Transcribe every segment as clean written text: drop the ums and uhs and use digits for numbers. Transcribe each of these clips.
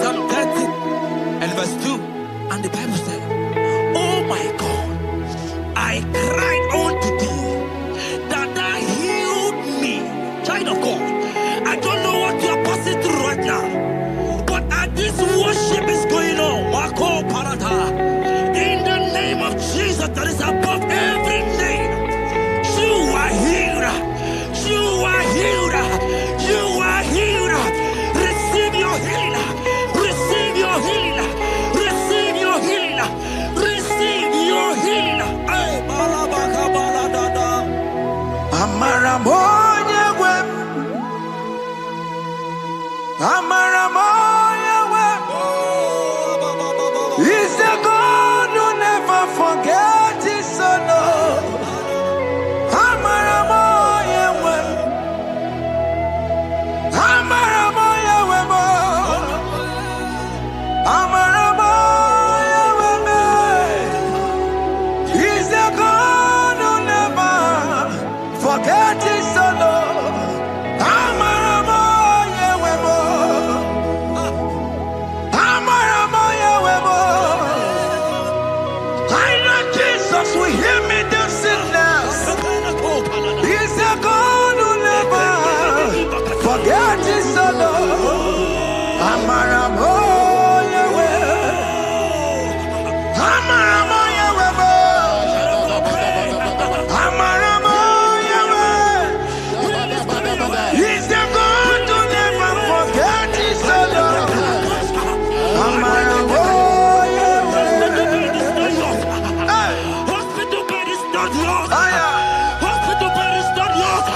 Psalm 30 and verse 2, and the Bible said, "Oh my God, I cried unto thee, that thou healed me." Child of God, I don't know what you are passing through right now, but as this worship is going on, in the name of Jesus that is above every name, you are healed. You are healed. You are healed. Receive your healing. Receive your healing. Receive your healing. Receive your healing. Amaramoya wem. Amaramoya wem. Is the God who never forgets his son. Amaramoya wem. Amaramoya wem. Amaramoya wem. Is the God who never forgets his son. Amaramoya wem. Amaramoya wem. I know Jesus will hear me this sickness. He's the God who never forget his son. Amaramoya wem. Amaramoya wem. Amaramoya wem. He's the God who never forget his son. Amaramoya wem. Hospital bed is not yours. Hospital bed is not yours.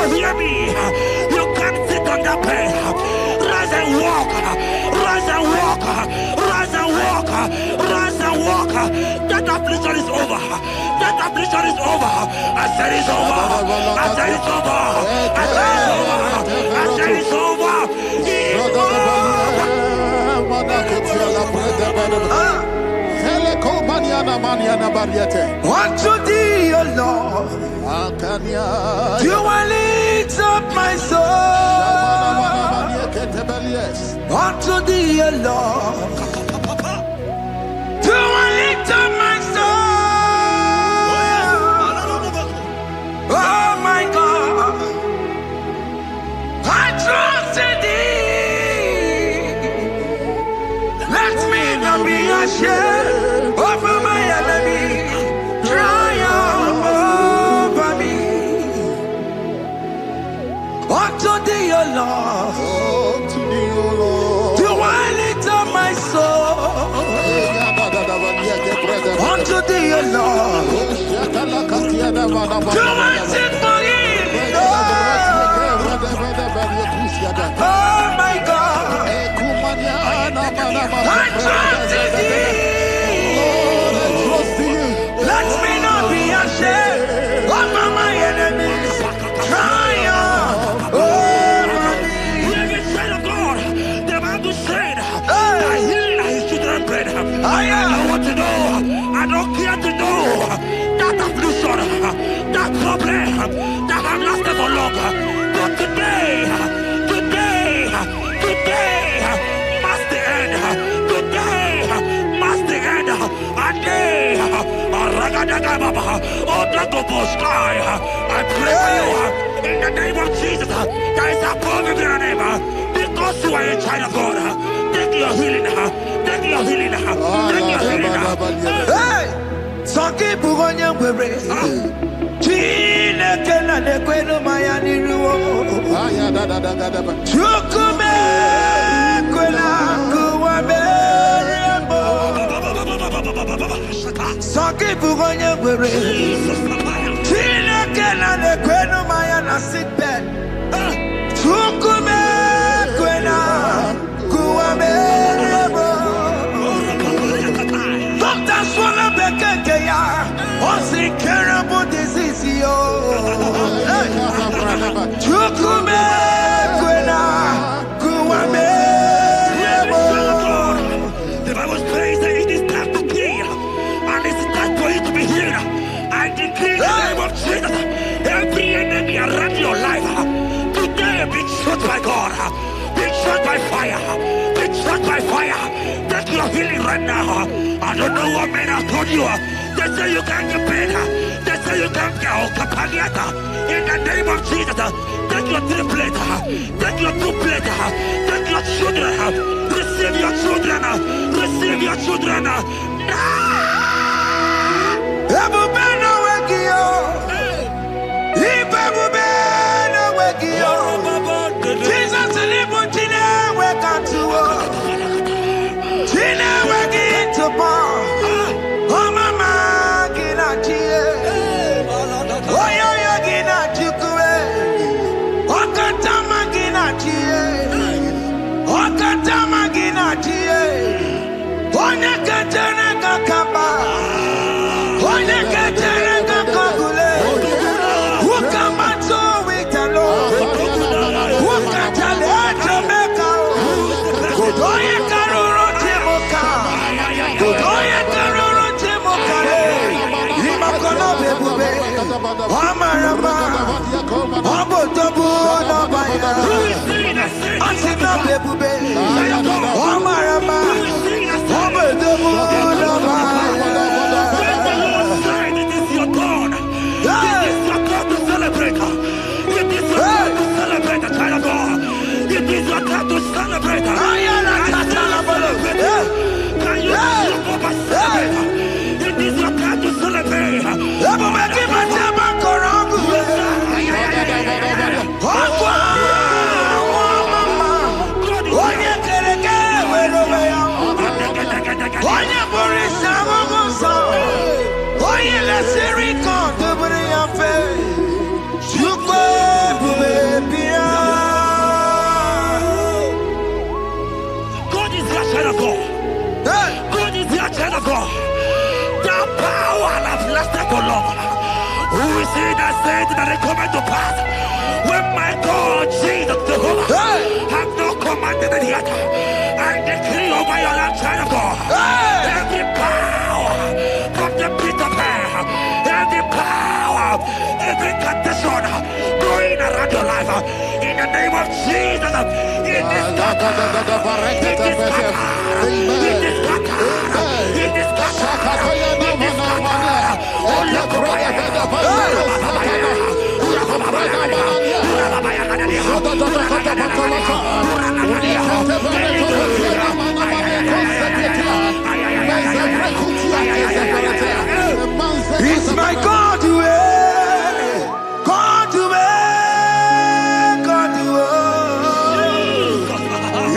Hear me. You can't sit on that bed. Rise and walk. Rise and walk. Rise and walk. Rise and walk. That affliction is over. That affliction is over. I said it's over. I said it's over. I said it's over. I said it's over. Unto thee, O Lord, do I lift up my soul. Unto thee, O Lord, do I lift up my soul. Oh my God, I trust in thee. Let me not be ashamed over my enemy. Triumph over me. Unto thee, O Lord, do I lift up my soul. Unto thee, O Lord, do I seek for healing. Oh my God, I trust in thee. Let me not be ashamed over my enemies. Triumph over me. Living child of God, the Bible said, I heal his children bread. I want to know, I don't care to know that affliction, that problem, that have lasted for long. But today, must the end. Today, must the end. I pray for you in the name of Jesus. There is a power in your name because you are a child of God. Take your healing. Take your healing. Take your healing. Hey, Sanki Bugonya Webre. Chile Kena de Queno Mayani Ruo. Chukume Quena Kuwabe. Sanki Bugonya Webre. Chile Kena de Queno Mayana sick bed. Chukume Quena healing right now. I don't know what men have told you. They say you can't get better. They say you can't get Kapaniata. In the name of Jesus, take your 3 plate. Take your 2 plate. Take your children. Receive your children. Receive your children. Jesus who is he that said that it coming to pass? When my God, Jesus Jehovah, have not commanded it yet, I decree over your life, child of God, every power from the pit of hell, every power, every condition going around your life, in the name of Jesus, it is scattered, it is scattered, it is scattered, it is scattered, it is scattered. It's my God to God to God to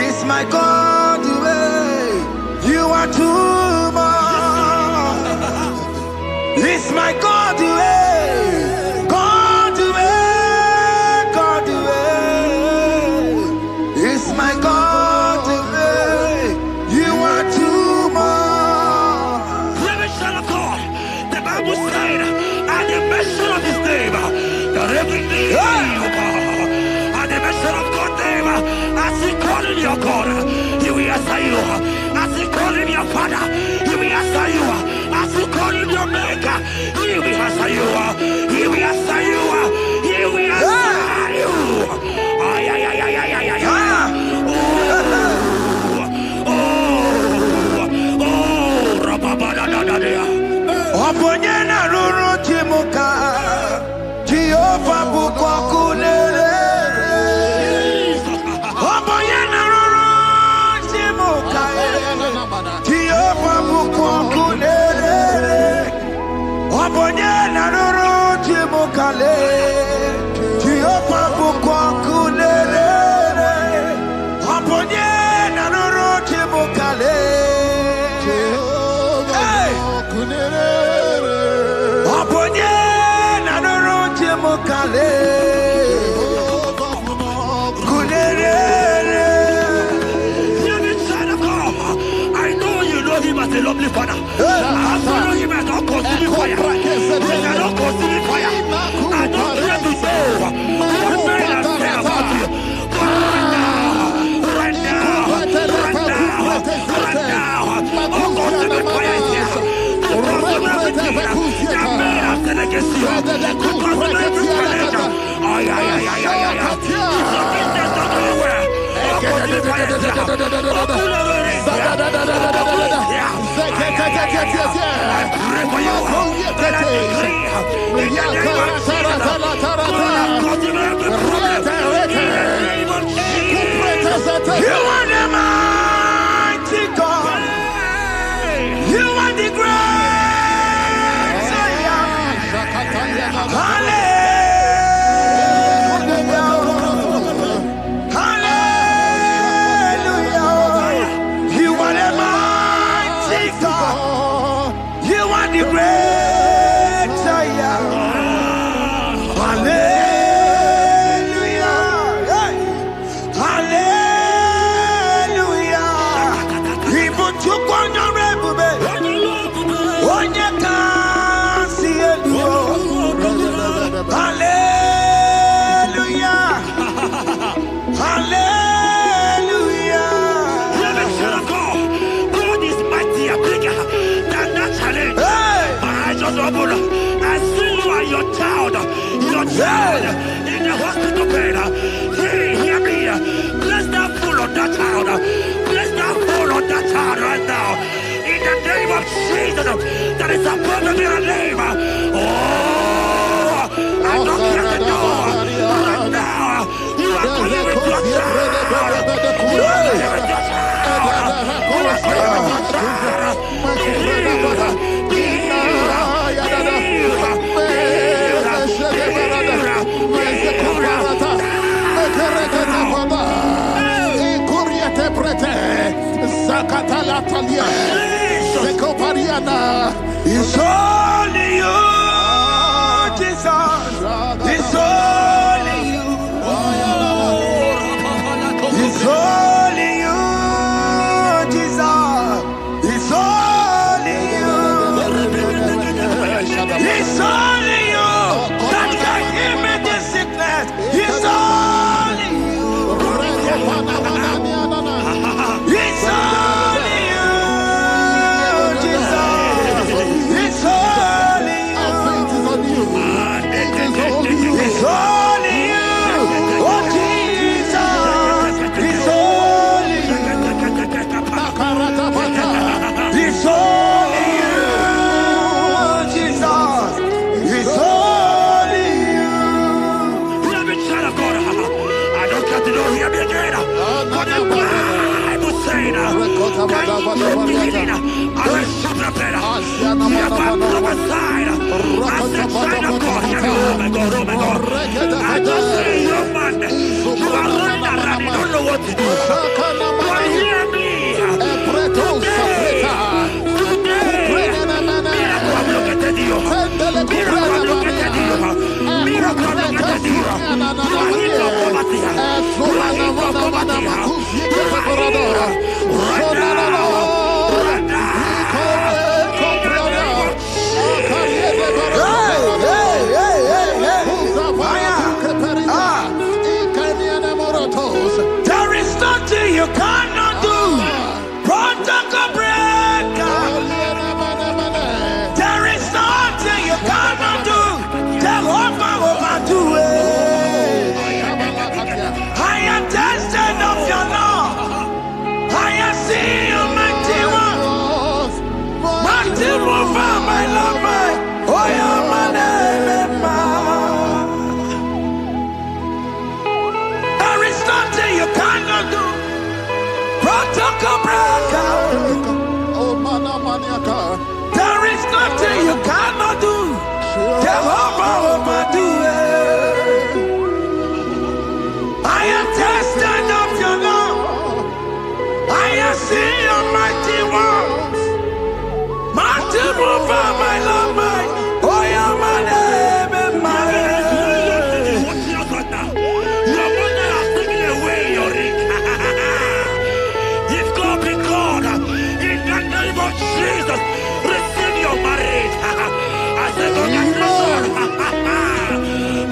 it's my God to you are too much. It's my God to God to God to it's my God to you are too much. Revelation of God, the Bible said, at the mention of his name, that every knee will bow. At the mention of God's name, as he called him your God, he will answer you. As he called him your Father, he will answer you. As he called him your Maker, he will answer you. He will answer you. He will answer you. Ay, ay, ay, ay, ay, ay, ay, ay. Oponyena ruru chimuka Jehova bukwa kulele Oponyena ruru chimuka Jehova bukwa kulele Oponyena ruru chimuka le child in the hospital bed. Hear me. Bless that fool on that child. Bless that fool on that child right now. In the name of Jesus, that is above every name. Oh, I knock at the door right now. You are coming with your child. You are coming with your child. You are coming with your child. It's only you, Jesus. It's only you. It's only you, Jesus. It's only you. It's only you that can give me this sickness. It's only you. It's only you, Jesus. It's only you. It's only you. Oh, Jesus. It's only you. It's only you, Jesus. It's only you. Let me tell you, God, I don't get to know hear me again. But the Bible saying, I will shut up and hear my prophesied. I said, child of God, hear me. Oh my God, oh my God. I just say, young man, you are running around, you don't know what to do. But hear me. There is nothing you cannot do. Protocol breaker. There is nothing you cannot do. Jehovah overdo it. I am tested of your law. I am seeing you mighty one. Mighty mover, my lover. Oh, you're my name. There is nothing you cannot do. Protocol breaker. There is nothing you cannot do. Jehovah overdo it. I am tested of your love. I am seeing your mighty ones. Mighty mover, my love, my. Oh, you're my name and my Jesus, receive your marriage. I said, congratulations.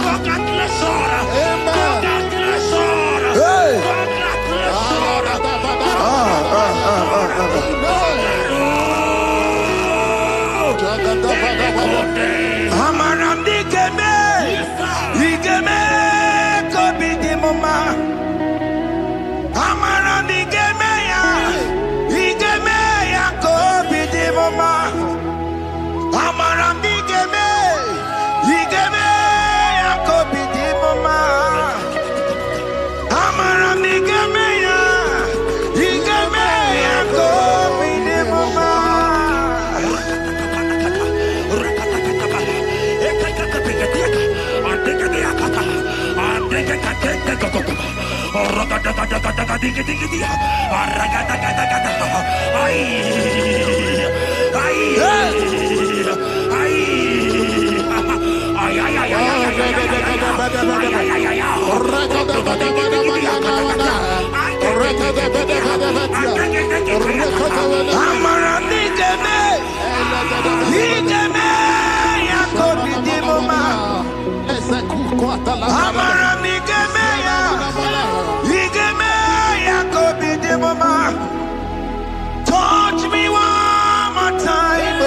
Congratulations. Congratulations. Congratulations. Amaram digeme, digeme, kobi di mama. Amaram digeme ya, digeme ya kobi di mama. Amaram digeme, digeme ya kobi di mama. Amaram digeme ya, digeme ya kobi di mama. Touch me one more time, oh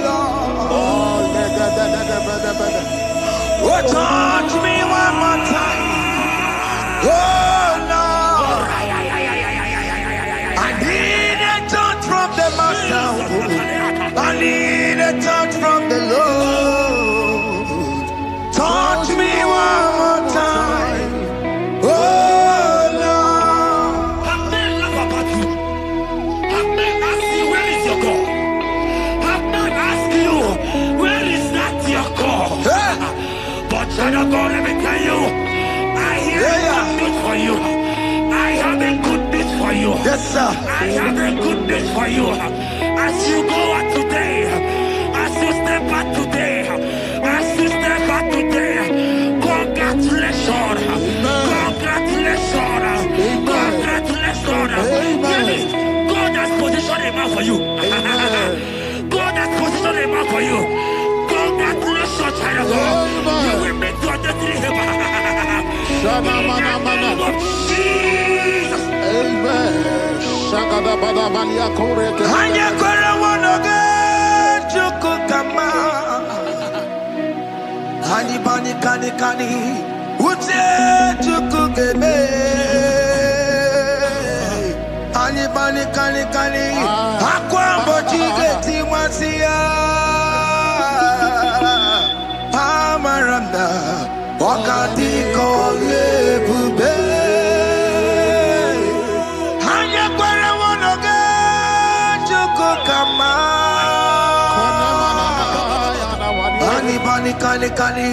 Lord. Oh Oh, touch me one more time. Oh, Lord. I need a touch from the Master. I need a touch from the Lord. Touch me one more time. Oh, Lord. Have men laugh about you. Have men ask you, where is your God? Have men ask you, where is that your God? But child of God, let me tell you, I hear a good news for you. I have a good news for you. Yes, sir. I have a good news for you. As you go out today, as you step out today, as you step out today, congratulations. Congratulations. Congratulations. God has positioned a man for you. God has positioned a man for you. Congratulations, child of God. You will meet your destiny helper. In the name of Jesus. Amen. Hanya kore wonoge chukukama. Hani bani kani kani uche chukugeme. Hani bani kani kani akwa mbochige timasia. Amaranda wakati kole bube. Hanya kore wonoge chukukama. Hani bani kani kani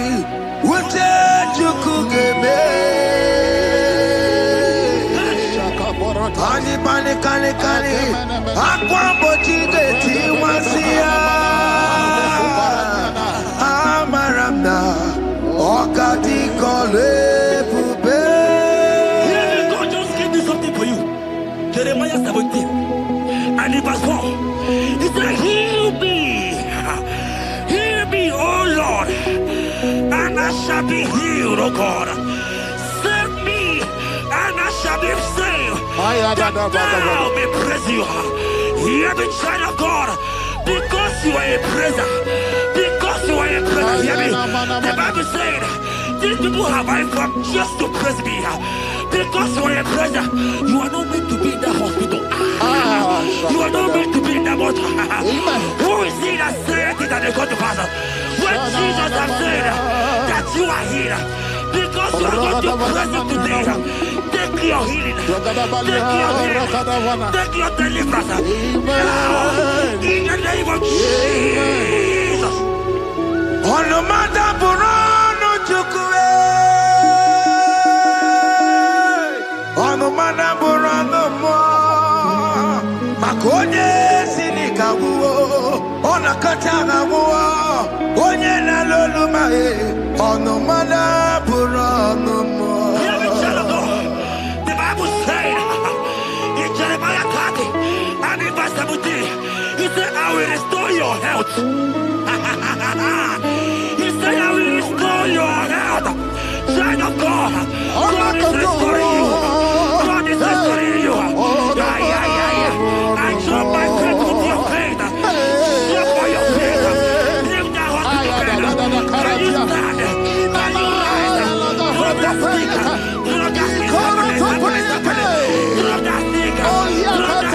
uche chukugeme. Hani bani kani kani akwa mbochige timasia. Amaranda wakati kole bube. God just gave me something for you. Jeremiah 17 and in verse 4. He said, heal me, oh Lord, and I shall be healed, oh God. Save me, and I shall be saved, that thou may praise you. Hear me, child of God, because you are a praiser. Because you are a praiser, hear me. The Bible said, these people have I come just to praise me. Because you are a praiser, you are not meant to be in that hospital. You are not meant to be in that water. Who is he that said it and they got to pass? When Jesus has said that you are healed, because you are going to praise him today, take your healing, take your deliverance. Now, in the name of Jesus. Onomada burano chukwe. Onomada burano mo. Makonye sinika wuo. Onakatana wuo. Onye na loluma e. Onomada burano mo. Hear me, child of God. The Bible said in Jeremiah 30 and in verse 17, he said, I will restore your health. He said, I will restore your health. Child of God, God is restoring you. God is restoring you. I drop my faith with your faith. Drop for your faith. Leave that hospital bed. Can you stand? Can you rise? Drop that stick. Drop that stick. Drop that stick. Drop that stick. Drop it.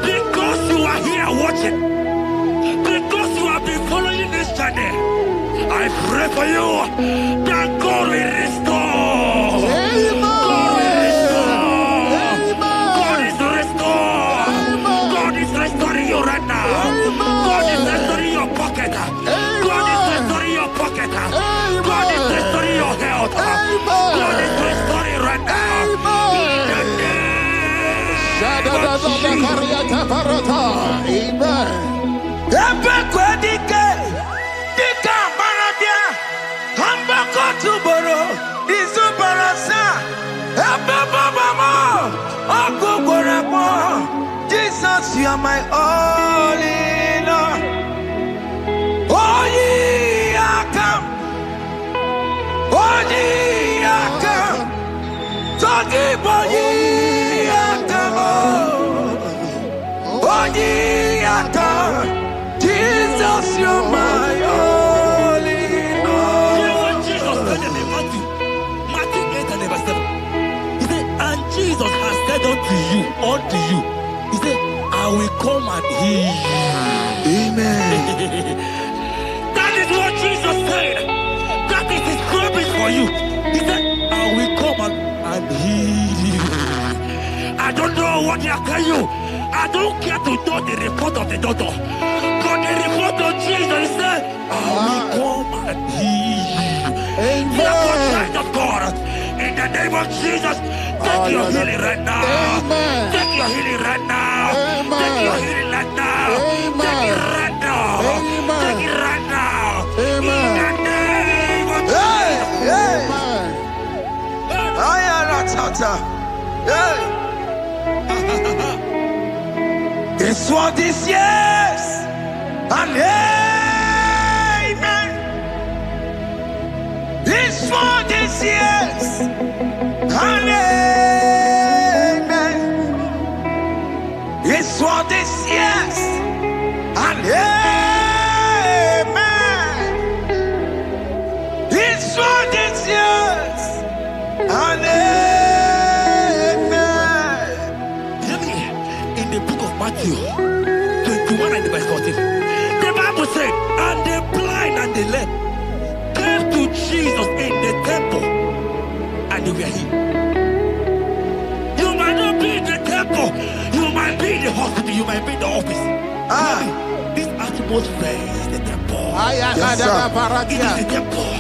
Because you are here watching, because you have been following this journey, I pray for you that God will restore. God will restore. God is restoring you right now. God is are my all in all. Oh, ye are come. Oh, ye are come. Talking about ye are come. Oh, ye are come. Jesus, you're my all in all. You know what Jesus said in Matthew 8 and verse 7? He said, and Jesus has said unto you, he said, I will come and heal you. Amen. That is what Jesus said. That is his promise for you. He said, I will come and heal you. I don't know what they are telling you. I don't care to know the report of the doctor. But the report of Jesus, he said, I will come and heal you. Amen. Therefore, child of God, in the name of Jesus, take your healing right now. Amen. Take your healing right now. Amen. Take your healing right now. Amen. Take it right now. Amen. Take it right now. Amen. In the name of Jesus. Amen. It's what this yes and amen. It's for this yes and amen. It's for this yes and amen. It's for this yes and amen. In the book of Matthew 21 and verse 14, the Bible said, and the blind and the lame came to Jesus in the temple and they were healed. You might not be in the temple, you might be in the hospital, you might be in the office. This atmosphere is the temple. Yes, It is the temple.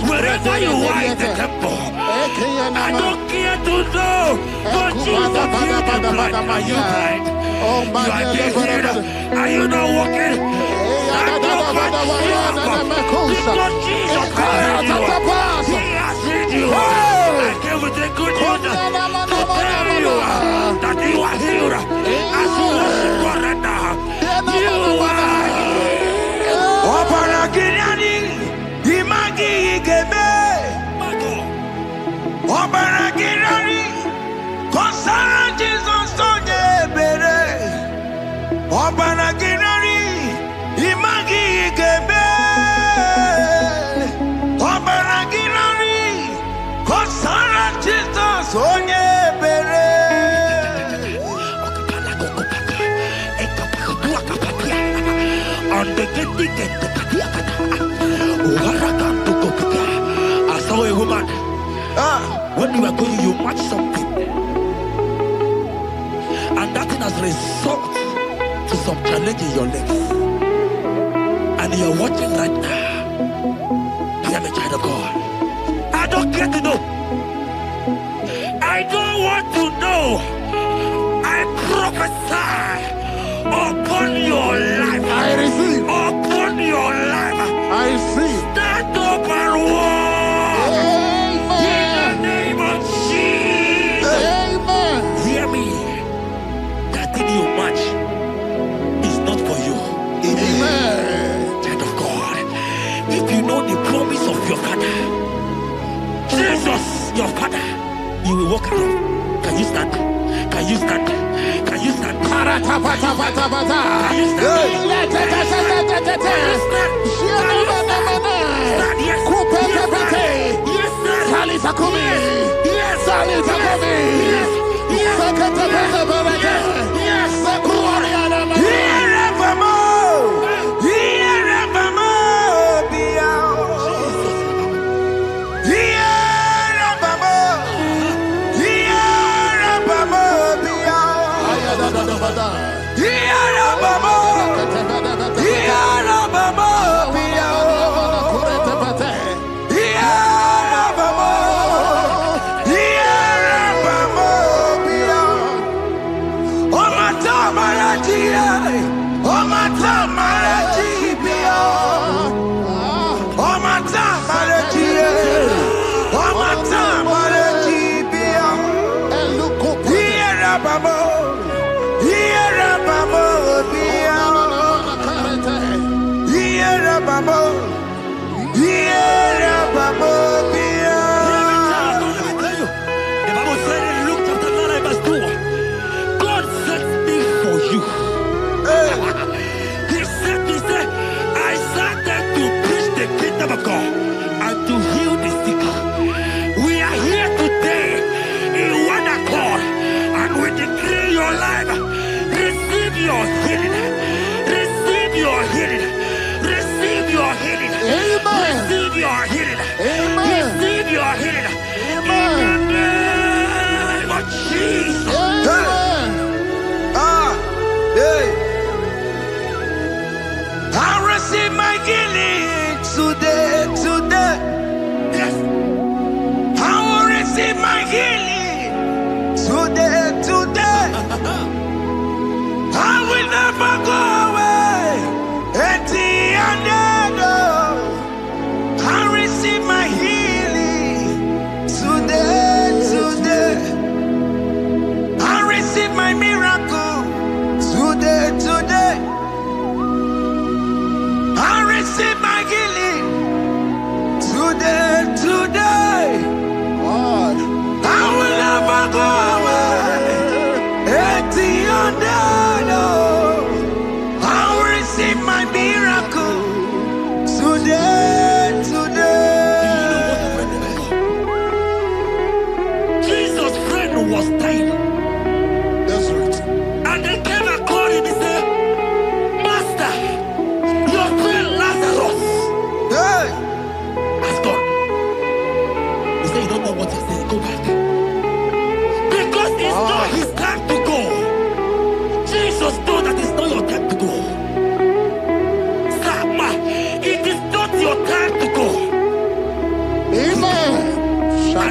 Wherever you are in the temple, I don't care to know, but Jesus healed the blind. Are you blind? You are dead here. Are you not walking? Stand up and stand up. Because Jesus has healed you. He has healed you. I came with the good news to tell you that you are healed. As you worship God right now, you are healed. Obaragirani, imagi igeme. Obaragirani, kosara Jesus sonye bere. Obaragirani, imagi igeme. Obaragirani, kosara Jesus sonye bere. I saw a woman. When you are going, you match something, and that thing has result to some challenge in your legs, and you are watching right now. I am a child of God. I don't care to know. I don't want to know. I prophesy upon your life. I receive. Upon your life. I receive. Stand up and walk. Amen. In the name of Jesus. Amen. Hear me. That thing you match is not for you. Amen. Child of God. If you know the promise of your father, Jesus, your father, you will walk around. Can you stand? Can you stand? Can you stand? Can you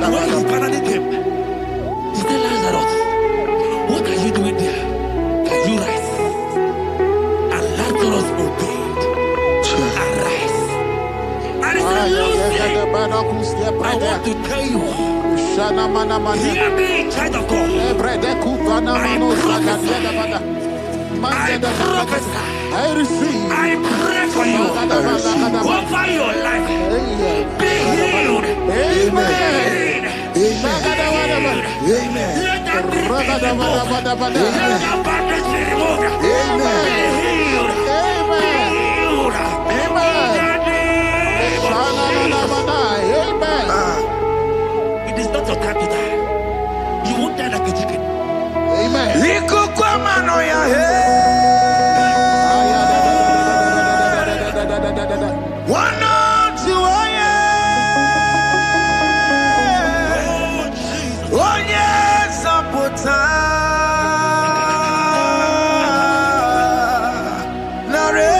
And when he finally came, he said, Lazarus, what are you doing there? Can you rise? And Lazarus obeyed. Arise. And he said, Lucy, I want to tell you, hear me, child of God. I receive. I pray for you. Over your life. Be healed. Amen. Amen. Let that be removed. Let that bandage be removed. Amen. Be healed. Amen. It is not your time to die. You won't die like a chicken. Amen. One on two, oh yes, Apota. Nare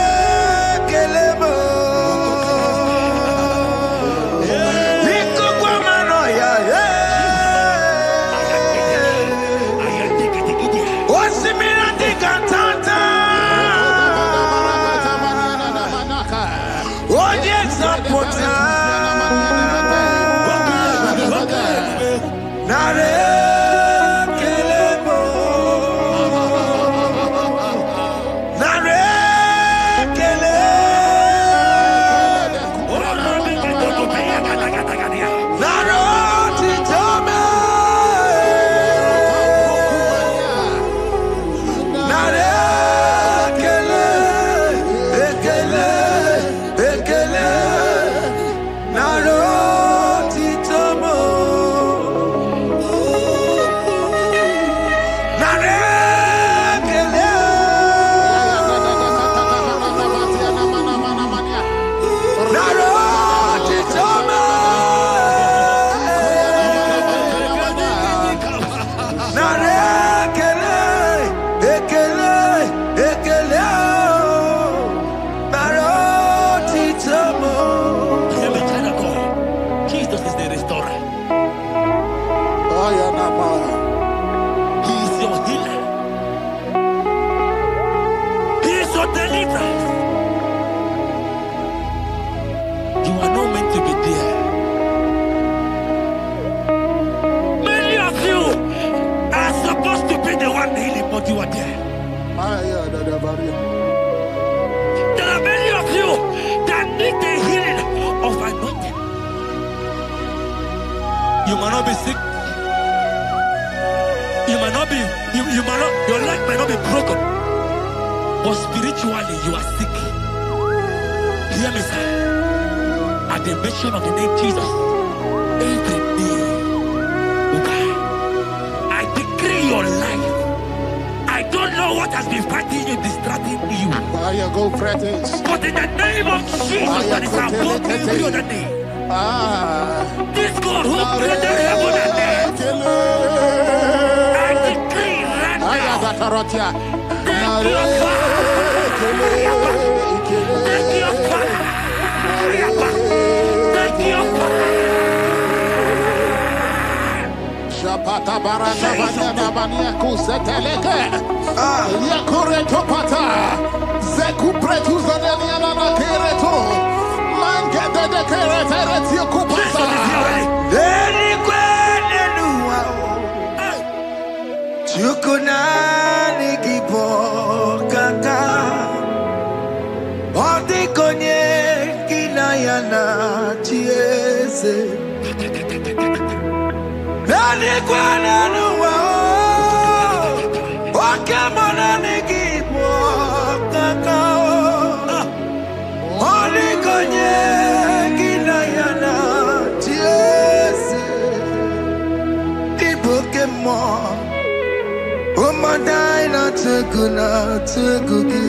kelebo. Liko kwa mano ya Osimira tikatata. Oh yes, Apota. Nare kelebo. Nare kele. Naro titome. Nare kele. Ekele. Ekele. Naro titomo. Nare kele. Naro titomo. Nare kele. Ekele. Ekele. Naro titomo. I am a child of God. Jesus is the restorer. He is your healer. He is your deliverer. You are not meant to be there. Many of you are supposed to be the one healing, but you are there. There are many of you that need the healing of anointing. You might not be sick. You might not be, you might not, your leg might not be broken. But spiritually, you are sick. Hear me, sir. At the mention of the name Jesus, every day will die. I decree your life. I don't know what has been fighting you, distracting you. Go Prophetic. But in the name of Jesus, that is above every other name. This God who created heaven and earth, I decree right now, take your fire, take your fire, take your fire. Shapata barana banya banya kuseteleke. Yakure topata. Zeku pretu zanenia na kereto. Mangede de kerete kupata. Deni kwene nuwa. Chukuna nikipo kaka. Odi konye kinayana chiese. Deni kwene nuwa. Wakamona nikipo kaka. Odi konye kinayana chiese. Pokemon, oh my dina tegugi.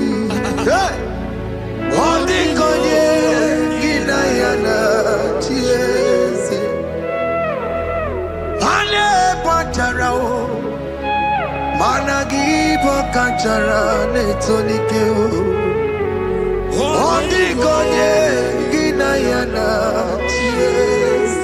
Hey, all the konye kinayana chiese. Ale pacharao, managi pokachara netonikeo. All the konye kinayana chiese.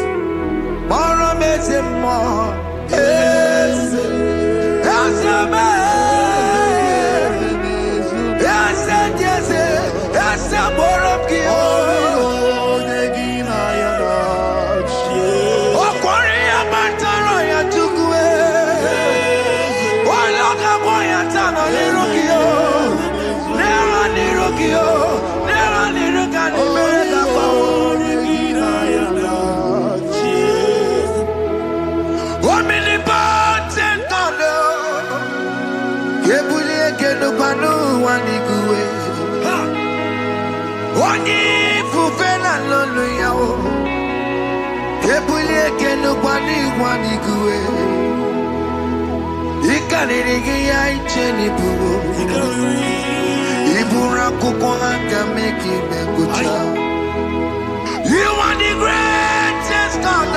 Oni fufena lolo yawo. Kebulie kenu kwani kuwe. Ikanirigi ya icheni buwo. Ibura kukwanga meki mengucha. You are the greatest God,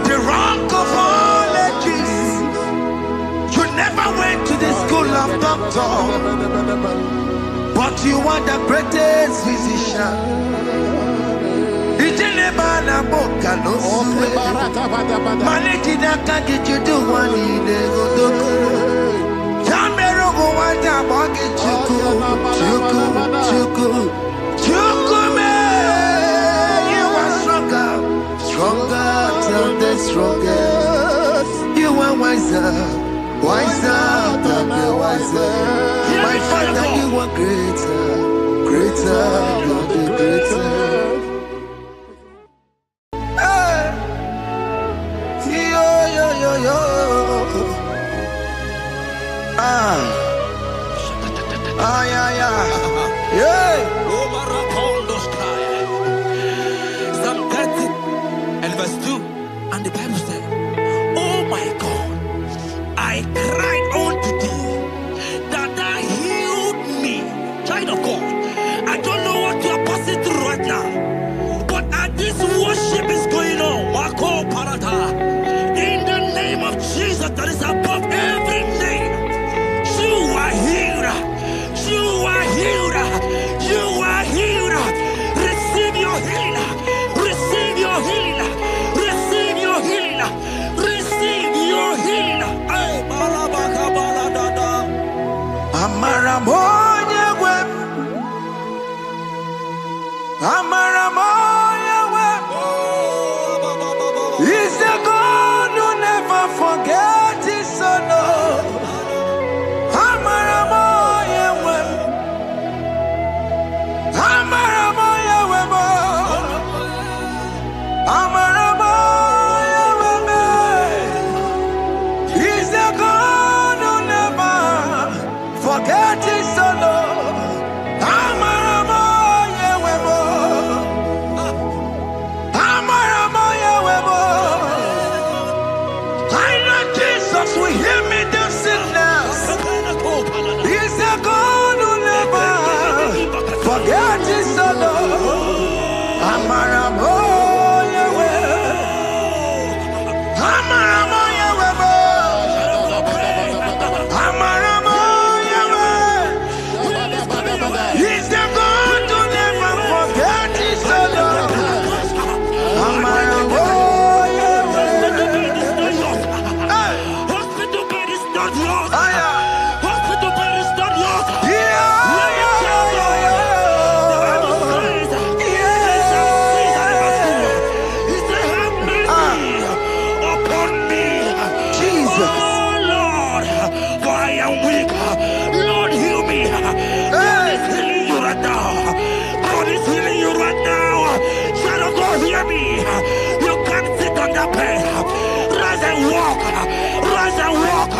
the rock of all ages. You never went to the school of doctor, but you are the greatest physician. Ijenebana boka no suwe. Manejina kangi judu wani negodoku. Jamero go wanda boki chuku. Chukume, you are stronger than the strongest. You are wiser than the wiser. My Father, you are greater than the greatest. Yo. Yeah. Psalm 30 and verse 2, and the Bible said, oh my God, I cried unto thee, that thou healed me. Child of God, I don't know what you are passing through right now, but as this worship is going on, Wako Parata, in the name of Jesus that is above every name, you are healed. You are healed. You are healed. Receive your healing. Receive your healing. Receive your healing. Receive your healing. Ay, balabaka baladada. Amaramoya web. Amaramoya web. He's the God who never forgets his son. Amaramoya web. Amaramoya web. Amaramoya web. He's the God who never forgets his son. Amaramoya web. Amaramoya web. I know Jesus will hear me this sickness. He's the God who never forgets his son. Amaramoya web. Amaramoya web. Amaramoya web. He's the God who never forgets his son. Amaramoya web. Hospital bed is not yours. Aya. Hospital bed is not yours. Yeah. Hear me. You can't sit on that bed. Rise and walk. Rise and walk.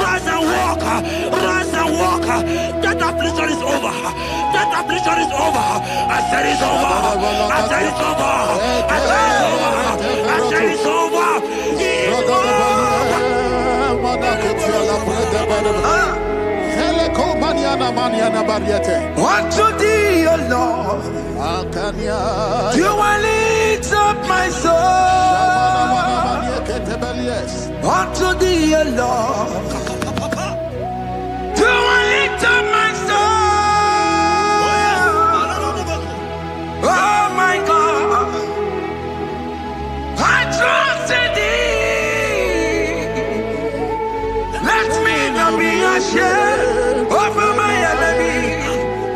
Rise and walk. Rise and walk. That affliction is over. That affliction is over. I said it's over. I said it's over. I said it's over. I said it's over. It's Unto thee, O Lord, do I lift up my soul. Unto thee, O Lord, do I lift up my soul. Oh my God, I trust in thee. Let me not be ashamed over my enemy.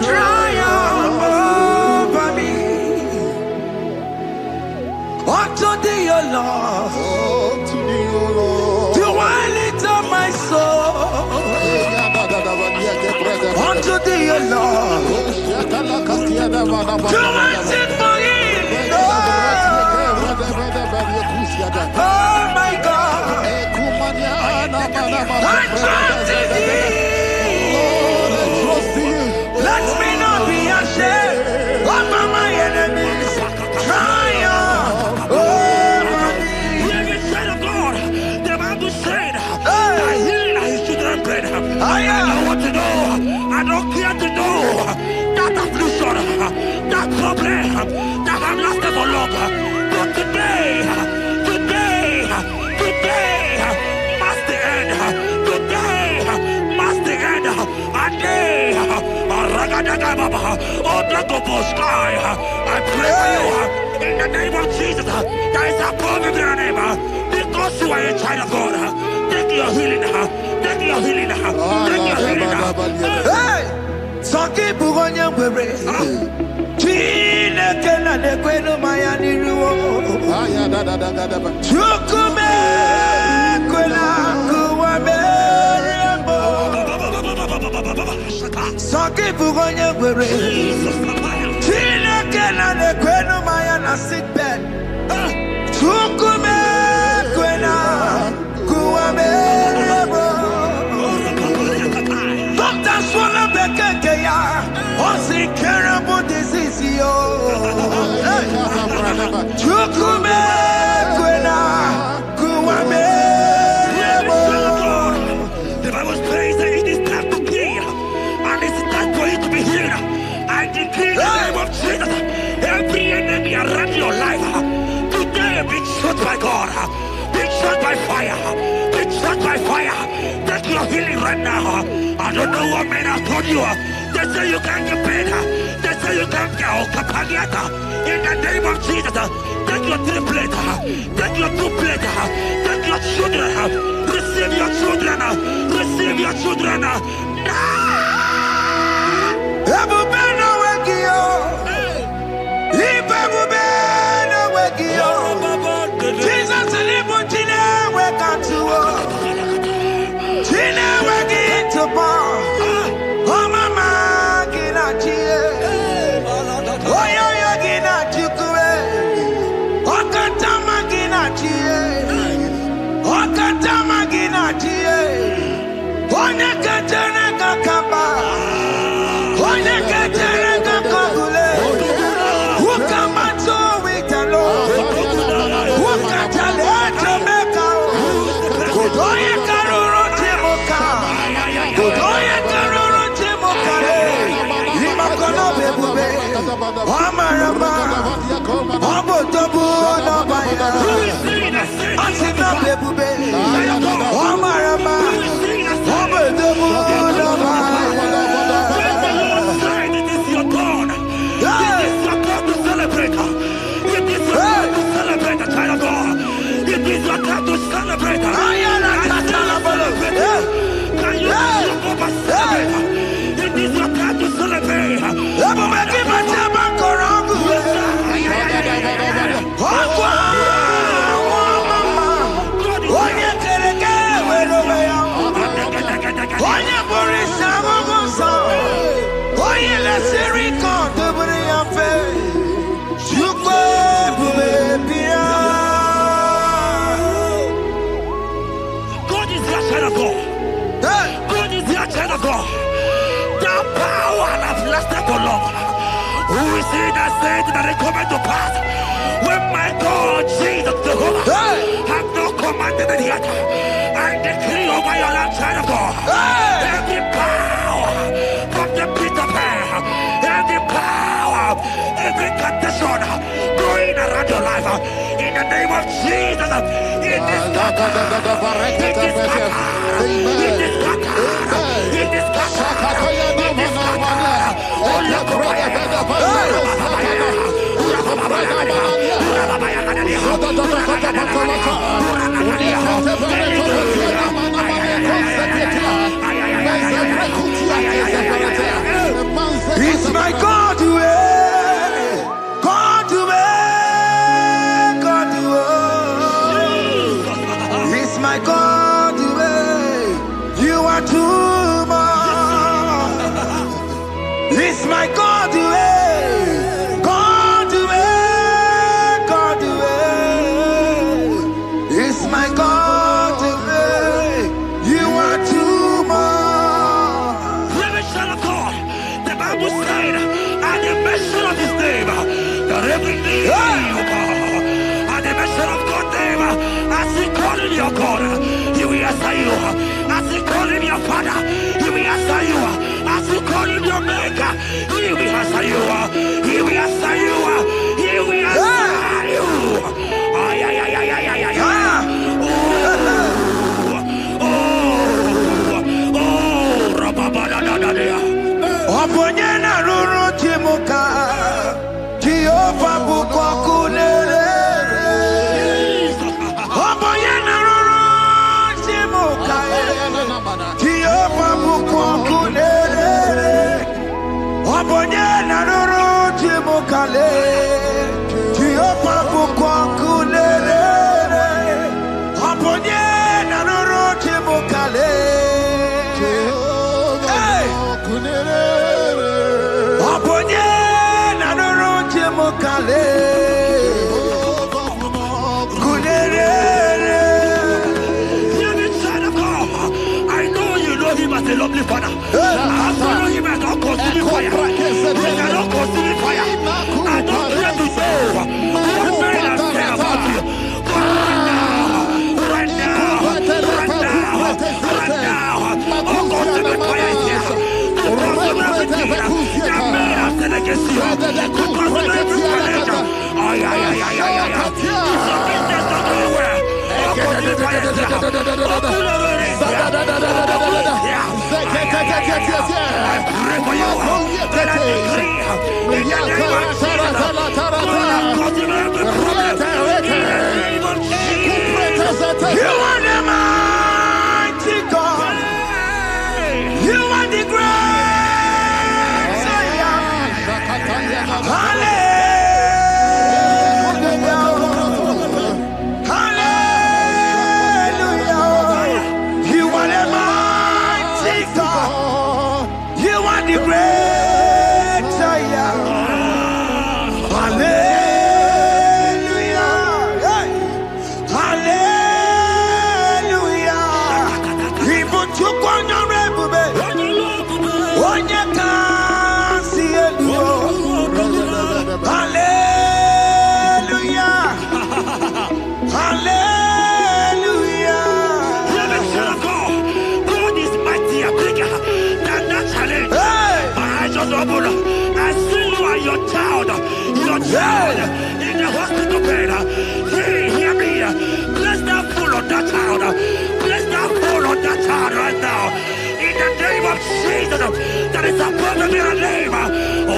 Triumph over me. Unto thee, O Lord, do I lift up my soul. Unto thee, O Lord, do I sit for him. Oh my God, I trust in thee. Let me not be long. But today must the end. Today must the end. And day, I pray for you in the name of Jesus. There is a power in your name. Because you are a child of God. Take your healing. Take your healing. Take your healing. Hey! Sanki bugonya wewe. Chine kena de kwenu mayani ruo. Chukume kwena kuwa merembo. Sanki bugonya wewe. Chine kena de kwenu mayana sick bed. Chukume kwena kuwa merembo. Doctor swallow bekeke ya. Osi terrible disease yo. Chukume kwena kuwa merembo. The Bible says that it is time to kill, and it is time for you to be healed. I decree in the name of Jesus, every enemy around your life, today be shot by God, be shot by fire, be shot by fire. Take your healing right now. I don't know what men have told you. They say you can't get paid. They say you can't get Kapagata. In the name of Jesus, take your triplet, take your two-plate, take your children, receive your children, receive your children. Ebubeno wegio. Ibebubeno wegio. Jesus libu chine wekantuo. Chine wegi topa. Oh mama gina chie. Oh yo yo gina chukue. Okatama gina chie. Okatama gina chie. Onye kachene kakamba. Onye kachene kakabule. Ukamato witalo. Ukatale Jamaica. Kudoye karuro timoka. Kudoye karuro timoka. Imakono bebube. Amarama. Abotobu nabaya. Asina bebube. Amarama. Abotobu nabaya. It is your turn. It is your turn to celebrate. It is your turn to celebrate, child of God. It is your turn to celebrate. Can you celebrate? It is your turn to celebrate. God is your child of God. God is your child of God. The power has lasted for long. Who is he that said that it coming to pass? When my God, Jesus Jehovah, have not commanded it yet. I decree over your life, child of God. Every power from the pit of hell, every power, every condition going around your life, in the name of Jesus, it is scattered. It is scattered. It is scattered. It is scattered. It is scattered. Oh, look It's my God way, God way, God way. It's my God way. You are too much. It's my God way, God way, God way. It's my God way. You are too much. Revelation of God. The Bible said, at the mention of his name, that every knee will bow. At the mention of God's name, as he called him your God, he will answer you. As he called him your Father, he will answer you. As you call him your Maker, he will answer you. He will answer you. He will answer You are the mighty God. You are the great Zion. Hallelujah. Hallelujah. You are the mighty God. You are the great Zion. Hallelujah. Hey. Hallelujah. Even to Hallelujah. Hallelujah. God is mightier, bigger than that challenge. My eyes just open. I see you are your child in the hospital bed. Hear me. Bless that fool on that child. Bless that fool on that child right now. In the name of Jesus, that is supposed to be a name. Oh,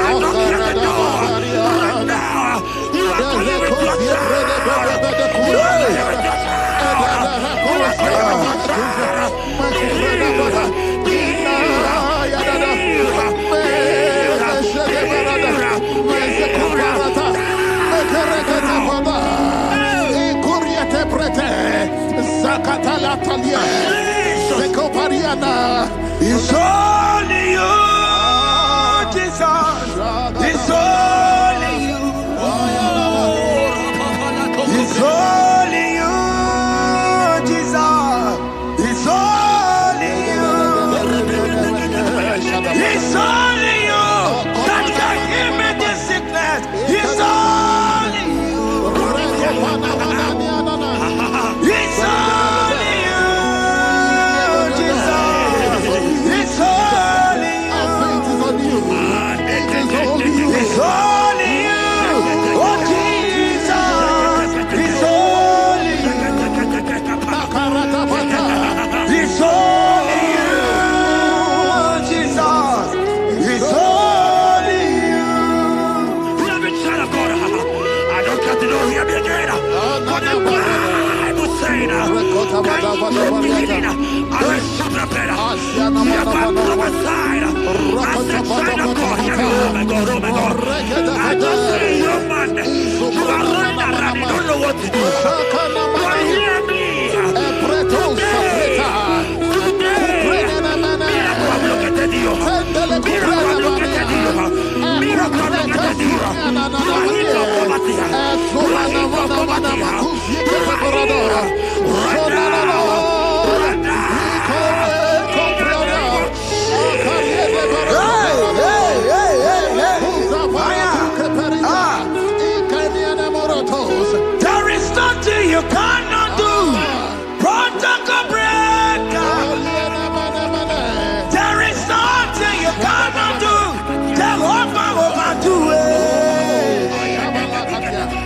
I don't hear the door right now. You are going with your child. You are going with your It's only you, Jesus. It's only you. It's only you, Jesus. It's only you. It's only you that can heal me this sickness. It's only you. It's only you, Jesus. It's only you. It's only you. Oh, Jesus. It's only you. It's only you, Jesus. It's only you. Child of God, I don't got to know here again. But the Bible saying, I will shut up better. You have my prophesied. I said, child of God, here oh my God, oh my God. I just say, young man, you are running around, you don't know what to do. But hear me. There is nothing you cannot do. Protocol breaker. There is nothing you cannot do. Jehovah overdo it.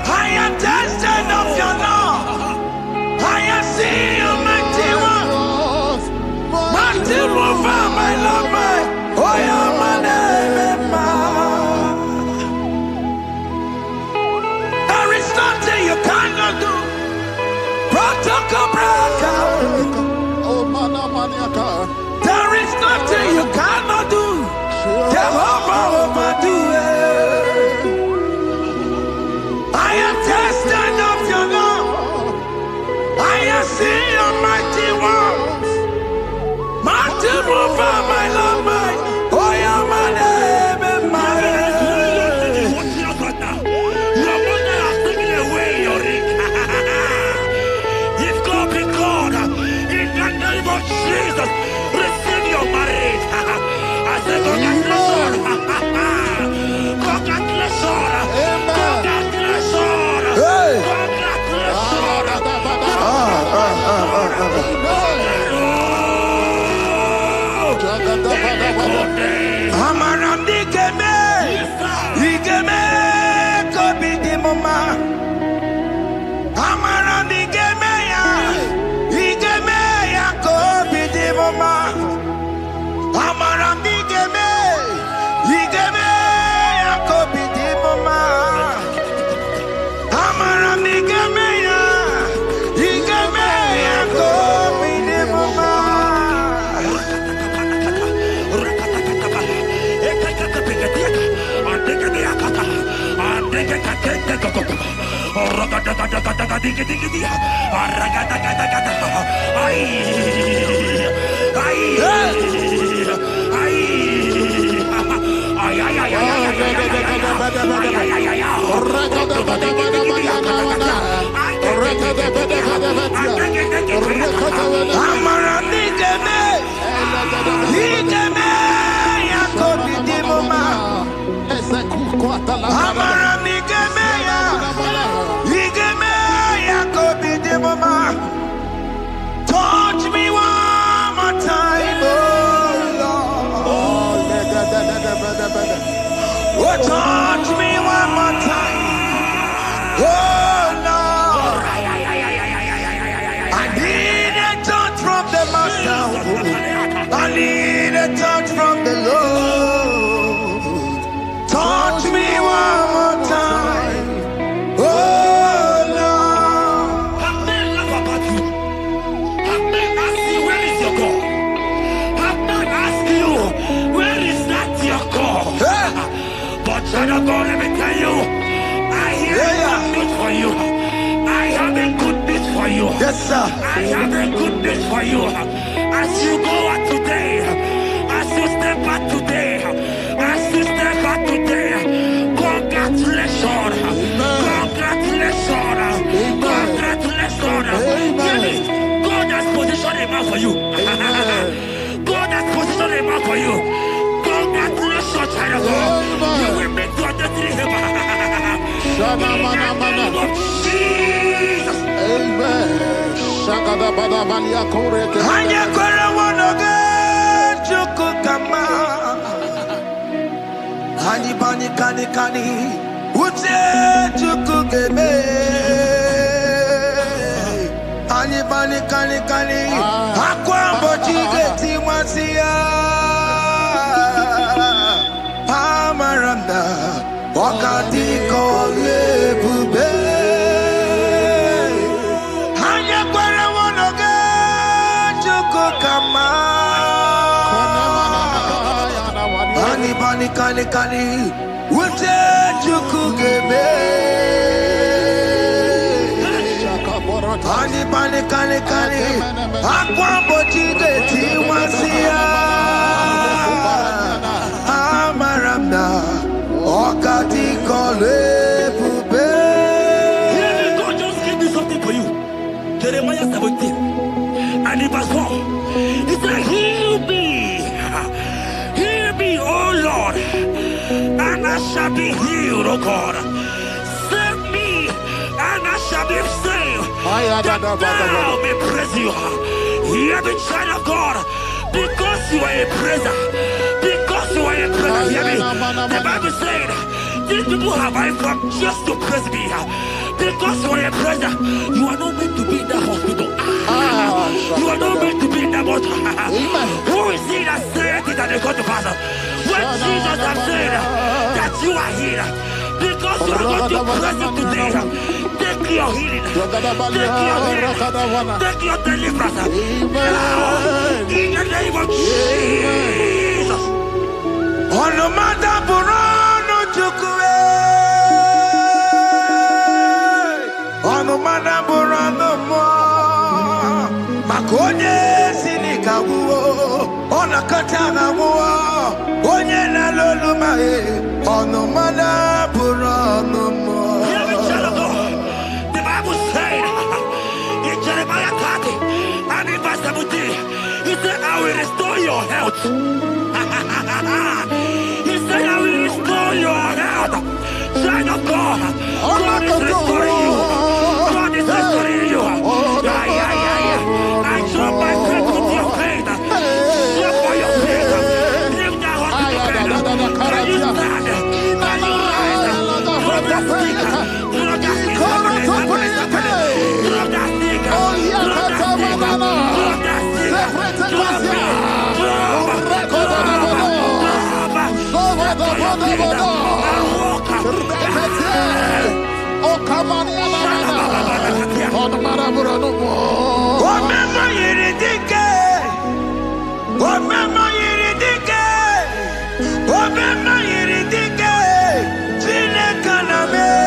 I am tested of your love. I have seen you mighty one. Mighty mover, my love, my oh yeah, my name, there is nothing you cannot do. Protocol breaker. There is nothing you cannot do. Jehovah overdo it. I am tested of your love. I have seen your mighty ones. Mighty mover, my love, my oh yeah, my name and my Your mother has taken away your ring. If God be God, in the name of Jesus, receive your marriage. I say congratulations. Congratulations. Congratulations. hey. Congratulations. Amaramdi Touch me one more time, oh Lord. Oh, touch me one more time, oh Lord. I need a touch from the Master. I need a touch from the Lord. Touch me one more time, oh Lord. Have men laugh about you. Have men ask you, where is your God? Have men ask you, where is that your God? But child of God, let me tell you, I hear a good news for you. I have a good news for you. Yes, sir. I have a good news for you. As you go out today, as you step out today, as you step out today, congratulations. Congratulations. Congratulations. Hear me. God has positioned a man for you. God has positioned a man for you. Congratulations, child of God. You will make your destiny happen. In the name of Jesus. Amen. Hanya kwara wonoge chukukama. Hani bani kani kani uche chukugeme. Hani bani kani kani akwa mbochige timwasia. Amaranda wakati kole bube. Hanya kwara wonoge chukukama. Hani bani kani kani uche chukugeme. Hani bani kani kani akwa mbochige timwasia. Amaranda wakati kole bube. God just gave me something for you. Jeremiah 17 and in verse 4. He said, heal me, oh Lord, and I shall be healed, oh God. Save me, and I shall be saved. That thou may praise you. Hear me, child of God, because you are a praiser. Because you are a praiser, hear me. The Bible said, these people have I come just to praise me. Because you are a praiser, you are not meant to be in that hospital. You are not meant to be in that motor. Who is he that said it and they go to pass? When Jesus has said that you are healed, because you are going to praise him today, take your healing, take your deliverance. Now, in the name of Jesus. Ono mata burono chukwe. Ono mata burono mo. Makonye sinika wuo. Ona katana wuo. Onye na lolu mae. Ono mata burono mo. Hear me, child of God. The Bible said in Jeremiah 30 and in verse 17, he said, I will restore your health. He said, I will restore your health. Child of God, God is restoring you. God is restoring you. I drop my faith with your faith. Drop for your faith. Leave that hospital bed. Can you stand? Can you rise? Drop that stick. Drop that stick. Drop that stick. Drop that stick. Drop it. Omema yiridike, Chineke na me.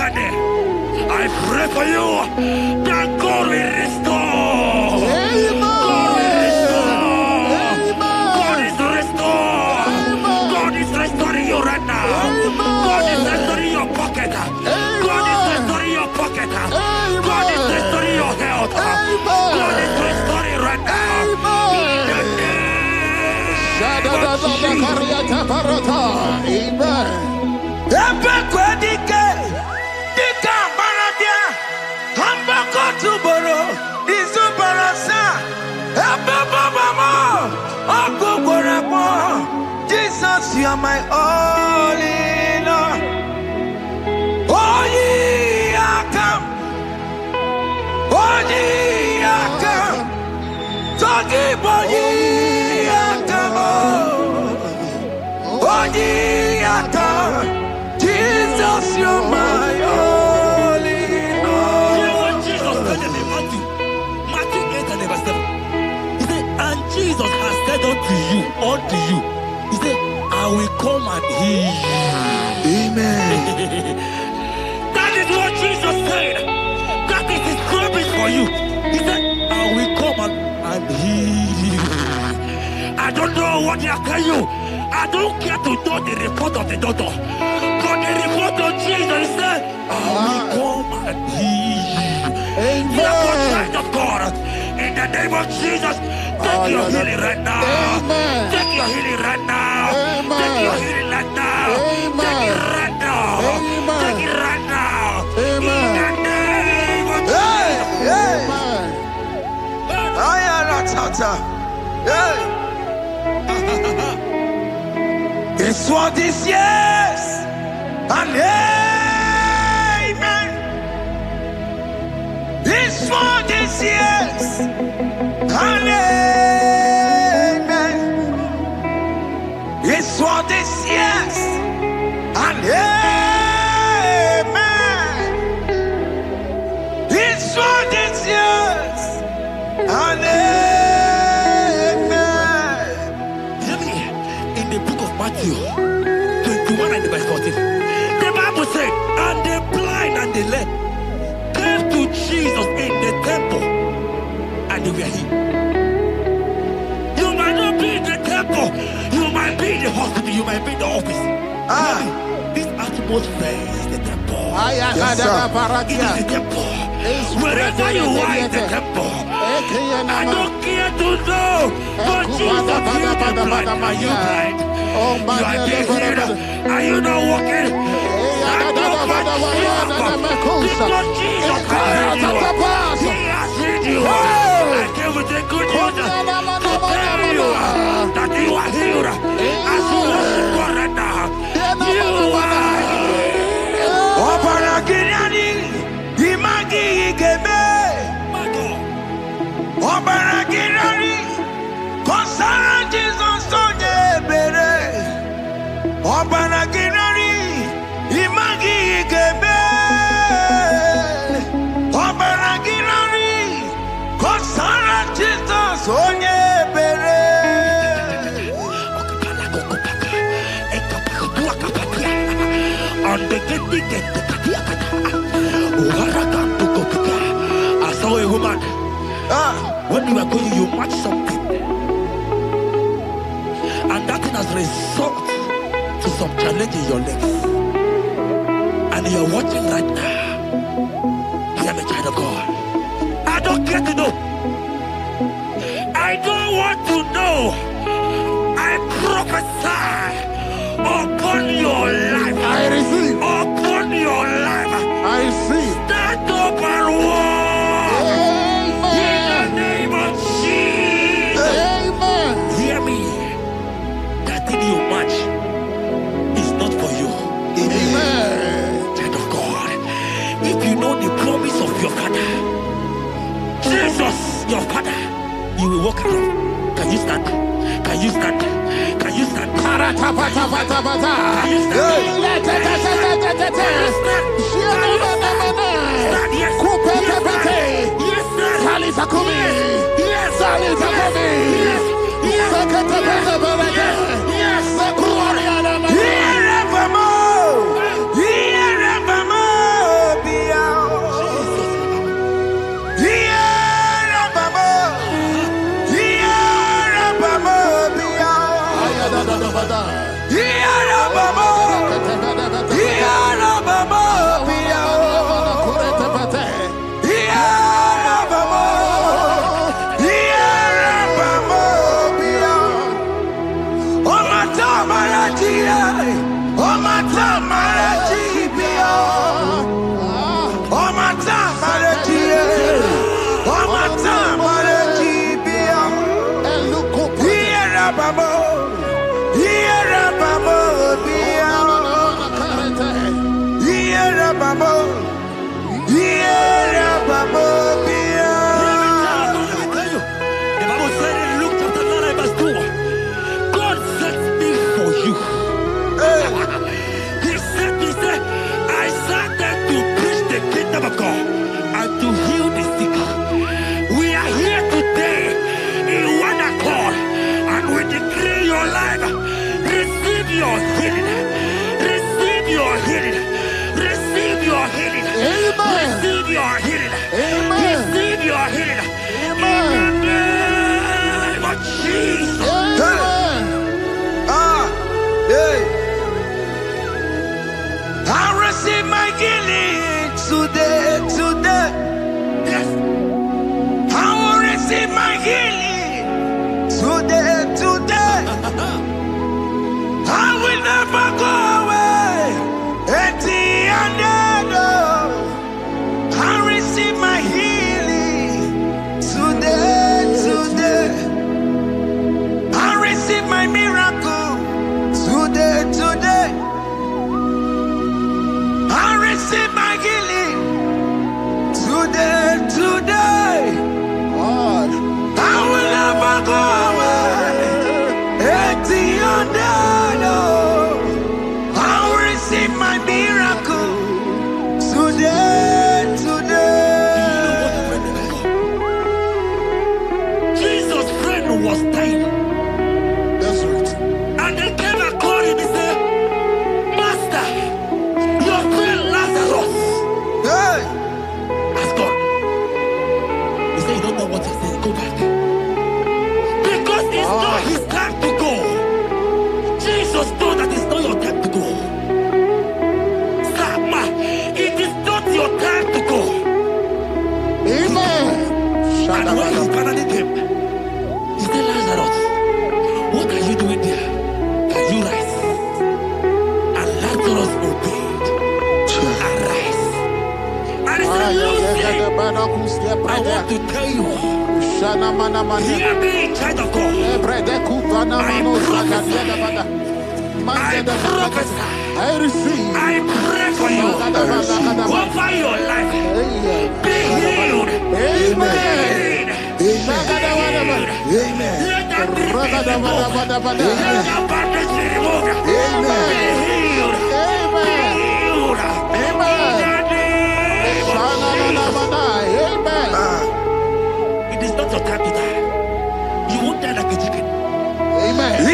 I pray for you that God will restore. God will restore. God is restoring. God is restoring you right now. God is restoring your pocket. God is restoring your pocket. God is restoring your health. God is restoring right now. In the name of Jesus. Jesus, you are my all in all. Oh, ye are come. Oh, ye are come. Talking about ye are come. Oh, ye are come. Jesus, you are my all in all. You know what Jesus said in Matthew 8 and verse 7? He said, and Jesus has said unto you, he said, I will come and heal you. Amen. That is what Jesus said. That is his promise for you. He said, I will come and heal you. I don't know what they are telling you. I don't care to know the report of the doctor. But the report of Jesus, he said, I will come and heal you. Therefore, child of God, in the name of Jesus, take your healing right now. Amen. Take your healing right now. Amen. Take your healing right now. Amen. Take it right now. Amen. Take it right now. Amen. In the name of Jesus. It's what this yes and amen. It's for this yes and amen. It's for this yes and amen. It's for this yes and amen. Hear me. In the book of Matthew 21 and verse 14, the Bible said, and the blind and the lame came to Jesus in the temple, and they were healed. You might not be in the temple, you might be in the hospital, you might be in the office. This atmosphere is the temple. Yes, it is the temple. Wherever you are in the temple, I don't care to know, but Jesus healed the blind. Are you blind? You are being healed. Are you not walking? Stand up and shout. Because Jesus has healed you. He has healed you. I came with the good news to tell you that you are healed. As you worship God right now, you are healed. Obaragirani, imagi igeme. My God. Obaragirani, kosara Jesus sonye bere. Obaragirani, imagi igeme. Obaragirani, kosara Jesus sonye bere. I saw a woman. When you are going, you match something, and that thing has resulted to some challenge in your legs. And you are watching right now. I am a child of God. I don't care to know. I don't want to know. I prophesy upon your life. I receive. Upon your life. I receive. Stand up and walk. Amen. In the name of Jesus. Amen. Hear me. That thing you match is not for you. Amen. Child of God. If you know the promise of your father, Jesus, your father, you will walk around. Can you stand? Can you stand? Can you stand? Can you I want to tell you, hear me, child of God. I prophesy. I receive. I pray for you. Over your life. Be healed. Amen. Amen. Let that be removed. Let that bandage be removed. Amen. Be healed. Be healed. It is not your time to die. You won't die like a chicken. Amen.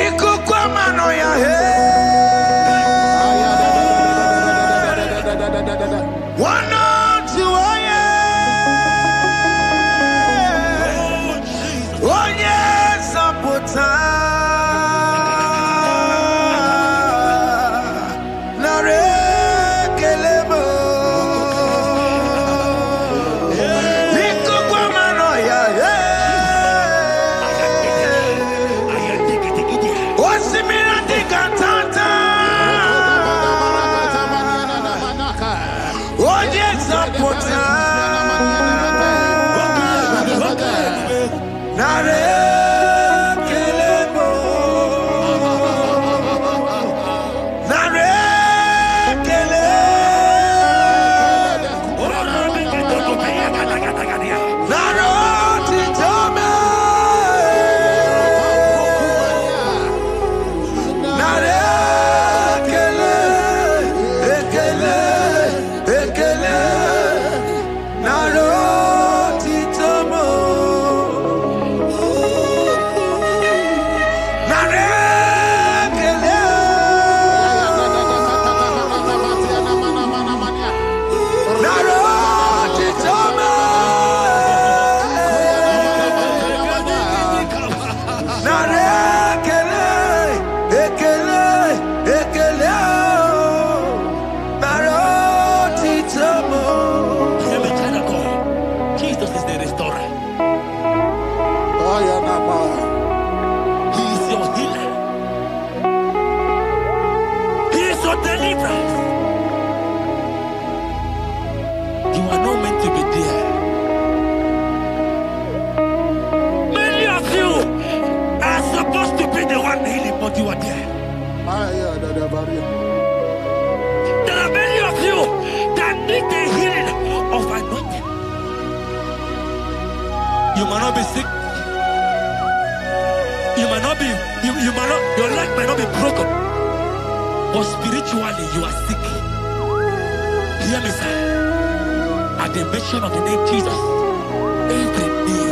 You are there. There are many of you that You might not be sick. You might not be, you might not, your leg might not be broken. But spiritually, you are sick. Hear me, sir. At the mention of the name Jesus, every knee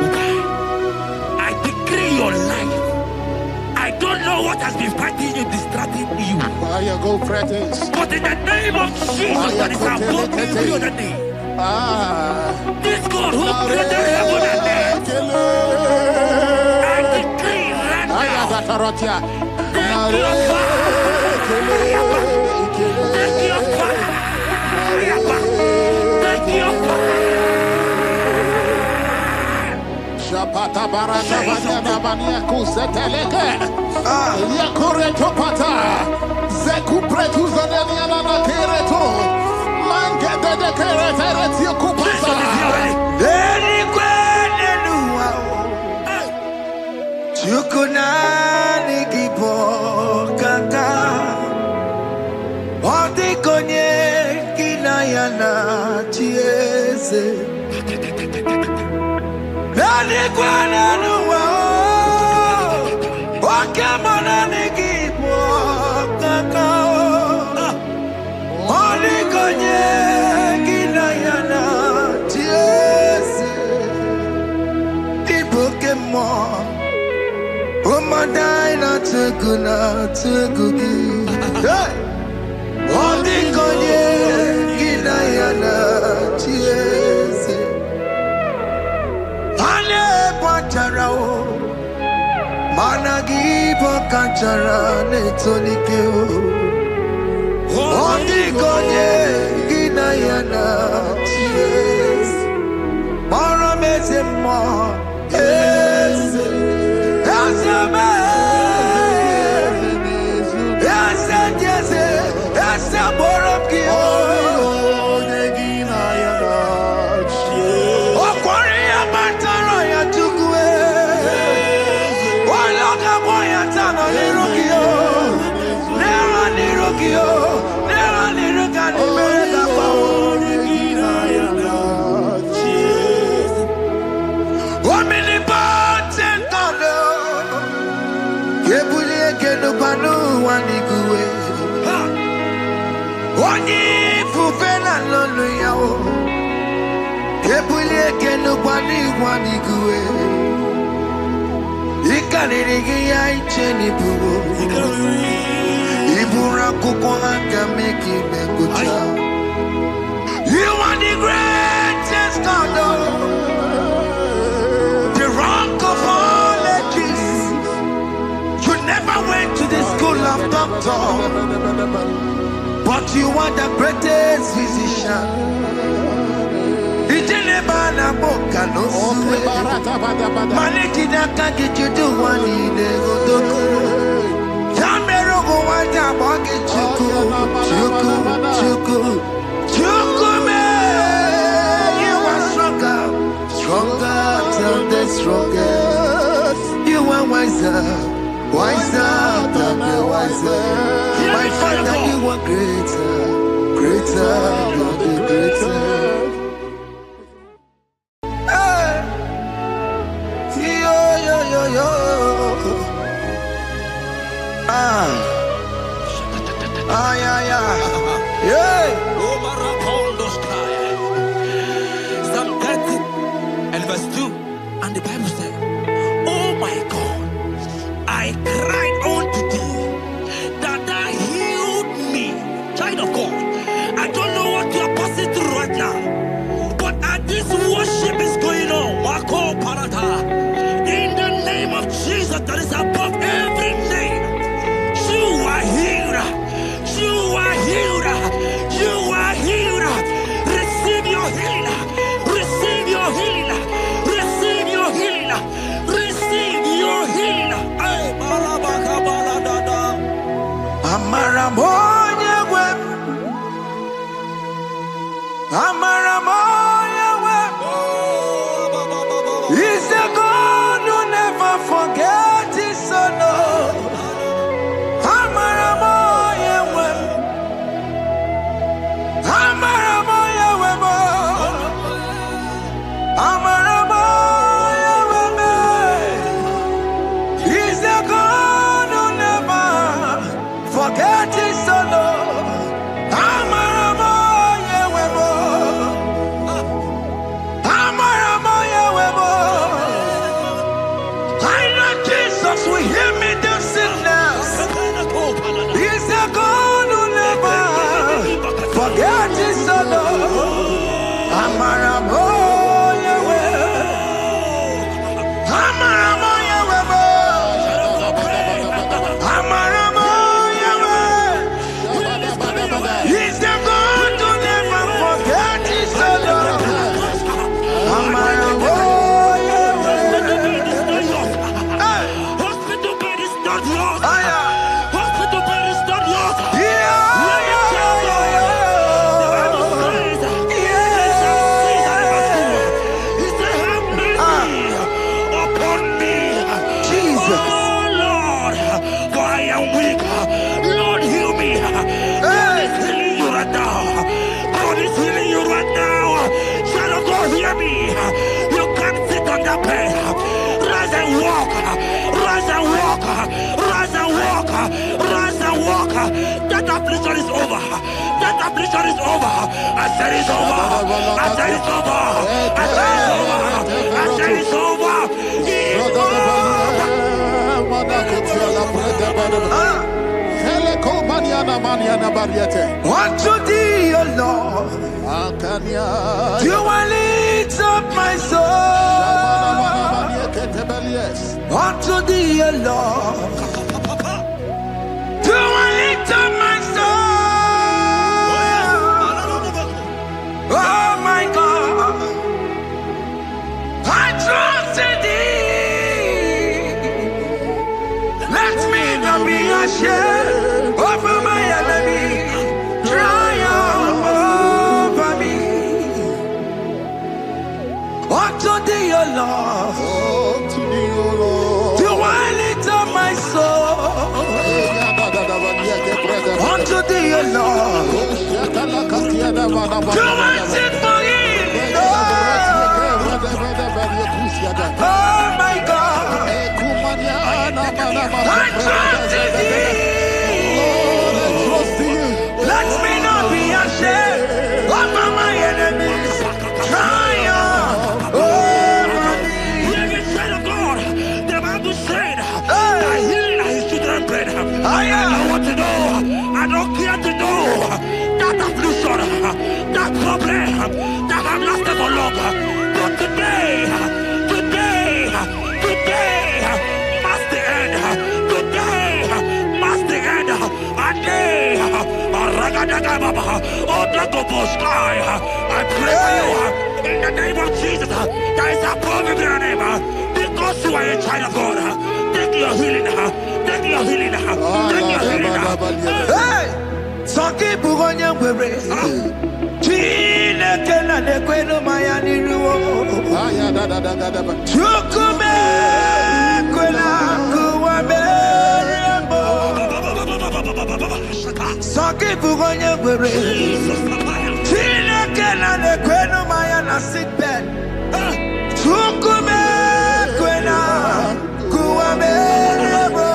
will bow. I decree your life. I don't know what has been fighting you, distracting you. But in the name of Jesus, that is above every other name. This God who created heaven and earth, I decree right now, take your fire, take your fire, take your fire. Shapata barata banya banya kuseteleke. Yakore topata. Zeku pretu zanenia na kereto. Mangede de kerete kupasa. Deni kwene nuwa. Chukuna nikipo kaka. Odi konye kinayana chiese. Deni kwene nuwa. Wakamana nikipo kaka. Odi konye kinayana chiese. Pokemon, oh my dina tugugi. Hey, oh the konye kinayana chiese. Ane pacharao, managi pokachara netonikeo. Oh the konye kinayana chiese. Mara mezema. Yes, yes, Onye fufena lolo yao, kebuli ekeno kwani guwe. Ikanirigi ya icheni bugo, ibura kuko hanga meki mekucha. You are the greatest God, the rock of all ages. You never went to the school of doctor. But you are the greatest physician. Ijenebana boka no suwe. Manejina kage judu wani negodoku. Yamero go wanda boke chuku. Chuku me. You are stronger than the strongest. You are wiser than the wiser. My Father, you are greater than the greatest. Yo. Yeah. Psalm 30 and verse 2. And the Bible said, oh my God, I cried unto thee that thou healed me. Child of God, I don't know what you are passing through right now, but as this worship is going on, Wako Parata, in the name of Jesus that is above every name, you are healed. You are healed. You are healed. Receive your healing. Receive your healing. Receive your healing. Receive your healing. Amaramoya web. Amaramoya web. He's the God who never forgets his son. Amaramoya web. Amaramoya web. Amaramoya. enemy. You can't sit on that bed. Rise and walk. Rise and walk. Rise and walk. Rise and walk. That affliction is over. That affliction is over. I said it's over. I said it's over. I said it's over. I said it's over. It's over. Unto thee, O Lord, do I lift up my soul. Unto thee, O Lord, do I lift up my soul. Oh my God, I trust in thee. Let me not be ashamed over my enemy. Triumph over me. Unto thee, O Lord, do I lift up my soul. Unto thee, O Lord, do I sit for him. Oh my God, I trust in thee. Let me not be ashamed over my enemies. Triumph over me. Hear the said of God. The Bible said that healing is children's bread. I want to know. I don't care to know that affliction, that problem that have lasted for long. But today must the end. Today must the end. A day. I pray for you in the name of Jesus. There is a problem in your name. Because you are a child of God. Take your healing. Take your healing. Take your healing. Hey! Sanki bugonya kwere. Chine kena de kwenu maya niruo. Chukume kwena kuwa meremo. Sanki bugonya kwere. Chine kena de kwenu maya na sick bed. Chukume kwena kuwa meremo.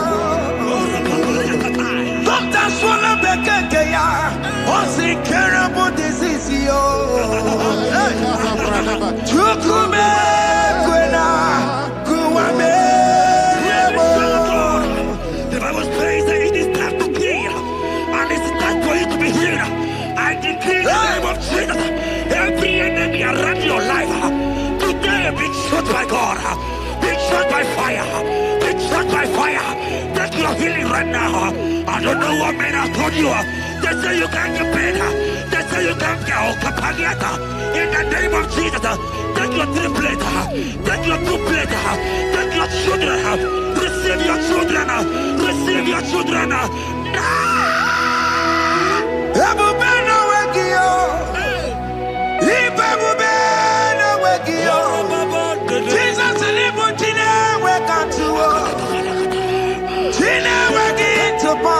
Doctor swallow bekeke ya. Incurable disease, yo. Chukume kwena kuwame. The Bible says that it is time to kill, and it is time for you to be healed. I decree in the name of Jesus, every enemy around your life today be shot by God, be shot by fire, be shot by fire. Take your healing right now. I don't know what men have told you. They say you can't get paid. They say you can't get Kapagata. In the name of Jesus, take your 3 plate, take your 2 plate, take your children, receive your children, receive your children. Ebubena wegio, ibebubena wegio. Jesus libu chine wekantuo, chine wegi topa.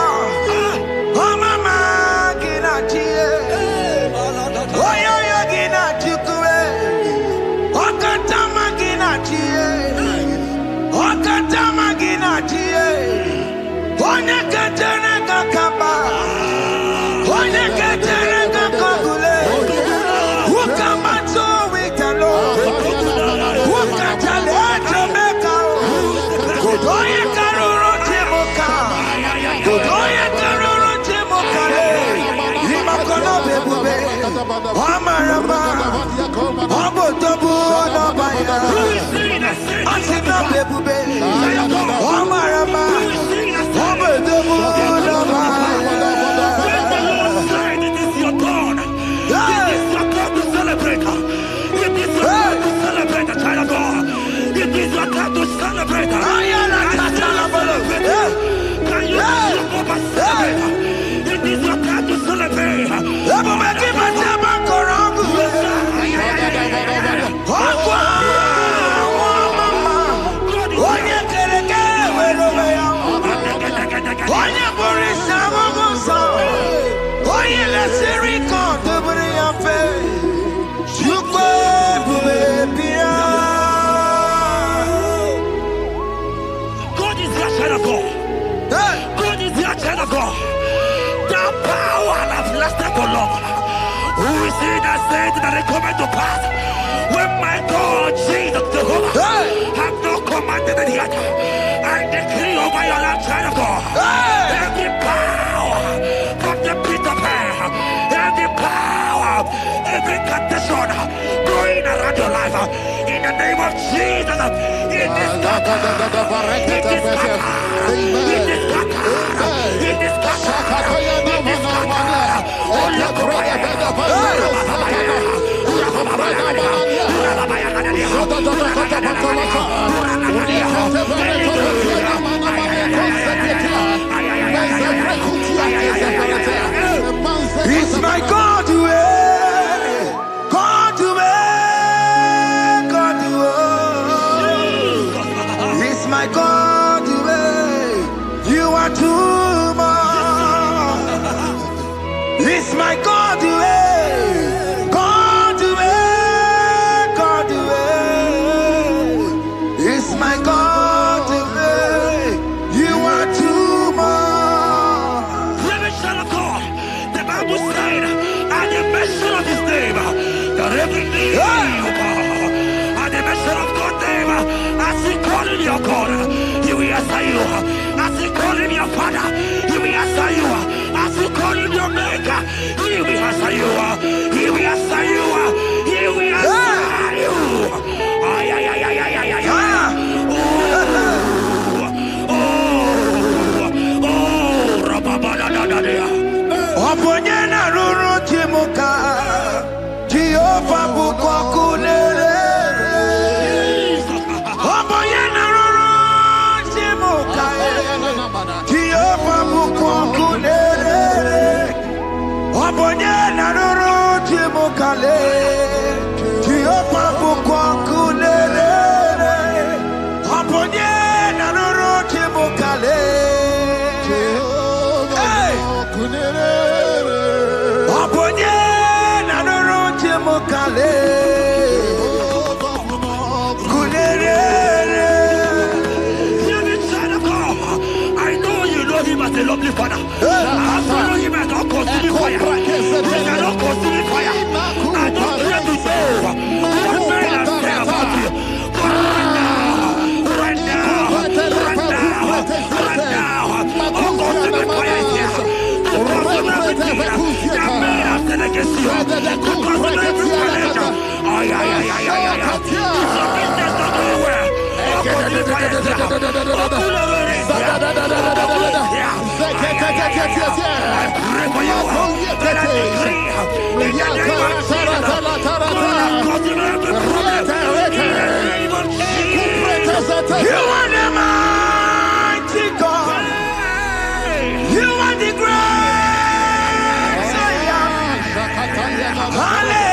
he that said that it cometh to pass. When my God, Jesus Jehovah, have not commanded it yet, I decree over your life, child of God, every power from the pit of hell, every power, every condition going around your life, in the name of Jesus, it is scattered, it is scattered, it is scattered, it is scattered, it is scattered. Oh, look It's my God to God to God to It's my God to you are too much. It's my God to God to God to It's my God to you are too much. The Bible said, at the mention of his name, that every knee will bow. At the mention of God's name, as he call him your God, he will answer you. As he call him your Father, he will answer you. As you call him your Maker, he will answer you. He will answer you. He will answer you. Ay, ay, ay, ay, ay, ay, ay. Oponyena ruru timuka Jehova bukwa kunere Oponyena ruru timuka Jehova bukwa kunere Oponyena ruru timuka le Jehova bukwa kunere Oponyena ruru timuka le I know you know him as a lovely father. I follow him as a consuming fire. He's a not consuming fire. I don't care to know what men are saying about you. But right now, oh, consuming fire is here. To consume everything that men are saying against you. To consume every challenge. Ay, ay, ay, ay, ay, ay. It's your business not going well. Oh, consuming fire is here. Oh, consuming is here. I pray for you that I decree in the name of Jesus, God consume every problem in the name of Jesus. You are the mighty God. You are the great I am. Hallelujah.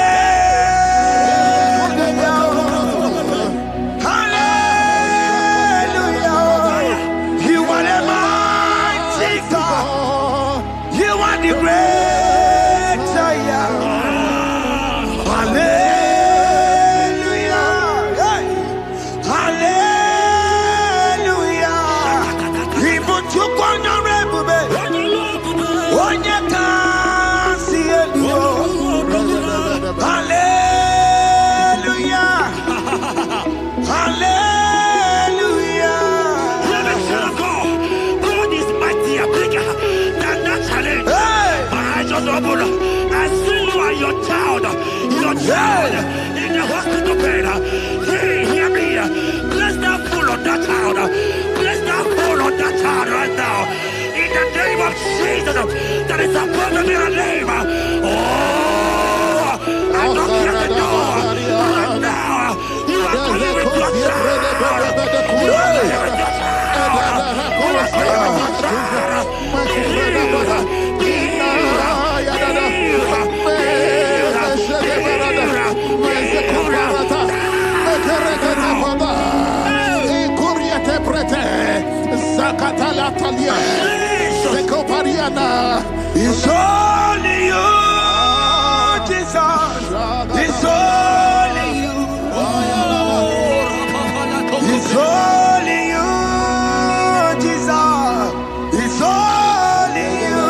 I see you and your child in the hospital bed. Hear me. Place that fool on that child. Place that fool on that child right now. In the name of Jesus, that is supposed to be a name. Oh, I don't care the door. Right now, you are going with your child. You are going with your child. You are going with your child. It's only you, Jesus. It's only you. It's only you, Jesus. It's only you.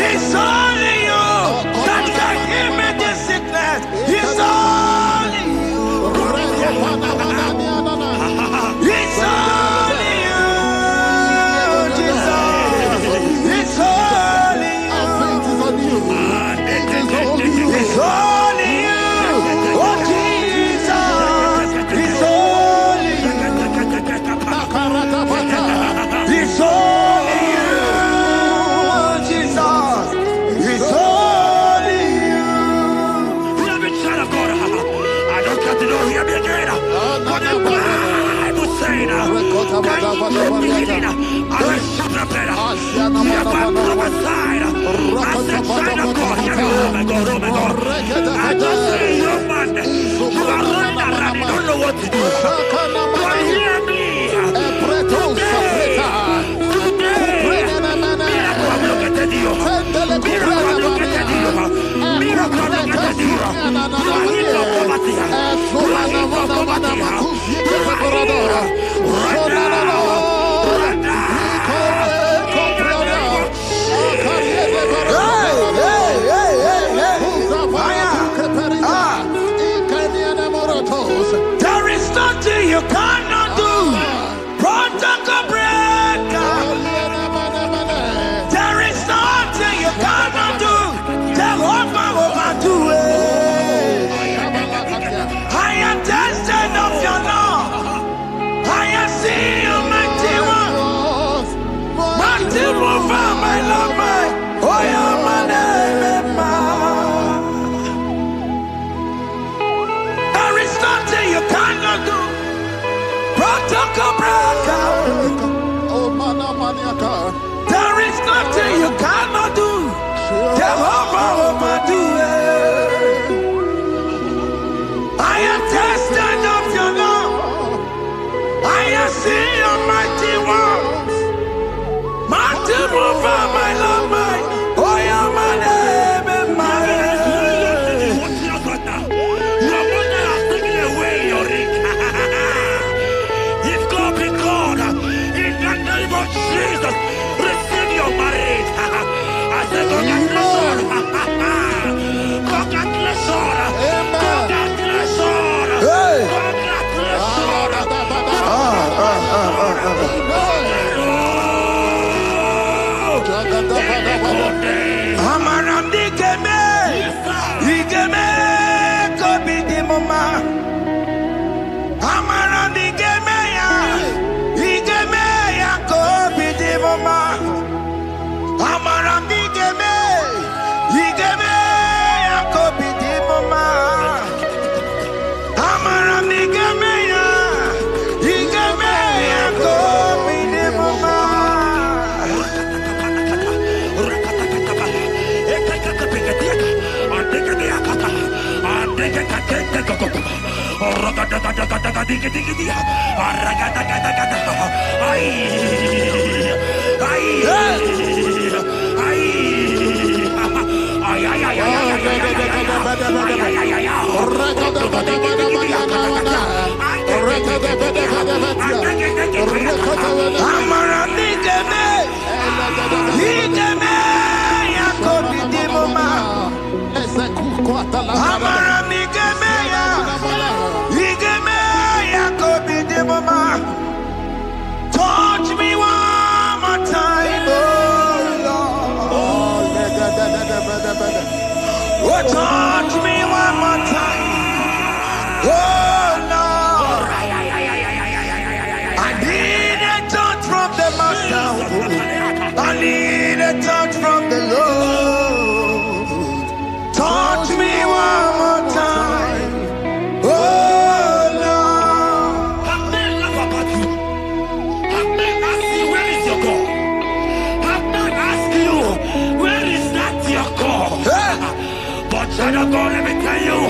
It's only you. only you. Oh Jesus, it's only you. It's only you. Oh Jesus, it's only you. Hear me, child of God. I don't got to know. Hear me again. What the Bible saying. I will shut up better. Hear my prophesied. I said, child of God. Hear me. Oh my God, oh my God. I just say, young man, you are running around. You don't know what to do. But hear me. There is nothing you cannot do. Protocol breaker. There is nothing you cannot do. Jehovah overdo it. I am tested of your love. I have seen you mighty one. Mighty mover, my love, my. Oh, yeah, my name, there is nothing you cannot do. Protocol breaker. There is nothing you cannot do. Jehovah overdo it. I am tested of your love. I have seen your mighty ones. Mighty mover, my love, my. Oh, yeah, my name and my. Your mother has taken away your ring. If God be God, in the name of Jesus, receive your marriage. I say congratulations. Congratulations. Congratulations. Hey. Congratulations. Amaram dikeme, dikeme, kobi di mama. Amaram dikeme ya, kobi di mama. Amaram dikeme, kobi di mama. Amaram dikeme ya, kobi di mama. Touch me one more time, oh Lord. Oh, touch me one more time, oh Lord. I need a touch from the Master. I need a touch from the Lord. Touch me one more time, oh Lord. Have men laugh about you. Have men ask you, where is your God? Have men ask you, where is that your God? But child of God, let me tell you,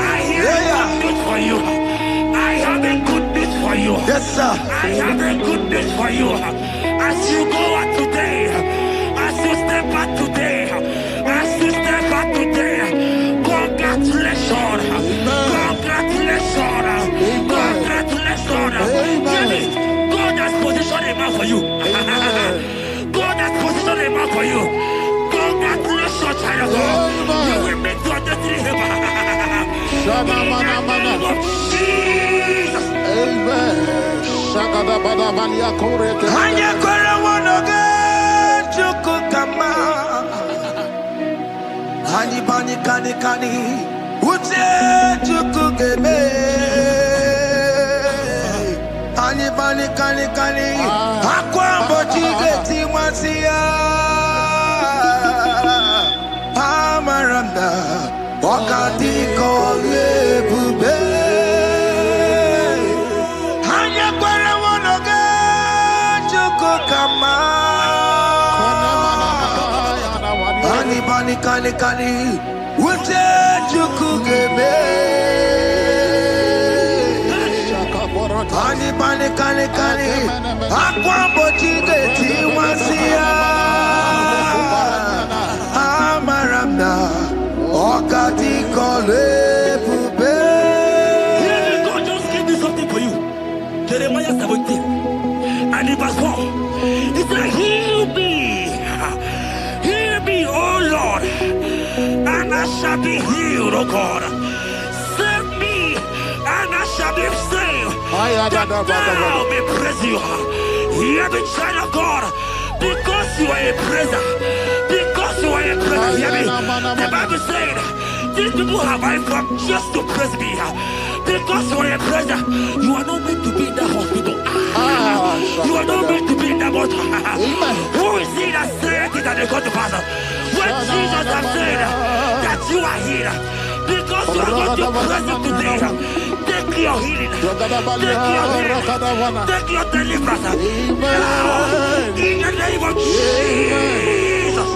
I hear a good news for you. I have a good news for you. Yes, sir. I have a good news for you. As you go out today, as you step out today, congratulations. Congratulations. Congratulations. Hear me. God has positioned a man for you. God has positioned a man for you. Congratulations, child of God. You will make your destiny happen. In the name of Jesus. Amen. Hani bani kani kani Uche chukugeme Hani bani kani kani Akwambo chigeti mwasiya Amaranda Wakati kole bube Hanya kwere wonoge chukukama Hani bani kani kani Uche chukugeme Hani bani kani kani Akwambo chigeti mwasiya Amaranda Wakati kole bube. God just gave me something for you. Jeremiah 17 and in verse 4. He said, heal me, O Lord, and I shall be healed, O God. Save me, and I shall be saved. That thou may praise you. Hear me, child of God, because you are a praiser. Because you are a praiser, hear me. The Bible said, these people have I come just to praise me. Because you are a praiser, you are not meant to be in that hospital. You are not meant to be in that water. Who is it that said it and they got to pass? When Jesus has said that you are healed, because you are going to praise him today, take your healing, take your deliverance. Now, in the name of Jesus.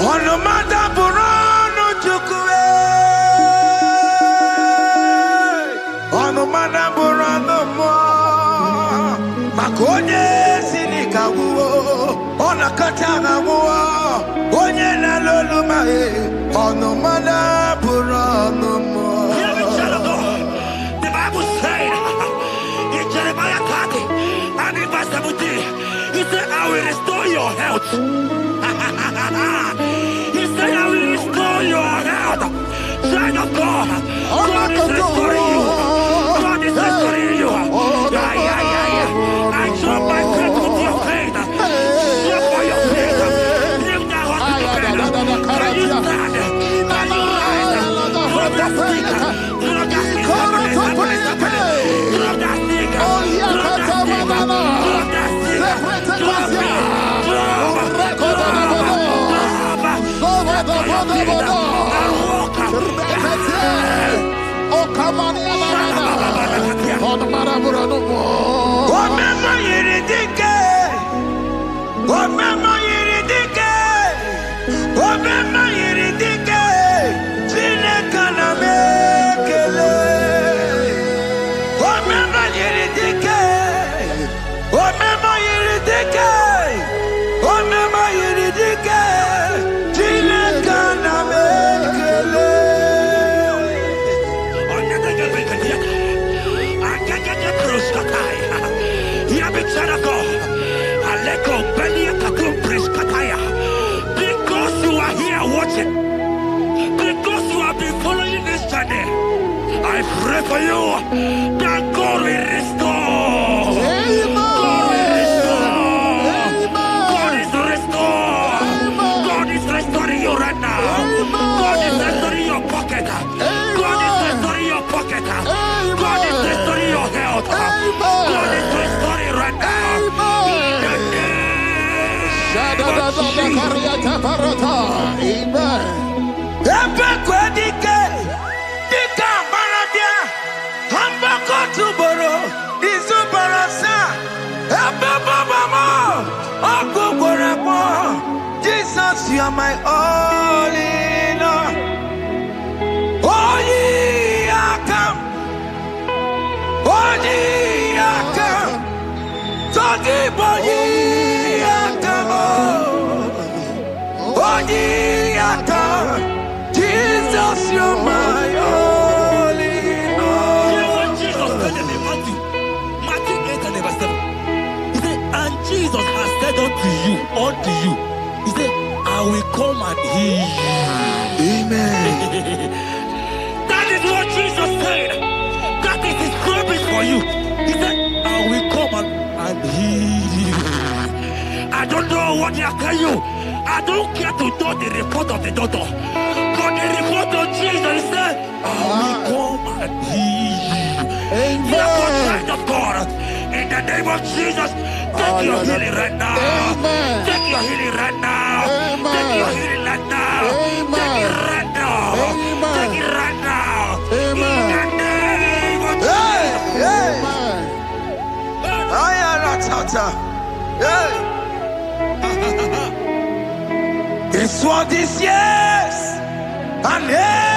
On no matter Burano Chukwe, on no matter Burano Mo, Makonye Sinika Wo, on a Katana Wo, Onyena Lolumae, on no matter Burano Mo. The Bible said in Jeremiah 30 and in verse 17, he said, I will restore your health. He said, I will restore your health. Child of God, God is restoring you. God is restoring you. I drop my faith with your faith. Drop by your faith. Leave that hospital bed. Can you stand? Can you rise? Drop that stick. Drop that stick. Drop that stick. Because you are here watching, because you have been following this journey, I pray for you that God will restore. God will restore. God is restoring. God is restoring you right now. God is restoring your pocket. God is restoring your pocket. God is restoring your health. God is restoring right now. Jesus, you are my all in all. Oh, ye are come. Oh, ye are come. So deep, oh, ye are come. Oh, ye are come. Jesus, you are my all in all. You know what Jesus said in Matthew 8 and verse 7? He said, and Jesus has said unto you, he said, I will come and heal you. Amen. That is what Jesus said. That is his promise for you. He said, I will come and heal you. I don't know what they are telling you. I don't care to know the report of the doctor, but the report of Jesus said, I will come and heal you. Therefore, child of God, in the name of Jesus, take your healing right now. Take your healing right now. Take your healing right now. Take it right now. Take it right now. In the name of Jesus. It's what this yes and amen.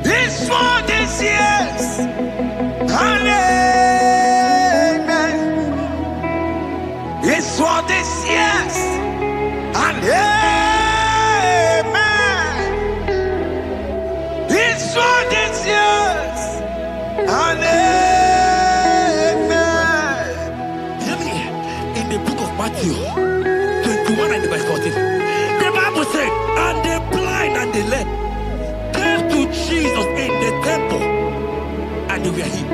It's for this yes and amen. It's for this yes and amen. It's for this yes and amen. Hear me. In the book of Matthew 21 and verse 14, the Bible said, and the blind and the lame came to Jesus in the temple, and they were healed.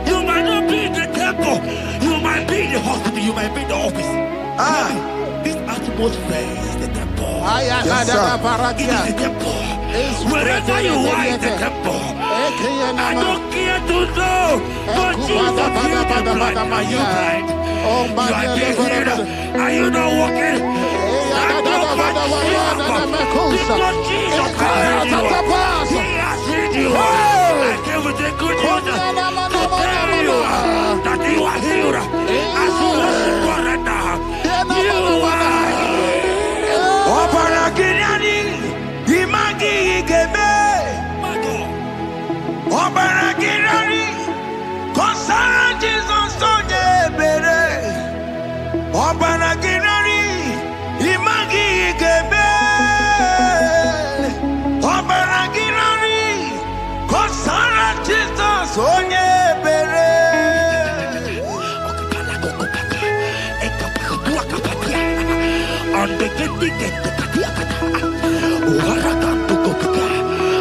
You might not be in the temple, you might be in the hospital, you might be in the office. This atmosphere is the temple. Yes, it is the temple. Wherever you are in the temple, I don't care to know, but Jesus healed the blind. Are you blind? You are being healed. Are you not walking? Stand up and shout, because Jesus has healed you. He has healed you. I came with the good news to tell you that you are healed. As you worship God right now, you are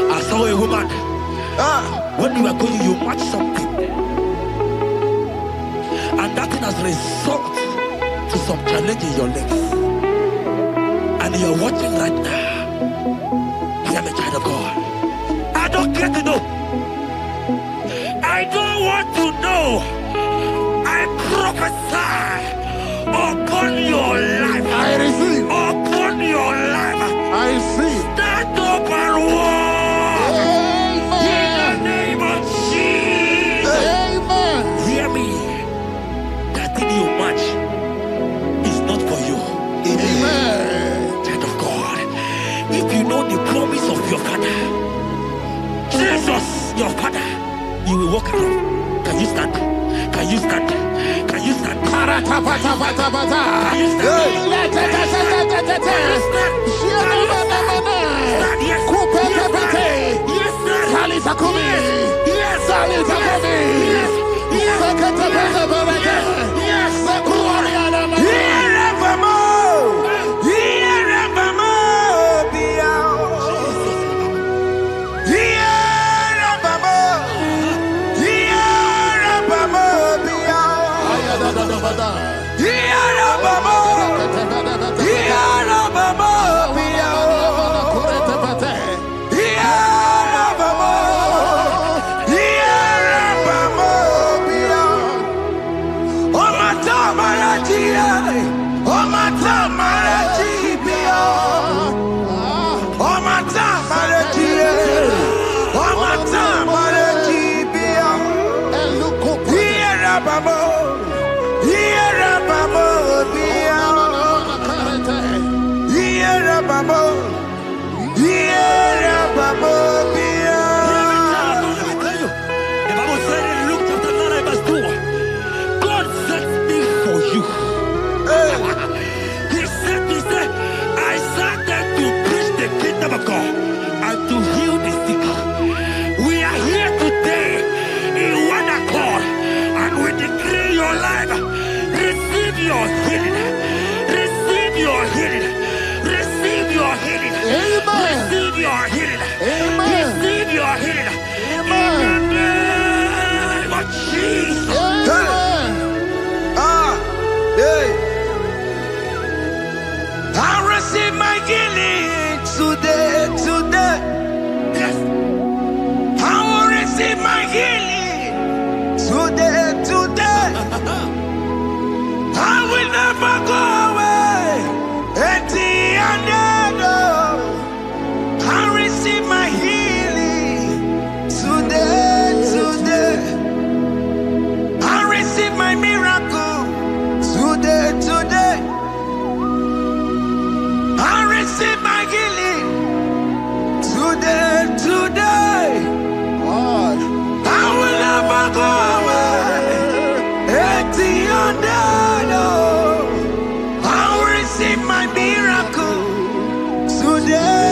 I saw a woman. When you are going, you watch something, and that thing has resulted to some challenge in your legs, and you are watching right now. I am a child of God. I don't care to know. I don't want to know. I prophesy upon your life. I receive. Upon your life. I receive. Stand up and walk. In the name of Jesus. Amen. Hear me. That thing you match is not for you. Amen. Child of God, if you know the promise of your father, Jesus, your father, you will walk around. Can you stand? Can you stand? Can you stand? Can you stand? Can you stand? Yes. Amen. Receive your healing. Amen. receive my healing today. I will never go away. I will receive my miracle today.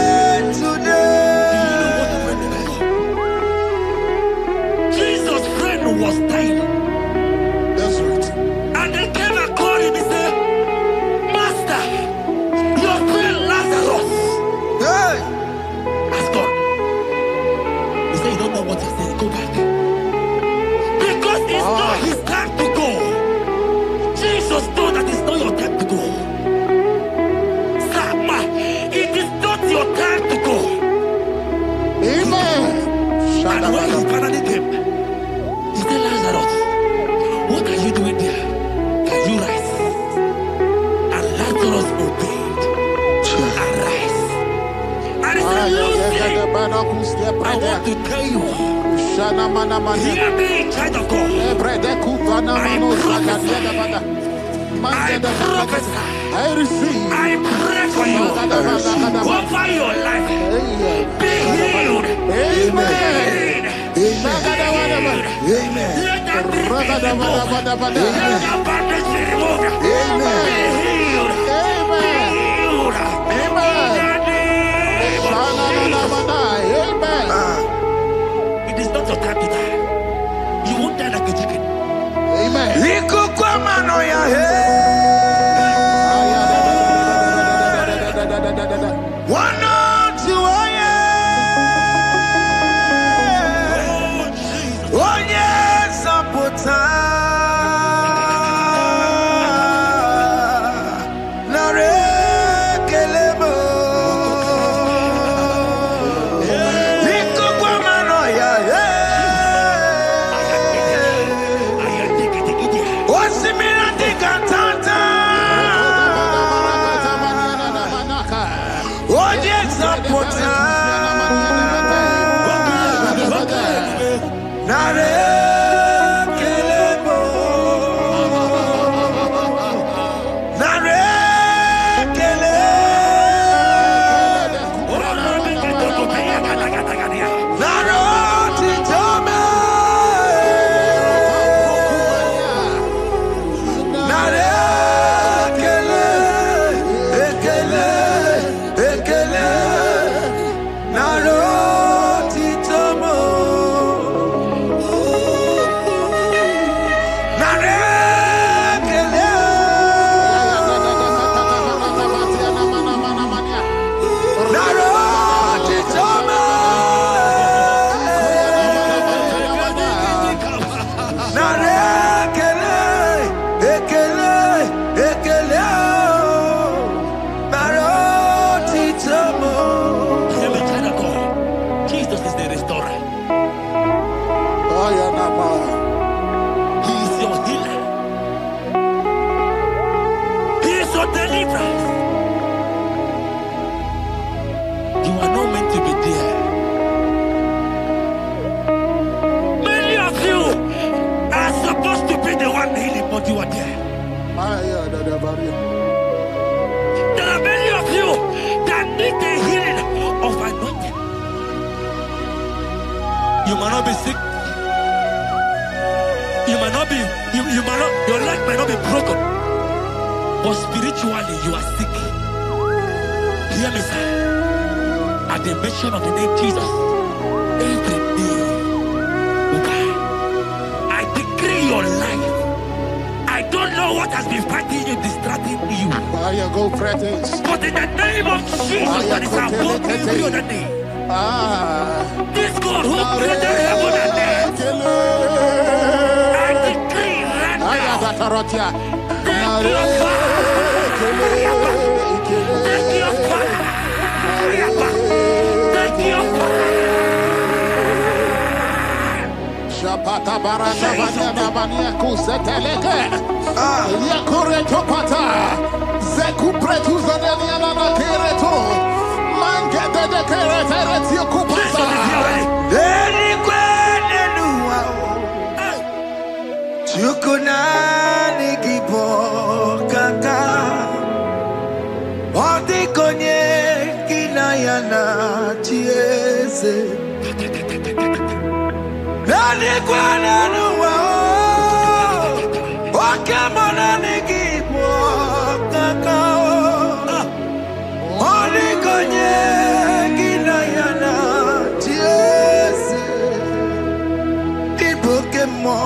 Jesus' friend was dying. That's right. And they came and called him and said, Master, your friend Lazarus has gone. He said, you don't know what he said. Go back. Because it's not his time to go. Jesus knows that it's not your time to go. Sama, it is not your time to go. Amen. And when he finally came, he said, Lazarus, what are you doing there? Can you rise? And Lazarus obeyed. Arise. And he said, Lucy, I want to tell you, hear me, child of God. I prophesy. I receive. I pray for you. Over your life. Be healed. Amen. Amen. Let that be removed. Let that bandage be removed. Amen. Be healed. Be healed. It is not your time to die. You won't die like a chicken. Amen. There are many of you that need the healing of anointing. You might not be sick. You might not be, your leg might not be broken. But spiritually you are sick. Hear me, sir. At the mention of the name Jesus, every day will die. I decree your life. I don't know what has been fighting you, distracting you. Go Prophetic. But in the name of Jesus, that is above every other name. This God who created heaven and earth, I decree right now, take your fire. Take your fire. Take your fire. Shapata barata banyana bania kuseteleke. Yakure topata. Zeku pretu zaneliana na kireto. Mangete de keretere tio kupasa. Deni kwene nuwa. Chukunani kipo kaka. Odi konye. yana tiese. Nani kwana nuwa wakemana nikipo kakao. Oni konye gina yana tiese. Ibokemo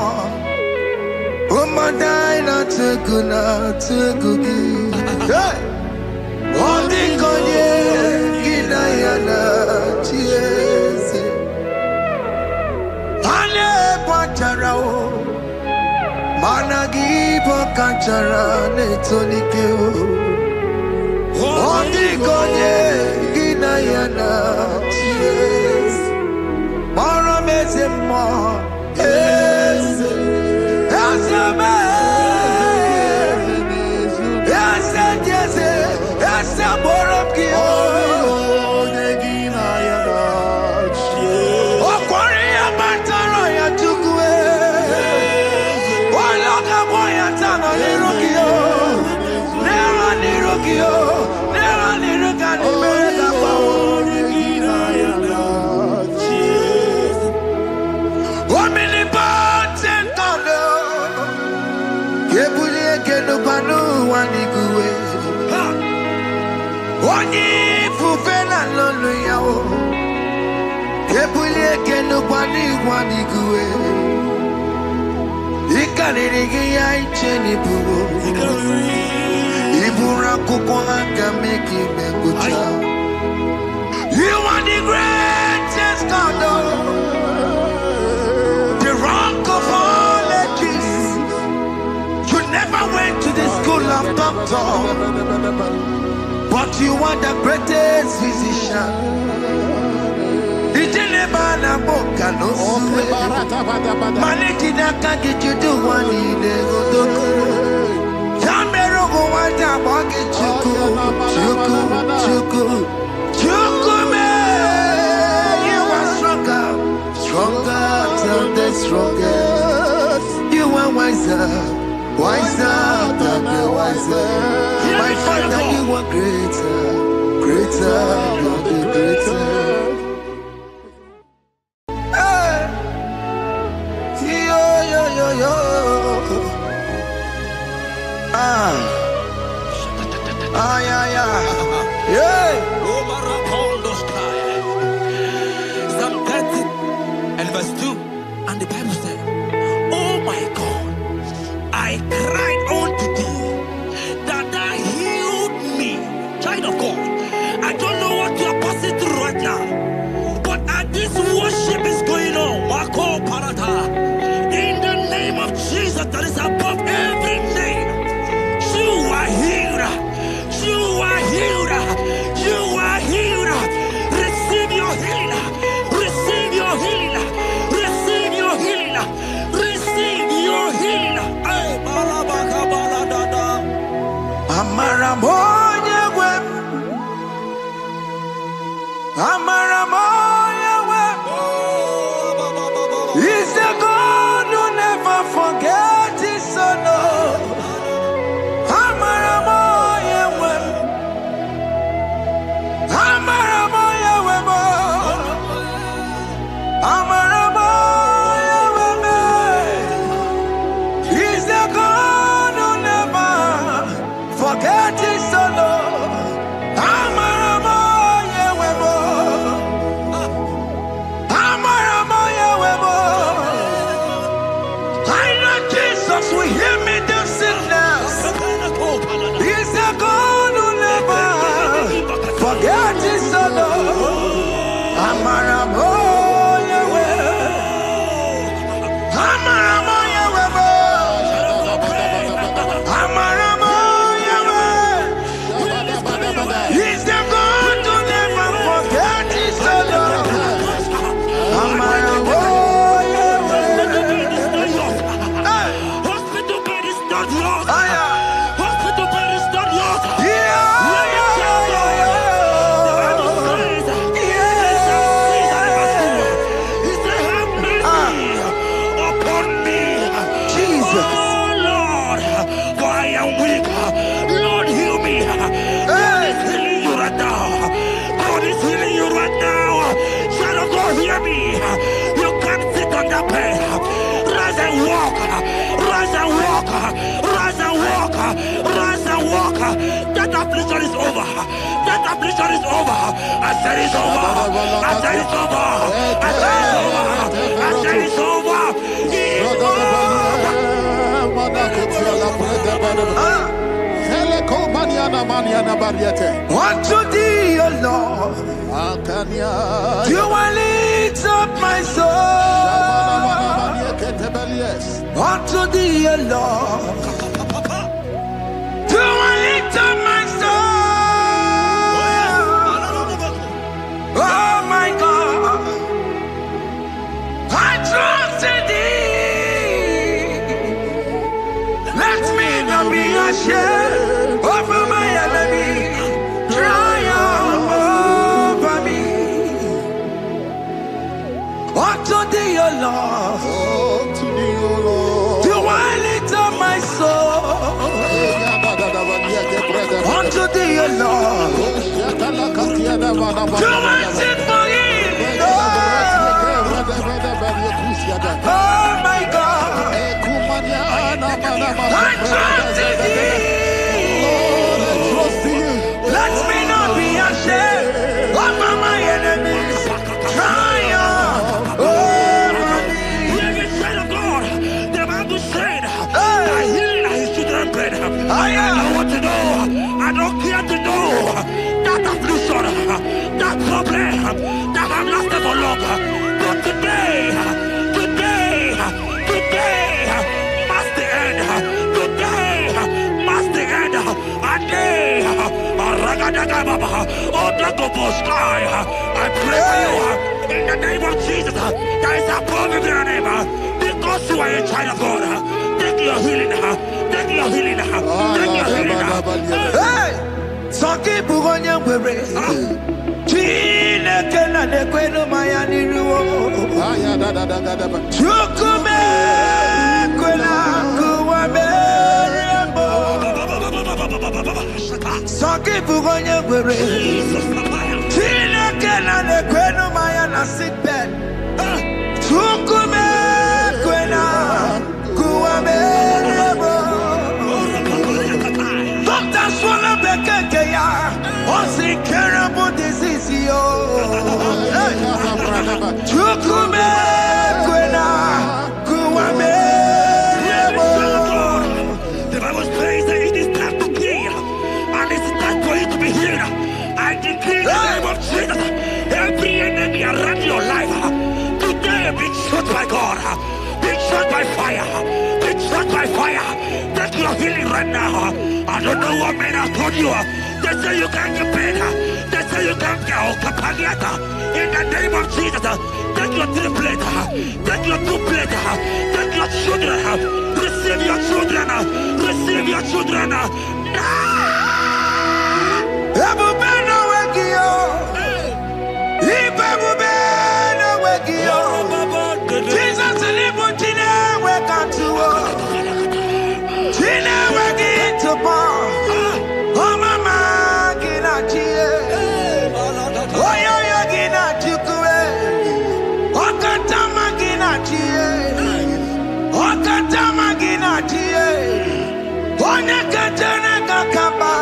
Omadai na tegugi. Hey! Oni konye gina yana tiese. Ane kwachara o Managi pokachara netonike o. Oni konye gina yana tiese. Mara meze mo eze. Eze me Eze jeze Eze borop ki o. Oni gina yana tiese. Okwari ya mataro ya tukwe. Waloka boya tano niruki o. Never niruki o. Never niruka ni mereka pa o. Oni gina yana tiese. Omnipotent God, Kebulie kenupanu waniguwe. Onyi fufena lolu yao. Kebulie kenupani waniguwe. Ikanirigi ya icheni buru. Ibura kukwanga meki mekucha. You are the greatest God. The rock of all ages. You never went to the school of doctor, but you are the greatest physician. Ijenebana boka no suwe. Manejina kage judu wani negodoku. Yamerogo wada wage chuku. Chuku me. You are stronger than the strongest. You are wiser than the wiser. My Father, you are greater than the greater. Hey, yo. Yeah. Psalm 30 and verse 2, and the Bible said, oh my God, I cried unto thee, that thou healed me. Child of God, I don't know what you are passing through right now, but as this worship is going on, Wako Parata, in the name of Jesus that is above every name, you are healed. You are healed. You are healed. Receive your healing. Receive your healing. Receive your healing. Receive your healing. Ay, balabaka baladada. Amaramoye wem. He's the God who never forgets his son. Amaramoye wem. He's the God who never forgets his son. I know Jesus will hear me the sickness. He's the God who never forgets his son. He's the God who never forgets his son. Hospital bed is not yours. Hospital bed is not yours. The Bible says, affliction is over. That affliction is over. I said it's over. I said it's over. I said it's over. I said it's over. It's over. Unto thee, O Lord, do I lift up my soul. Unto thee, O Lord, do I lift up my soul. Oh my God, I trust in thee. Let me not be ashamed over my enemy. Triumph over me. Unto thee, O Lord, do I lift up my soul. Unto thee, O Lord, do I sit for him. Oh my God, I trust in thee. Let me not be ashamed over my enemies. Triumph over me. Hear the child of God. The Bible said, I heal his children bread. I want to know. I don't care to know that affliction, that problem that have lasted for long. But today must the end. Today must the end. I pray for you in the name of Jesus. There is a problem in your name because you are a child of God. Take your healing. Take your healing. Take your healing. Hey, Saki Bugonya Were. Chine Kena de Queno Mayani Ruo. Chukume Quena Kuame. Saki Bugonya Were. Chine Kena de Queno Mayana sick bed. Chukume Quena Kuame. Doctor Swallow Bekaya. What's incurable disease? Chukume Quena Kuame. The Bible says that it is time to kill, and it is time for you to be healed. I decree in the name of Jesus, every enemy around your life, today be shot by God, be shot by fire, be shot by fire. Take your healing right now. I don't know what men have told you. They say you can't get paid. They say you can't get Kapaliata. In the name of Jesus, take your 3 plate, take your 2 plate, take your children, receive your children, receive your children. Ebubena Wegio, Ibebubena Wegio, Jesus Libutine Wekantuo, Tina Wegi to Bar, Oh Mama Ginachie, Oyo Yagina Chukue, Okatama Ginachie, Okatama Ginachie, Onya Katana Kakaba.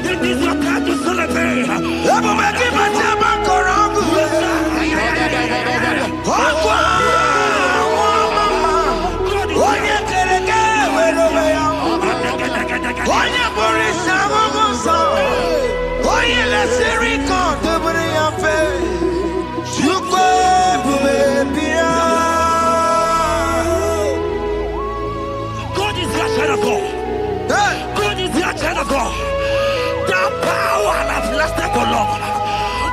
It is your time to celebrate.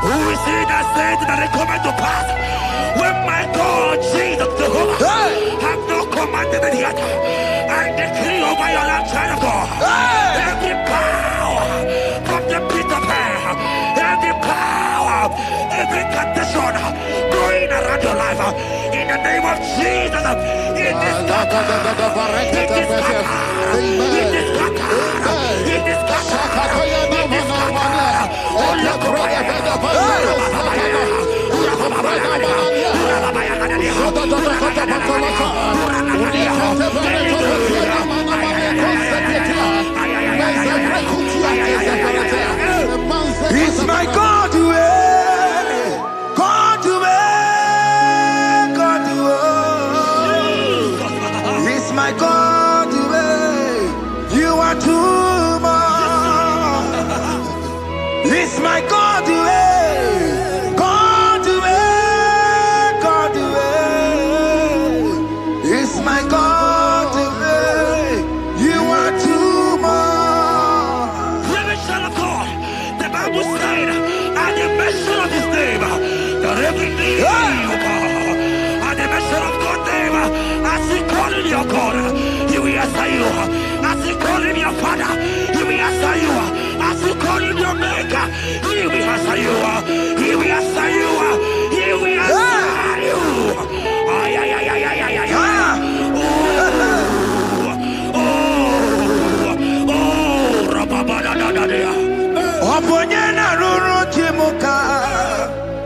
Who is he that said that it cometh to pass? When my God, Jesus Jehovah, have not commanded it yet, I decree over your life, child of God, every power from the pit of hell, every power, every condition going around your life, in the name of Jesus, it is scattered, it is scattered, it is scattered, it is scattered, it is scattered. Oh, look It's my God to God to God to It's my God to you are too much. It's my God to God to God to It's my God to you are too much. The Bible said, at the mention of his name, that every knee will bow. At the mention of God's name, as he call him your God, he will answer you. As he call him your Father, he will answer you. As you call him your Maker, he will answer you. He will answer you. He will answer you. Ay, ay, ay, ay, ay, ay, ay. Oh, rababadadadadea. Oponyena ruru timuka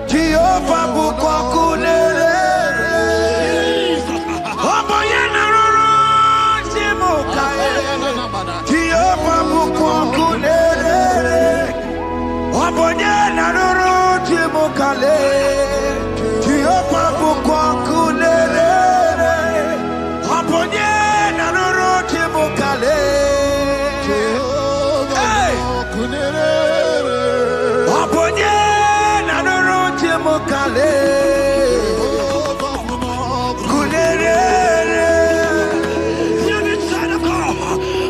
Jehova bukwa kulele Oponyena ruru timuka Jehova bukwa kulele Oponyena ruru timuka le Jehova bukwa kulele Oponyena ruru timuka le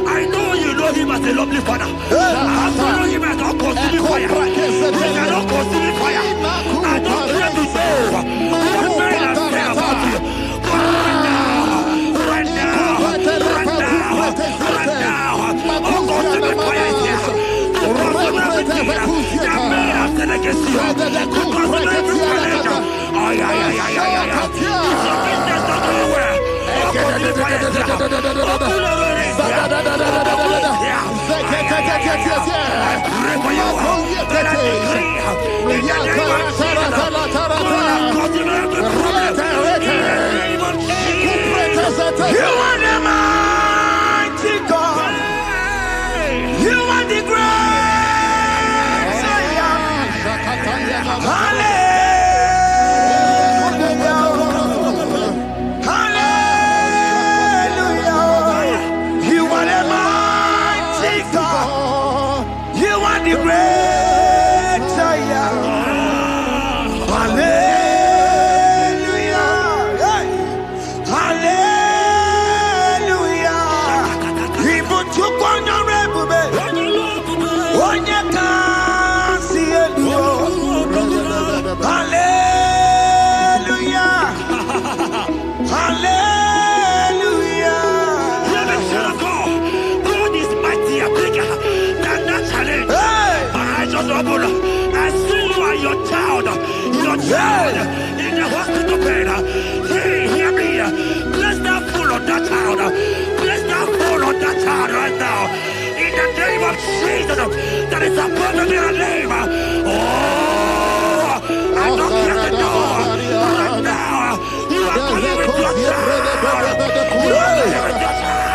I know you know him as a lovely father. I follow him as a consuming fire. He cannot consuming fire. I don't care to know what men are saying about you. But right now, oh, consuming fire is here. To consume everything that men are saying against you. To consume every challenge. Ay, ay, ay, ay, ay, ay. It's your business not going well. Oh, consuming fire is here. Oh, glory is here. I pray for you. That I decree in the name of Jesus. God, consume every problem. In the name of Jesus. You are the mighty God. You are the great Zion. Hallelujah. In the hospital bed, hear me. Bless that fool on that child. Bless that fool on that child right now. In the name of Jesus, that is above every name. Oh, I don't care the door. Right now, you are going with your child. You are going with your child.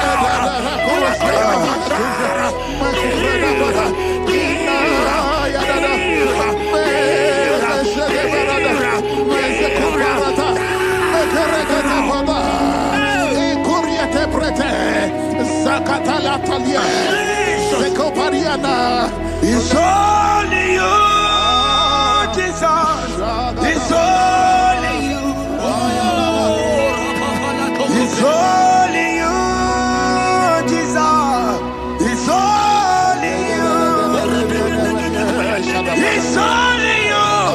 You are going with your child. It's only you, Jesus. It's only you. It's only you, Jesus. It's only you. It's only you.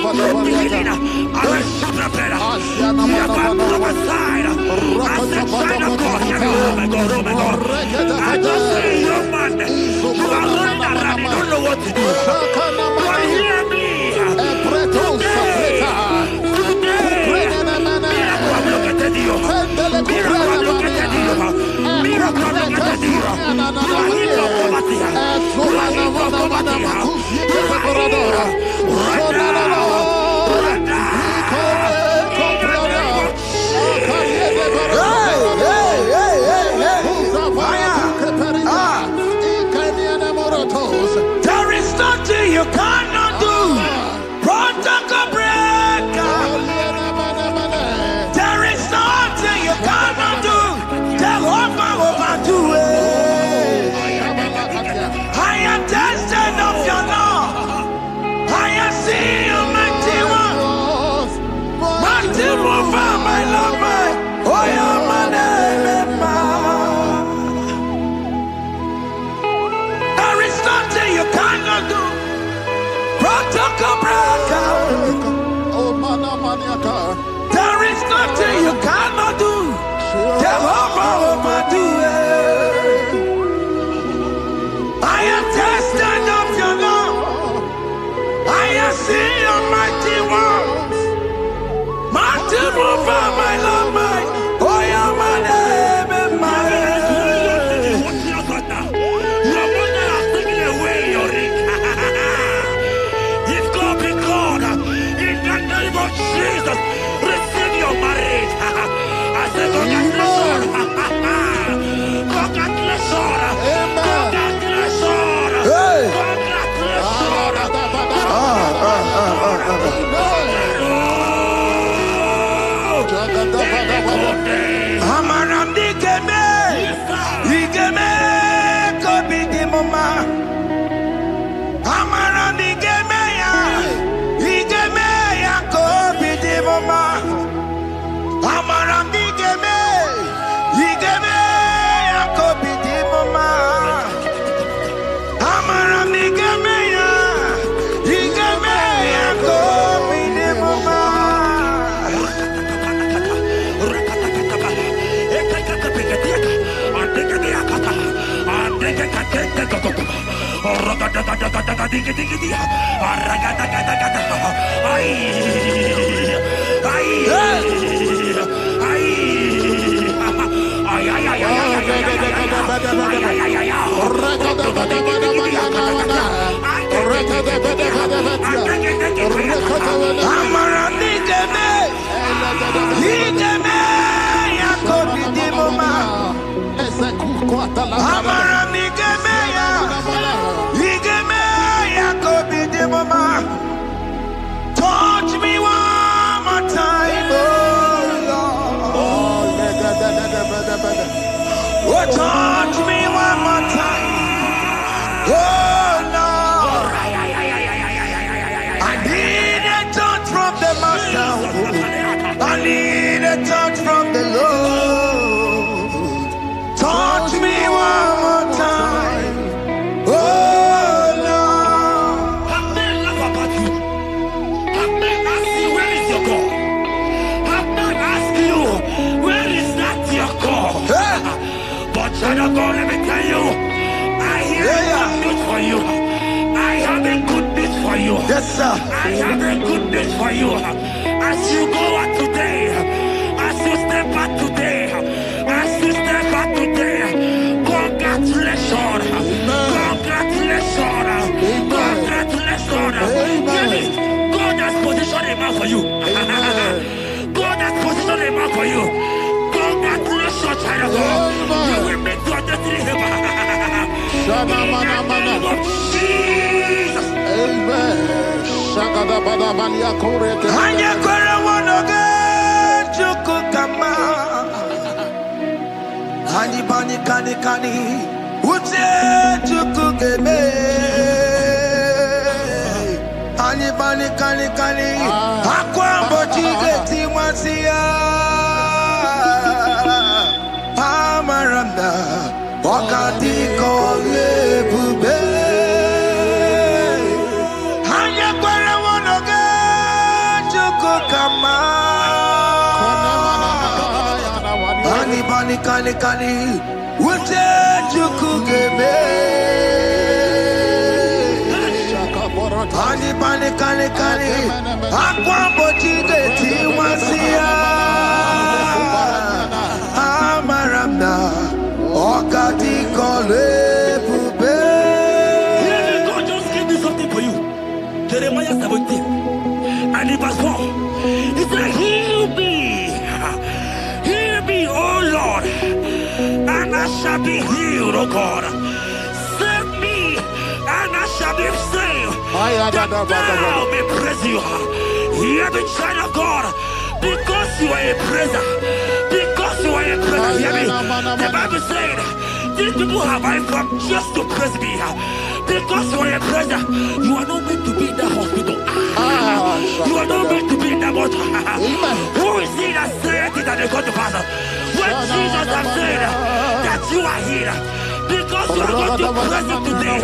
beginning, I will prepare. You have prophesied. I said, child of God, oh my God. I just say, young man, you are running around, you don't know what to do. But hear me. There is nothing you cannot do. Protocol breaker. There is nothing you cannot do. Jehovah overdo it. I am tested of your law. I have seen your mighty one. Mighty mover, my love, my oh, your man. There is nothing you cannot do. Protocol breaker. There is nothing you cannot do. Jehovah overdo it. I am tested of your love. I have seen your mighty ones. Mighty mover, my love, my oh, your man, your mother has taken away your ring. If God be God, in the name of Jesus, receive your marriage. I say, congratulations. Congratulations. Congratulations. Amaramdi Geme, Igeme, Kobi Mama. Amaramdi Geme, Igeme, Kobi Mama. Amaramdi Geme, Igeme, Kobi Mama. Amaramdi Geme, Igeme, Kobi Mama. Touch me one more time, oh Lord. Oh, touch me one more time, oh Lord. I need a touch from the Master. I need a touch from the Lord. Touch me one more time, oh Lord. Have men laugh about you. Have men ask you, where is your God? Have men ask you, where is that your God? But child of God, let me tell you, I hear good news for you. I have a good news for you. Yes, sir. I have a good news for you. As you go out today, as you step out today, as you step out today, congratulations. Congratulations. Congratulations. Hear me. God has positioned a man for you. God has positioned a man for you. Congratulations, child of God. You will meet your destiny. In the name of Jesus. Amen. Hanya kore wonoge chukukama. Hani bani kani kani uche chukugeme. Hani bani kani kani akwambo chigeti mwasiya. Amaranda wakati kole bube. Hanya kwere wonoge kani. Ute chukugebe. Kani. Akwambo chigeti wasia. Amaramna. Okati kole bube. God just gave me something for you. Jeremiah 17. And in verse 4. He said, heal me, oh Lord, and I shall be healed, oh God. Save me, and I shall be saved. That thou may praise you. Hear me, child of God, because you are a praiser. Because you are a praiser. Hear me. The Bible said, these people have I come just to praise me. Because you are a praiser, you are not meant to be in the hospital. You are not meant to be in the water. Who is he that said it and they come to pass? When Jesus has said that you are healed, because you are going to praise him today,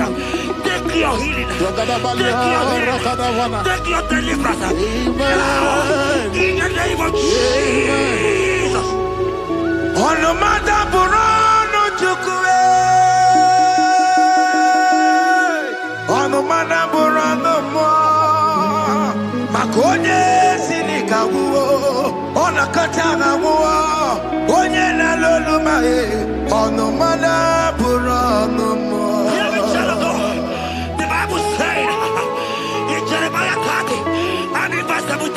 take your healing, take your deliverance. In the name of Jesus. On no matter Burano Chukwe. On no matter Burano Mo. Makonye Sinika Wo. On a Katana Wo. Onye na Loluma. On no matter Burano Mo. The Bible said in Jeremiah 30 and in verse 17,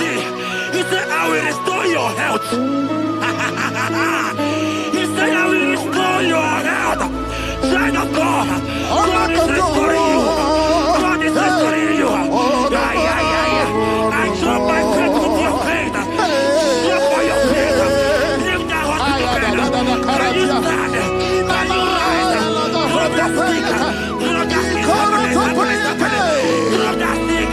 he said, I will restore your health. He said, I will restore your health. Child of God, God is restoring you. God is restoring you. I show my faith with your faith. Show for your faith. Lift that hospital bed. Can you stand? Can you rise? Drop that stick. Drop that stick. Drop that stick. Drop that stick.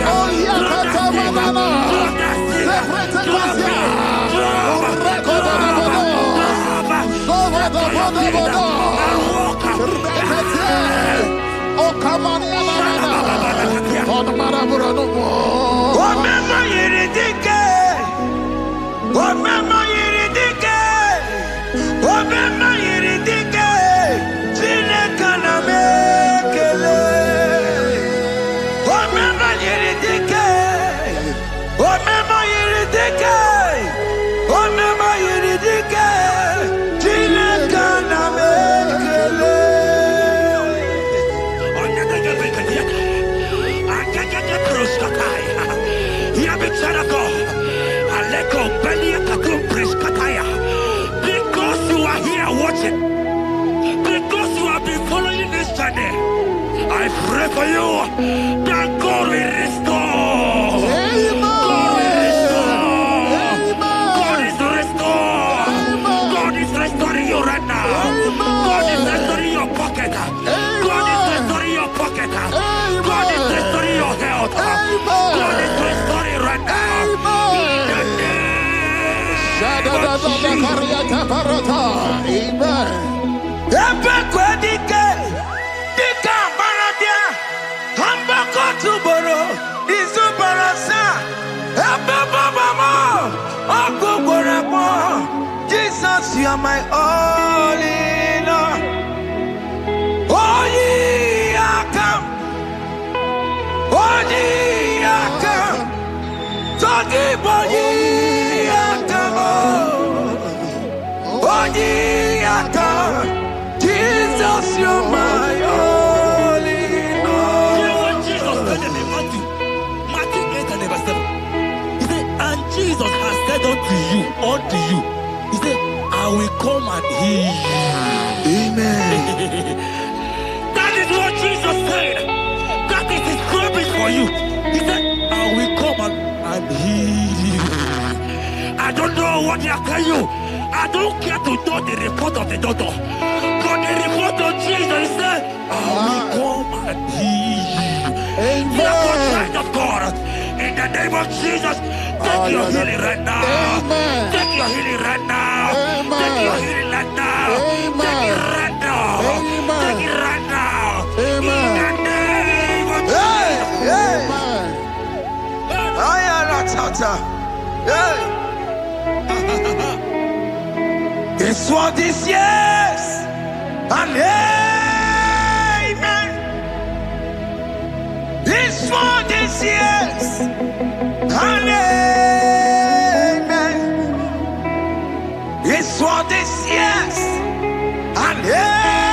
Because you are here watching, because you have been following this journey, I pray for you that God will restore. God will restore. God is restoring. God is restoring you right now. God is restoring your pocket. God is restoring your pocket. God is restoring your health. God is restoring right now. Jesus, you are my all in all. Oh, yeah, come. Oh, yeah, come. Talking about yeah, come. Oh, yeah, come. Jesus, you are my all in all. You know what Jesus said in Matthew 8 and verse 7? He said, and Jesus has said unto you, he said, I will come and heal you. Amen. That is what Jesus said. That is his promise for you. He said, I will come and heal you. I don't know what they are telling you. I don't care to know the report of the doctor. But the report of Jesus, he said, I will come and heal you. Therefore, child of God, in the name of Jesus, take your healing right now. Amen. Take your healing right now. Amen. Take your healing right now. Amen. Take it right now. Amen. Take it right now. Amen. In the name of Hey, hey. Amen. I am not Tata. Hey. It's It's for this yes and amen. It's for this yes and amen. It's for this yes and amen.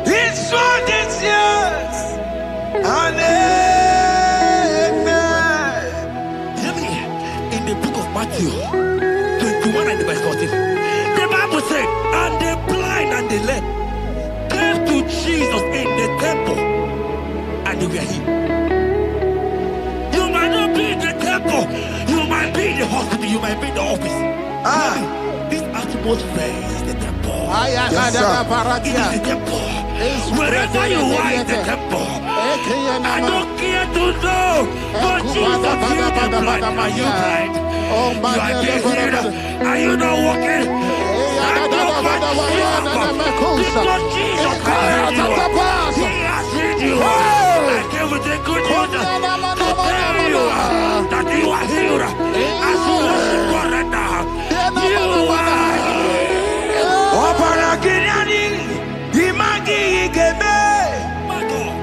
It's for this yes and amen. Hear me. In the book of Matthew 21 and verse 14, the Bible said, and the blind and the lame came to Jesus in the temple, and they were healed. You might not be in the temple, you might be in the hospital, you might be in the office. This atmosphere is the temple. Yes, sir. It is the temple. Wherever you are in the temple, I don't care to know, but Jesus healed the blind. Are you blind? You are healed. Are you not walking? Stand up and stand up. Because Jesus has healed you. He has healed you. I came with the good news to tell you that you are healed. As you worship God right now, you are healed. Obaragirani, imagi igeme. My God.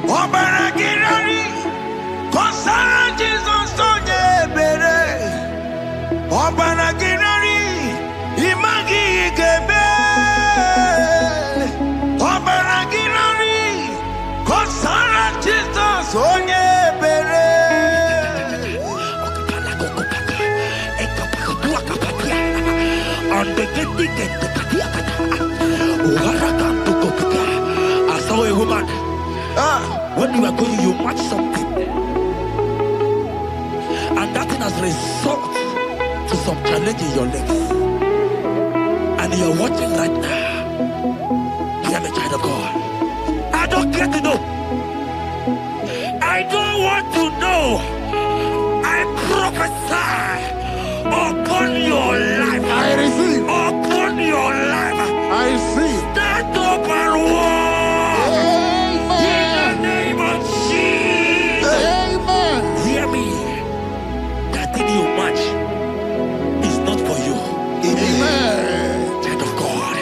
Obaragirani, kosara Jesus sonye bere. Obaragirani, imagi igeme. Obaragirani, kosara Jesus sonye bere. I saw a woman. When you are going, you match something, and that thing has resulted to some challenge in your legs, and you are watching right now. Hear me, child of God. I don't care to know. I don't want to know. I prophesy upon your life. I receive. Upon your life. I receive. Stand up and walk. In the name of Jesus. Amen. Hear me. That thing you match is not for you. Amen. Child of God.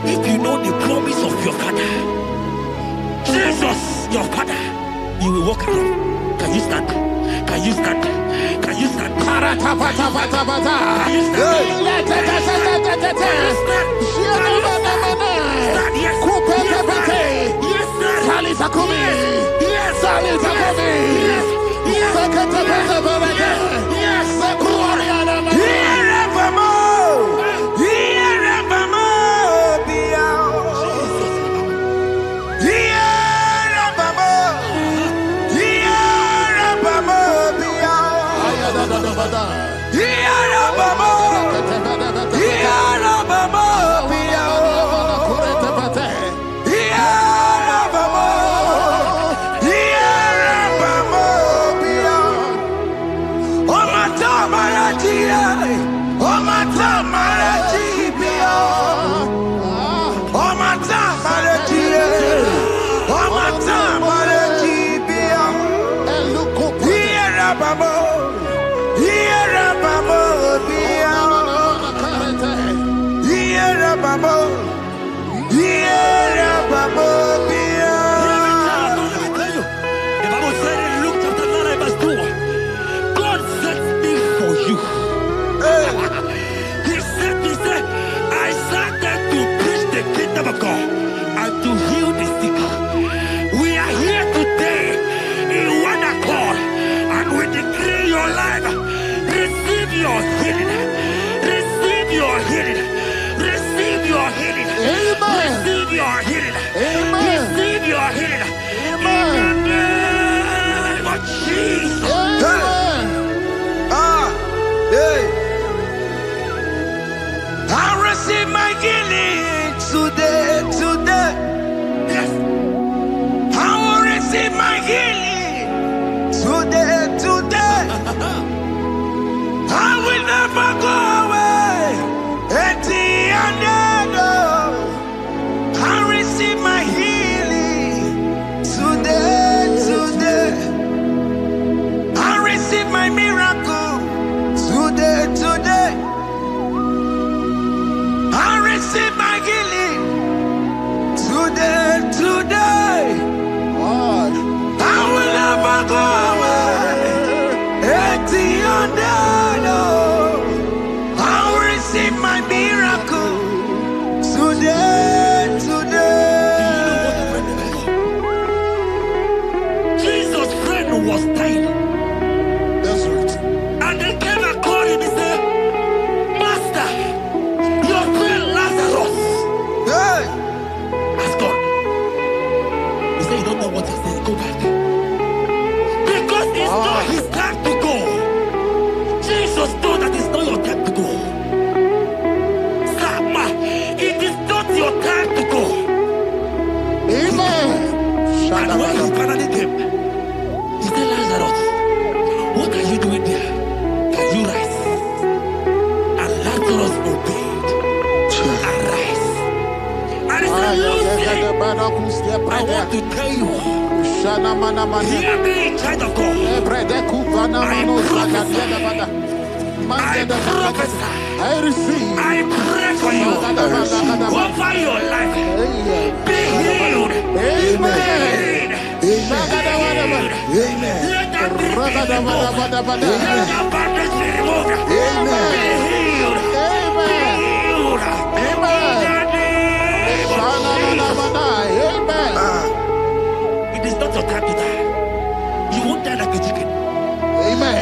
If you know the promise of your father, Jesus, your father, you will walk around. Can you stand? Can you stand? Can you stand? Can you miracle today. Lazarus obeyed. Arise. And he said, Lucy, I want to tell you. Hear me, child of God. I receive. I pray for you. Over your life. Be healed. Amen. Amen. Let that be removed. Let that badness be removed. Amen. Be healed. Amen. Be healed. Amen. Amen. It is not your time to die. You won't die like a chicken. Amen.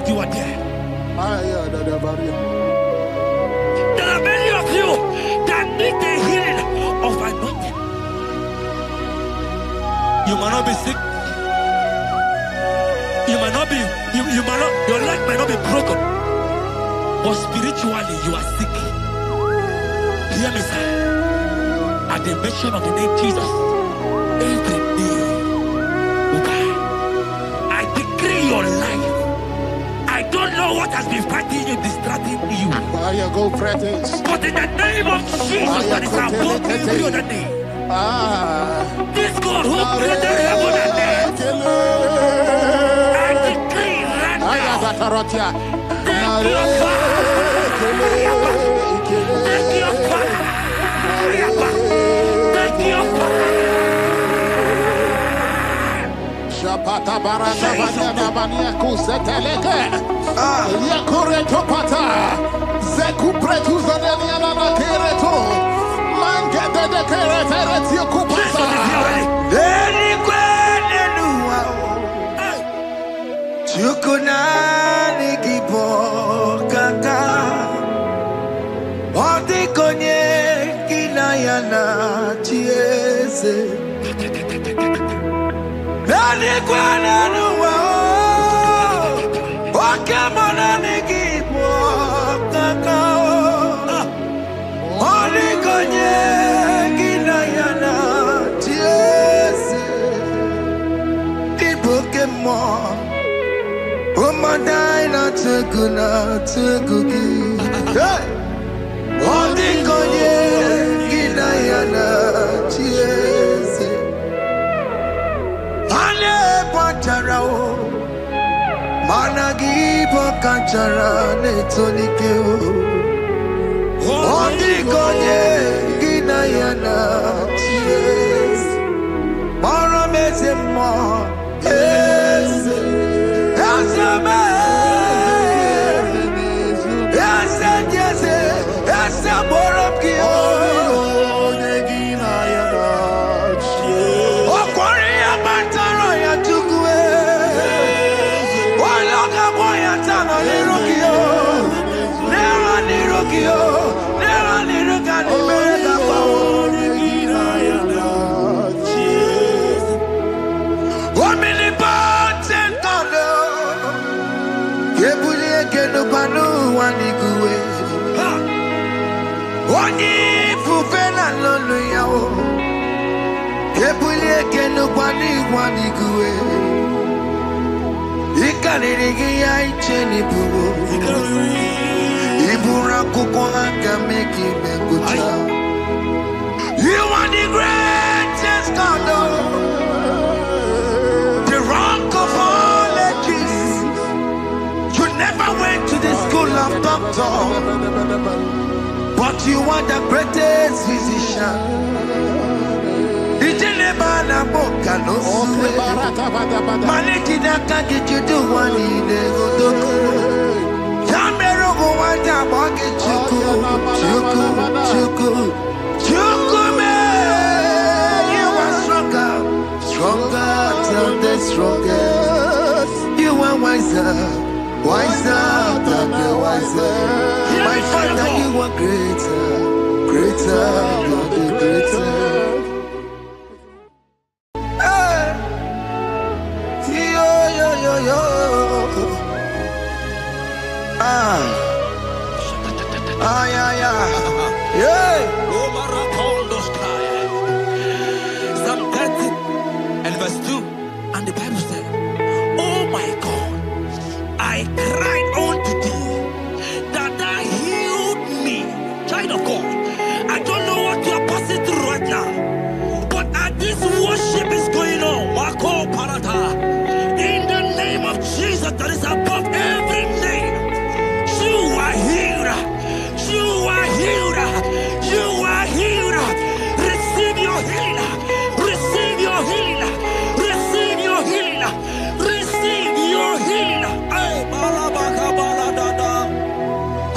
You are there. There are many of you that need the healing of anointing. You might not be sick. You might not be, your leg might not be broken. But spiritually you are sick. Hear me, sir. At the mention of the name Jesus, every day will die. I decree your life. I don't know what has been fighting you, distracting you. Go practice. But in the name of Jesus, that is above every other name. This God who created heaven and earth, I decree right now, take your fire. Take your fire. Take your fire. Pata barata banya banya kuseteleke yakore topata zeku pretu zanenia na kereto mangede de keretere tio kupasa Deni kwene nuwa chukunani gibo kaka odi konye kinayana chiese Nani kwana nuwa Wakemona nikipo kakao Oni konye kinayana tiese Ibukemo Umadai na tegugi Oni konye kinayana tiese Managi Bokachara Netonikeo Ondikonye Ginayana Yes Maramezemo Yes Yes Yes Yes Oni fufena lolo yao. Kepulie kenu kwani kuwe. Ikanirigi ya icheni bubu. Ibura kukwanga meki mengucha. You are the greatest God, the rock of all ages. You never went to the school of doctor, but you are the greatest physician. Ijenebana boka no suwe. Maliki naka kichudu wani negodoku. Yamero go wanda boki chuku. Chukume, you are stronger than the strongest. You are wiser than the wiser. My Father, you are greater than the greater. Yo. Yeah. Psalm 30 and verse 2, and the Bible said, oh my God, I cried unto thee that thou healed me. Child of God, I don't know what you are passing through right now, but as this worship is going on, Wako Parata, in the name of Jesus that is above every name, you are healed. You are healed. You are healed. Receive your healing. Receive your healing. Receive your healing. Receive your healing. Ay, balabaka baladada.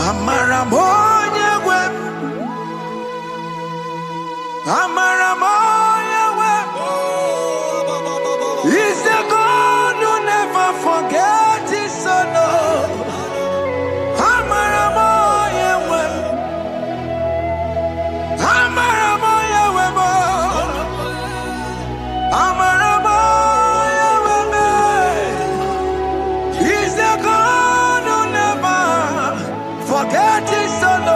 Amaramoya wem. Amaramoya wem. He's the God who never forgets his son. Amaramoya wem. Amaramoya wem. Amaramoya wem. He's the God who never forgets his son.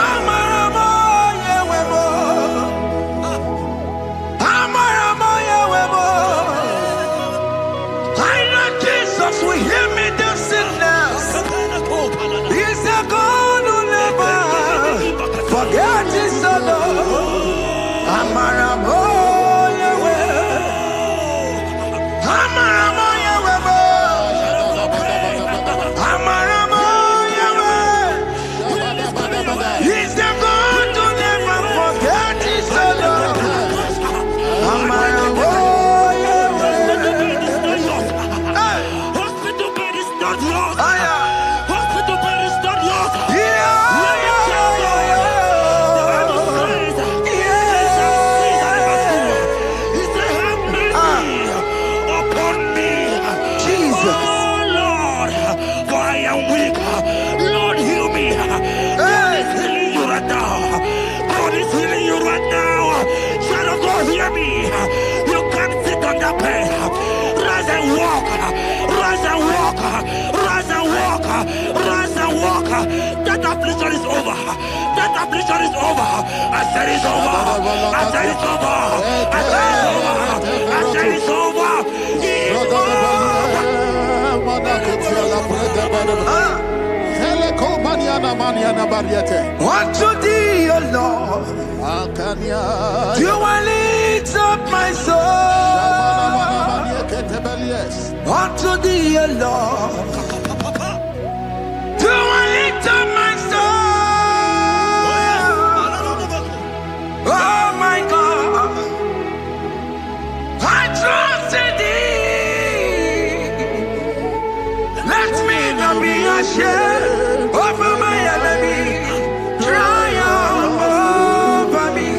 Amaramoya wem. Amaramoya wem. I know Jesus will hear me this sickness. He's the God who never forgets his son. Amaramoya wem. Amaramoya wem. Amaramoya wem. He's the God who never forgets his son. Amaramoya wem. Hospital bed is not yours. Aya. Hospital bed is not yours. Yeah. The Bible says, "They shall see that I must do." He said, have mercy upon me. Jesus. Oh Lord, for I am weak. Lord, heal me. God is healing you right now. God is healing you right now. Child of God, hear me. You can't sit on that bed. Rise and walk. Rise and walk. Rise and walk. Rise and walk. That affliction is over. That affliction is over. I said it's over. I said it's over. I said it's over. I said it's over. It's over. Unto thee, O Lord, you will lift up my soul. Unto thee, O Lord, you will lift up my soul. Oh my God, I trust in thee. Let me not be ashamed over my enemy. Triumph over me.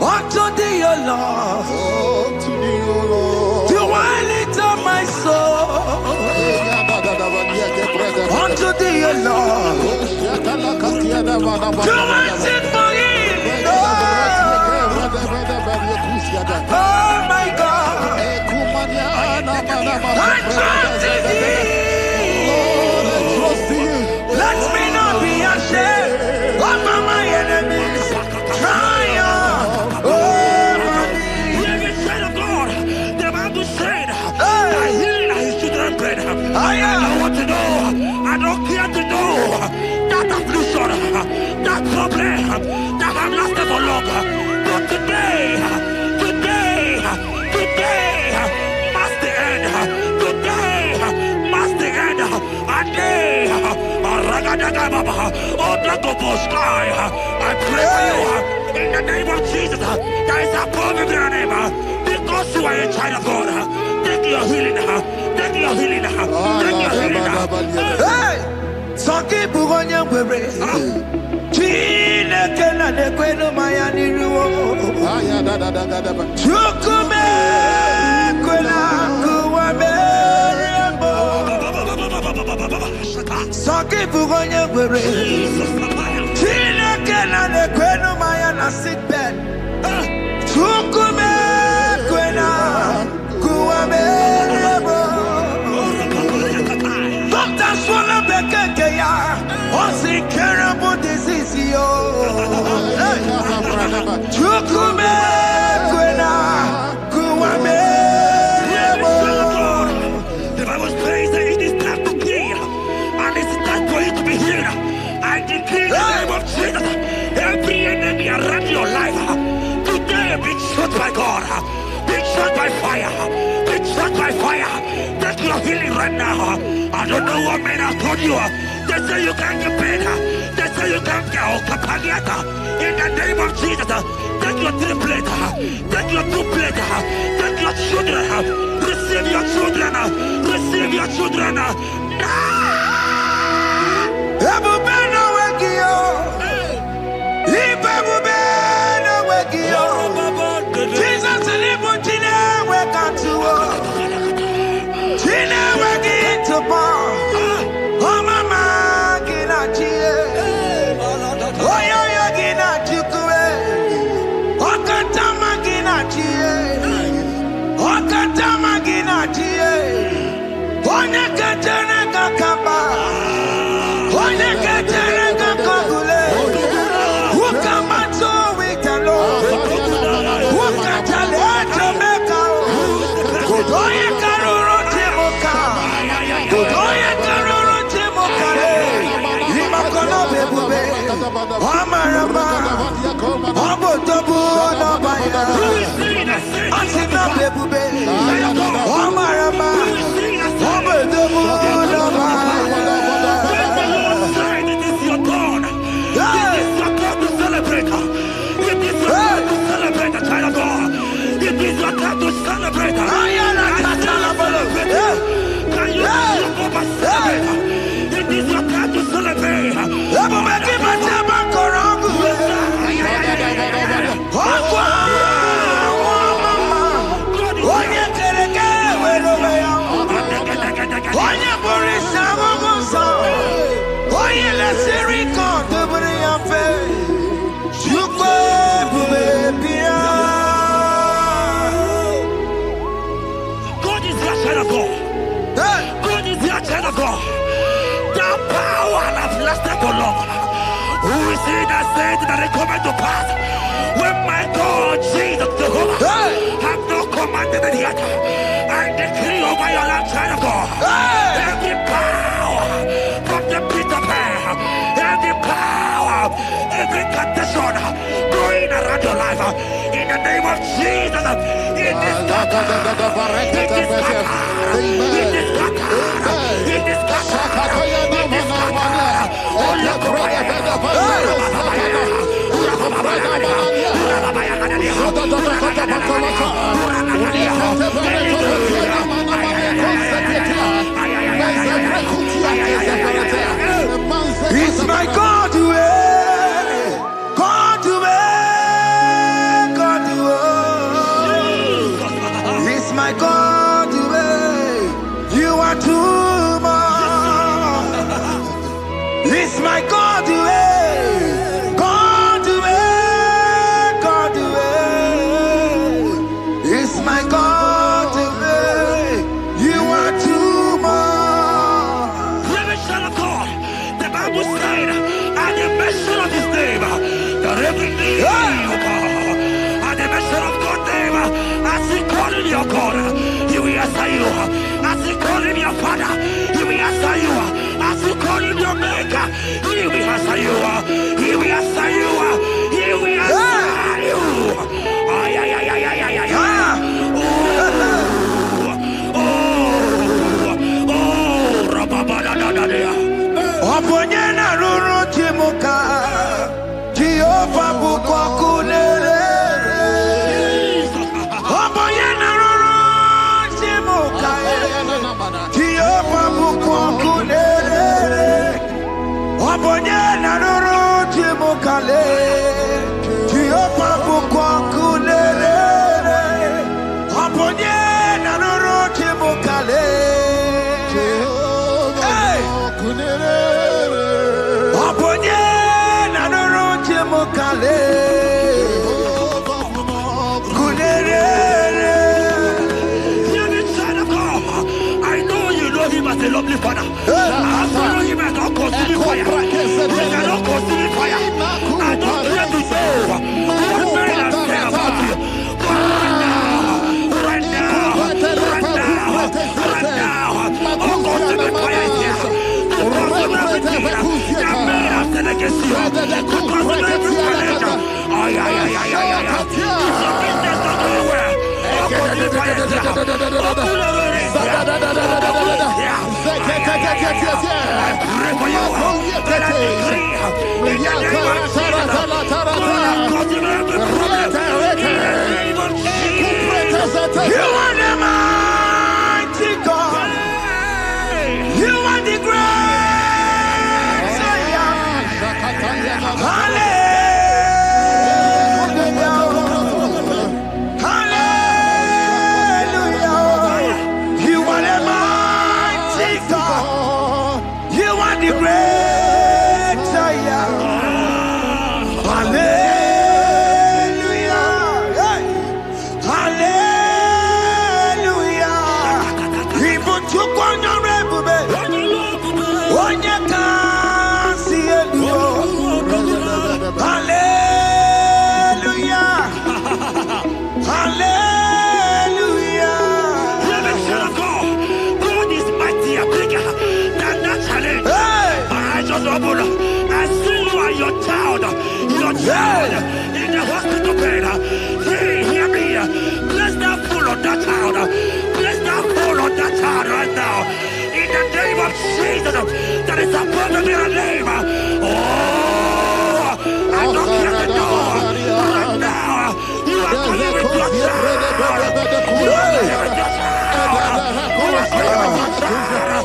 Unto thee, O Lord, you will lift up my soul. Unto thee, O Lord, you will sit for him. Oh my God, I trust in thee. Let me not be trouble, that affliction, that problem that have lasted for long. But today must the end. Today must the end. And day, I pray for you in the name of Jesus. There is a problem in your name. Because you are a child of God. Take your healing. Take your healing. Take your healing. Hey! Sanki bugonya webre. Chine kena de kwenu mayani ruo. Chukume kwena kuwame. Sanki bugonya webre. Chine kena de kwenu mayana sick bed. Chukume kwena kuwame. Doctors wanna beg ya. What's incurable disease yo? Chukume kwena kuwame. The Bible says that it is time to kill, and it's time for you to be healed. I decree in the name of Jesus, every enemy around your life, today be shot by God, be shot by fire, be shot by fire. Take your healing right now. I don't know what men have told you. They say you can't get paid. They say you can't get Kapaniata. In the name of Jesus, take your triplet, take your two-plate, take your children, receive your children, receive your children. Jesus who is he that said that it coming to pass when my God Jesus Jehovah have not commanded it yet? I decree over your life, child of God, every power from the pit of hell, every power, every condition going around your life, in the name of Jesus, it is scattered, it is scattered, it is scattered, it is scattered. It's my God to God to God to it's my God to you are too much. It's my God to God to God to it's my God to you are too much. The Bible said, at the mention of his name, that every knee will bow. At the mention of God's name, as he called him your God, he will answer you. As he called him your Father, he will answer you. As you call him your Maker, He will answer you. He will answer you. Ay, ay, ay, ay, ay, ay, ay. Oponyena ruru timuka Jehova bukokunele Oponyena ruru timuka Jehova bukokunele Oponyena ruru timuka Jehova bukokunele Oponyena ruru timuka I know you know him as a lovely father. I follow him as a consuming fire. He cannot consuming fire. I don't care to say what men are saying about you. But right now, oh, consuming fire is here. Consuming everything that men are saying against you. Consuming every challenge. Ay, ay, ay, ay, ay, ay. It's your business not going well. Consuming fire is here. You are the mighty God. You are the great Savior. Hallelujah. Hallelujah. You are the mighty God. You are the great Savior. Hallelujah. In the hospital bed, hear me. Bless that fool on that child. Bless that fool on that child right now. In the name of Jesus, that is above the name. Oh, I don't care the door. Right now, you are going with your child. You are going with your child. You are going with your child.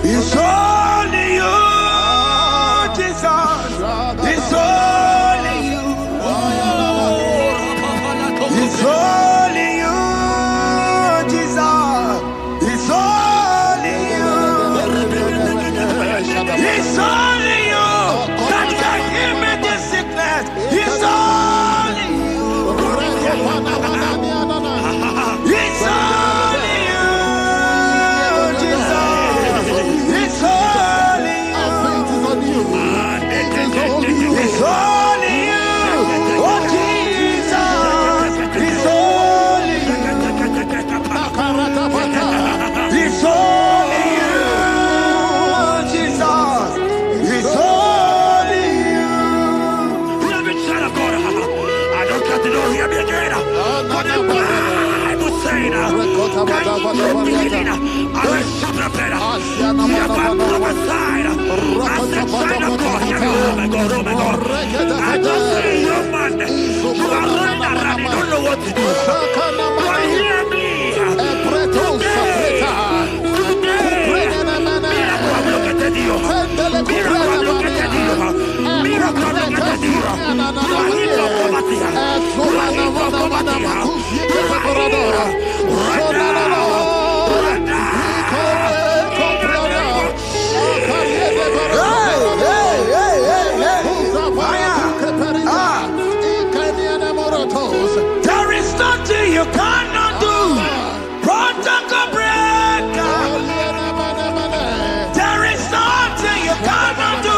It's only you, Jesus. It's only you. It's only you, Jesus. It's only you. It's only you that can heal me this sickness. It's only you. It's only you, Jesus. It's only you. It's only you. Oh, Jesus. It's only you. It's only you, Jesus. It's only you. Child of God, I don't got to know hear me again. But the Bible saying, I will shut up better. You have prophesied. I said, child of God, hear me. Oh my God, oh my God. I just say, young man, you are running around, you don't know what to do. But hear me. Miracle have located you. Miracle have located you. Miracle have located you. You are in your poverty. You are in your poverty. You are right now. Right now. There is nothing you cannot do. Protocol breaker. There is nothing you cannot do.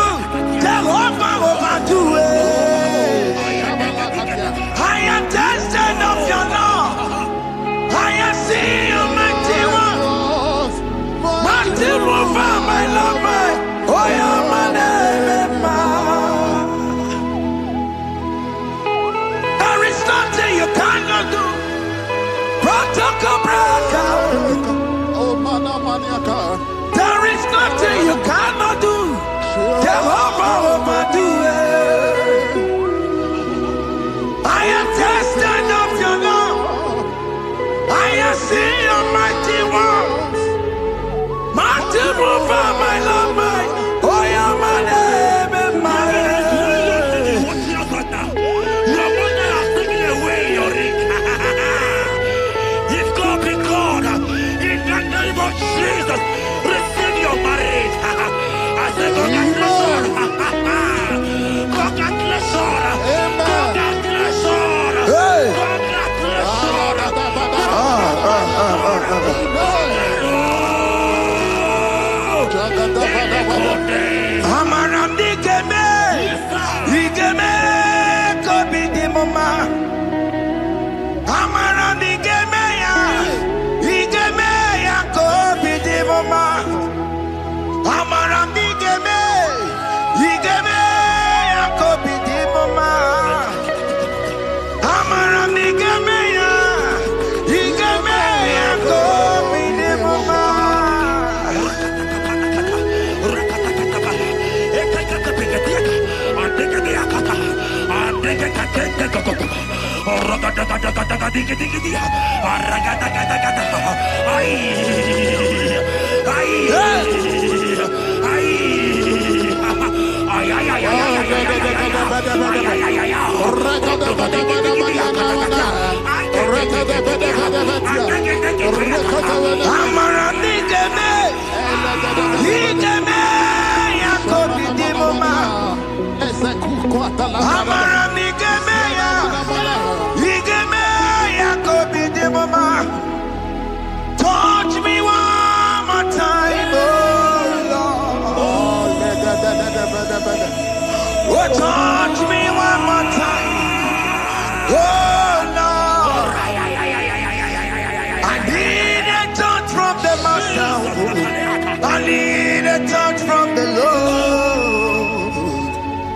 Touch me one more time, oh Lord. Oh, touch me one more time, oh Lord. I need a touch from the Master. I need a touch from the Lord.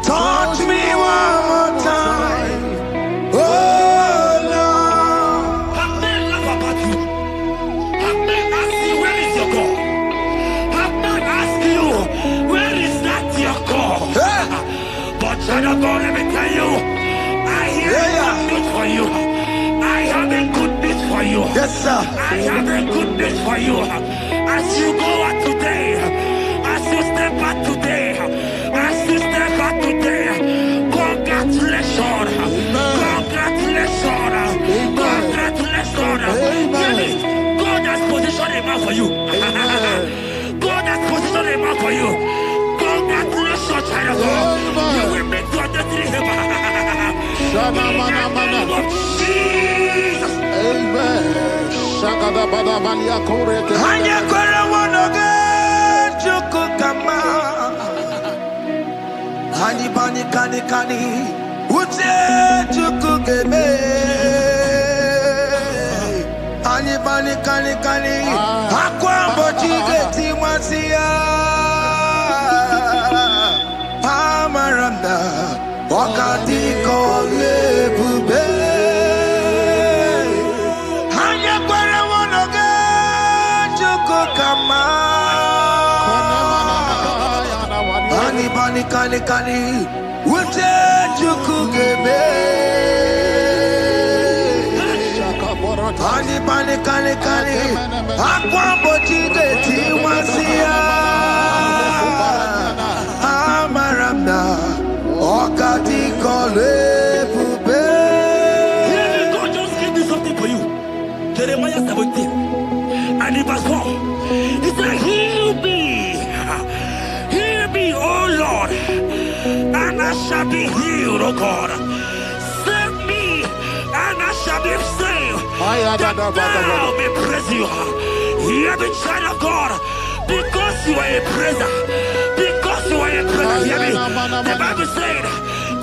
Touch me one more time, oh Lord. Have men laugh about you. Have men ask you, where is your God? Have men ask you, where is that your God? But child of God, let me tell you, I hear good news for you. I have a good news for you. Yes, sir. I have a good news for you. As you go out today, as you step out today, as you step out today, congratulations. Congratulations. Congratulations. Hear me. God has positioned a man for you. God has positioned a man for you. Congratulations, child of God. You will make your destiny happen. In the name of Jesus. Amen. Hanya kwara wonoge chukukama. Hani bani kani kani uche chukugeme. Hani bani kani kani akwambo chigeti mwasiya. Amaranda wakati kole bube. Hanya kwara wonoge chukukama. Hani bani kani kani uche chukugeme. Hani bani kani kani akwambo chigeti mwasiya. Amaranda wakati kole bube. God just gave me something for you. Jeremiah 17 and in verse 4. He said, heal me, O Lord, and I shall be healed, O God. Save me, and I shall be saved, that thou may praise you. Hear me, child of God, because you are a praiser. Because you are a praiser, hear me. The Bible said,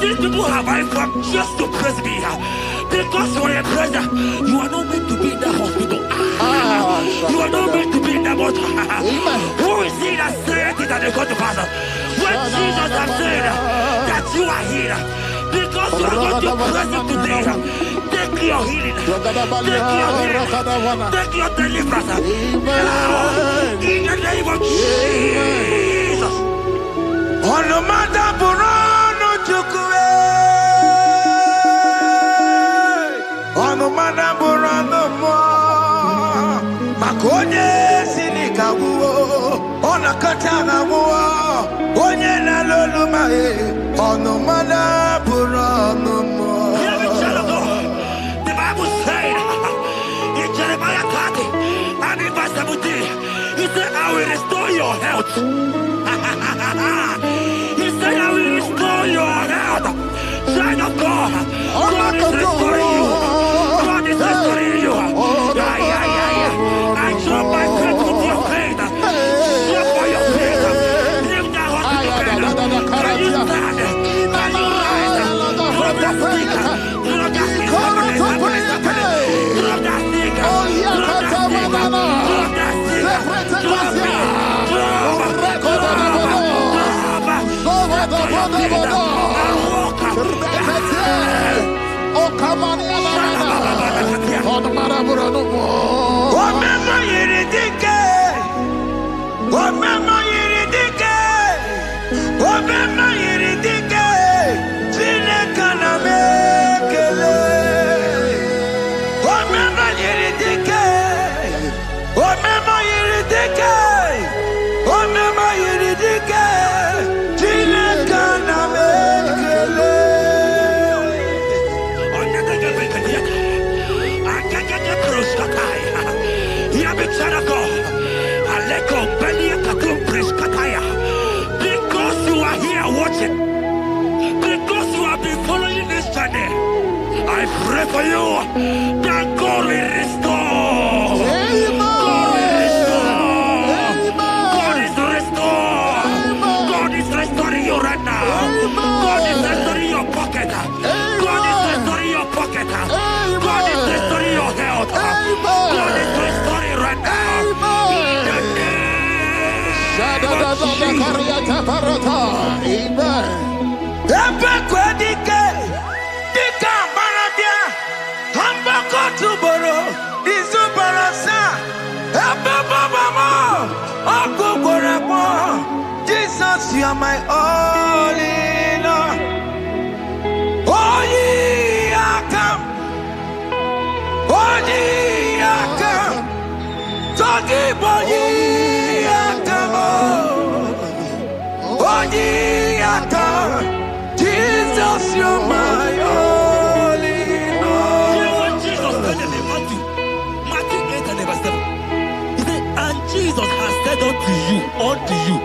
these people have I come just to praise me. Because you are a praiser, you are not meant to be in that hospital. You are not meant to be in that water. Who is he that said it and they go to pass? When Jesus has said that you are healed, because you are going to praise him today, take your healing, take your deliverance. In the name of Jesus. Onomada burano chukwe. Onomada burano mo. Makonye sinika wuo. Onakatana wuo. Onye na loluma e. Onomada burano mo. Hear me, child of God. The Bible said in Jeremiah 30 and in verse 17, he said, I will restore your health. He said, I will restore your health. Child of God, God is restoring you. God is restoring you. I draw my faith with your faith. Draw for your faith. Leave that hospital bed. Can you stand? Can you rise? Drop that stick. Drop that stick. Drop that stick. Drop that stick. Drop that stick. Drop it. pray for you that God will restore. God will restore. God is restoring. God is restoring you right now. God is restoring your pocket. God is restoring your pocket. God is restoring your health. God is restoring right now. In the name of Jesus, you are my all in all. Oh, ye are come. Oh, ye are come. Talking about ye are come. Oh, ye are come. Jesus, you are my all in all. You know what Jesus said in Matthew 8 and verse 7? He said, and Jesus has said unto you,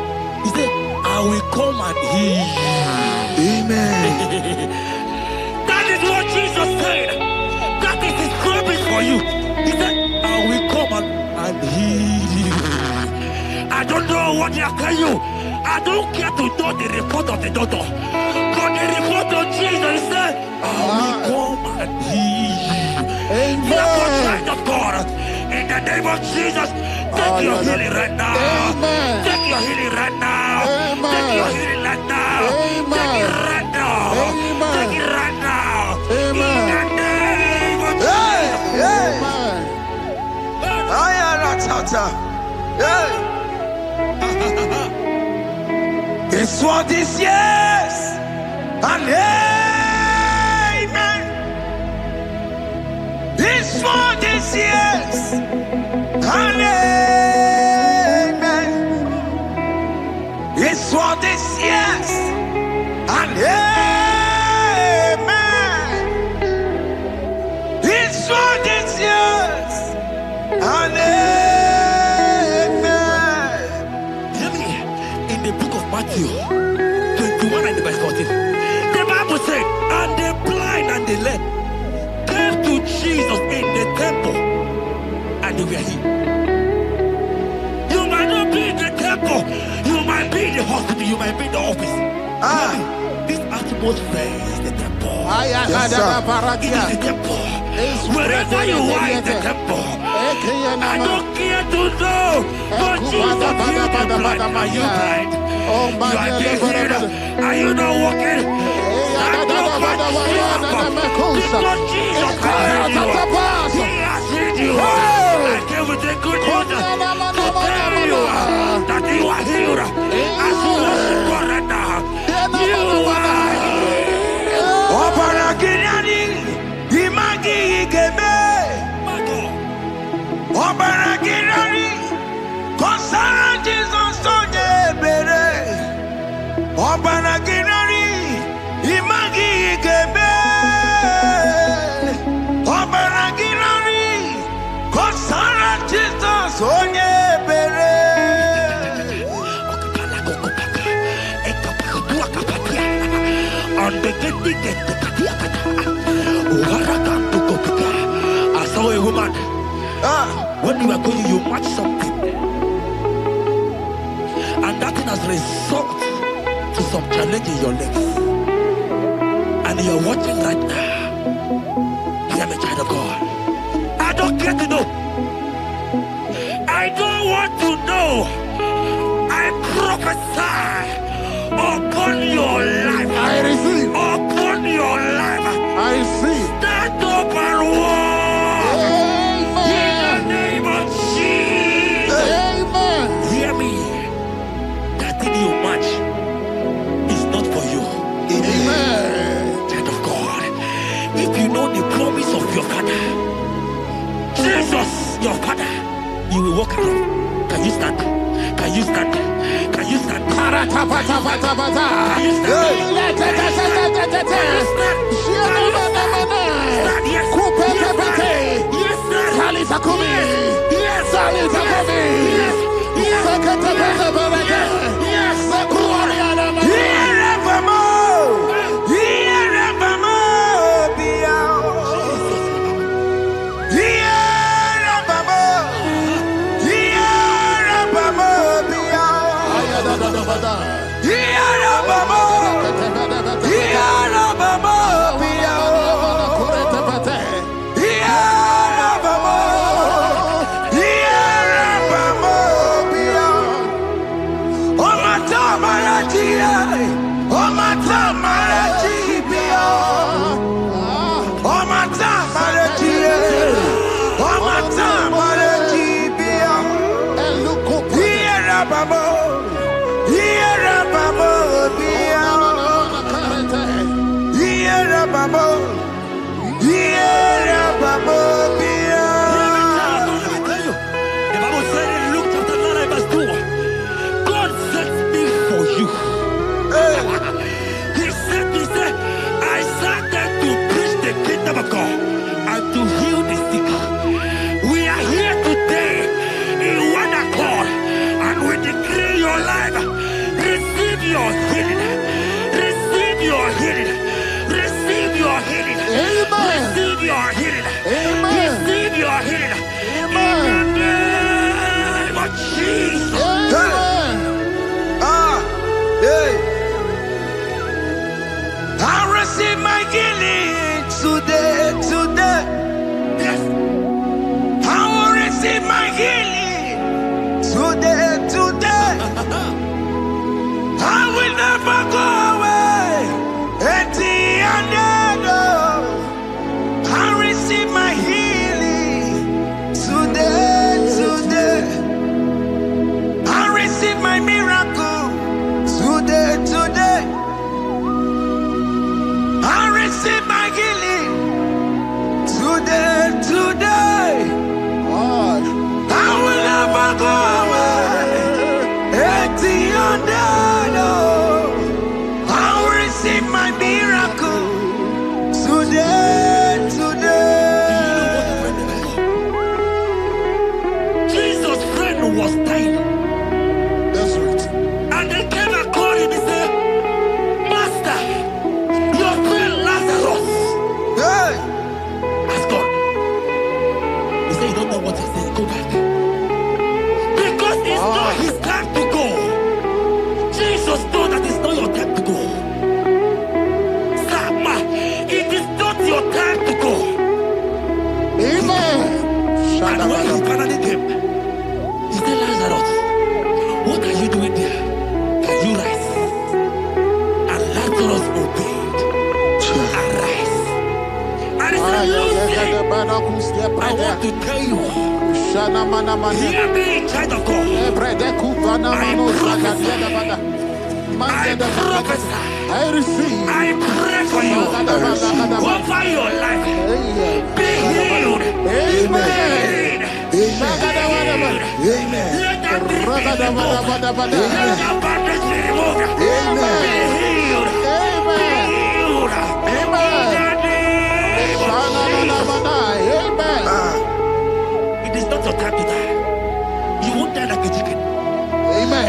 he said, I will come and heal you. Amen. That is what Jesus said. That is his promise for you. He said, I will come and heal you. I don't know what they are telling you. I don't care to know the report of the doctor. But the report of Jesus, he said, I will come and heal you. Therefore, child of God, in the name of Jesus, take your healing right now. Take your healing right now. Take your healing right now. Take it right now. Take it right now. In the name of Jesus. It's what this yes and amen. It's for this yes and amen. It's for this yes and amen. It's for this yes and amen. Hear me. In the book of Matthew 21 and verse 14, the Bible said, and the blind and the lame came to Jesus in the temple, and they were healed. You might not be in the temple, you might be in the hospital, you might be in the office. This atmosphere is the temple. Yes, it is the temple. Wherever you are in the temple, I don't care to know, but Jesus healed the blind. Are you blind? You are healed. Are you not walking? Because Jesus has healed you. I came with the good news to tell you that you are healed. As you worship God right now, you are healed. Obaragirani, imagi igeme. Obaragirani, konsara Jesus sonye bere. Obaragirani, imagi igeme. Obaragirani, konsara Jesus sonye bere. I saw a woman. When you were going, you match something, and that thing has resulted to some challenge in your legs. And you're watching right now. Hear me, child of God. I don't care to know. I don't want to know. I prophesy upon your life. I receive. Upon your life. I receive. Stand up and walk. In the name of Jesus. Amen. Hear me. That thing you match is not for you. Amen. Child of God, if you know the promise of your father, Jesus, your father, you will walk around. Can you stand? Can you stand? Can you stand? Can you I want to tell you, hear me, child of God. I prophesy. I receive. I pray for you. Over your life. Be healed. Amen. Amen. Let that be removed. Let that bandage be removed. Be healed. Healed. It is not your time to die. You won't die like a chicken. Amen.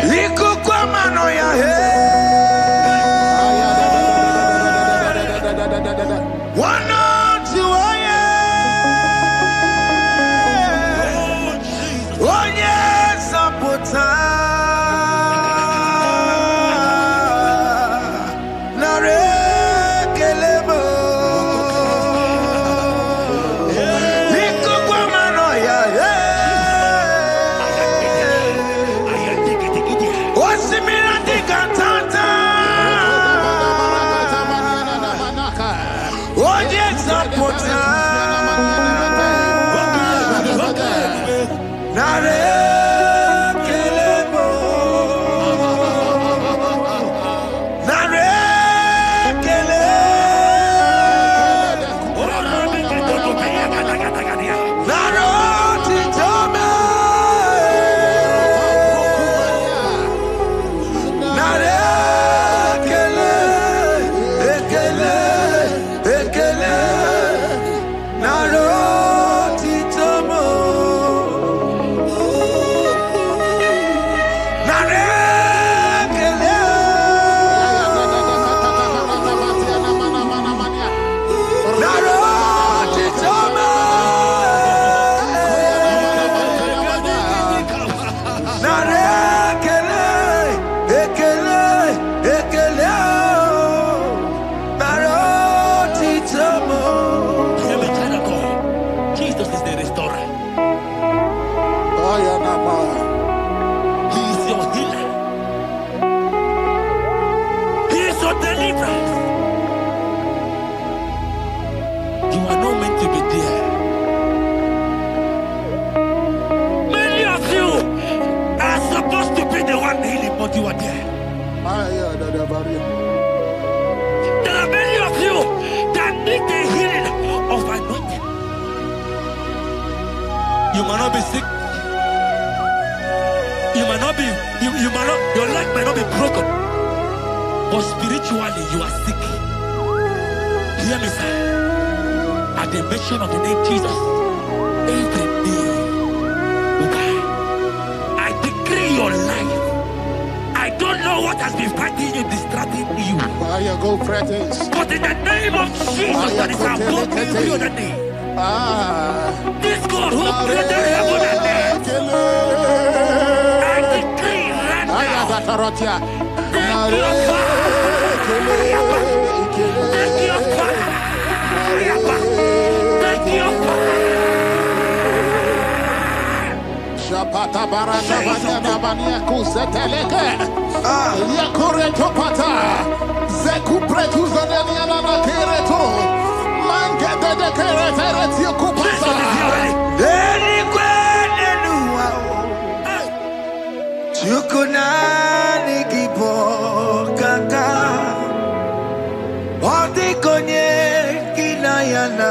deliverance. You are not meant to be there. Many of you are supposed to be the one healing, but you are there. There are many of you that need the healing of anointing. You might not be sick. You might not be, you might not, your leg might not be broken. But spiritually you are sick. Hear me, sir. At the mention of the name Jesus, every day will die. I decree your life. I don't know what has been fighting you, distracting you. But in the name of Jesus, that is above every other name. This God who created heaven and earth, I decree right now, take your fire. Take your fire. Take your fire. Shapata barata banyana bania kuseteleke. Yakure topata. Zeku pretu zaneliana na kereto. Mangete de keretere tio kupasa. Deni kwene nuwa. Chukunani kipo kaka. Odi konye kinayana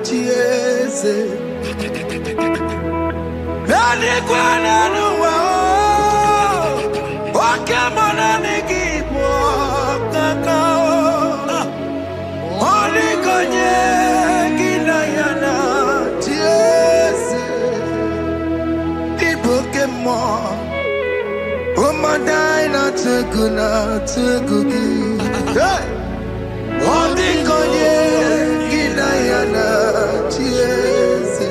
chiese. Deni kwene nuwa. Wakemona nikipo kaka. Odi konye kinayana chiese. Ibokemo. Umadai na tegugi. Hey! Odi konye kinayana chiese.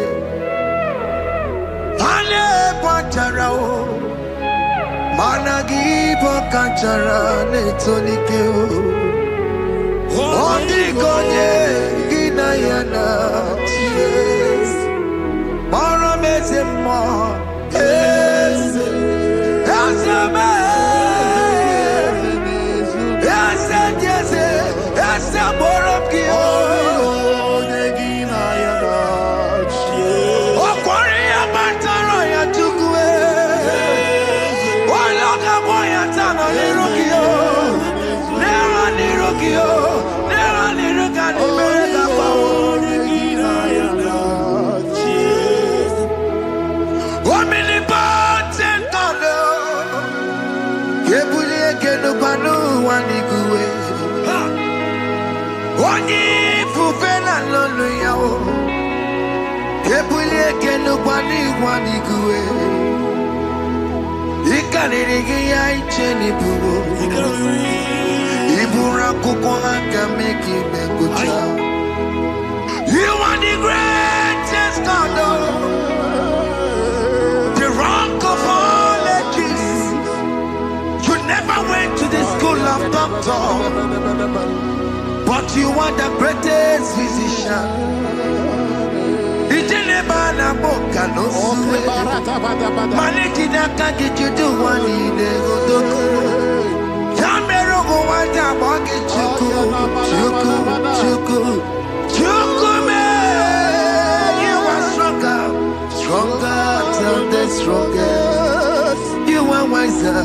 Ane pachara o. Managi pokachara netonike o. Odi konye kinayana chiese. Mara mezemo. Eze. Eze me. Eze jeze. Eze borobki o. Okwari amataro ya chukwe. Waloka moya tano niruki o. Nera niruki o. Nera niruka ni mereka pa o. Omnipotent God, Kebulie kenupanu waniguwe. Onyi fufena lolu yao. Kebulie kenupani waniguwe. Ikanirigi ya icheni buwo. Ibura kuko haka meki mekuta. You are the greatest God. Went to the school of doctor, but you are the greatest physician. Ijelebana boka no suwe. Maniki naka kichudu wani negodoku. Yamero go wanda boki chuku. Chuku me. You are stronger than the strongest. You are wiser.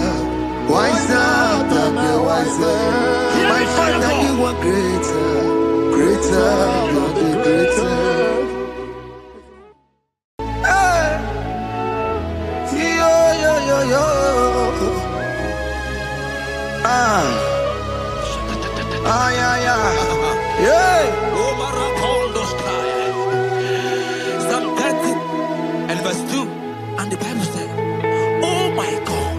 Wiser than the wiser. My Father, you are greater than the greater. Hey, yo. Yeah. Psalm 30 and verse 2, and the Bible said, "Oh my God,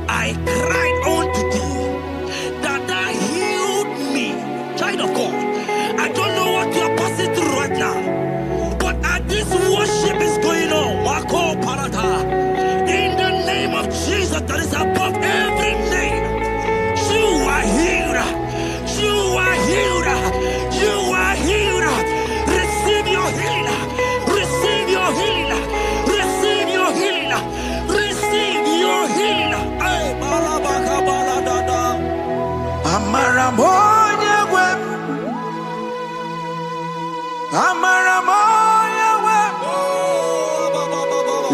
I cried unto thee, that thou healed me." Child of God, I don't know what you are passing through right now, but as this worship is going on, Wako Parata, in the name of Jesus that is above every name, you are healed. You are healed. Amaramoye wem. Amaramoye wem.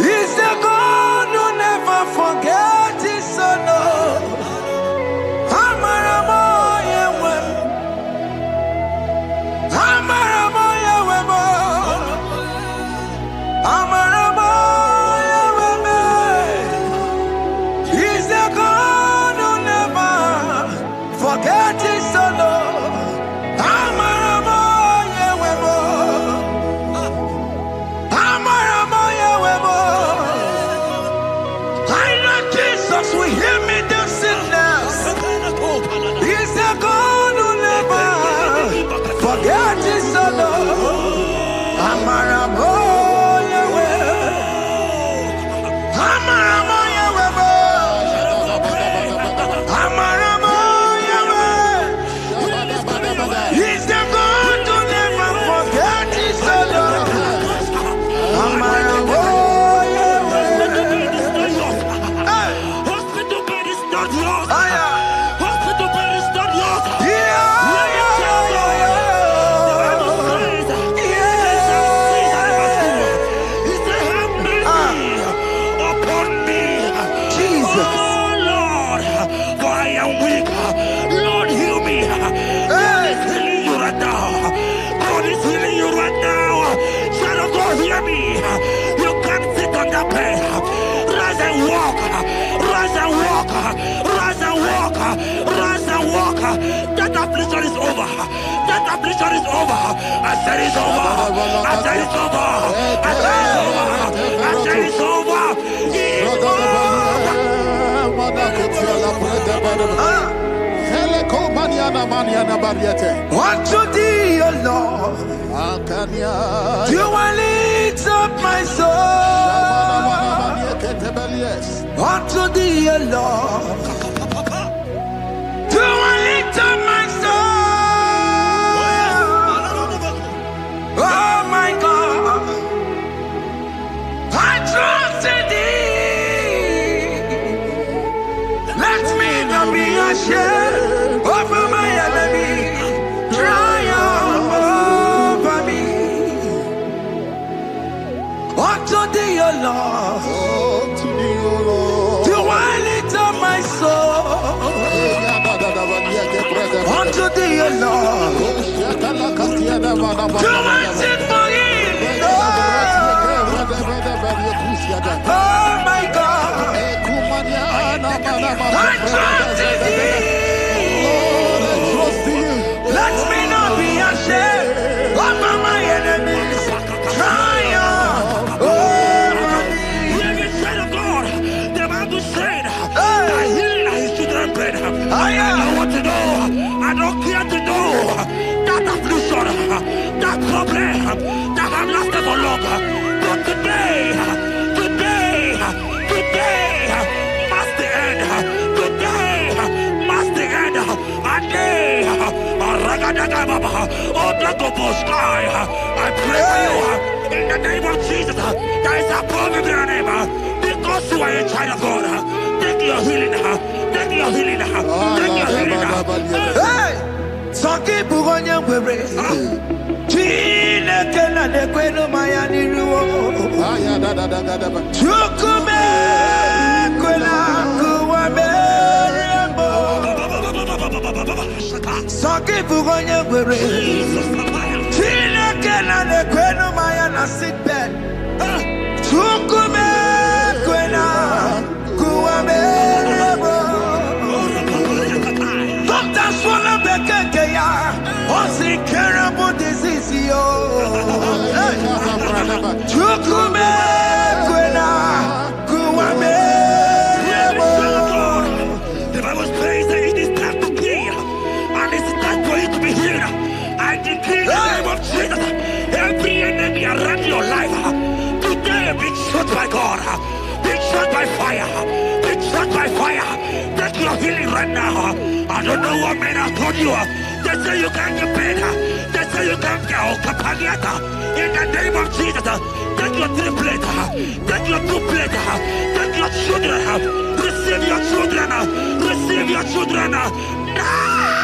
He's the God who never forgets his son. Amaramoye wem. Amaramoye wem. Amaramoye wem. He's the God who never forgets his son. Amaramoye wem. Amaramoye wem. I know Jesus will hear me the sickness. He's the God who never forgets his son. Amaramoye wem. Amaramoye wem. Amaramoye wem. He's the God who never forgets his son. Amaramoye wem. Hospital bed is not yours. Aya. Hospital bed is not yours. Yeah. Jesus. Oh Lord, for I am weak. Lord, heal me. God is healing you right now. God is healing you right now. Child of God, hear me. You can't sit on that bed. Rise and walk. Rise and walk. Rise and walk. Rise and walk. That affliction is over. That affliction is over. I said it's over. I said it's over. I said it's over. I said it's over. It is over. Unto thee, O Lord, do I lift up my soul. Unto thee, O Lord, do I lift up my soul. Oh my God, I trust in thee. Let me not be ashamed over my enemy. Triumph over me. Unto thee, O Lord, do I lift up my soul. Unto thee, O Lord, do I sing for him. Oh my God, I trust in thee. Let me not be ashamed over my enemies. Triumph over me. Hear me, child of God. The Bible said that healing his children bread. I don't want to know. I don't care to know that affliction, that problem that have lasted for long. But today must the end. Today must the end. I pray for you in the name of Jesus. There is a problem in your name because you are a child of God. Take your healing. Take your healing. Take your healing. Hey! Soki bugonya webre. Chine kena de kwenu maya niruo. Chukume kwena kuwa merembo. Soki bugonya webre. Chine kena de kwenu maya na sickbed. Chukume kwena kuwa merembo. Doctors wanna make a what's incurable disease, yo? Chukume kwena kuwame. The Bible says that it is time to heal, and it's time for you to be healed. I decree in the name of Jesus, every enemy around your life today be shot by God, be shot by fire, be shot by fire. Take your healing right now. I don't know what men have told you. They say you can't get better. They say you can't get Kapaniata. In the name of Jesus, take your 3 plate, take your 2 plate, take your children, receive your children, receive your children. Now!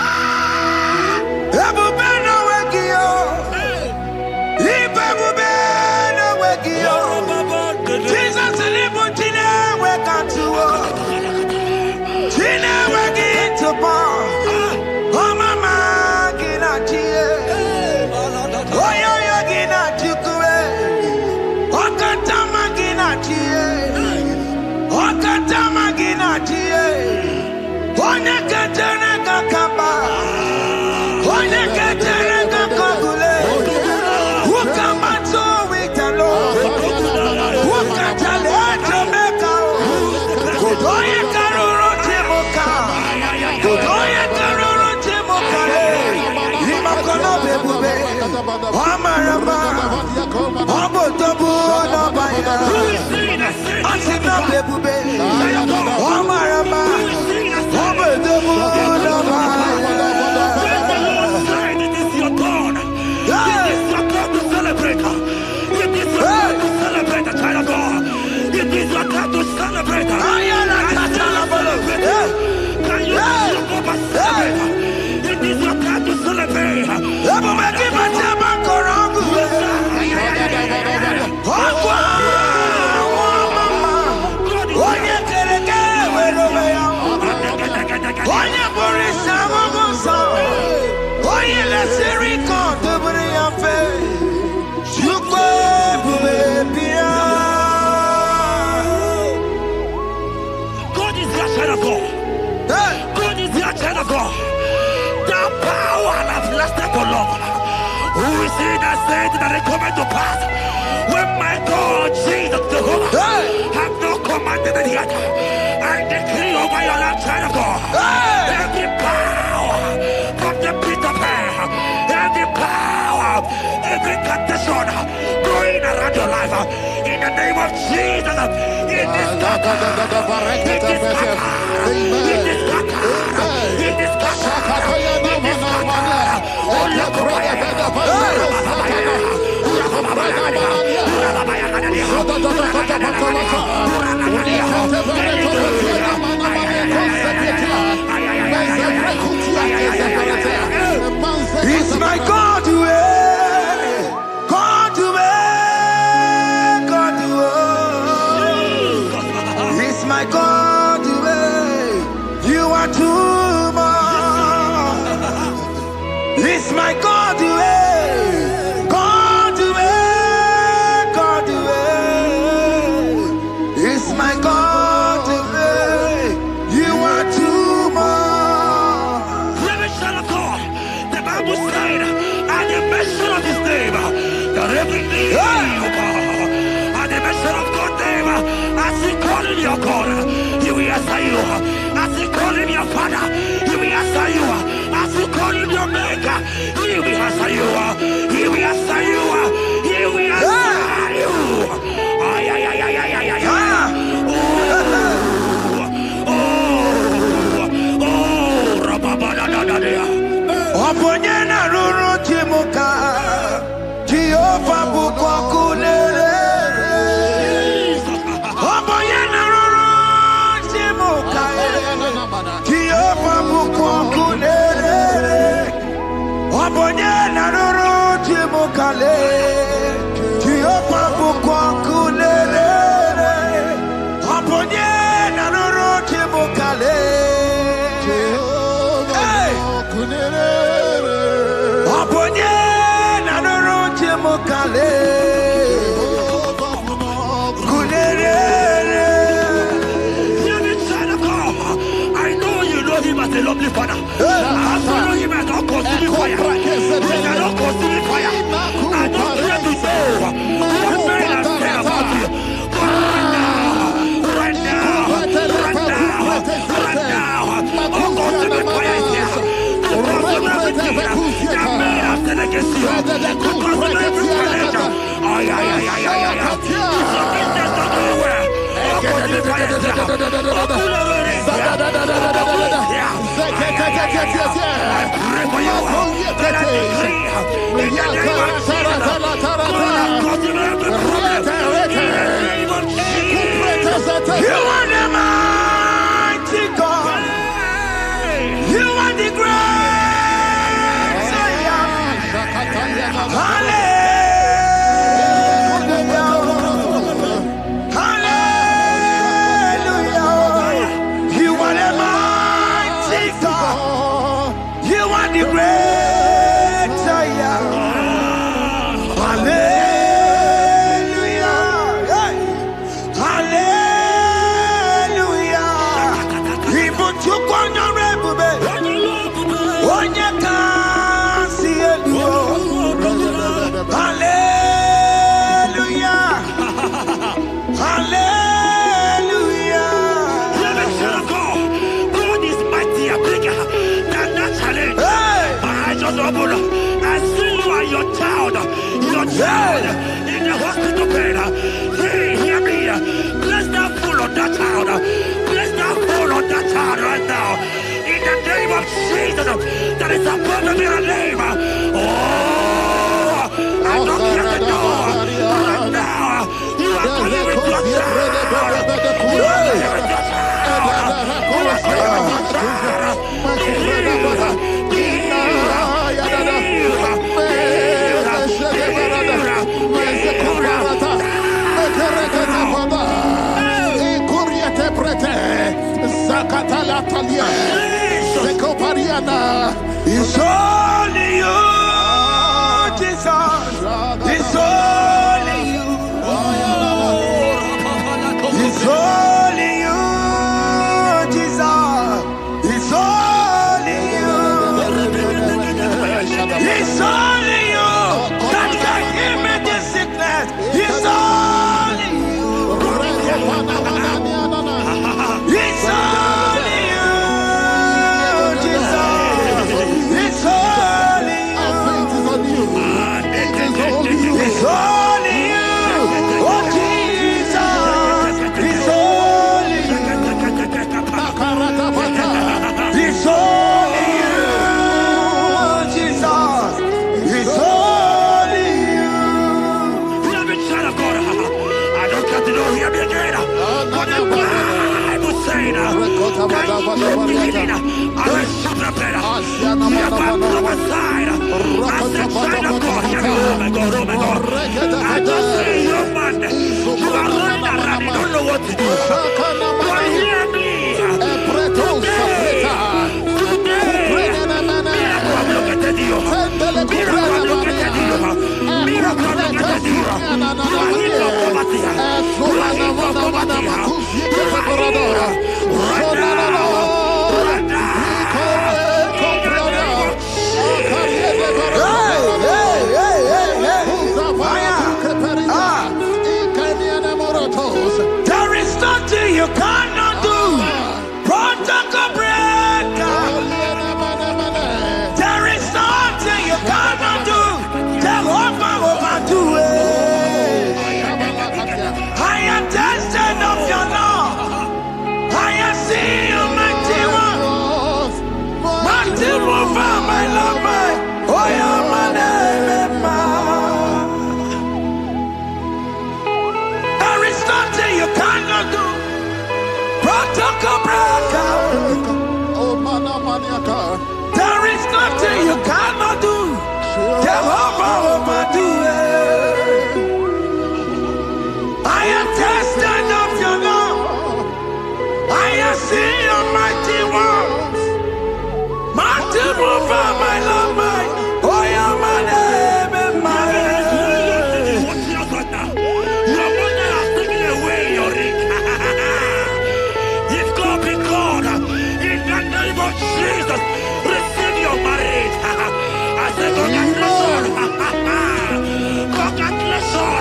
That they come into pass when my God Jesus Jehovah have not commanded it yet. I decree over your life, child of God, every power from the pit of hell, every power, every condition going around your life, in the name of Jesus, it is scattered, it is scattered, it is scattered, it is scattered, it is scattered. Oh, look it's my God to way, God to way, God to way. It's my God to way. You are too much. It's my God to way, God to way, God to way. It's my God to way. You are too much. The Bible said, at the mention of his name, that every knee will bow. At the mention of God's name, as he call him your God, he will answer you. As he call him your Father, he will answer you. As you call him your Maker, he will answer you. He will answer you. He will answer you. Ay, ay, ay, ay, ay, ay, ay. Oponyena ruru timuka Jehova bukwa kulele Oponyena ruru timuka Jehova bukwa kulele Oponyena ruru timuka le Jehova bukwa kulele Oponyena ruru timuka le I know you know him as a lovely father. I follow him as a consuming fire. He cannot consume fire. I don't care to know what men have said about you. But right now, oh, consuming fire is here. To consume everything that men have said against you. To consume every challenge. Ay, ay, ay, ay, ay, ay. It's a business not going well. Oh, consuming fire is here. Oh, consuming is here. I pray for you. That I decree in the name of Jesus. God, consume every problem. In the name of Jesus. You are the mighty God. You are the great Zion. Hallelujah. In the hospital bed, hear me. Bless that full of that child. Place that hold on that child right now. In the name of Jesus, that is above the middle name. Oh, I don't hear the door. Right now, you are going with your child. You are going with your It's only you, Jesus. It's only you. It's only you, Jesus. It's only you. It's only you that can heal me this sickness. It's only you. It's only you, Jesus. It's only you. It's only you. Oh, Jesus. It's only you. It's only you, Jesus. It's only you. Every child of God, I don't got to know hear me again. But the Bible saying, I will shut up better. Never prophesied. As a child of God, oh my God. I just see you, man. You are running around, you don't know what to do. But hear me. There is nothing you cannot do. Protocol breaker. There is nothing you cannot do. Jehovah overdo it. I am tested of your law. I have seen you, mighty one. Mighty mover, my love, my. Oh, yeah, my name, there is nothing you cannot do. Protocol breaker. There is nothing you cannot do. Jehovah overdo it. I am tested of your love. I have seen your mighty ones. Mighty mover, my love, my. Oh, yeah, my name and my. Your mother has taken away your ring. If God be God, in the name of Jesus, receive your marriage. I say congratulations. Congratulations.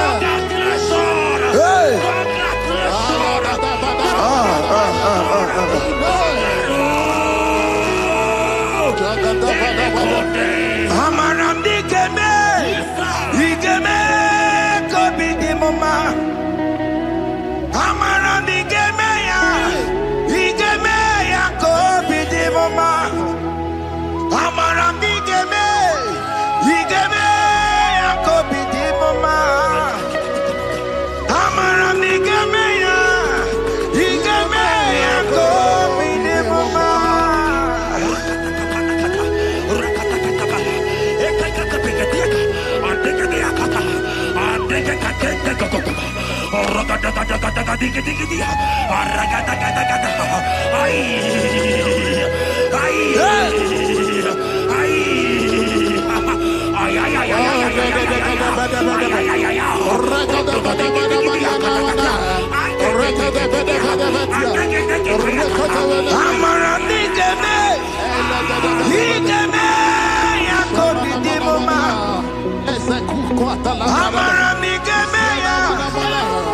Congratulations. Congratulations. Amaramdi keme, ikeme kobi di mama. Amaramdi keme ya, ikeme ya kobi di mama. Amaramdi keme, ikeme ya kobi di mama. Amaramdi keme ya,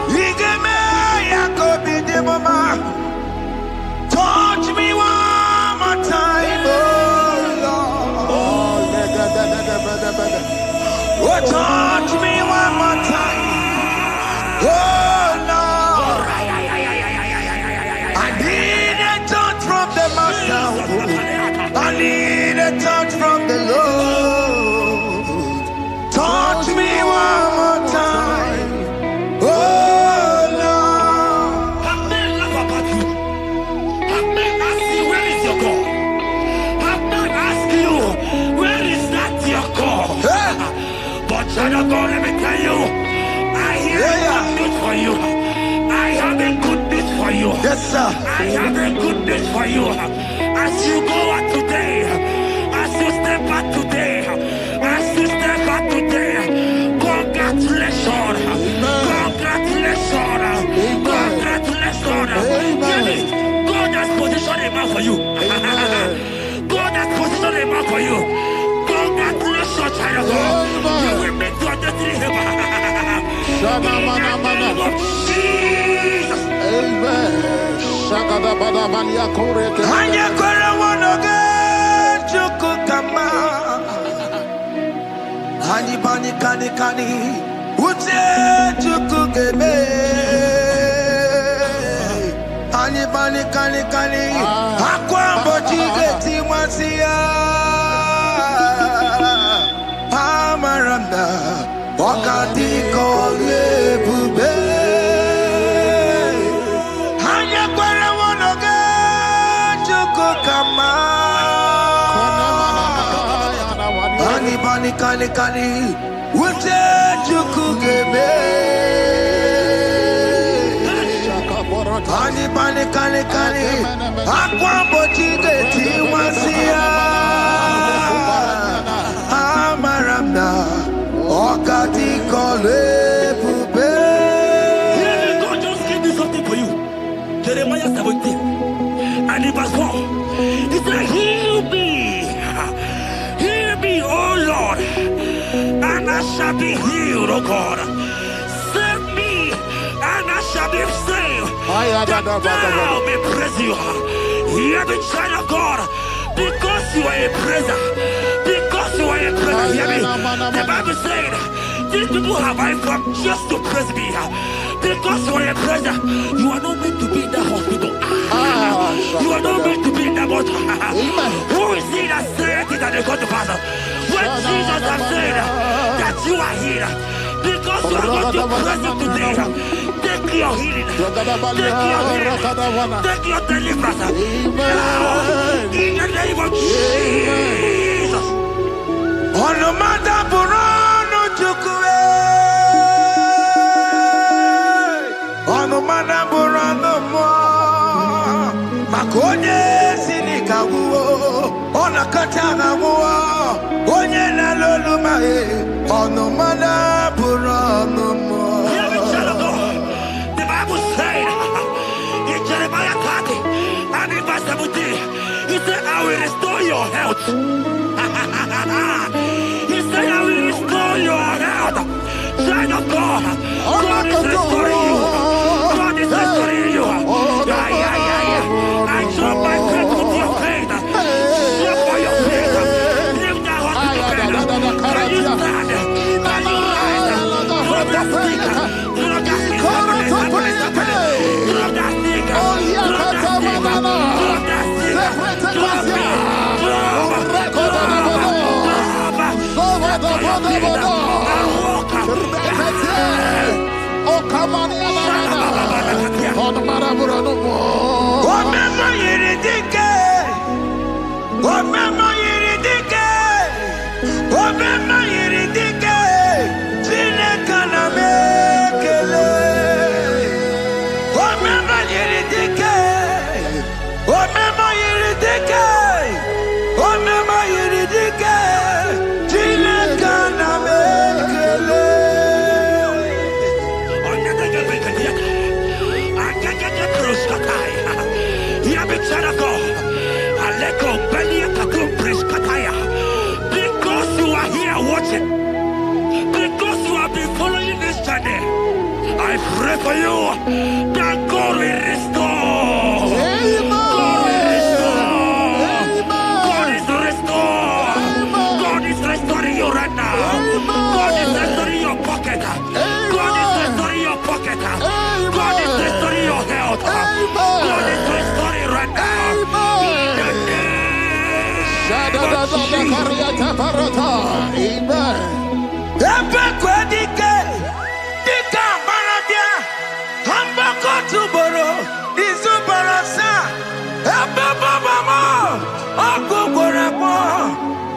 ikeme ya kobi di mama. Touch me one more time, oh Lord. Oh, touch me one more time, oh Lord. a touch from the Lord. Touch me one more time. Oh Lord. I may laugh about you. I may ask you, where is your God? I may ask you, where is that your God? But child of God, let me tell you, I hear a good news for you. I have a good news for you. Yes, sir. I have a good news for you. As you go out today, as you step out today, as you step out today, congratulations. Congratulations. Congratulations. Hear me. God has positioned a man for you. God has positioned a man for you. Congratulations, child of God. You will make your destiny helper. In the name of Jesus. Amen. Shagada bada balia korete. Anya kwere wonoge chuku kama. Hani bani kani kani. Uche chuku gebe. Hani bani kani kani. Akwa mbochi geti mwasiya. Amaranda. Wakati kole bube. Anya kwere wonoge chuku kama. Hani bani kani kani. Uche chuku gebe. Hani bani kani kani. Akwa mbochi geti mwasiya. Amaranda. Wakati kole bube. God just gave me something for you. Jeremiah 17 and in verse 4. He said, heal me, oh Lord, and I shall be healed, oh God. Save me, and I shall be saved, that thou may praise you. Hear me, child of God, because you are a praiser. Because you are a praiser, hear me. The Bible said, these people have I come just to praise me. Because you are a praiser, you are not meant to be in that hospital. You are not meant to be in that bottle. Who is he that said it and they got to pass? When Jesus has said that you are healed, because you are going to praise him today, take your healing, take your deliverance. Now, in the name of Jesus. On no matter Burano Chukwe. On no matter Burano Mo. Makonye Sinika Wo. On a Katana Wo. Onye na Lolumae. On no matter Burano Mo. The Bible said in Jeremiah 30 and in verse 17, he said, I will restore your health. He said, I will restore your health. Child of God, God is restoring you. God is restoring you. I drop my faith with your faith. Drop for your faith. Lift that hospital bed. Can you stand? Can you rise? Drop that stick. Drop that stick. Drop that stick. Drop that stick. Drop it. Oh,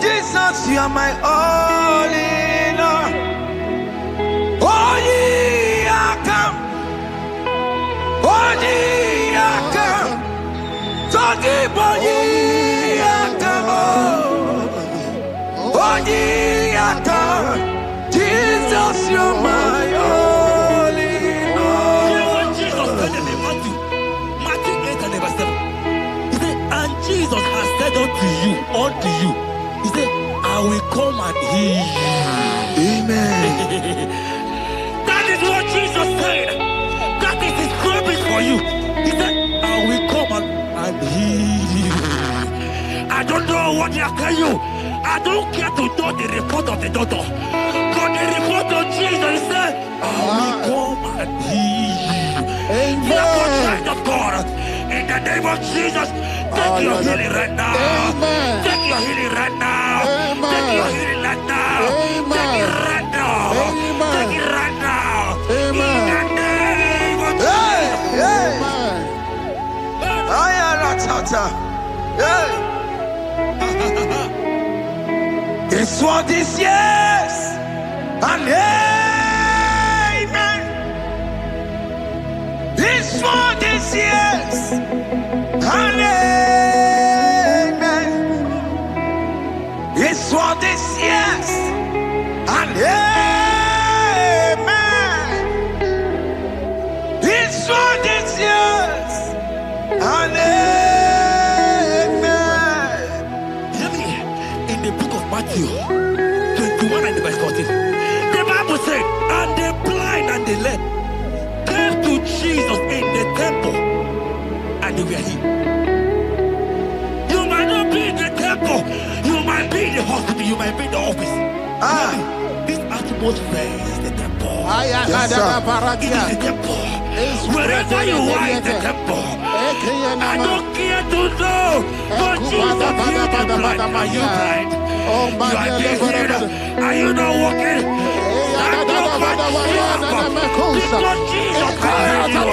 Jesus, you are my all in all. Oh, ye are come. Oh, ye are come. Talking about ye are come. Oh, ye are come. Jesus, you are my all in all. You know what Jesus said in Matthew 8 and verse 7? He said, and Jesus has said unto you, he said, I will come and heal you. Amen. That is what Jesus said. That is his promise for you. He said, I will come and heal you. I don't know what they are telling you. I don't care to know the report of the doctor. But the report of Jesus, he said, I will come and heal you. Therefore, child of God, in the name of Jesus, take your healing right now. Amen. Take your healing right now. Amen. Take your healing right now. Amen. Take it right now. Amen. Take it right now. Amen. In the name of Hey, hey. Amen. Ayaratata. Hey. This one is yes and amen. This one is yes and amen. This one is yes and amen. This one is yes and amen. Hear me. In the book of Matthew 21 and verse 14, the Bible said, and the blind and the lame came to Jesus in the temple, and they were healed. You might not be in the temple, you might be in the hospital, you might be in the office. This atmosphere is the temple. Yes, sir. It is the temple. Wherever you are in the temple, I don't care to know, but Jesus healed the blind. Are you blind? You are being healed. Are you not walking? Stand up and stand up. Because Jesus has healed you.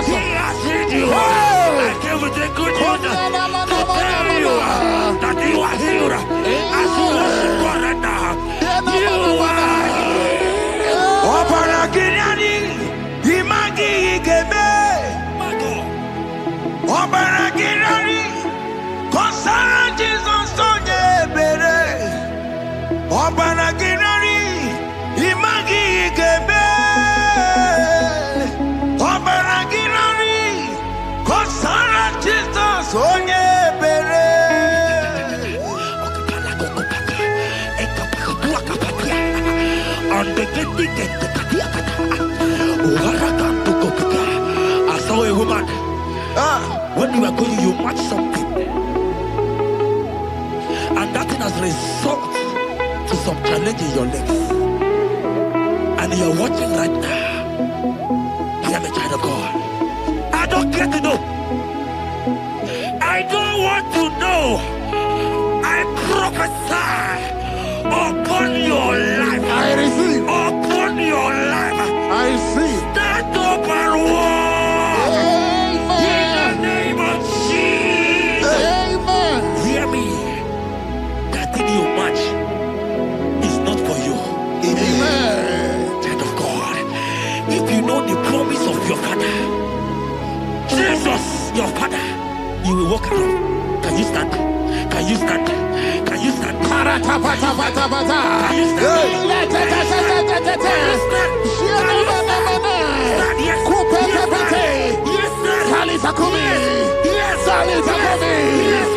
He has healed you. I came with the good news to tell you that you are healed. As you worship God right now, you are healed. Obaragirani, imagi igebe. My God. Obaragirani, kosara Jesus sonye bere. Obaragirani, imagi igebe. Obaragirani, kosara Jesus sonye bere. I saw a woman. When you were going, you match something, and that thing has resulted to some challenge in your legs. And you're watching right now. Hear me, child of God. I don't care to know. I don't want to know. I prophesy upon your life. I receive. Upon your life. I receive. Stand up and walk. In the name of Jesus. Amen. Hear me. That thing you match is not for you. Amen. Child of God. If you know the promise of your father, Jesus, your father, you will walk around. Can you stand? Can you stand? Can you stand? Can you stand? Can you stand? Yes. Yes, sir. Yes, sir. Yes.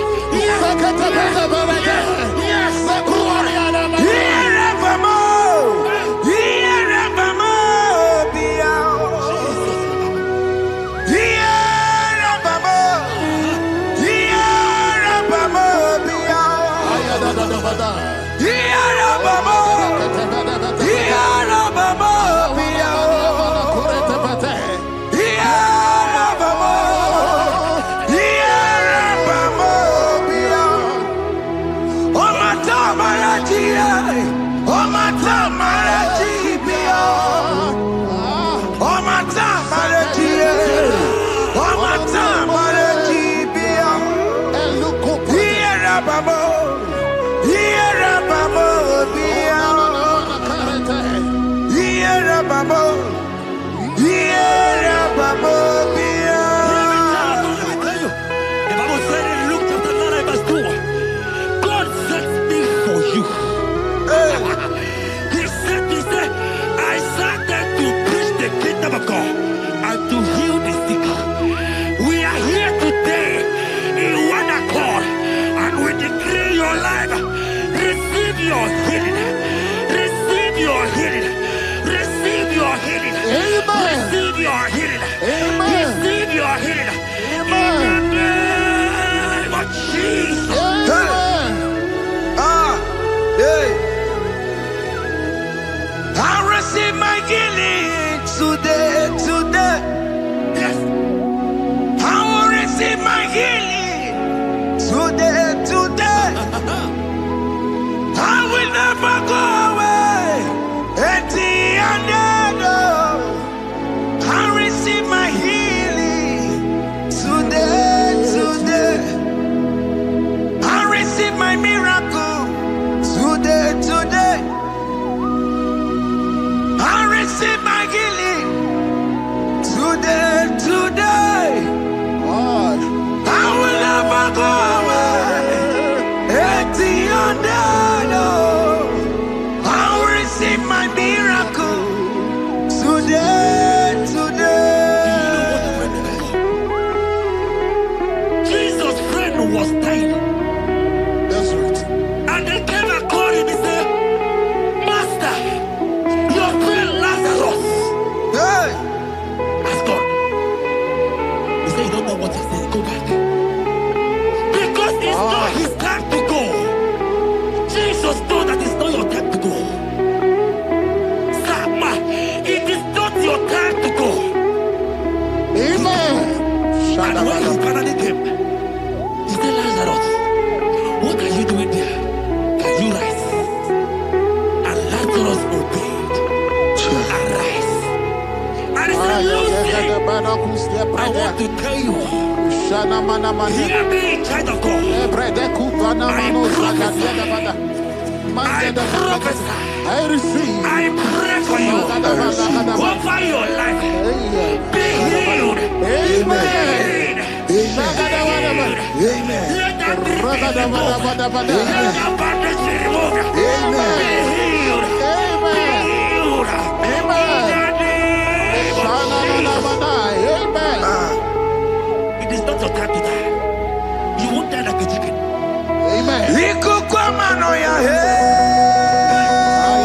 I want to tell you, hear me, child of God. I prophesy, I receive. I pray for you, over your life. Be healed. Amen. Let that be removed. Let that bandage be removed. Be healed. It is not your time to die. You won't die like a chicken. Amen. I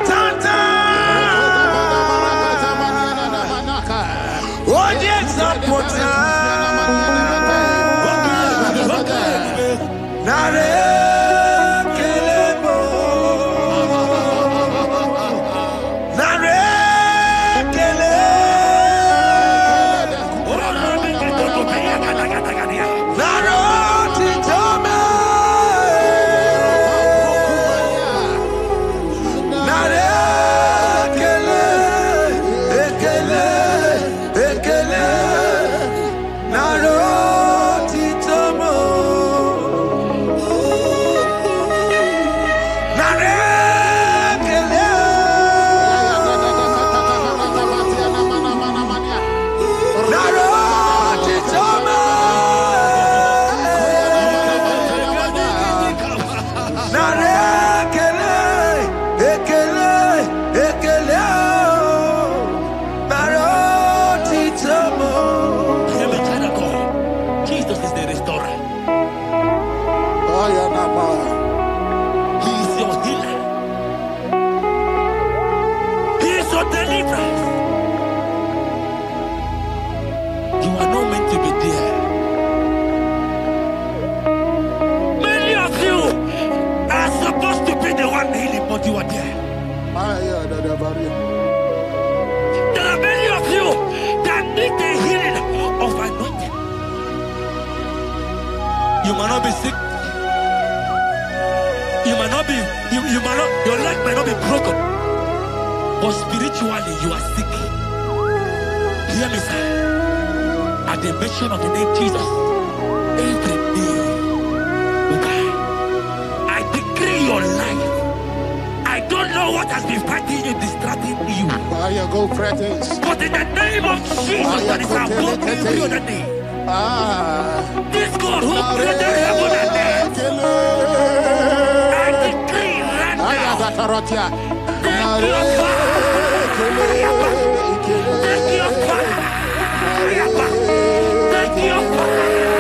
am deliverance. You are not meant to be there. Many of you are supposed to be the one healing, but you are there. There are many of you that need the healing of anointing. You might not be sick. You might not be, you might not, your leg might not be broken. But spiritually you are sick. Hear me, sir. At the mention of the name Jesus, every day will die. I decree your life. I don't know what has been fighting you, distracting you. But in the name of Jesus, that is above every other name. This God who created heaven and earth, I decree right now, take your fire. Take your fire. Take your fire.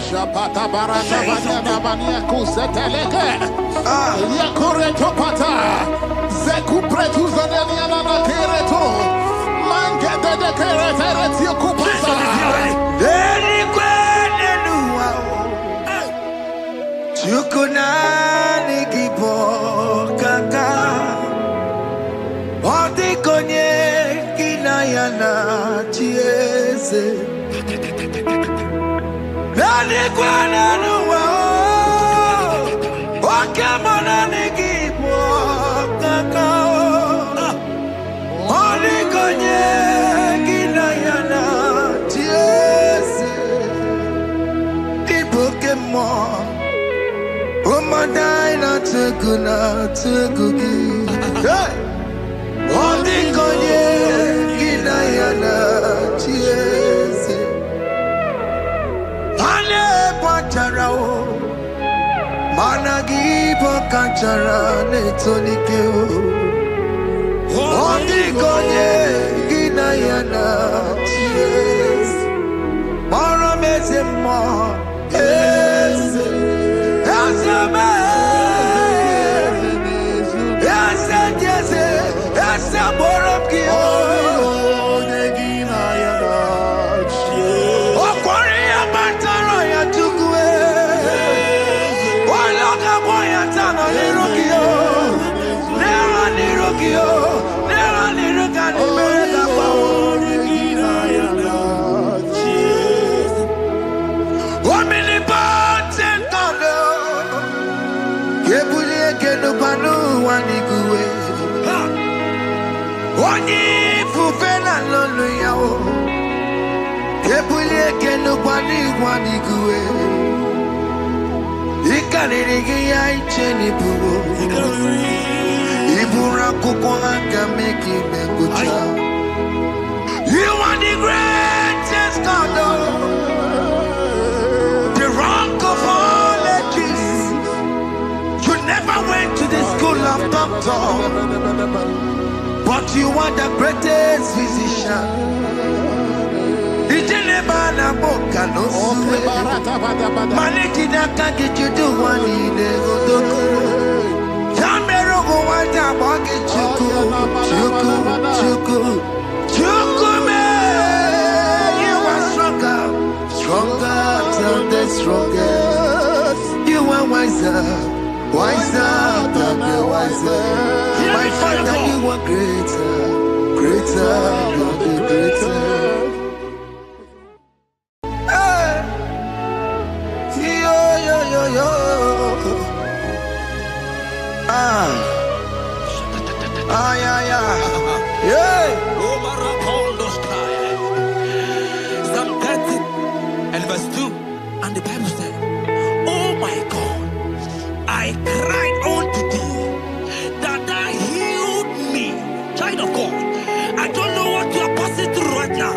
Shapata barata banyana bania kuseteleke. Yakure topata. Zeku pretu zaneliana na kereto. Mangete de keretere tio kupasa. Deli kwene nuwa. Chukunani kipo kaka. Oti konye kinayana chiese. Deli kwene nuwa. Wakemona nikipo kaka. Oti konye kinayana chiese. Ibokemo. Umadai na tukugi. Hey! Odi konye kinayana chiese. Ane pachara o. Managi pokachara netonike o. Odi konye kinayana chiese. Mara meze mo. Eze. Eze me. Eze jeze. Eze borobki o. Okwari ya batara ya tukwe. Waloka boya tano niruki o. Nera niruki o. Nera niruka ni mereka pa o. Omnipotent God, Kebulie kenupanu waniguwe. Onyi fufela lolu yao. Kebulie kenupani waniguwe. Ikanirigi ya icheni buwo. Ibura kuko haka meki mekucha. You are the greatest God. Never went to the school of doctor, but you are the greatest physician. Ijelebana boka no suwe. Maliki na kaki judu wani ne godoko. Yambero go wanda boki chuku, chuku me. You are stronger than the strongest. You are wiser. Wiser than the wiser. My Father, you are greater than the greater. Hey, yo. Yeah. Psalm 30 and verse 2, and the Bible said, "Oh my God, I cried unto thee, that thou healed me." Child of God, I don't know what you are passing through right now,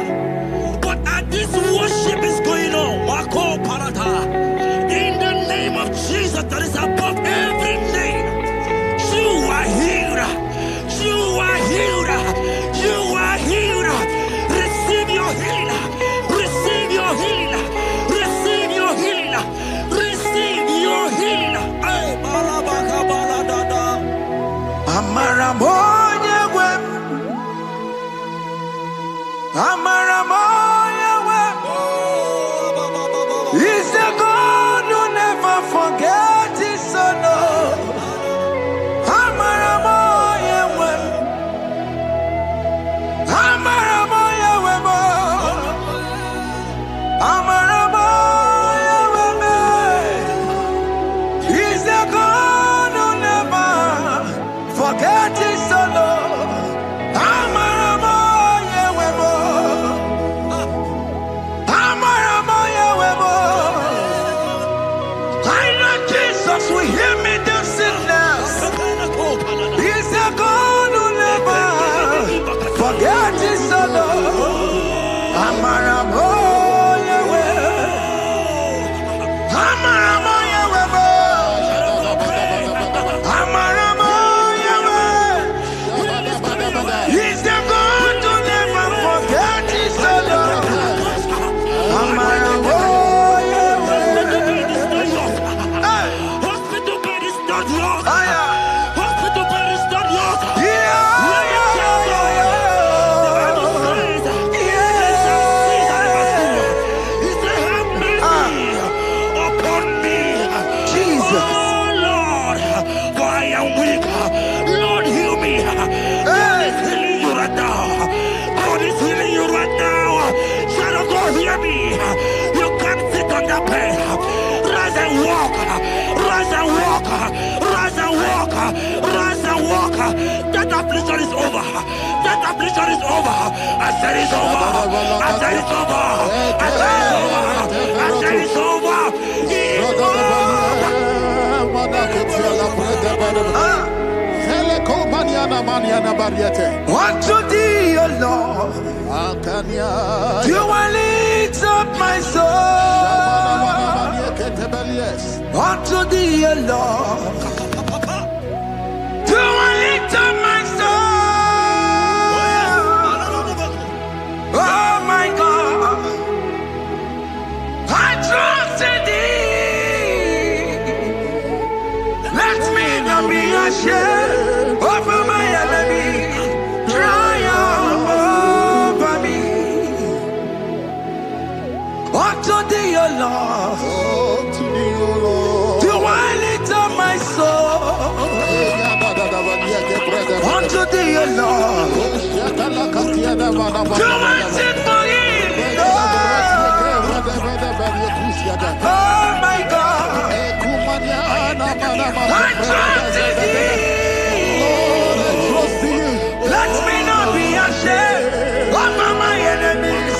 but as this worship is going on, Mako Parata, in the name of Jesus that is above every name, you are healed. You are healed. He's the God who never forgets his son. He's the God who never forgets his son. We hear me do sickness. He's a God who never forget his son. Amaramo Yahweh. Amaramo Yahweh. Amaramo Yahweh. He's the God who never forget his son. Amaramo. That affliction is over. That affliction is over. I said it's over. I said it's over. I said it's over. I said it's over. Unto thee, O Lord, do I lift up my soul. Unto thee, O Lord, do I lift up my soul. Oh my God, I trust in thee. Let me not be ashamed over my enemy. Triumph over me. Unto thee, O Lord, do I lift up my soul. Unto thee, O Lord, do I sing for him. Oh my God, I trust in thee. Let me not be ashamed over my enemies.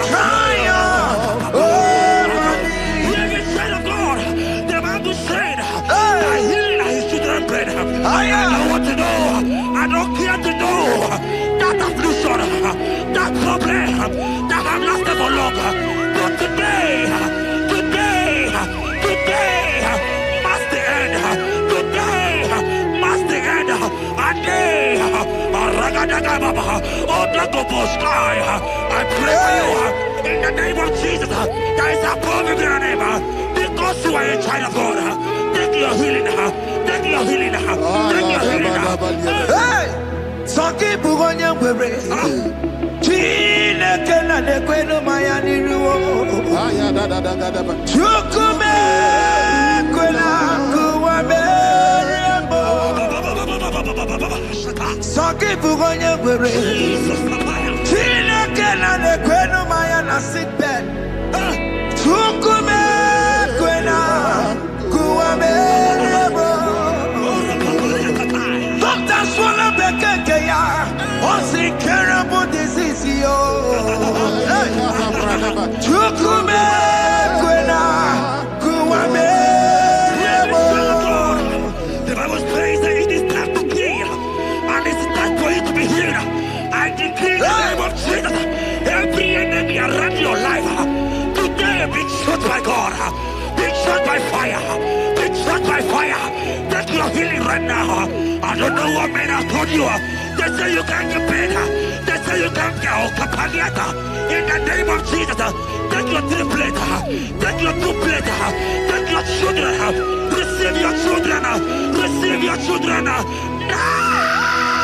Triumph over me. The Bible said, I heal his children bread. I want to know. I don't care to know that affliction, that problem that have lasted for long. But today must the end. Today must the end. I pray for you in the name of Jesus. There is a problem in your name because you are a child of God. Take your healing. Take your healing. Take your healing. Hey! Saki bugonya wewe. Chine kena de kwenu mayani ruo. Chukume kwena kuwa merembo. Saki bugonya wewe. Chine kena de kwenu mayana seatbelt. Chukume kwena kuwa merembo. Doctor swallow the keke ya. What's incurable disease yo? Chukume kwena kuwame. The Bible says that it is time to heal, and it's time for you to be healed. I decree in the name of Jesus, every enemy around your life today be shot by God, be shot by fire, be shot by fire. Take your healing right now. I don't know what men have told you. They say you can't get better. They say you can't get Kapaniata. In the name of Jesus, take your 3 plate, take your 2 plate, take your children, receive your children, receive your children. Now!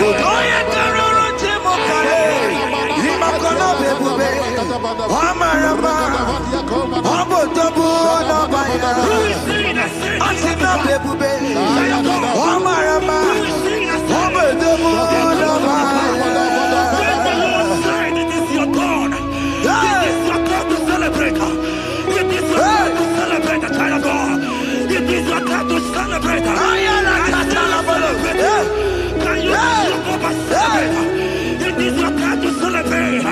Oye karoro chimokare. Imakono bebube. Omarama. Obotobu no baya. Asina bebube. Omarama. Obotobu no baya. It is your turn. It is your turn to celebrate. It is your turn to celebrate the child of God. It is your turn to celebrate. Can you celebrate? It is your turn to celebrate.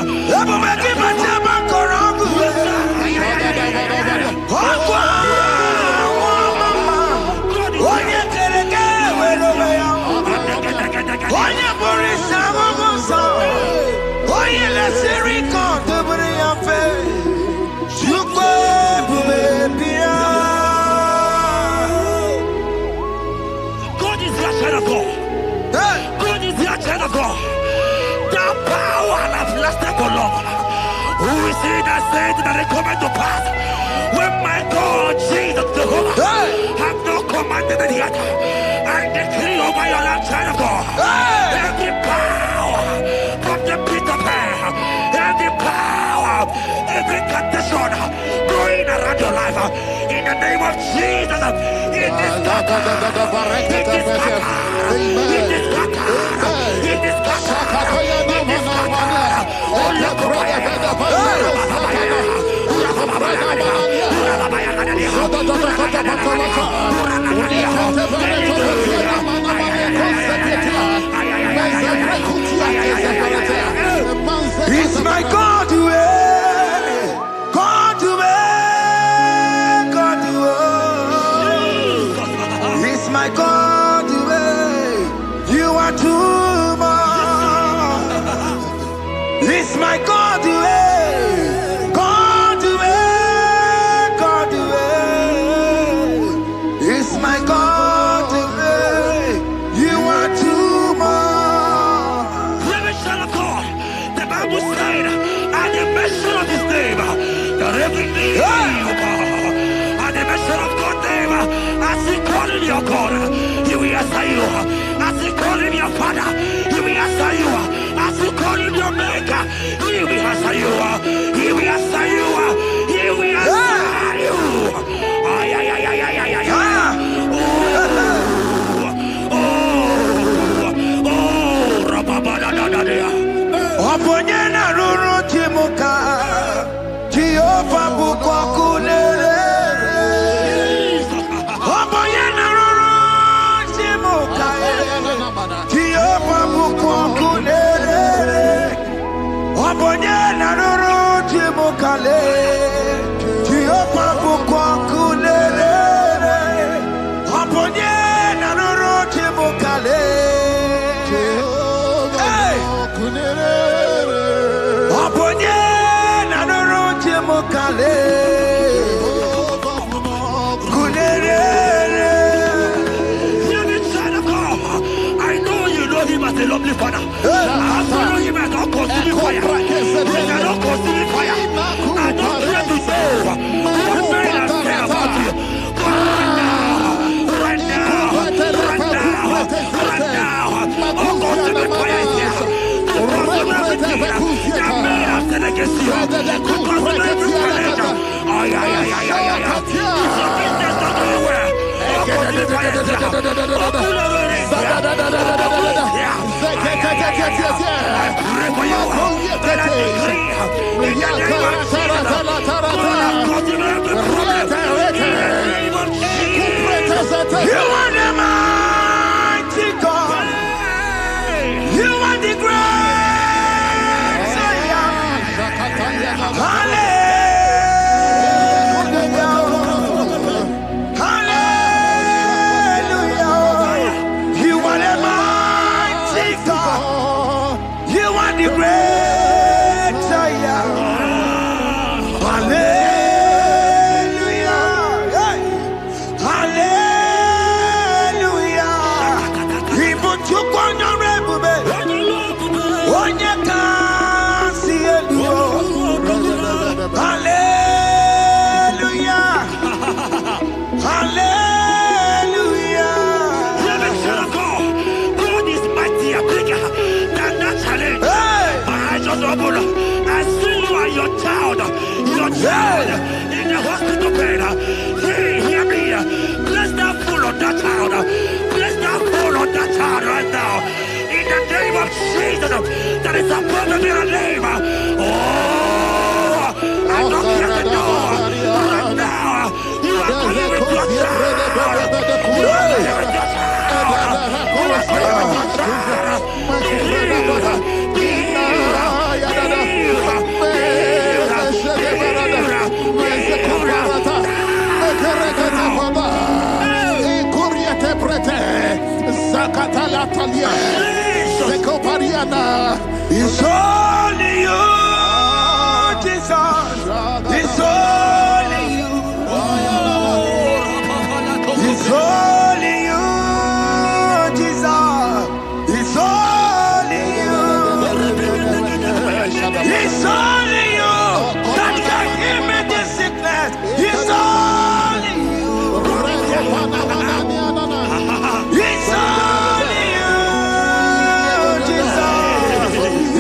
God is your child of God. God is your child of God. The power has lasted for long. Who is he that said that it coming to pass? When my God, Jesus Jehovah, have not commanded it yet. I decree over your life, child of God. Every power from the pit of hell, every power, every condition going around your life, in the name of Jesus, it is scattered. It is scattered. It is scattered. It is scattered. It is scattered. Oh, look over here. It's my God to God to God to It's my God to you are too much. It's my God to God to God to It's my God to you are too much. Child of God, the Bible said, at the mention of his name, that every knee will bow. At the mention of God's name, as he call him your God, he will answer you. As he call him your Father, he will answer you. As you call him your Maker, he will answer you. He will answer you. He will answer you. Ay, ay, ay, ay, ay, ay, ay, ay. Oponyena ruru chimuka Jehova bukwa kunere Oponyena ruru chimuka Jehova bukwa kunere Oponyena ruru chimuka Jehova bukwa kunere Oponyena ruru chimuka I know you know him as a lovely father. I follow him as a consuming fire. He cannot consuming fire. I don't care to know what men have said about you. But right now, oh, consuming fire is here. To consume everything that men have said against you. To consume every challenge. Oh, yeah. It's your business not going well. Consuming fire is here. I pray for you. That I decree in the name of child in the hospital bed. Hear me. Bless that fool on that child. Bless that fool on that child right now. In the name of Jesus, that is above their name. Oh, I don't hear the door. Right now, you are coming with your child. You are coming with your child. You are coming with your child. It's only you, Jesus. It's only you. It's only you, Jesus. It's only you. It's only you that can give me this sickness. It's only you. It's only you, Jesus.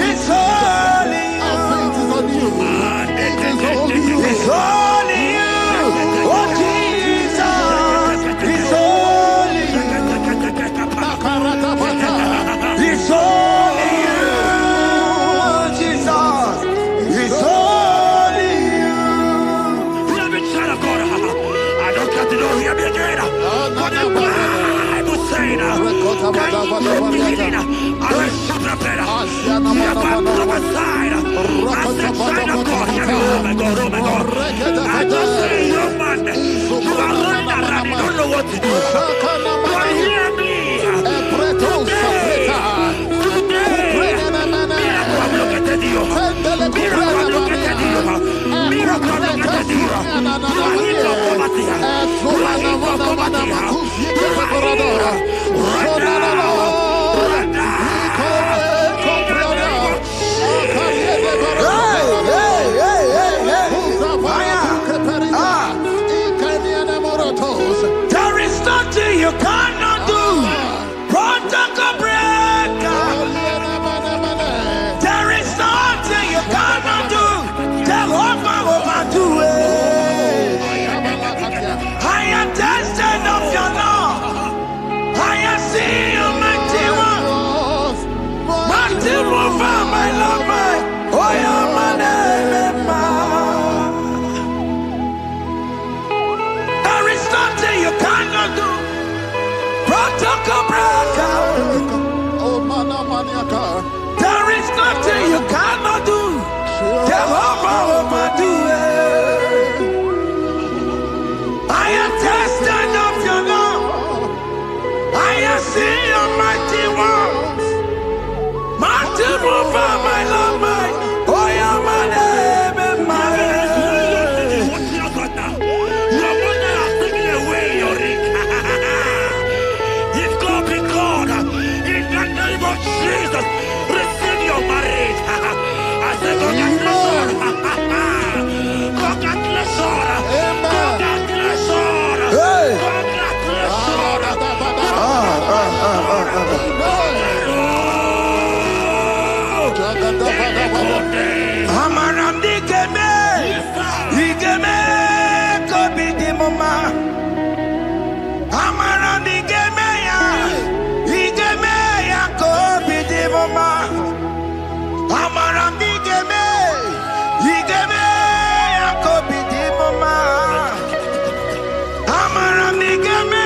It's only you. It's only you. Oh, Jesus. It's only you. It's only you, Jesus. It's only you. Hear me, child of God. I don't got to know. Hear me again. What the Bible saying. Can you believe it? I will shut up better. You have prophesied. I said, child of God. Hear me. Oh my God. Oh my God. I just say, young man, you are running around. You don't know what to do. But hear me. There is nothing you cannot do. Protocol breaker. There is nothing you cannot do. Jehovah overdo it. I am tested of your law. I am seeing your mighty one. Mighty mover, my love, my. Oh, yeah, my name, there is nothing you cannot do. Protocol breaker. There is nothing you cannot do. Jehovah overdo it. I am tested of your love. I am seeing your mighty ones. Mighty mover, my love, my. Oh, yeah, my name and my. Your mother has taken away your ring. If God be God, in the name of Jesus, receive your marriage. I say congratulations. Congratulations. Congratulations. Congratulations. Amaramdi Geme. Igeme Kobi di Mama. Amaramdi Geme ya. Igeme ya Kobi di Mama. Amaramdi Geme. Igeme ya Kobi di Mama. Amaramdi Geme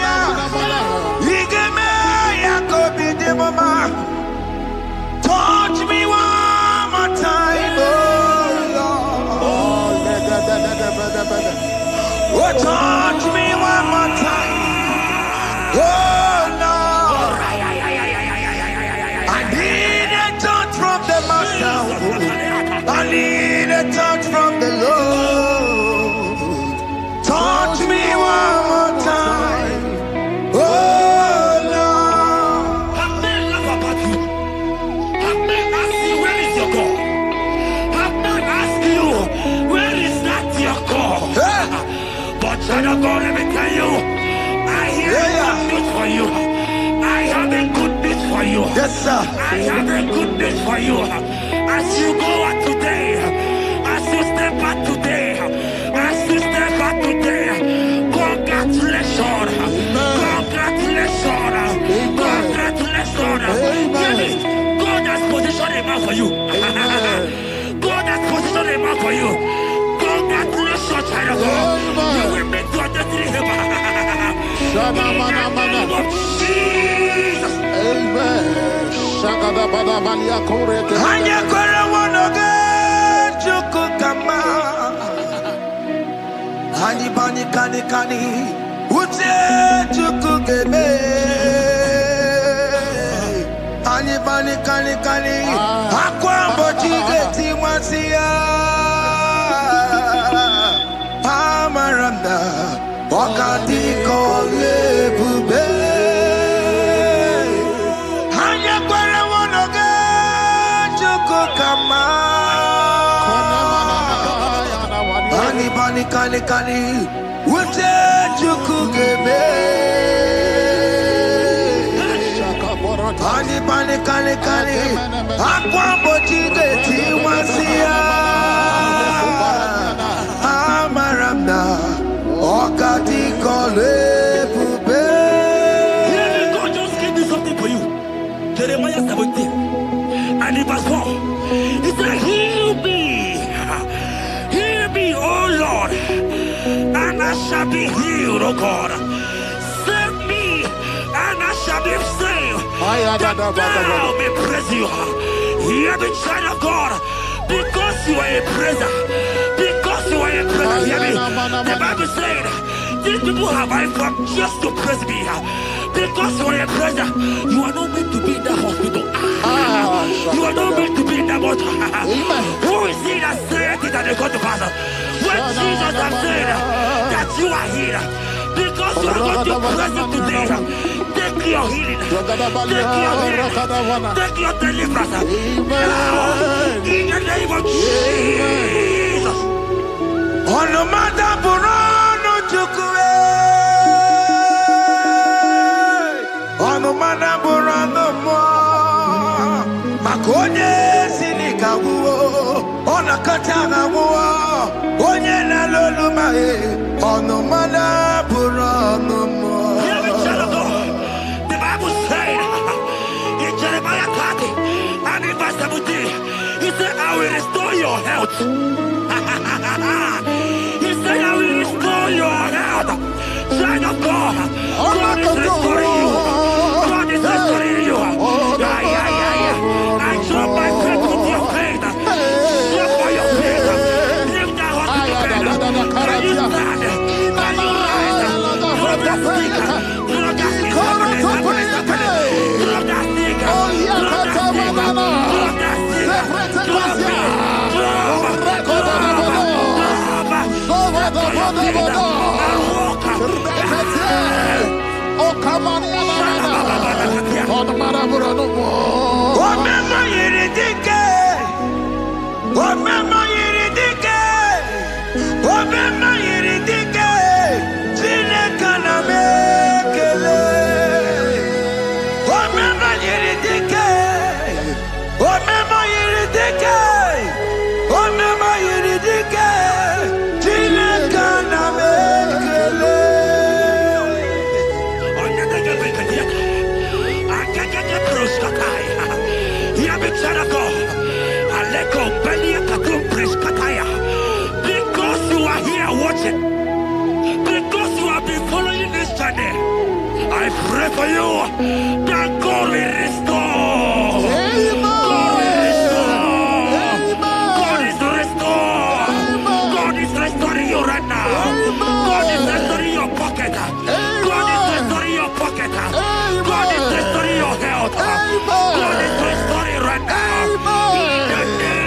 ya. Igeme ya Kobi di Mama. Touch me. child of God, let me tell you, I hear good news for you. I have a good news for you. Yes, sir. I have a good news for you. As you go out today, as you step out today, as you step out today, congratulations. Congratulations. Congratulations. Hear me. God has positioned a man for you. God has positioned a man for you. Congratulations, child of God. You will meet your destiny helper. In the name of Jesus. Amen. Shagada bada balia kore te. Anya kore wonoge chuku kama. Hani bani kani kani. Uche chuku gebe. Hani bani kani kani. Akwa mbochi geti mwasiya. Amaranda. Wakati kole bube. Anya kwere wonoge chuku kama. Bani bani kani kani. Ute chuku gebe. Bani bani kani kani. Akwa mbochi geti wasiya. Amaranda. Wakati kole bube. God just gave me something for you. Jeremiah 17 and in verse 4. He said, heal me, O Lord, and I shall be healed, O God. Save me, and I shall be saved, that thou may praise you. Hear me, child of God, because you are a praiser. Because you are a praiser, hear me. The Bible said, these people have I come just to praise me. Because you are a praiser, you are not meant to be in that hospital. You are not meant to be in that water. Who is he that said it and they got to pass? When Jesus has said that you are healed, because you are going to praise him today, take your healing, take your healing, take your deliverance. Now, in the name of Jesus. On the matter Burano Chukwe. On the matter Burano Mo. Makonye Sinika Wo. On a Katana Wo. Onye na Lolumae. On the matter Burano Mo. Hear me, child of God. The Bible said in Jeremiah 30 and in verse 17, he said, I will restore your health. He said, I will restore your health. Child of God, God is restoring you. God is restoring you. I drop my faith with your faith. Drop by your faith. Lift that hospital bed. Can you stand? Can you rise? Drop that stick. Drop that stick. Drop that stick. Drop that stick. Drop it. Because you are here watching, because you have been following this journey, I pray for you that God will restore. God will restore. God is restoring. God is restoring you right now. God is restoring your pocket. God is restoring your pocket. God is restoring your health. God is restoring right now. Amen.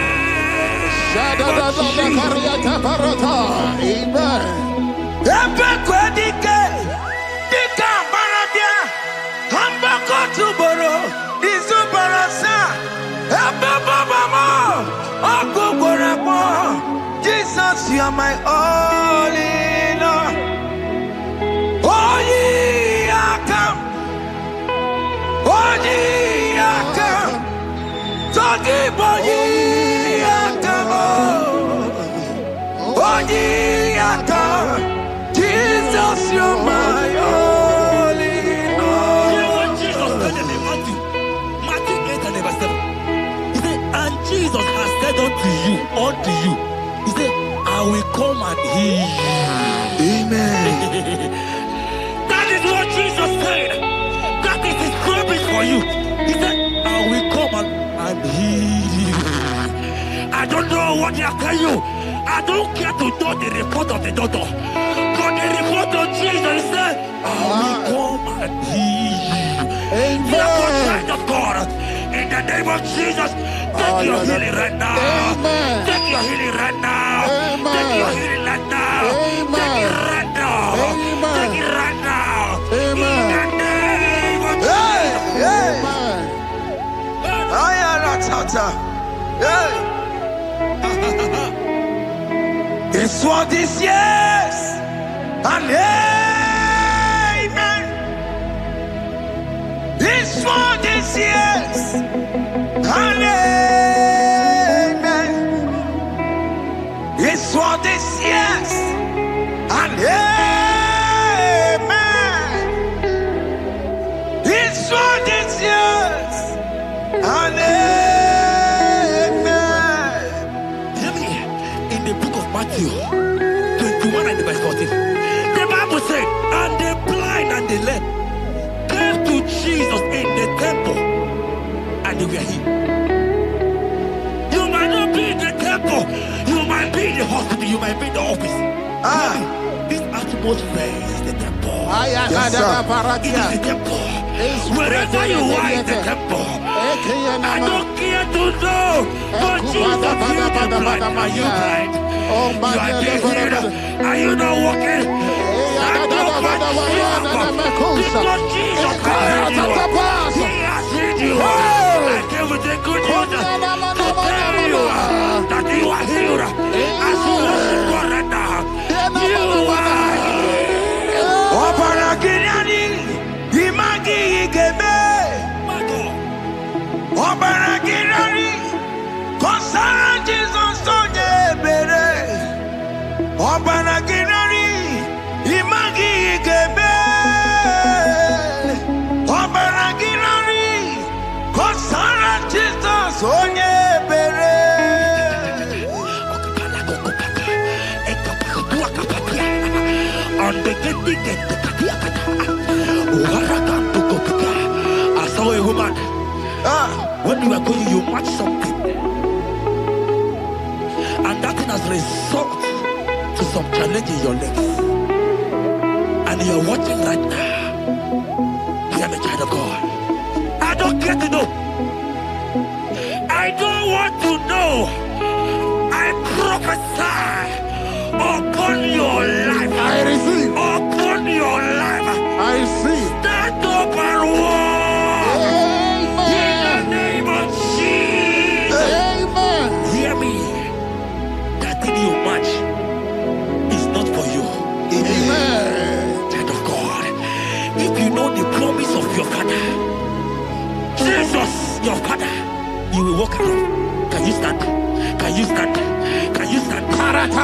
Jesus, you are my all in all. Jesus, you're my only Lord. You know what Jesus said in Matthew 8 and verse 7? He said, and Jesus has said unto you, he said, I will come and heal you. Amen. That is what Jesus said. That is his promise for you. He said, I will come and heal you. I don't know what they are telling you. I don't care to know the report of the doctor. But the report of Jesus said, I will come and heal you. Therefore, child of God, in the name of Jesus, take your healing right now. Take your healing right now. Take your healing right now. Take it right now. Take it right now. In the name of Jesus. It's what this yes and amen. It's what this yes and amen. It's what this yes and amen. It's what this yes and amen. Matthew 21 and verse 14. The Bible said, and the blind and the lame came to Jesus in the temple, and they were healed. You might not be in the temple, you might be in the hospital, you might be in the office. This atmosphere is the temple. Yes, it is the temple. Wherever you are in the temple, I don't care to know, but Jesus healed the blind. Are you blind? You are being healed. Are you not walking? Stand up and because Jesus has healed you. He has healed you. I came with the good news to tell you that you are healed. As you worship God right now, you are I saw a woman. When you are going, you match something, and that thing has resulted to some challenge in your legs, and you are watching right now. Hear me, child of God. I don't care to know. I don't want to know. I prophesy upon your life. I receive. Upon your life. I receive. Stand up and walk. Amen. In the name of Jesus. Amen. Hear me. That thing you match is not for you. Amen. Child of God, if you know the promise of your father, Jesus, your father, you will walk around. Can you stand? Can you stand? Can you stand? Can you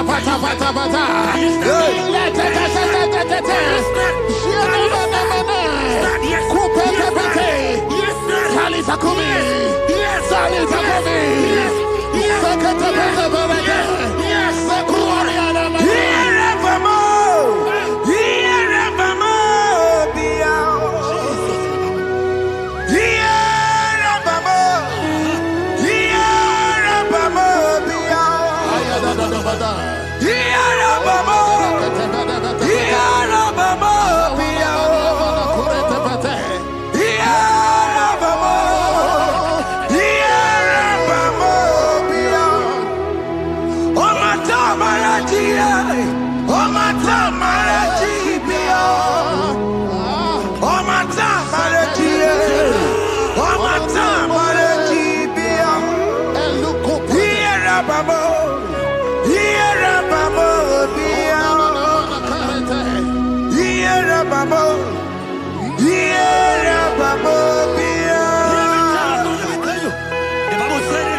The Bible said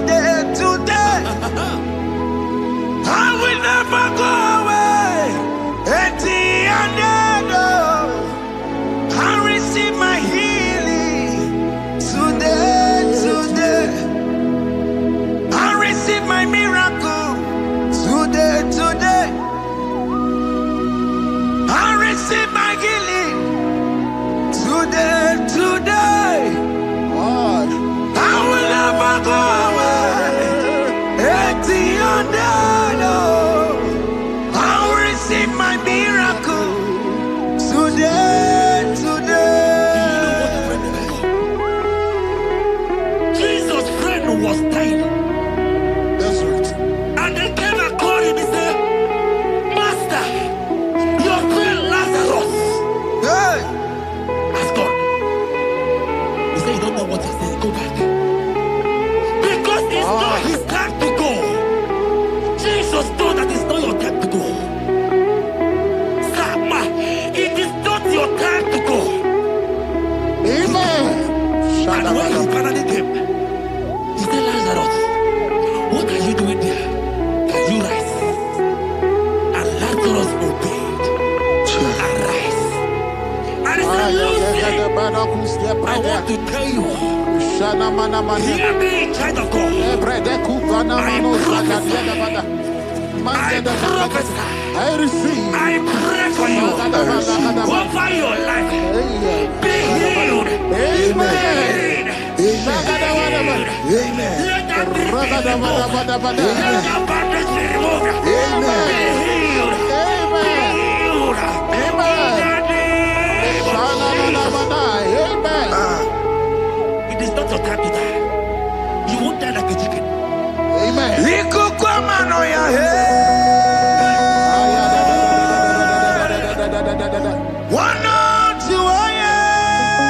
today, today. I will never go away. I receive my healing today, today. I receive my miracle today, today. I receive my healing today, today. I will never go away. I will receive my miracle today, today. Jesus' friend was dying. That's right. And they came and called him and said, Master, your friend Lazarus Hey. has gone. He said, you don't know what he said. Go back. Because it's not his time to go. Jesus told that it's not your time to go. Sama, it is not your time to go. Amen. And when he finally came, he said, Lazarus, what are you doing there? Can you rise? And Lazarus obeyed and rise. And he said, Lucy, I want to tell you, hear me, child of God. I prophesy. I receive. I pray for you. Over your life. Be healed. Amen. Amen. Let that be removed. Let that bandage be removed. Amen. Be healed. Be healed. Amen. It is not your time to die. You won't die like a chicken. Amen. One on two, oh yes,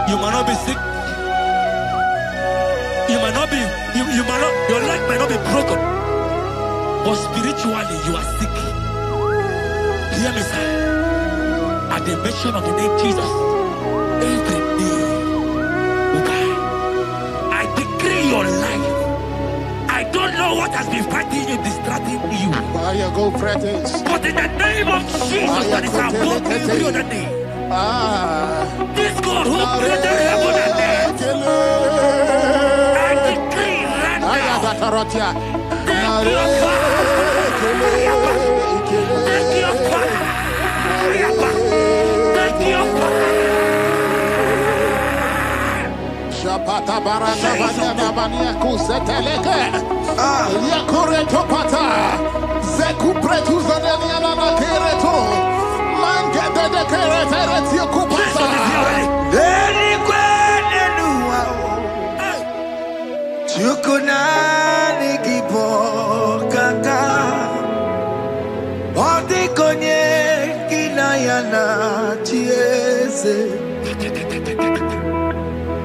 You might not be sick. You might not be, you might not, your leg might not be broken. But spiritually, you are sick. Hear me, sir. At the mention of the name Jesus, every day will die. I decree your life. I don't know what has been fighting you, distracting you. But in the name of Jesus, that is above every other name. This God who created heaven and earth, I decree right now, take your fire, take your fire, take your fire. Shapata barata banyana bania kuseteleke. Yakore topata. Zeku pretu zaneliana na kereto. Mange de kerete kupata. Eni kwene nuwa. Chukunani gibo kaka. Odi konye kinayana chiese.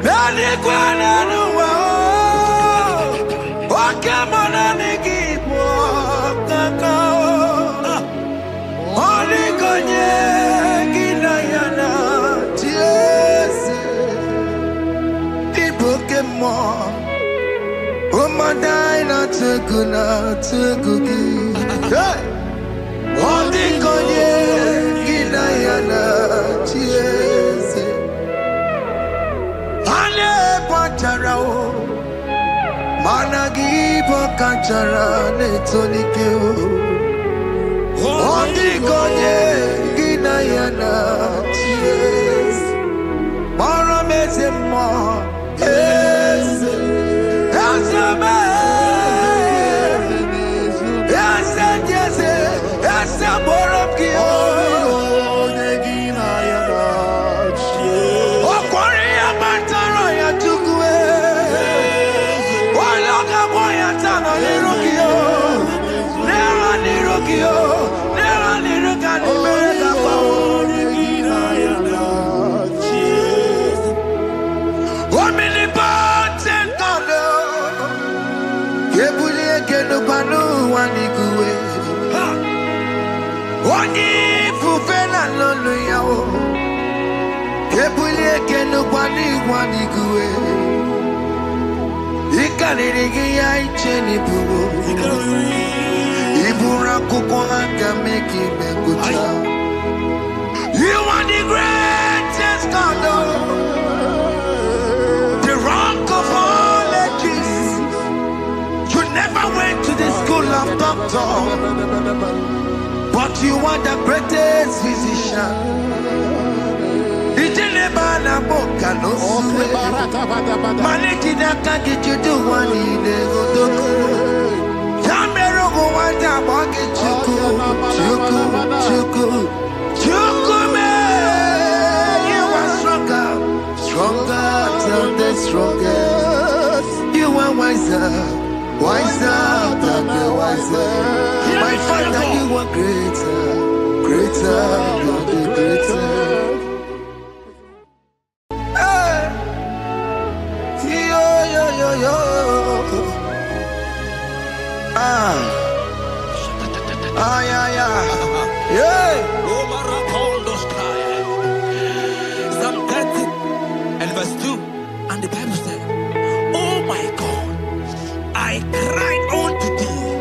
Eni kwene nuwa. Wakemana ni gibo kaka. Odi konye kinayana chiese. Ibokemo. Umadaina tukuna tukuki. Hey! Odi konye kinayana chiese. Ale patarao. Managibo kachara netonike. Odi konye kinayana chiese. Mara mezemo. Yes. You are the greatest God, the rock of all ages. You never went to the school of doctor, but you are the greatest physician. Stronger than the strongest. You are wiser than the wiser. My Father, you are greater than the greater. Psalm 30 and verse 2, and the Bible said, "Oh my God, I cried unto thee,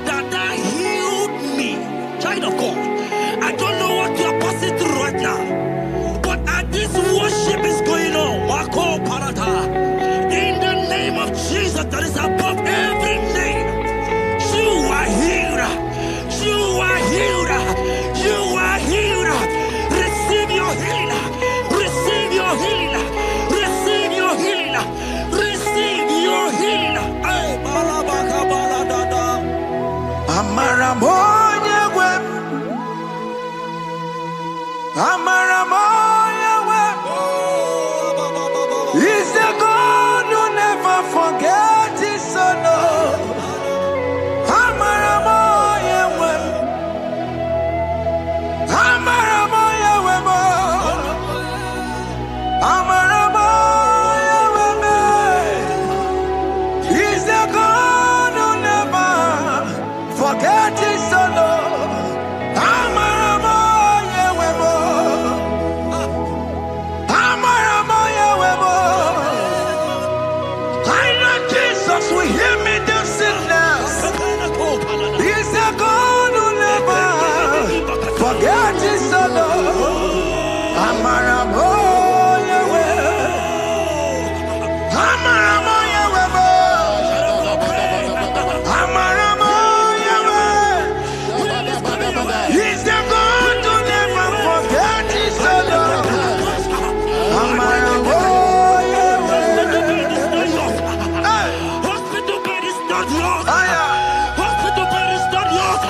that thou healed me." Child of God, I don't know what you are passing through right now, but as this worship is going on, in the name of Jesus that is above every name, you are healed. You are healed. You are healed. Receive your healing. Receive your healing. Receive your healing. Receive your healing. Amaramoye wem. Amaramoye wem. He's the God who never forgets his son. Amaramoye wem. Amaramoye wem. Amaramoye wem. He's the God who never forgets his son. Amaramoye wem. Amaramoye wem. I know Jesus will hear me do sickness. He's the God who never forget his son. Amaramoye wem. Amaramoye wem. not yours. Hospital bed is not yours.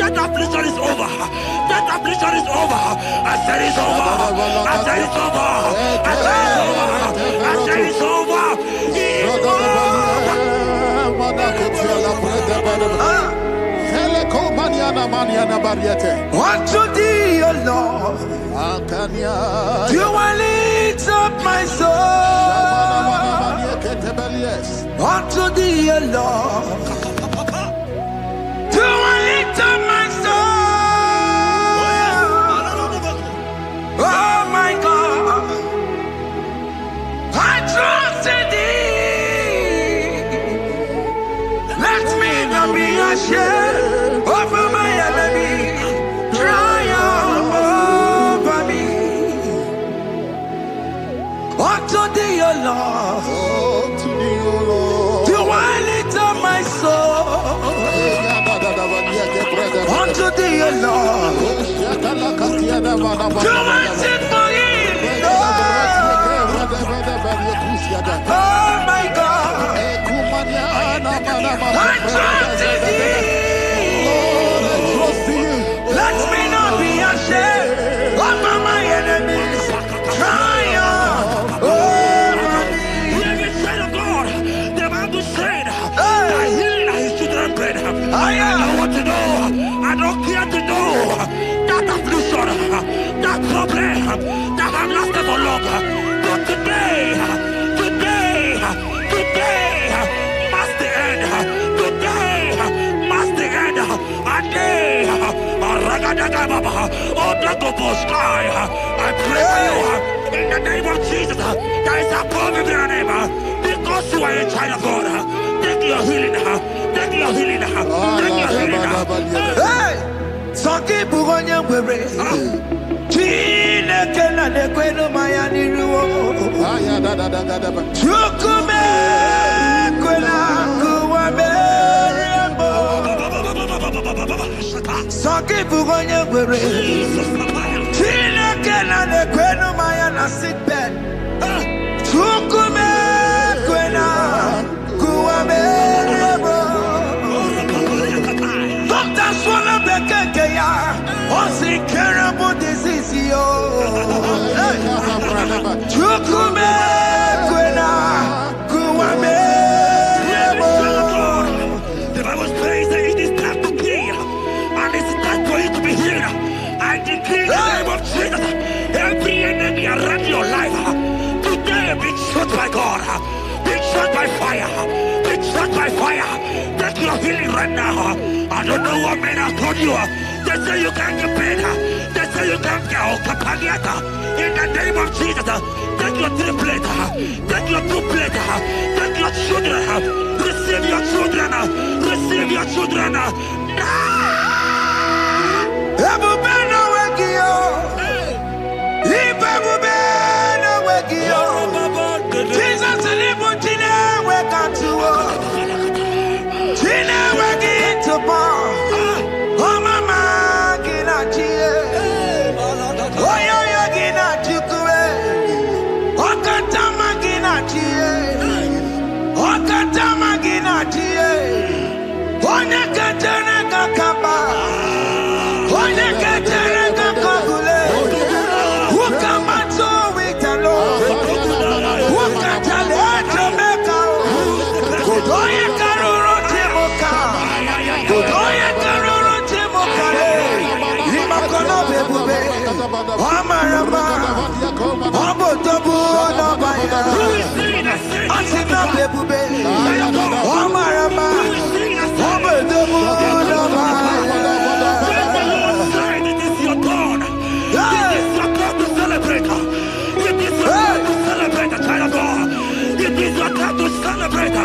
That affliction is over. That affliction is over. I said it's over. I said it's over. I said it's over. I said it's over. Unto thee, O Lord, do I lift up my soul. Unto thee, O Lord, do I lift up my soul. Oh my God, I trust in thee. Let me not be ashamed over my enemy. Triumph over me. Unto thee, O Lord, do I lift up my soul. Unto thee, O Lord, do I sit for him. Oh my God, I trust in thee. Let me not be ashamed over my enemies. Triumph over me. Hear the said of God. The Bible said, I heal his children bread. I want to know. I don't care to know that affliction, that problem that have lasted for long. But today must the end. Today must the end. I pray for you in the name of Jesus. There is a problem in your name because you are a child of God. Take your healing. Take your healing. Take your healing. Hey, Sanki Bugonya Webre. Chine Kena de Queno Mayani Ruo. Chukume Quena Kuame. Sanki Bugonya Webre. Chine Kena de Queno Mayana sick bed. Chukume Quena Kuame. Doctors wanna be Kenya. What's the terrible disease? Chukume Kwena Kuame. The Bible says that it is time to heal, and it's time for you to be healed. I decree in the name of Jesus, every enemy around your life today be shot by God, be shot by fire, be shot by fire. Take your healing right now. I don't know what men have told you. They say you can't get better. They say you can't get Okapaniata. In the name of Jesus, take your 3 plate, take your 2 plate, take your children, receive your children, receive your children. Ebubeno Wegio. Ibebubeno Wegio. Jesus Libutine Wekantuo. Tine Wegi to bar. Oh mama Ginachi. Oh yo Gina Chukue. Okatama Ginachi. Okatama Ginachi. Onya Katana Kakaba. Onya Katana Kakabule. Ukamato Witalo. Ukatale Jamaica. Godoya Karuro Timoka. Godoya Karuro Timoka. Imakono Bebube. Amarama. Abotobu Nabaya. Asina Bebube. Amarama. Abotobu Nabaya. It is your turn. It is your turn to celebrate. It is your turn to celebrate, child of God. It is your time to celebrate.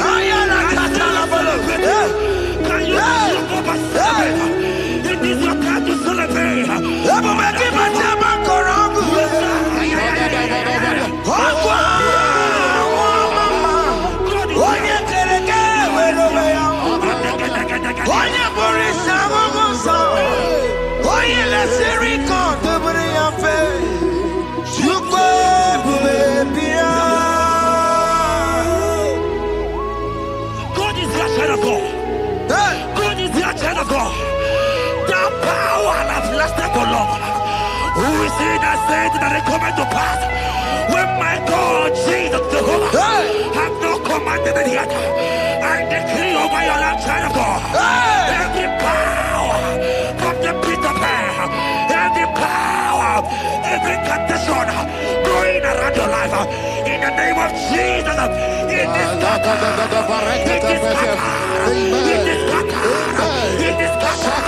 child of God. God is your child of God. The power that lasted so long. Who is he that said that it coming to pass? When my God, Jesus Jehovah, have not commanded it yet. I decree over your life, child of God. Every power from the pit of hell, every power, every condition going around your life, in the name of Jesus, it is scattered. It is scattered. It is scattered. It is scattered. It is scattered.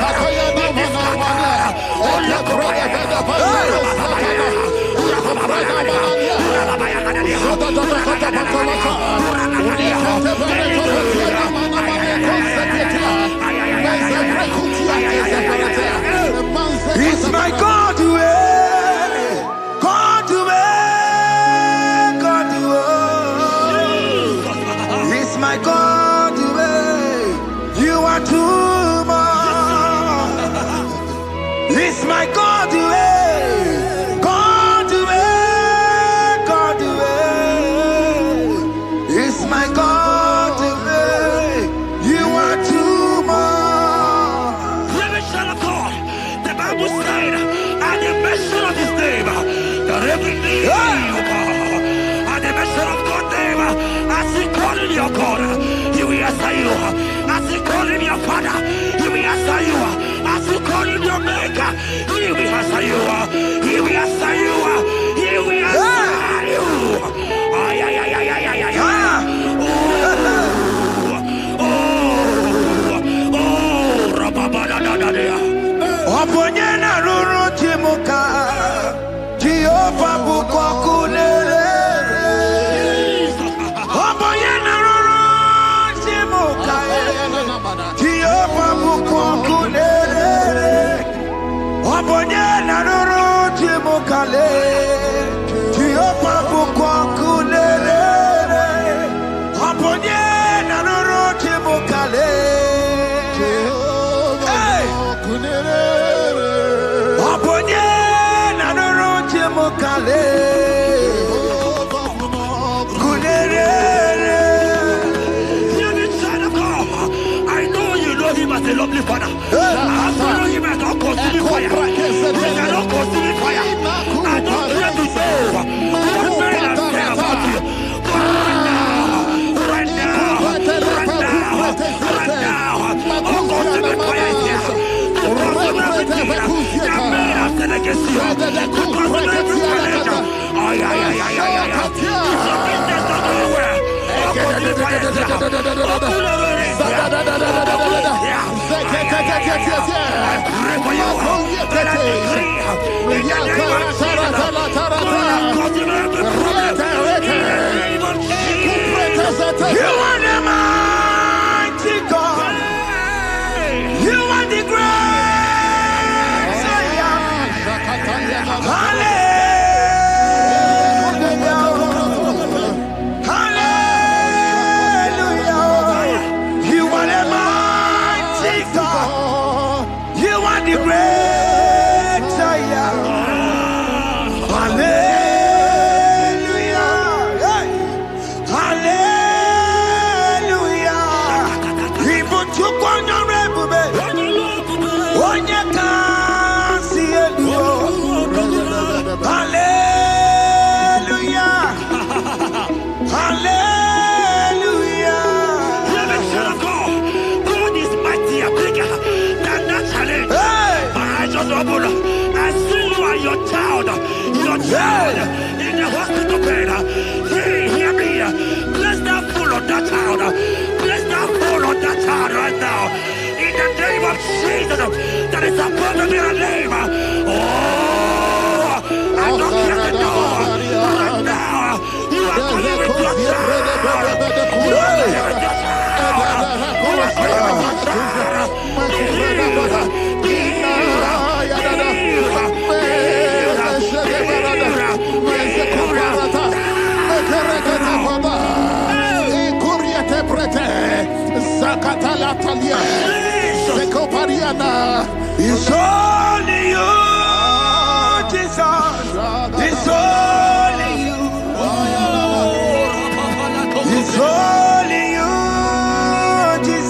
It's my God to way, God to way, God to way. It's my God to way. You are too much. It's my God to way, God to way, God to way. It's my God to way. You are too much. The Bible said, at the mention of his name, that every knee will bow. At the mention of God's name, as he call him your God, he will answer you. As he call him your Father, he will answer you. As you call him your Maker, he will answer you. He will answer you. He will answer you. Ay, ay, ay, ay, ay, ay, ay. Oh, rababadadadadea. Oponyena ruru chimuka, Jehovah buko kunere. Oponyena ruru chimuka, Jehovah buko kunere. Oponyena ruru chimuka le, Jehovah buko kunere. Oponyena ruru chimuka le. I know you know him as a lovely father. I follow him as a consuming fire. He cannot consuming fire. I don't care to know what men have said about you. But right now, oh, consuming fire is here. To consume everything that men have said against you. To consume every challenge. Ay, ay, ay, ay, ay, ay. It's your business not going well. Oh, consuming fire is here. Oh, consuming is here. I pray for you. That I decree in the name of Jesus. God, consume every problem. In the name of Jesus. You are the mighty God. You are the great Zion. Hallelujah. I see you and your child in the hospital bed. Hear me. Bless that fool on that child. Bless that fool on that child right now. In the name of Jesus, that is above the mirror name. Oh, I don't care to know. Right now, you are calling with your child. You are calling with your child. You are calling with your child. It's only you, Jesus. It's only you. It's only you, Jesus.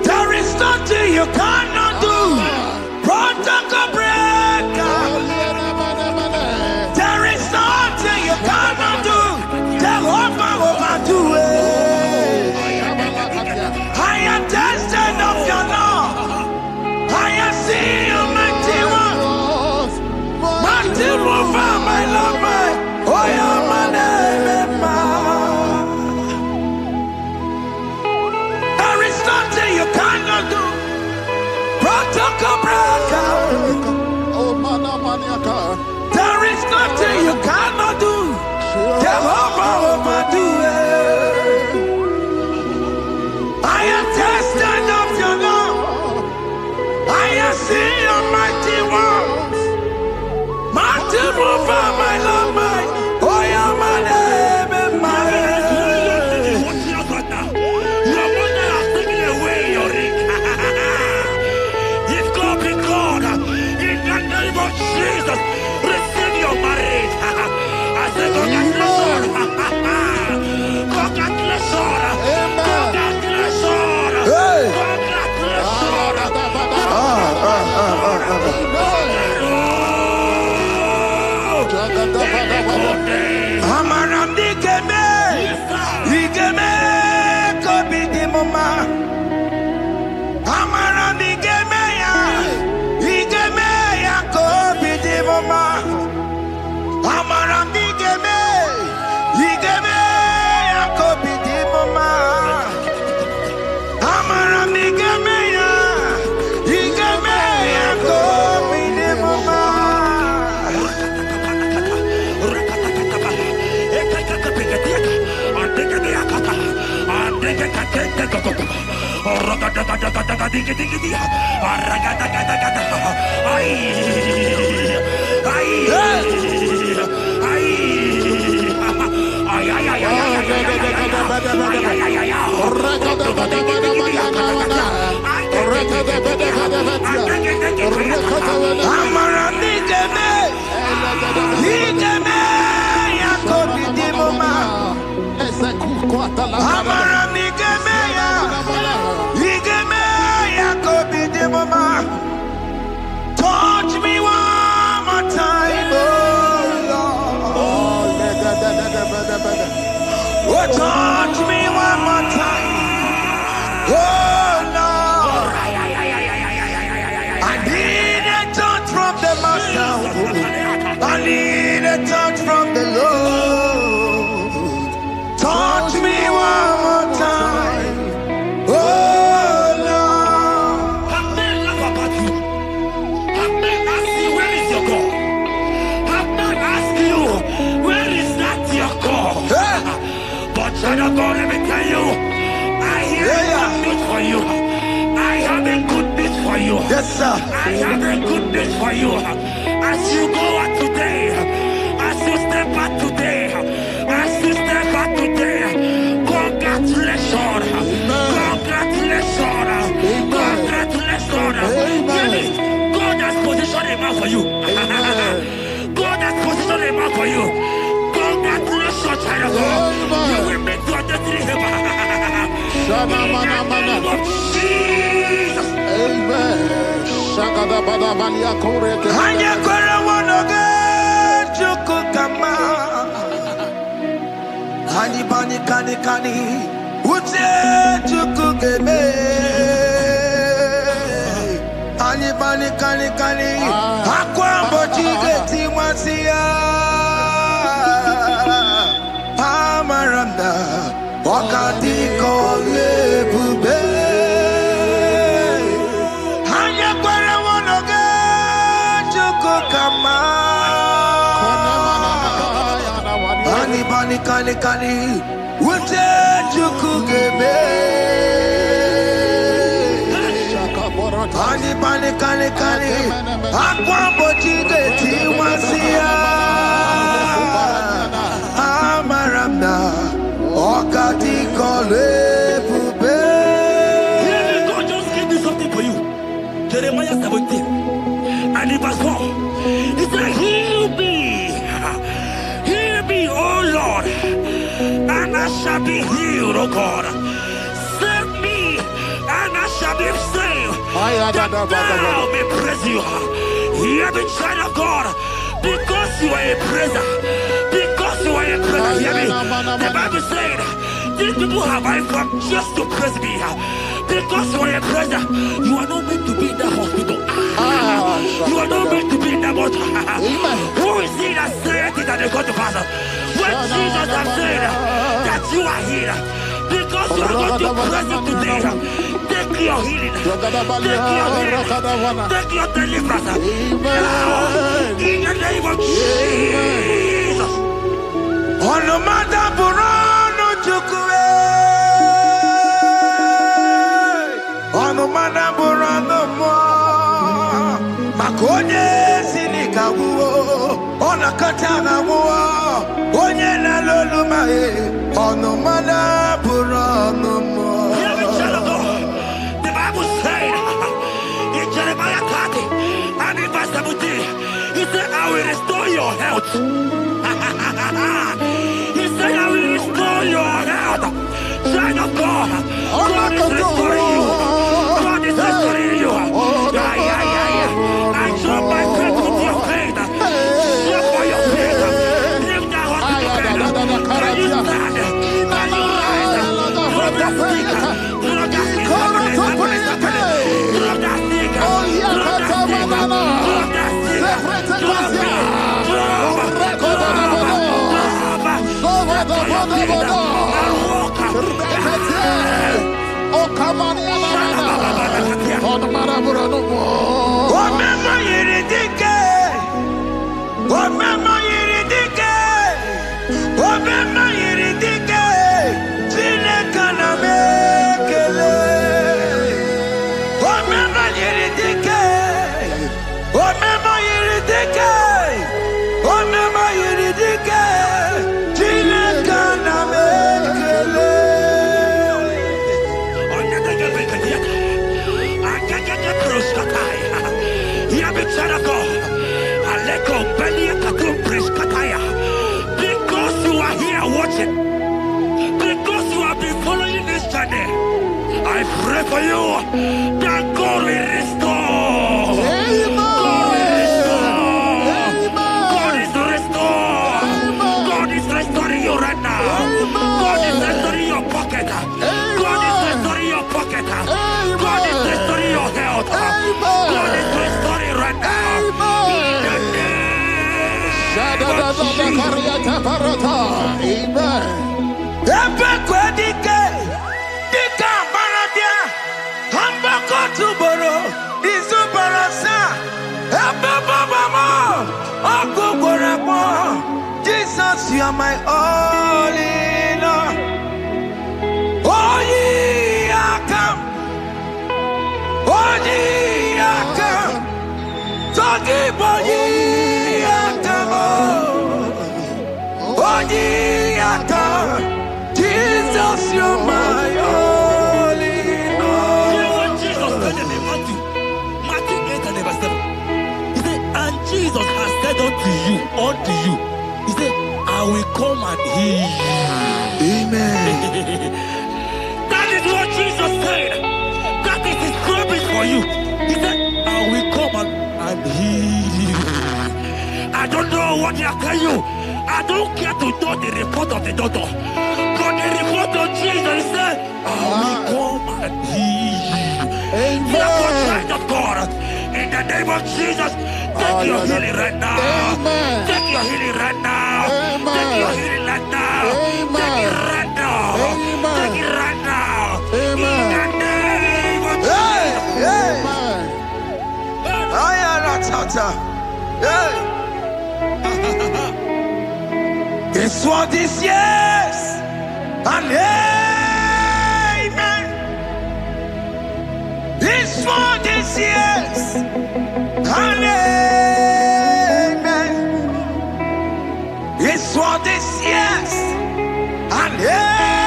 There is nothing you cannot do. Protocol breaker. There is nothing you cannot do. Jehovah overdo it. I am tested of your law. I have seen your mighty one. Mighty mover, my lover. Oh, you're my name. There is nothing you cannot do. Protocol breaker. There is nothing you cannot do. Jehovah overdo it. I am tested of your love. I have seen your mighty ones. Mighty mover, my love, my. Oh, you're my name and my name. Your mother has taken away your ring. If God be God, in the name of Jesus, receive your marriage. I say congratulations. Congratulations. Congratulations. Hey. Amaramdi Geme, Igeme, Kobi di Mama. Amaramdi Geme ya, Igeme ya Kobi di Mama. Amaramdi Geme, Igeme ya Kobi di Mama. Amaramdi Geme ya, Igeme ya Kobi di Mama. Touch me one more time, oh Lord. Oh, touch me one more time, oh Lord. I need a touch from the Master. I need a touch from the Lord. Touch me one more time, oh Lord. I may laugh about you. I may ask you, where is your God? I may ask you, where is that your God? But child of God, let me tell you, I hear a good news for you. I have a good news for you. Yes, sir. I have a good news for you. As you go out today, as you step out today, as you step out today, congratulations. Congratulations. Congratulations. God has positioned a man for you. God has positioned a man for you. Congratulations, child of God. You will make your destiny helper. In the name of Jesus. Amen. Hanya kwara wanoge chukukama. Hani bani kani kani ute chukugeme. Hani bani kani kani akwa mbochige timasia. Amaranda wakati kole bube. Hanya kwara wanoge kani. Ute chukugebe. Kani kani. Akwa bochige tiwasia. Amaramna. Okati kole pube. God just gave me something for you. Jeremiah 17 and in verse 4. He said, heal me, oh Lord, and I shall be healed, oh God. Save me, and I shall be saved. That thou may praise you. Hear me, child of God, because you are a praiser. Because you are a praiser. Hear me. The Bible said, these people have I come just to praise me. Because you are a praiser, you are not meant to be in that hospital. You are not meant to be in that water. Who is he that said it and they go to pass? When Jesus has said that you are healed, because you are going to praise him today, take your healing, take your deliverance. Now, in the name of Jesus. On the matter Burano Chukwe. On the matter Burano Mo. Makonye Sinika Wo. On a Katana Wo. Onye na Lolumae. On the matter Burano Mo. The Bible said in Jeremiah 30 and in verse 17, he said, I will restore your health. He said, I will restore your health. Child of God, God is restoring you. God is restoring you. I show my faith with your faith. Show for your faith. Lift that hospital bed. Can you stand? Can you rise? Drop that stick. Drop that stick. Drop that stick. Drop that stick. Drop it. Because you are here watching, because you have been following this journey, I pray for you that God will restore. God will restore. God is restoring. God is restoring you right now. God is restoring your pocket. God is restoring your pocket. God is restoring your health. God is restoring right now. Jesus, you are my all in all. Oh, ye are come. Oh, ye are come. Talking about ye are come. Oh, ye are come. Jesus, you are my all in all. You know what Jesus said in Matthew 8 and verse 7? He said, and Jesus has said unto you, he said, I will come and heal you. Amen. That is what Jesus said. That is his promise for you. He said, I will come and heal you. I don't know what they are telling you. I don't care to know the report of the doctor. But the report of Jesus said, I will come and heal you. Therefore, child of God, in the name of Jesus, take your healing right now. Take your healing right now. Take your healing right now. Take it right now. Take it right now. In the name of Jesus. It's what this yes and amen. It's what this yes and amen. It's what this yes and amen.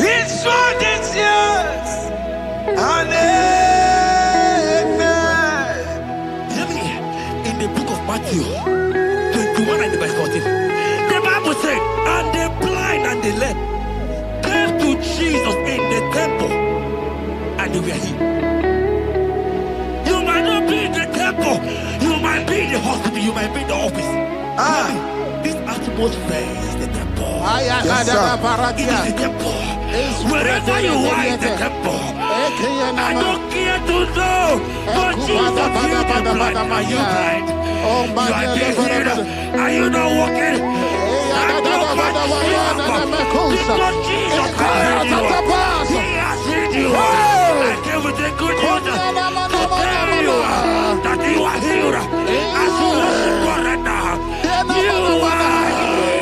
It's what this yes and amen. Hear me. In the book of Matthew 21 and verse 14, the Bible said, and the blind and the lame came to Jesus in the temple, and they were healed. You might not be in the temple, you might be in the hospital, you might be in the office. This atmosphere is the temple. Yes, It is the temple. Wherever you are in the temple, I don't care to know, but Jesus healed the blind. Are you blind? You are being healed. Are you not walking? Because Jesus has healed you. He has healed you. I came with a good news to tell you that you are healed. As you worship God right now, you are healed.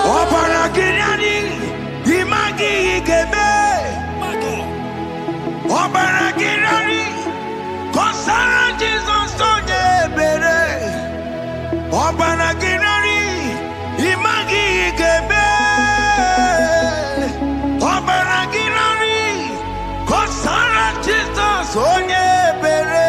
Obaragirani, imagi igebe. Obaragirani, konsara Jesus onye ebere. Obaragirani, imagi igebe. Obaragirani, konsara Jesus onye ebere.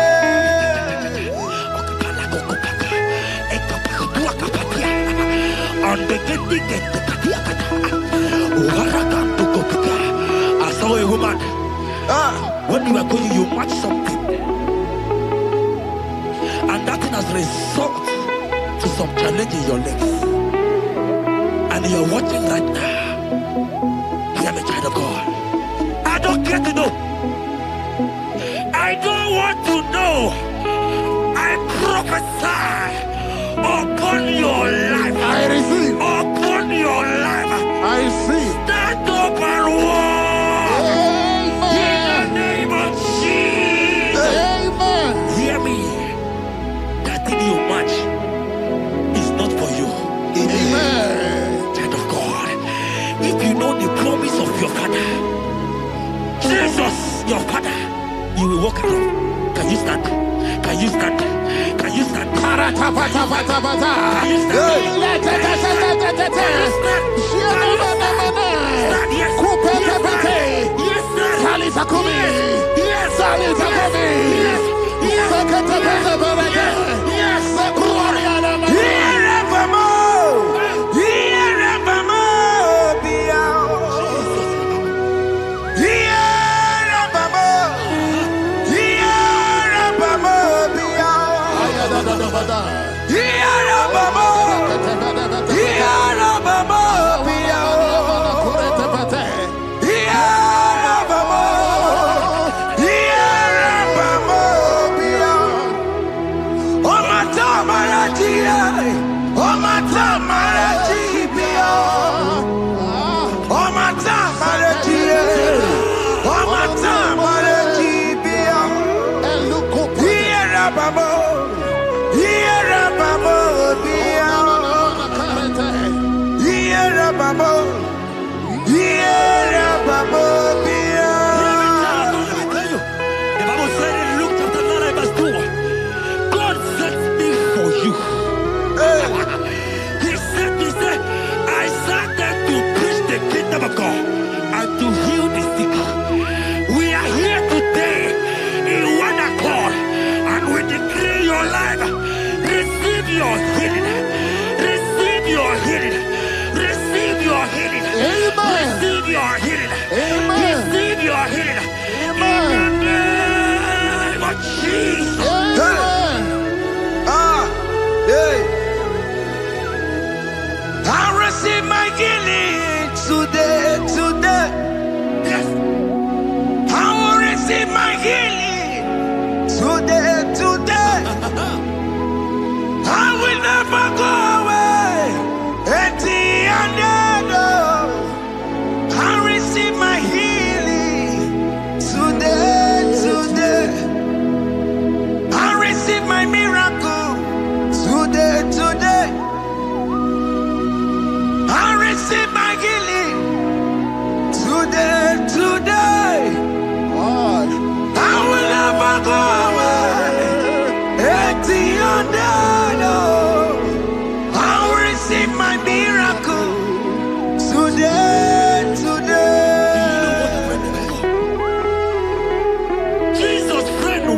I saw a woman. When you were going, you match something, and that thing has resulted to some challenge in your legs, and you're watching right now. Hear me, child of God. I don't care to know. I don't want to know. I prophesy upon your life. I receive. Upon your life. I receive. Stand up and walk. In the name of Jesus. Amen. Hear me. That thing you match is not for you. Amen. Child of God. If you know the promise of your father, Jesus, your father, you will walk around. Can you stand? Can you stand? Can you stand? Can you stand? Yeah.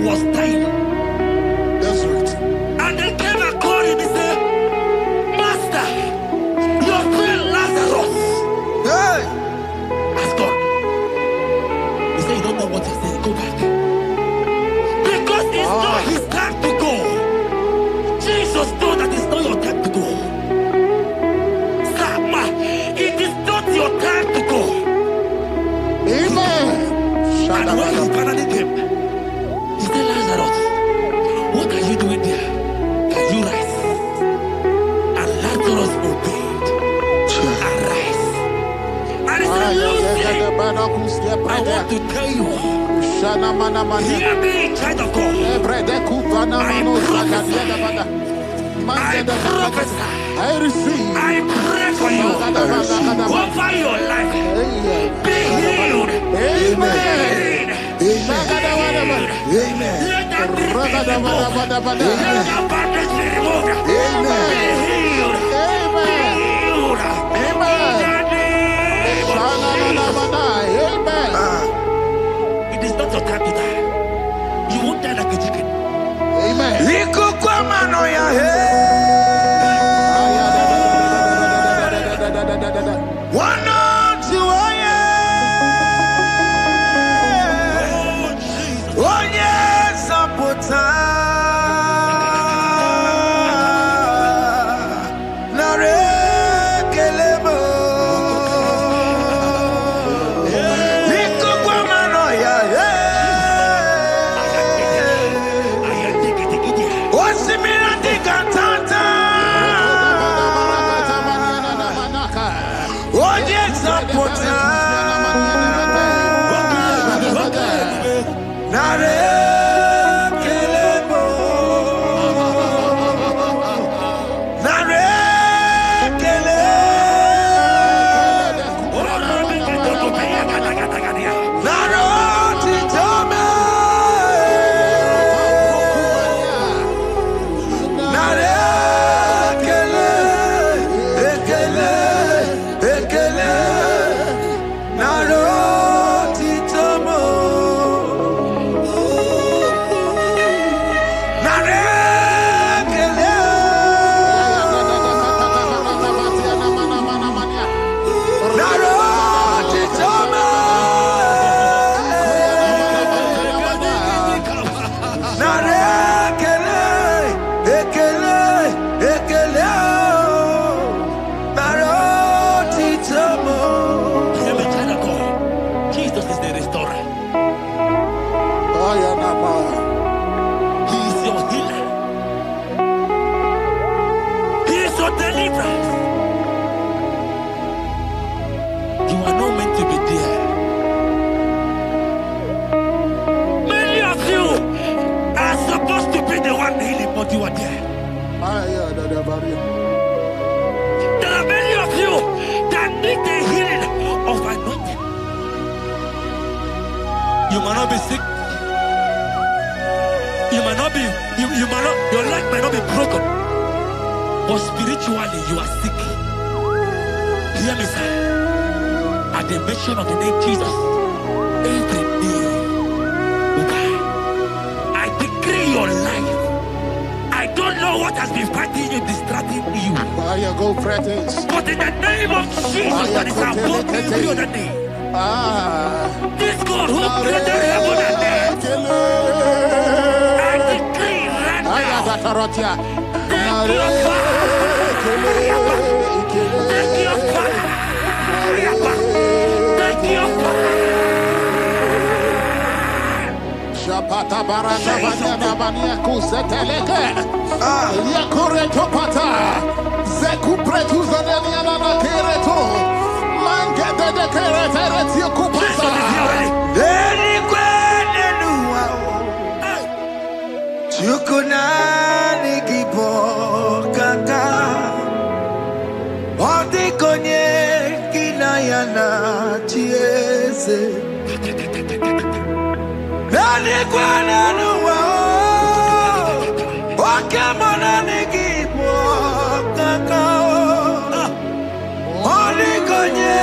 was dying. That's right. And they came and called him and said, Master, your friend Lazarus has gone. He said, you don't know what he said. Go back. Because it's not his time to go. Jesus knows that it's not your time to go. Sama, it is not your time to go. Amen. And when he finally came, he said, Lazarus, what are you doing there? Can you rise? And Lazarus obeyed. Arise. And he said, Lucy, I want to tell you, hear me, child of God. I receive. I pray for you. Over your life. Be healed. Amen. Amen. Let that be removed. Let that bandage be removed. Be healed. Amen. It is not your time to die. You won't die like a chicken. Amen. You are there. There are many of you that need the healing of anointing. You might not be sick. You might not be, you might not, your life might not be broken. But spiritually you are sick. Hear me, sir. At the mention of the name Jesus, every day will die. I decree your life. I don't know what has been fighting you, distracting you. Fire go practice. But in the name of Jesus, that is above every other name. This God who created heaven and earth, I decree right now, take your fire. Take your fire. Take your fire. Shapata barata banyana bania kuseteleke. Yakure topata. Zeku pretu zaneliana na kereto. Mange de keretere tio kupasa. Deni kwene nuwa. Chukunani gibo kaka. Odi konye kinayana chieze. Deni kwene nuwa. Wakemona nigibo kaka. Odi konye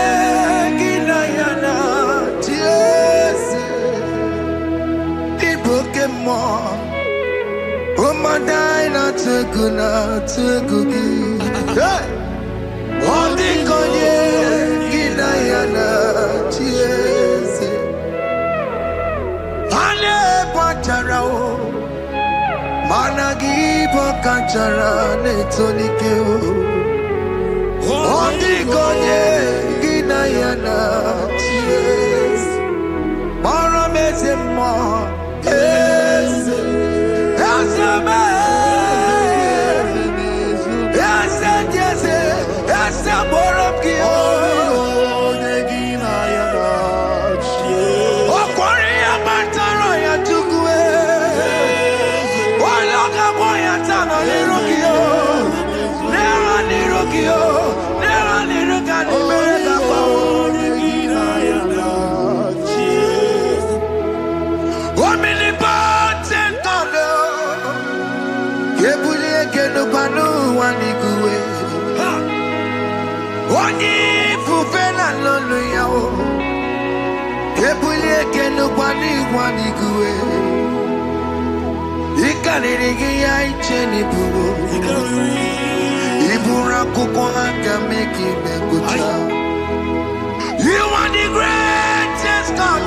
kinayana chieze. Iboke mo. badai na tegugi. Odi konye gina yana chiese. Ale pachara o. Managi pokachara netonike o. Odi konye gina yana chiese. Mara meze mo. Yes. Oni fufena lolo yao, kebulie keno kwani kuwe. Ikanirigi ya icheni bubo, ibura kuko haka meki mekucha. You are the greatest God,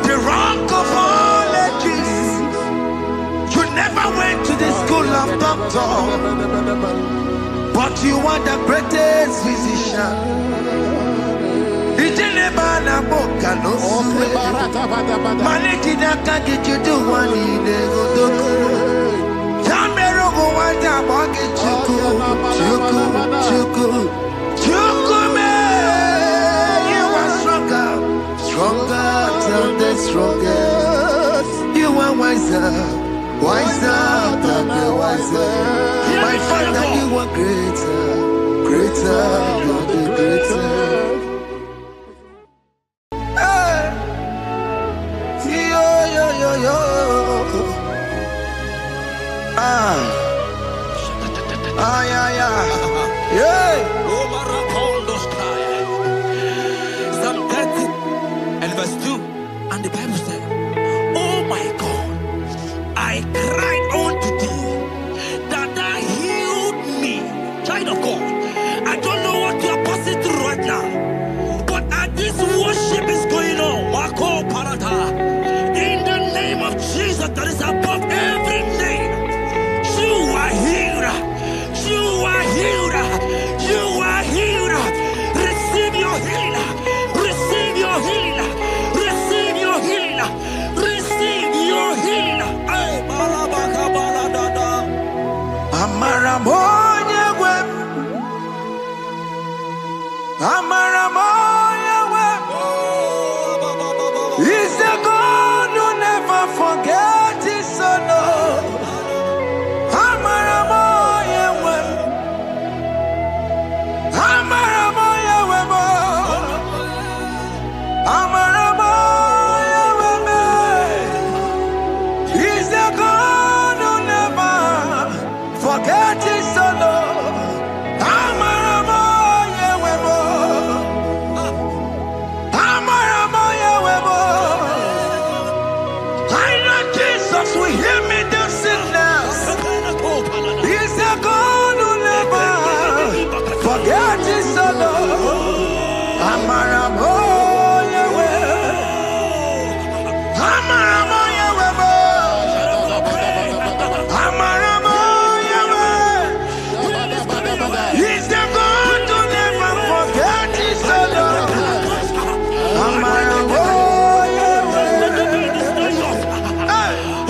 the rock of all ages. You never went to the school of doctor. But you are the greatest physician. Ijenebana boka no suwe. Manekida kage judu wani negodoku. Yamero go wanda boge chuku me. You are stronger than the strongest. You are wiser than the wiser. My Father, you are greater, you're the greater. Hey, yo. Yeah. Psalm 30 and verse 2, and the Bible said, "Oh my God, I cried unto thee, that thou healed me." Child of God, I don't know what you are passing through right now, but as this worship is going on, Wako Parata, in the name of Jesus that is above every name, you are healed. You are healed. You are healed. Receive your healing. Receive your healing. Receive your healing. Receive your healing. Amaramoye wem. He's the God who never forgets his son. Amaramoye wem. He's the God who never forgets his son. I know Jesus will heal me the sickness. He's the God who never forgets his son. He's the God who never forgets his son.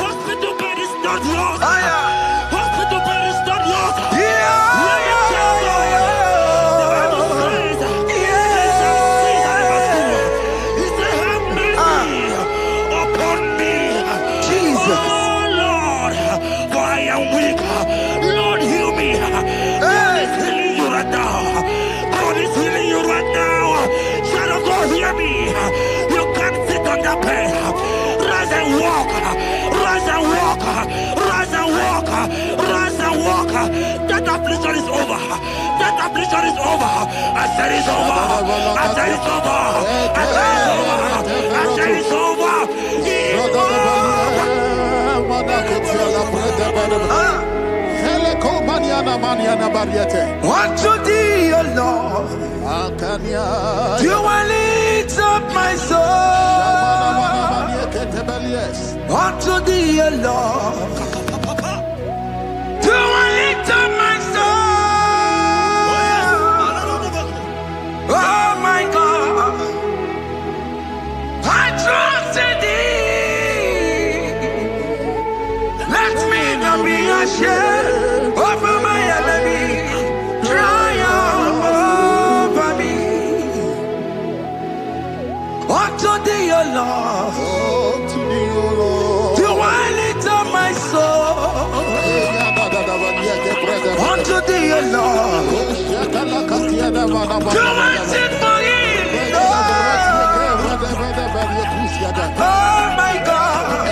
Hospital bed is not yours. Hospital bed is not yours. That affliction is over. That affliction is over. I said it's over. I said it's over. I said it's over. I said it's over. It's over. Unto thee, O Lord, do I lift up my soul. Unto thee, O Lord, do I lift up my soul. Oh my God, I trust in thee. Let me not be ashamed over my enemy. Triumph over me. Unto thee, O Lord, do I lift up my soul. Unto thee, O Lord, do I sing for him. Oh my God,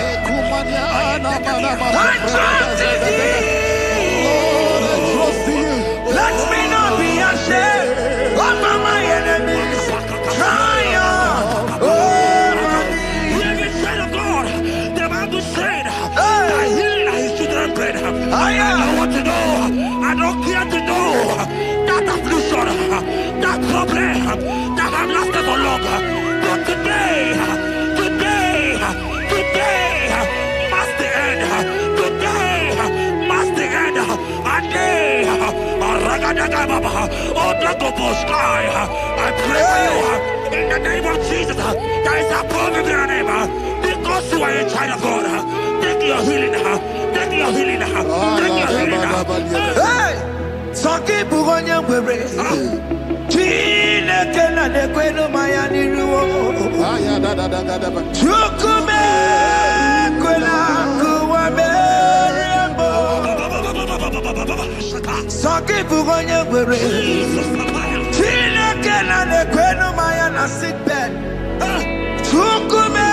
I trust in thee. Let me not be ashamed over my enemies. Triumph over me. Hear the child of God. The Bible said, I heal his children bread. I don't want to know. I don't care to know that affliction, that problem, that I've lasted for long. But today must the end. Today must the end. And day, I pray for you in the name of Jesus. There is a problem in your name because you are a child of God. Take your healing. Take your healing. Take your healing. Hey, Saki Bugonya Bere. Chine Kena de Queno Mayani Ruo. Chukume Quena Kuame. Saki Bugonya Bere. Chine Kena de Queno Mayana sick bed. Chukume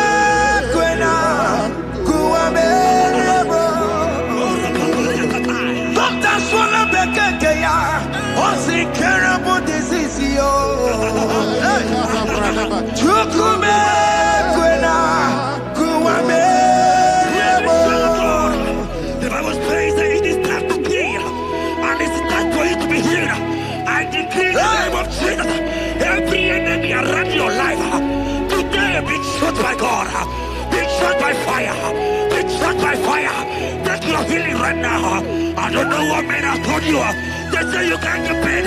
Quena Kuame. Doctor Swallow Bekeya. Onsi Kerabo disease. Chukume Quena Kuame. The Bible says that it is time to heal, and it's time for you to be healed. I decree in the name of Jesus, every enemy around your life today be shot by God, be shot by fire, be shot by fire. Take your healing right now. I don't know what men have told you. They say you can't get paid.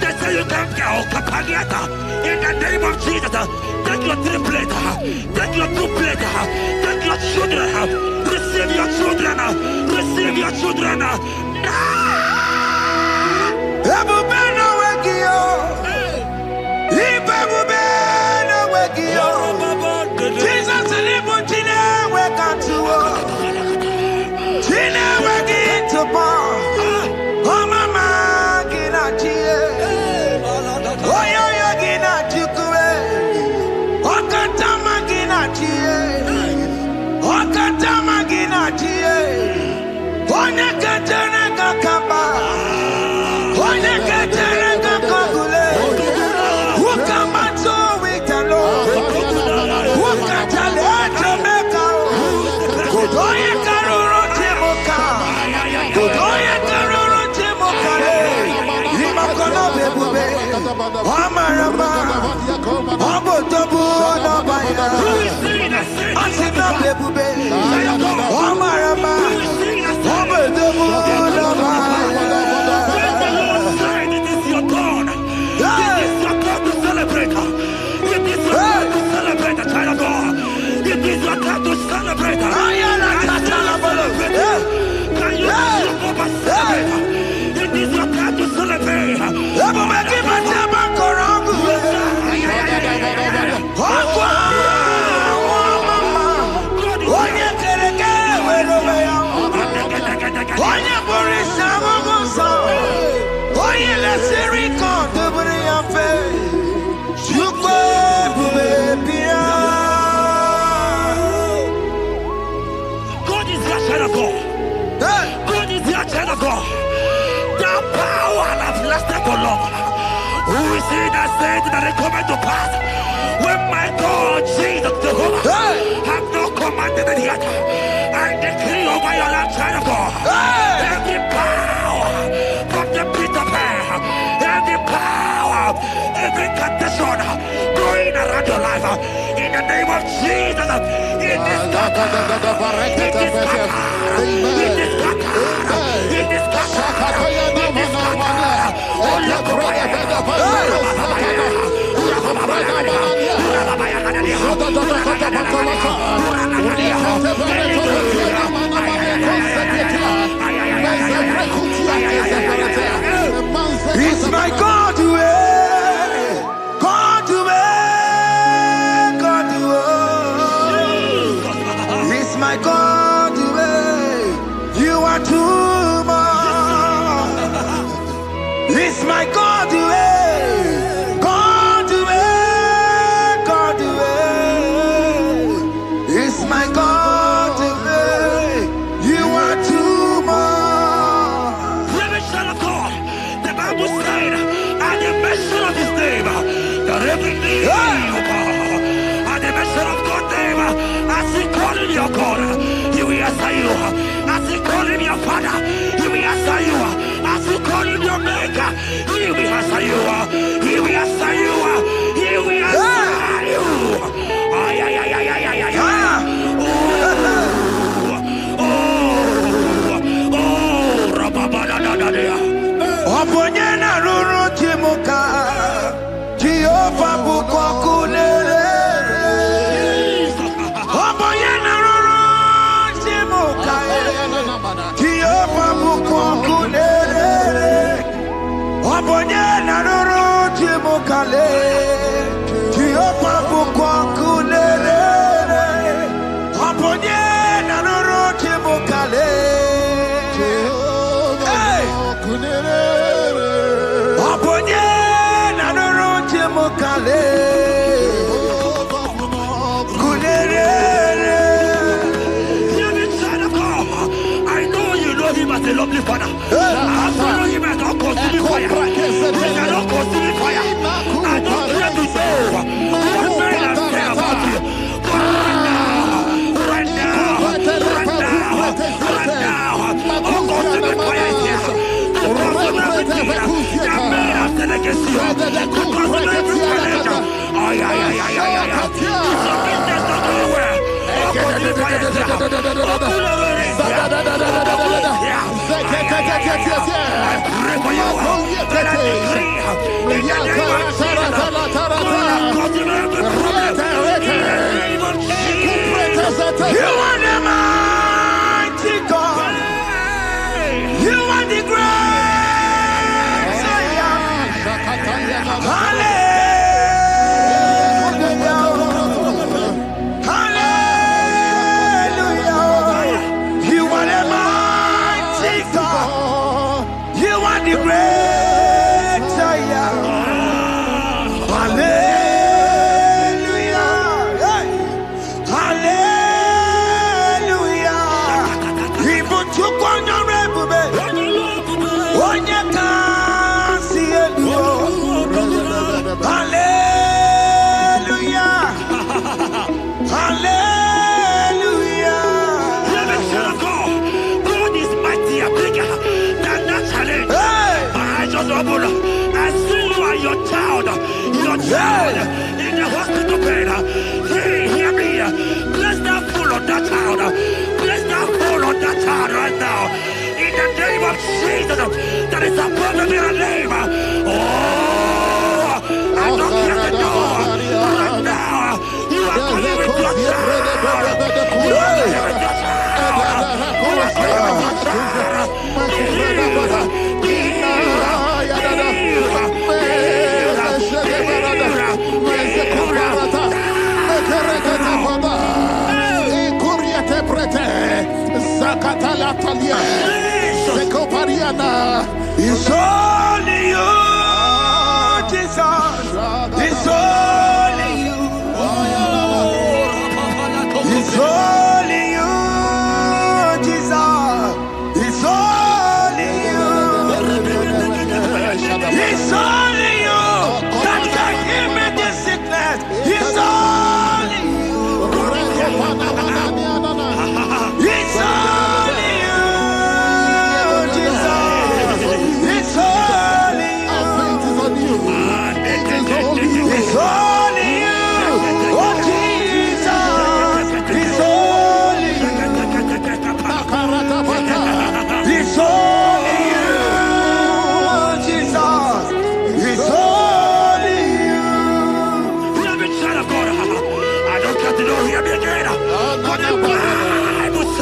They say you can't get Okapagiata. In the name of Jesus, take your 3 plate, take your 2 plate, take your children, receive your children, receive your children. Ebubena Wegio. Ibebubena Wegio. Jesus Libutine Wekantuo. Tine Wegi to bar. Oh mama Gina Chie. Oh yo Gina Chukue. Okatama Gina Chie. Okatama Gina Chie. Onye Katana Kakaba. Onye Katana Kakabule. Ukamato Witalo. Ukatale Jamaica. Godoye Karuro Timoka. Godoye Karuro Timoka. Imakono Bebube. Amarama. Abotobu Nabaya. Asina Bebube. Amarama. Abotobu Nabaya. It is your turn. It is your turn to celebrate. It is your turn to celebrate, child of God. It is your turn to celebrate. Can you celebrate? It is your turn to celebrate. God is your child of God. God is your child of God. The power that lasted for long. Who is he that said that it coming to pass? When my God, Jesus Jehovah, have not commanded it yet. I decree over your life, child of God. Every power from every condition going around your life. In the name of Jesus, it is It's my God way, God way, God way. It's my God way. You are too much. It's my God way, God way, God way. It's my God way. You are too much. The Bible said, at the mention of his name, that every knee will bow. At the mention of God's name, as he call him your God, he will answer you. As he call him your Father, he will answer you. As he call him your Maker, he will answer you. He will answer you. He will answer you. Ay, ay, ay, ay, ay, ay, ay, ay. Oponyena ruru chimuka Jehova bukwa kunere. Oponyena ruru chimuka Jehova bukwa kunere. Oponyena ruru chimuka le Jehova bukwa kunere. Oponyena ruru chimuka le I know you know him as a lovely father. I follow him as a consuming fire. He cannot consuming fire. I don't care to know what men have said about you. But right now, oh, consuming fire is here. To consume everything that men have said against you. To consume every challenge. Ay, ay, ay, ay, ay, ay. It's a business not going well. Oh, consuming fire is here. I pray for you. Let I decree in the name of Jesus. God, consume every problem. In the name of Jesus. You are the mighty God. You are the great Zion. Hallelujah. I see you and your child in the hospital bed. Hear me. Bless that fool on that child. Bless that fool on that child right now. In the name of Jesus, that is above every name. Oh, I don't care the door. Right now, you are calling with your child. You are calling with your child. You are calling with your child. It's only you, Jesus. It's only you. It's only you, Jesus. It's only you. It's only you that can heal me this sickness. It's only you. It's only you, Jesus. It's only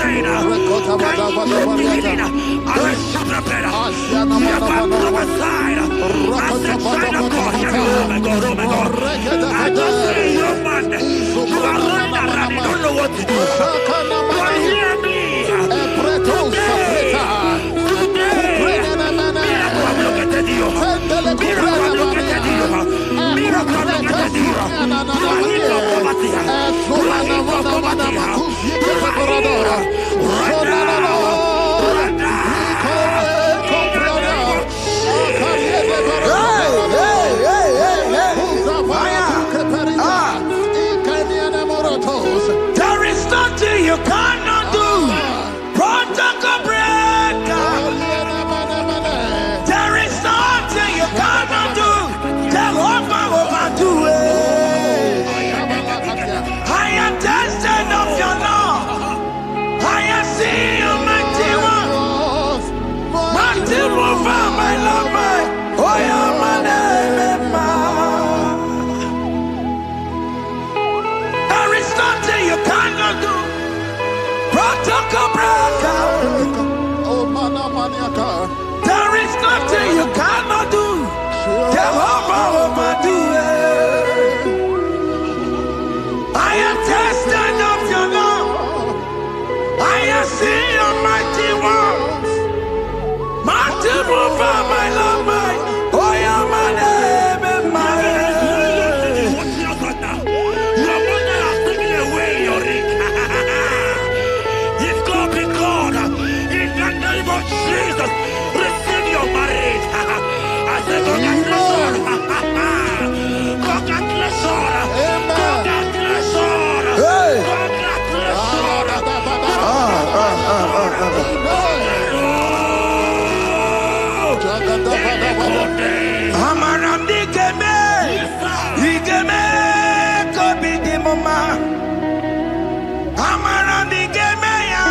saying, can you begin? I shall prepare. You have prophesied. I said, child of God, oh my God, oh my God. I just see your man. You are running around, you don't know what to do. But hear me. There is nothing you cannot do. Protocol breaker. There is nothing you cannot do. Jehovah overdo it. I am tested of your law. I have seen your mighty one. Mighty mover, my love, my. Oh, yeah, my name, there is nothing you cannot do. Protocol breaker. There is nothing you cannot do. Jehovah overdo it. I am tested of your love. I have seen your mighty ones. Mighty mover, my love, my. Oh, yeah, my name, your mother has taken away your ring. If God be God, in the name of Jesus, receive your marriage. I say congratulations. Congratulations. Congratulations. Congratulations. Amaram digeme, digeme, kobi di mama. Amaram digeme ya,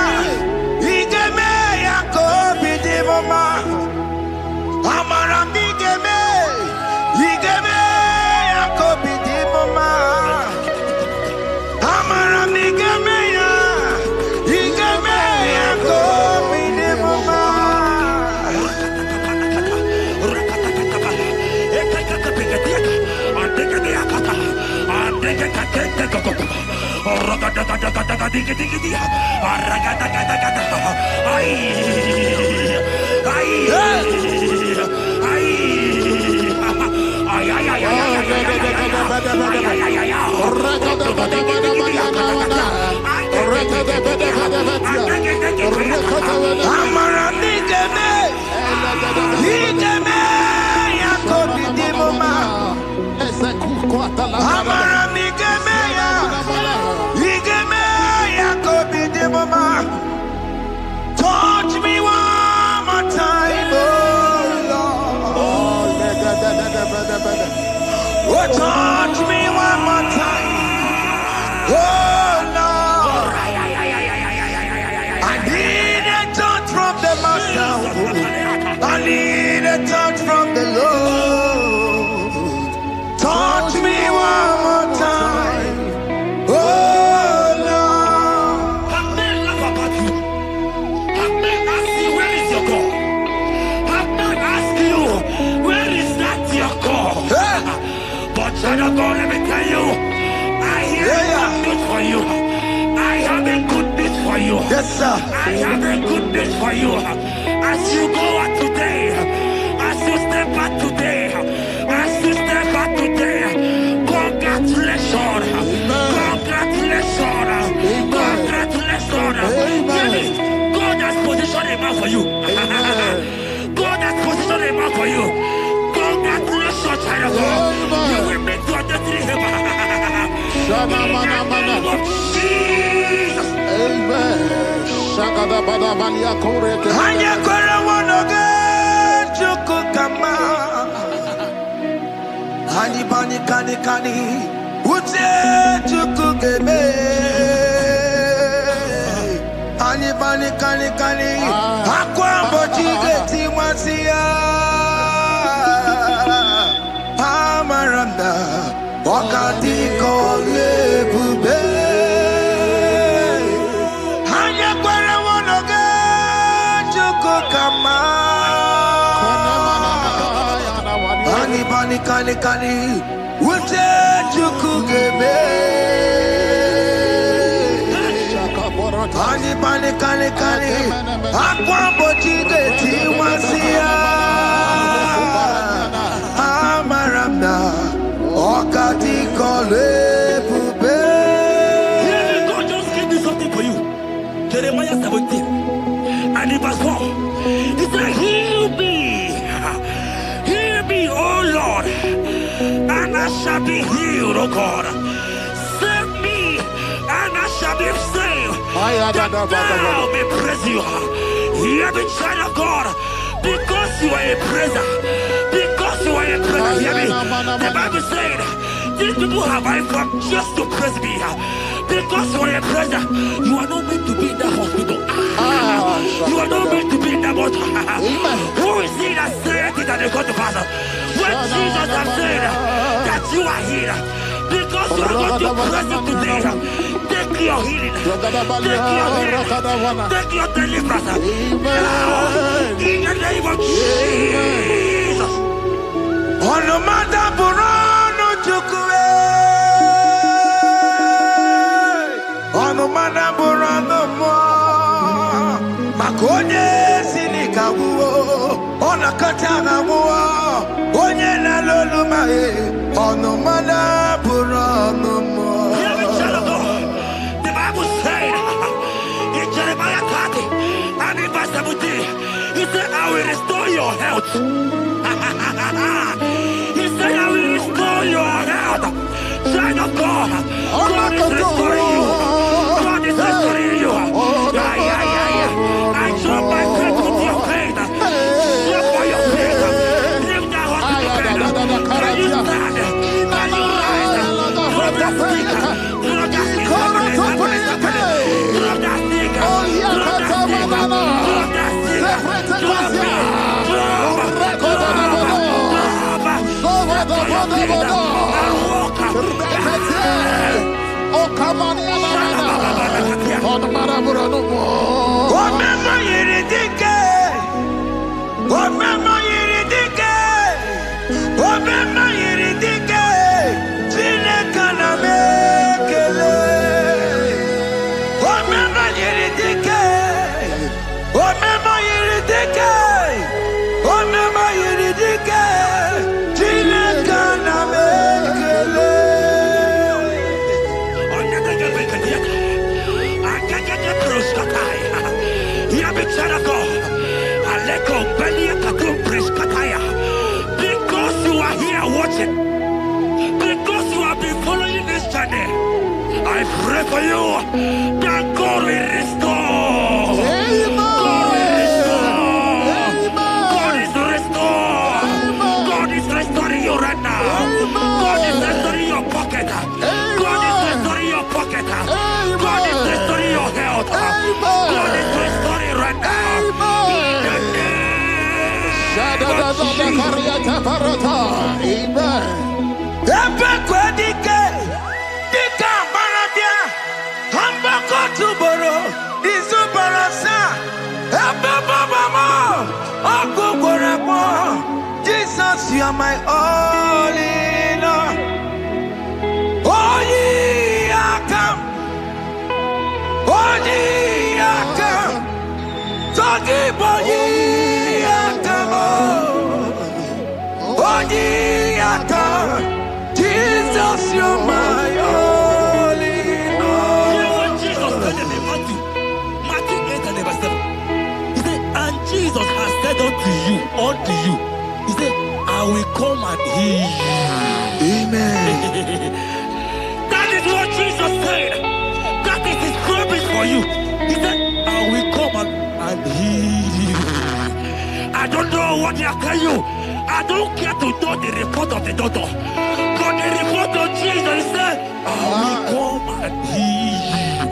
digeme ya kobi di mama. Amaram digeme, digeme ya kobi di mama. Amaram digeme ya, digeme ya kobi di mama. Touch me one more time, oh Lord. Oh, touch me one more time, oh Lord. I need a touch from the Master. I need a touch from the Lord. Touch me one more time, oh Lord. I may laugh about you. I may ask you, where is your God? I may ask you, where is that your God? But child of God, let me tell you, I have a good for you. I have a good news for you. Yes, sir. I have a good news for you. As you go out today, as you step out today, as you step out today, congratulations. Congratulations. Congratulations. God has positioned a man for you. God has positioned a man for you. Congratulations, child of God. You will make your destiny helper. In the name of Jesus. Amen. Hani bani kani kani ute chukugeme. Hani bani kani kani akwambo chigeti masia. Amaranda wakati kole bube. Hanya kwara kani. Ute chukugebe. Kani. Akwa bochige tiwasia. Amaramna. Okati kole pube. God just gave me something for you. Jeremiah 17 and in verse 4. He said, heal me, O Lord, and I shall be healed, O God. Save me, and I shall be saved. That thou may praise you. Hear me, child of God, because you are a praiser. Because you are a praiser, hear me. The Bible said, these people have I come just to praise me. Because you are a praiser, you are not meant to be in that hospital. You are not meant to be in that motor. Who is he that said it and they got to pass? When Jesus has said that you are healed, because you are going to praise him today, take your healing, take your deliverance. In the name of Jesus. On the matter Burano Chukwe. On the matter Burano Mo. Makonye Sinikawo. On a Katana Mo. Onye Nalolumae. On the matter Burano Mo. The Bible said in Jeremiah 30 and in verse 17, he said, I will restore your health. He said, I will restore your health. Child of God, God is restoring you. God is restoring you. I drop my faith with your faith. Drop for your faith. Leave that hospital bed. Can you stand? Can you rise? Drop that stick. Drop that stick. Drop that stick. Drop that stick. Drop that stick. Drop it. Because you are here watching, because you have been following this journey, I pray for you that God will restore. God will restore. God is restoring. God is restoring you right now. God is restoring your pocket. God is restoring your pocket. God is restoring your health. God is restoring right now. Jesus, you are my all in all. Oh, ye are come. Oh, ye are come. Talking about ye are come. Oh, ye are come. Jesus, you are my all in all. You know what Jesus said in Matthew 8 and verse 7? He said, and Jesus has said unto you, he said, I will come and heal you. Amen. That is what Jesus said. That is his promise for you. He said, I will come and heal you. I don't know what they are telling you. I don't care to know the report of the doctor. But the report of Jesus, he said, I will come and heal you.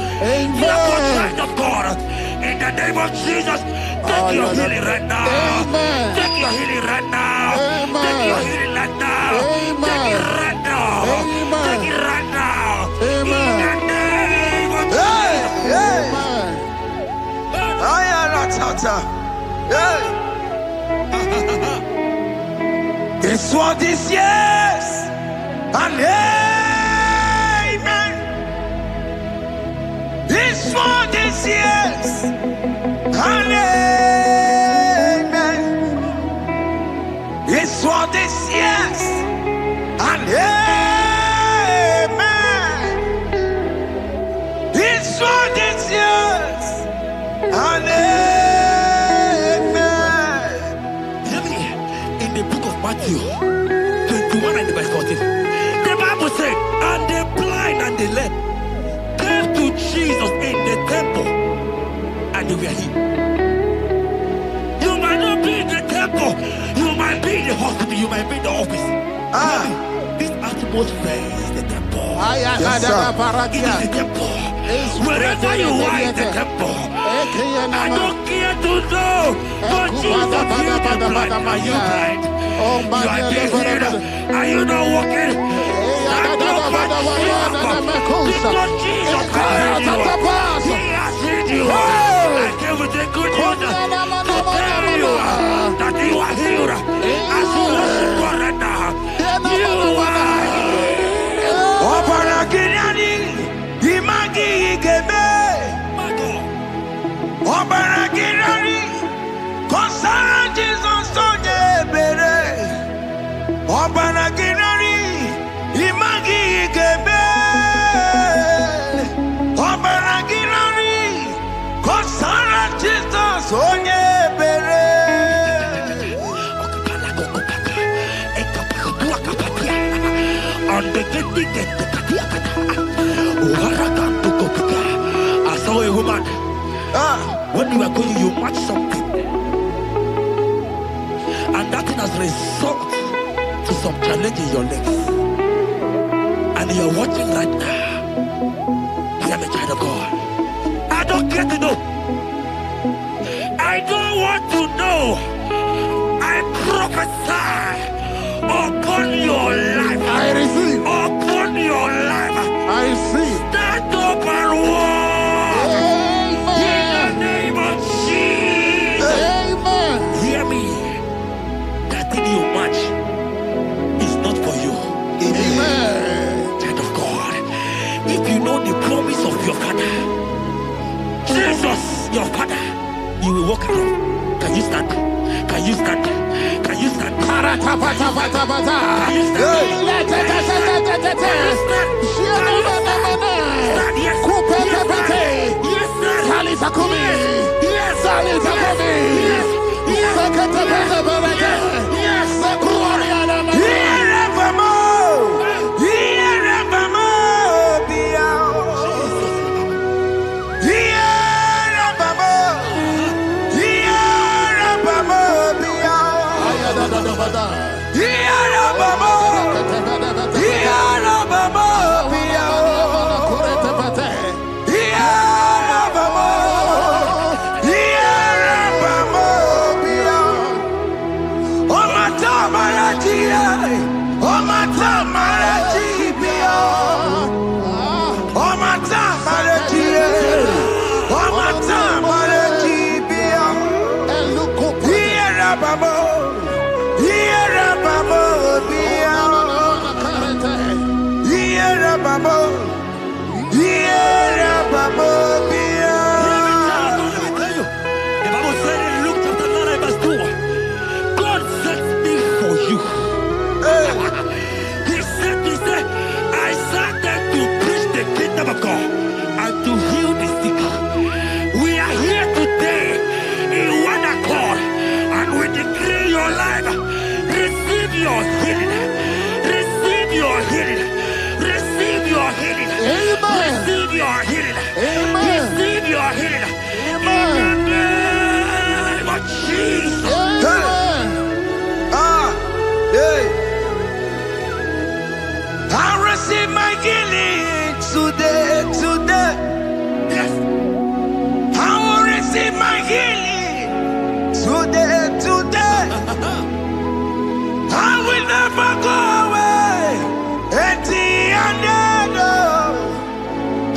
Therefore, child of God, in the name of Jesus, take your healing right now. Amen. Take your healing right now. Amen. Take your healing right now. Amen. Take it right now. Amen. Take it right now. Amen. In the name of Hey, hey. Amen. I am not tata. Hey. This world is yes and amen. This world is yes and amen. This world is yes and amen. This world is yes and amen. In the book of Matthew 21 and verse 14, the Bible said, and the blind and the lame came to Jesus in the temple, and they were healed. You might not be in the temple, you might be in the hospital, you might be in the office. This atmosphere is the temple. Yes, It is the temple. Wherever you are in the temple, I don't care to know, but Jesus healed the blind. Are you blind? You are being healed. Are you not walking? Stand up and jump. Because Jesus has healed you. He has healed you. I came with a good news to tell you that you are healed. As you worship God right now, you are healed. Obaragirani, imagi igebe. Obaragirani, konsara Jesus onye ebere. Obaragirani, imagi igebe. Obaragirani, konsara Jesus onye ebere. I saw a woman. When you are going, you match something, and that thing has resulted to some challenge in your legs, and you are watching right now. I am a child of God. I don't care to know. I don't want to know. I prophesy upon your life. I receive. Upon your life. I receive. Stand up and walk. In the name of Jesus. Amen. Hear me. That thing you match is not for you. Amen. Child of God. If you know the promise of your father, Jesus, your father, you will walk around. Can you stand? Can you stand? Can you stand? Can you stand? Can you of God and to heal the sick. We are here today in one accord, and we declare your life. Receive your healing. Receive your healing. Receive your healing. Amen. Receive your healing. Amen. Receive your healing. Amen. In the name of Jesus. Amen. I receive my healing today. Yes. I will receive my healing today. I will never go away.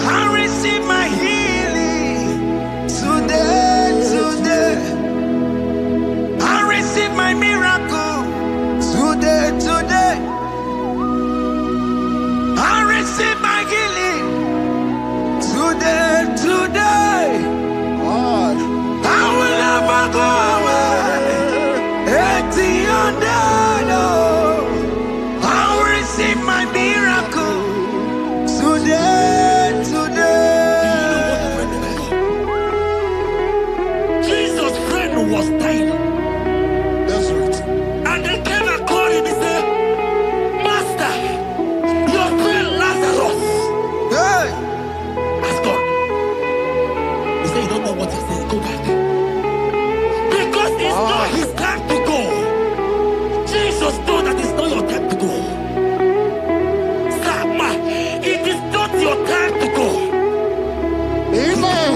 I receive my healing today. I receive my miracle today. what you're saying. Go back. Because it's not his time to go. Jesus knows that it's not your time to go. Sama, it is not your time to go. Amen.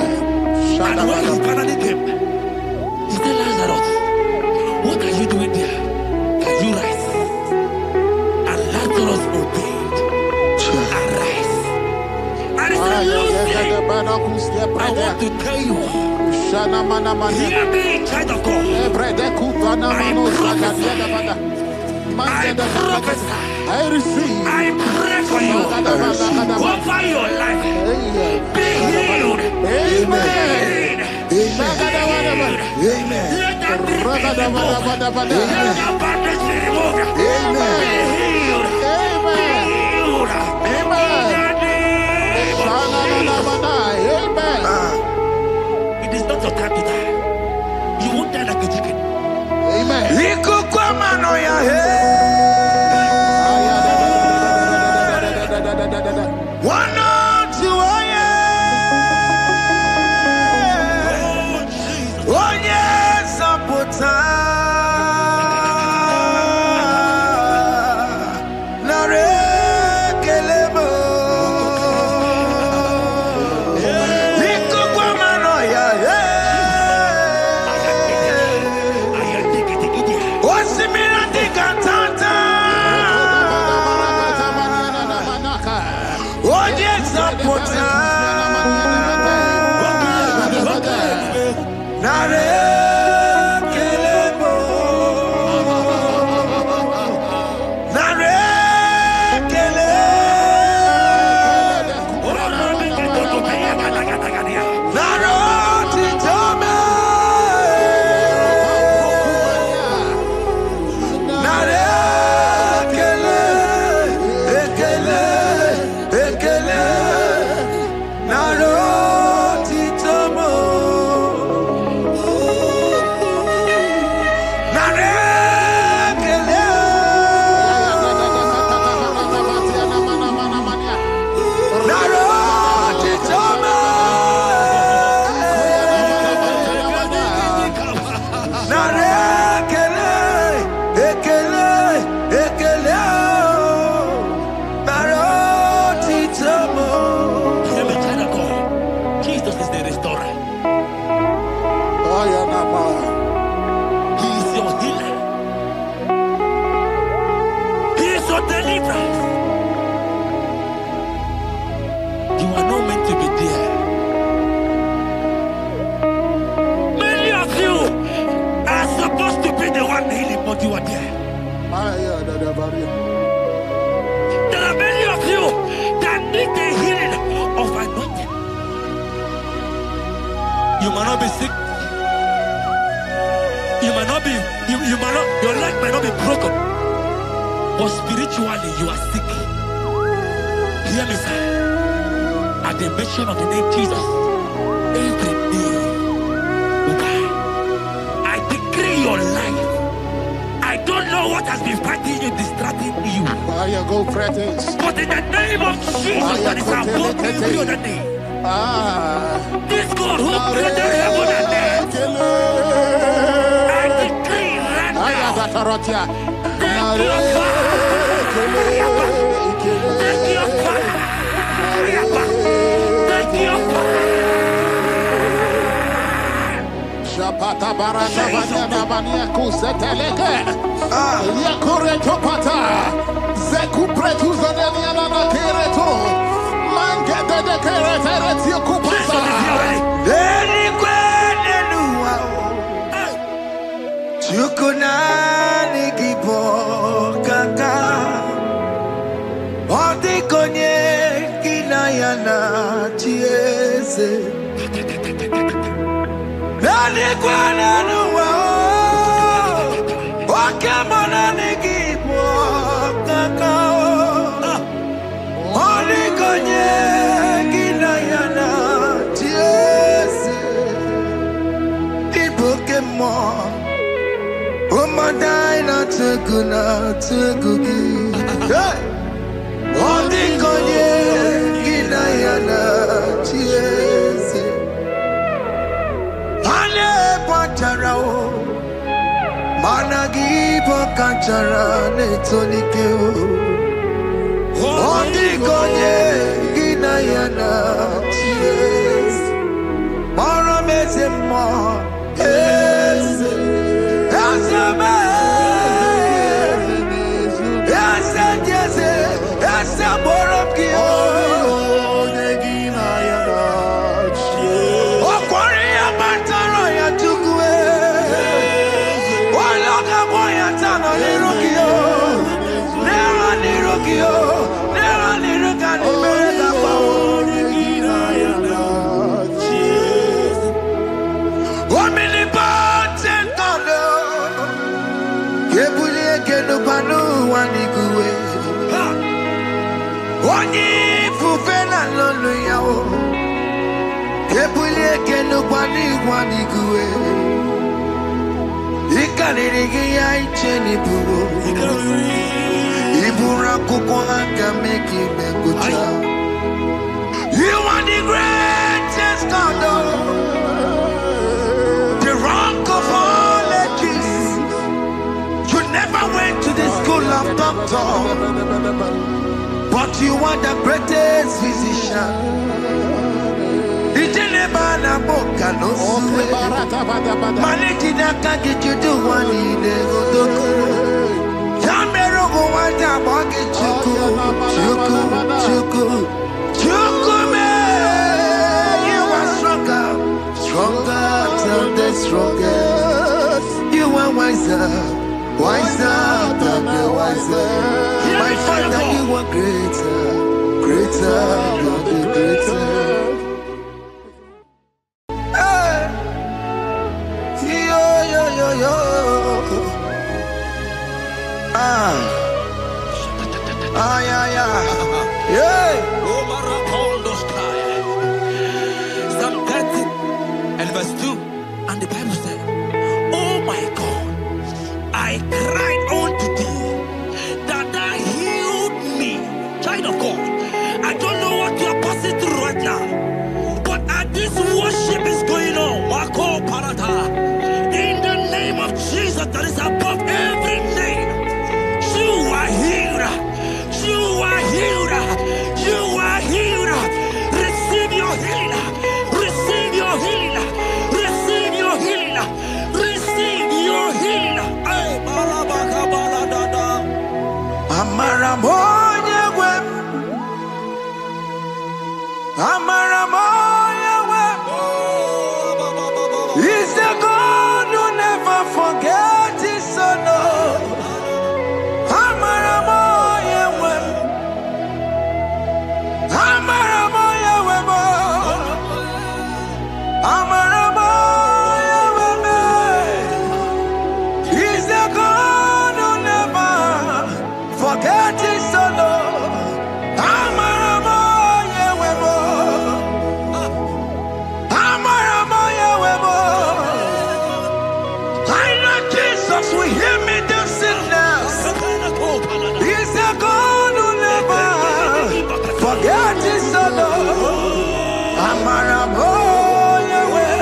And when he finally came, he said, Lazarus, what are you doing there? Can you rise? And Lazarus obeyed. Arise. And he said, Lucy, I want to tell you, hear me, child of God. I prophesy. I pray for you. Over your life. Be healed. Amen. Amen. Let that be removed. Let that bandage be removed. Be healed. Be healed. It is not your time to die. You won't die like a chicken. Amen. One to oh yes, Apota. There are many of you that need the healing of anointing. You might not be sick. You might not be, you might not, your leg might not be broken. But spiritually you are sick. Hear me, sir. At the mention of the name Jesus, every day will die. I decree your life. I don't know what has been fighting you, distracting you. Go practice. But in the name of Jesus, that is above every other name. This God who created heaven and earth, I decree right now, take your fire. Take your fire. Take your fire. Shapata baraka banyana banya kuseteleke. Yakure topata. Zeku pretu zaneliana na kereto. Mange de keretere kupasa. Deni kwene nuwa. Chukunani kipo kaka. Odi konye kinayana chiese. Deni kwene nuwa. Wakemana nikipo kaka. Odi konye kinayana chiese. Pokemon, oh my dina tukugi. Hey, all the konye kinayana chiese. Managibo kanchara netonike Ondikonye ginayana Yes Mara mezemo Yes Yes Yes Yes Borokio You are the greatest God, the rock of all ages. You never went to the school of doctor, but you are the greatest physician. Stronger than the strongest. You are wiser than the wiser. My Father, you are greater than the greater. Psalm 30 and verse 2, and the Bible said, oh my God, I cried unto thee that thou healed me. Child of God, I don't know what you are passing through right now, but as this worship is going on, Marco Parata, in the name of Jesus that is above every name, you are healed. You are healed. You are healed. Receive your healing. Receive your healing. Receive your healing. Receive your healing. Amaramoya web. Amaramoya web. He's the God who never forgets his son. Amaramoya web. Amaramoya web. Amaramoya web. He's the God who never forgets his son. Amaramoya web. Amaramoya web. I know Jesus will hear me the sickness. He's the God who never forget his son. Amaramoya web.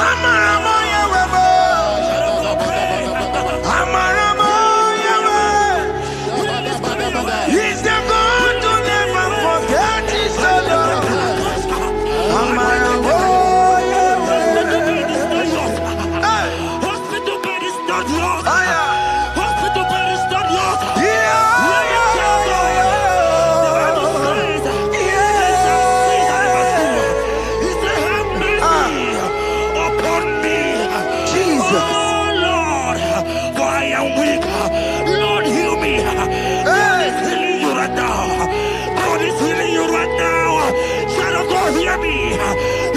Amaramoya web. Amaramoya web. He's the God who never forget his son. Amaramoya web. Hospital bed is not yours. Ah, yeah. Hospital bed is not yours. Yeah.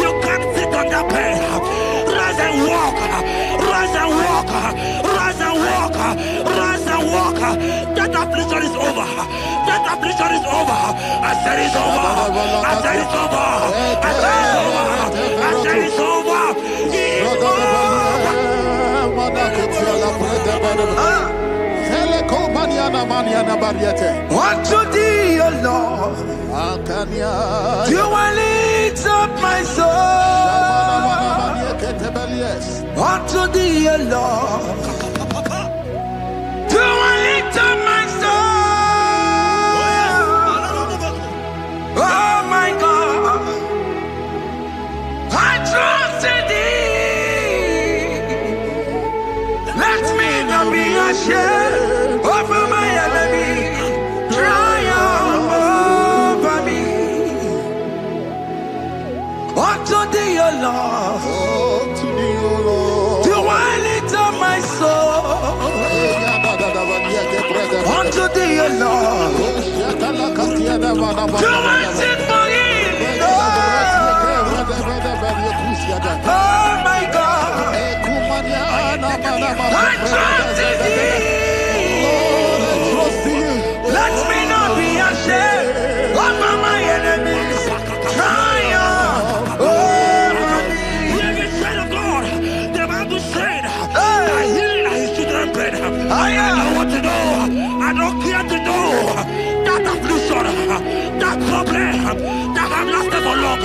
You can't sit on the bed. Rise and walk. Rise and walk. Rise and walk. Rise and walk. That affliction is over. That affliction is over. I said it's over. I said it's over. I said it's over. I said it's over. Unto thee, O Lord, do I lift up my soul. unto thee, O Lord. Do I lift up my soul? Oh my God, I trust in thee. Let me not be ashamed over my enemy. Triumph over me. Unto thee, O Lord. Unto thee, O Lord. Do I lift up my soul? Unto thee, O Lord. Do I sing for him? Oh my God, I trust in thee. Let me not be ashamed over my enemies. Triumph over me. Hear the child of God. The Bible said, I heal his children bread. I don't want to know. I don't care to know that affliction, that problem, that have lasted for long.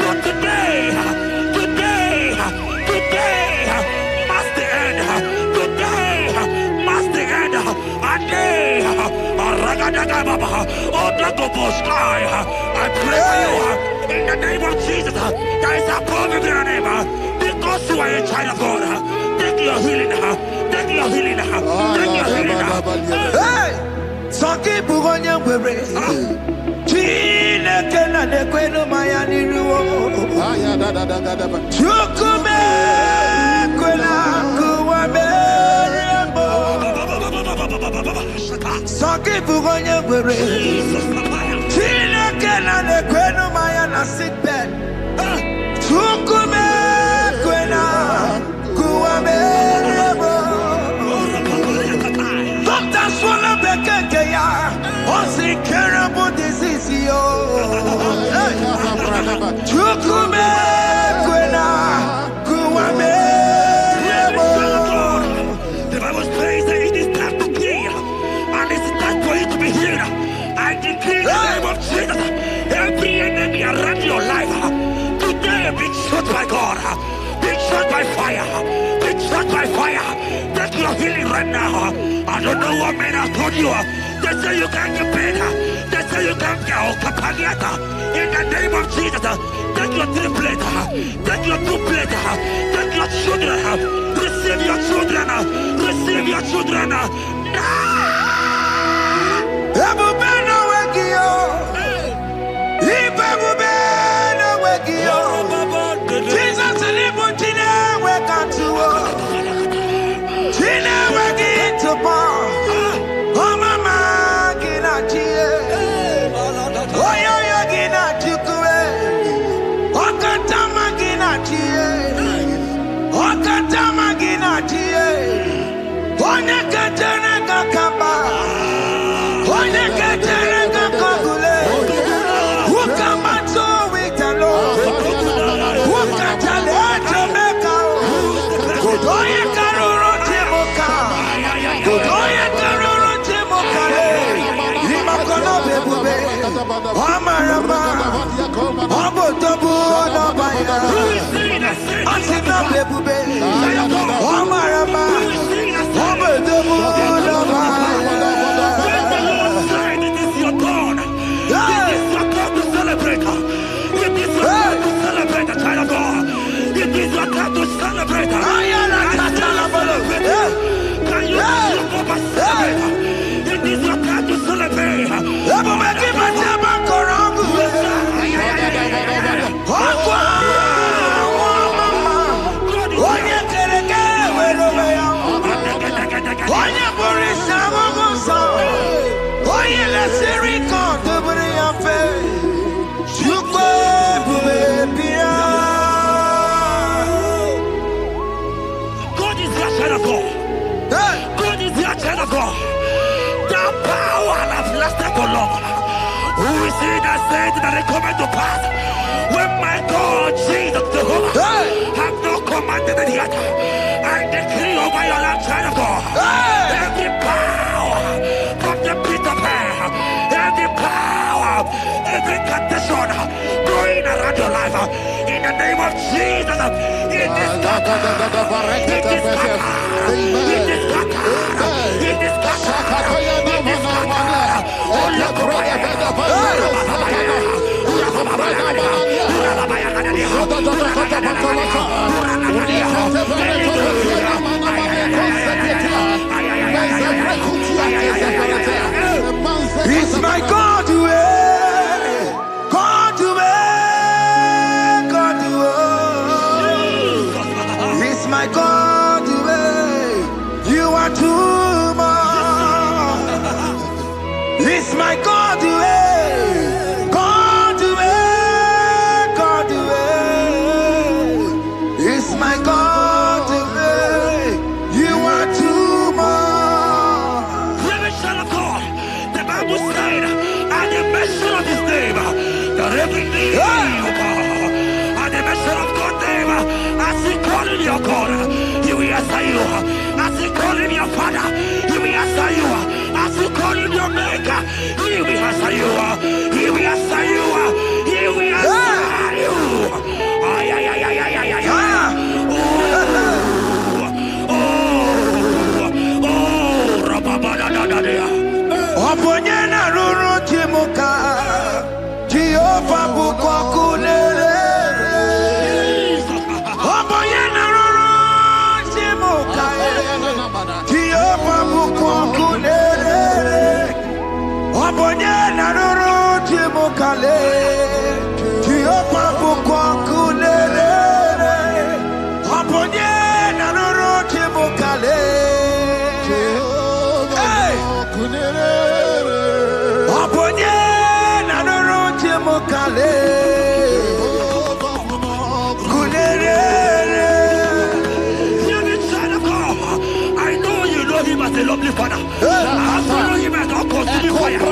But today must the end. Today must the end. And day, I pray for you in the name of Jesus. There is a problem in your name because you are a child of God. Take your healing. Take your healing. Take your healing. Hey, Saki Bugonya Bere. Chine Kena de Queno Mayani Ruo. Chukume Quena Kuame. Saki Bugonya Bere. Chine Kena de Queno Mayana sick bed. Chukume Quena Kuame. Doctors wanna be Kenya. What's the terrible disease? Chukume Kwena Kuame. The Bible says that it is time to kill, and it's time for you to be healed. I decree in the name of Jesus, every enemy around your life today be shot by God, be shot by fire, be shot by fire. Take your healing right now. I don't know what men have told you. They say you can't get paid. They say you can't get Okapagiata. In the name of Jesus, take your 3 plate, take your 2 plate, take your children, receive your children, receive your children. Ebubeno Wegio. Ibebubeno Wegio. Jesus Libutine Wekantuo. Tine Wegi to Paul. Oh mama Gina Chie. Oh yo Gina Chukue. Okatama Gina Chie. Okatama Gina Chie. Onya Katana Kakaba. Onya Katana Kakagule. Ukamato Witalo. Ukatale Jamaica. Godoya Karoro Timoka. Godoya Karoro Timoka. Limakono Bebube. Omarama. Obotobu Nabaya. Asina Bebube. Omarama. Obotobu Nabaya. It is your turn. It is your time to celebrate. It is your time to celebrate, the child of God. It is your time to celebrate. Can you celebrate? It is your time to celebrate. God is your child of God. God is your child of God. The power has lasted for long. Who is he that said that it coming to pass? When my God, Jesus, Jehovah, have not commanded it yet. I decree over your life, child of God. Every power from the pit of hell, every power, every condition going around your life, in the the name of Jesus. It is It's my God to God to God to It's my God to you are too much. It's my God to God to God to It's my God to you are too much. Revelation of God. The Bible said, at the mention of His name, that every knee will bow. At the mention of God's name, as He call in your God, He will answer you. As He call in your Father, He will answer you. As He call in your Maker, He will answer you. He will answer you. He will answer you. Ay, ay, ay, ay, ay, ay, ay. Oponyena ruru chimuka Jehova bukwa kunere Oponyena ruru chimuka Jehova bukwa kunere Oponyena ruru chimuka le Jehova bukwa kunere Oponyena ruru chimuka le I know you know Him as a lovely Father. I follow Him as not consuming fire. He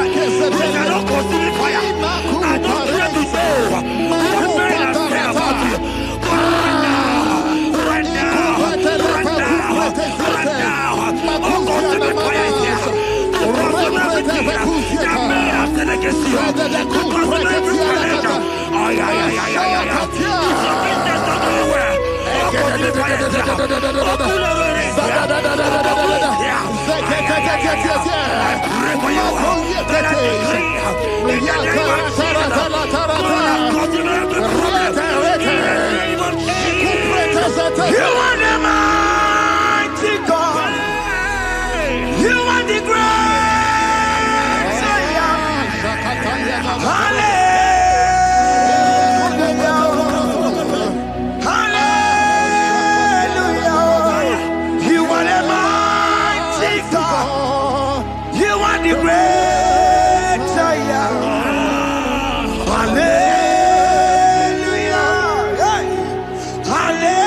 cannot consuming fire. I don't try to know what men have said about you. But right now, all consuming fire is here. To consume everything that men have said against you. To consume every challenge. It's your business not doing well. Consuming fire is here. You are the mighty God. You are the great Hallelujah. Hallelujah. You are the mighty God. You are the great Hallelujah. Hallelujah.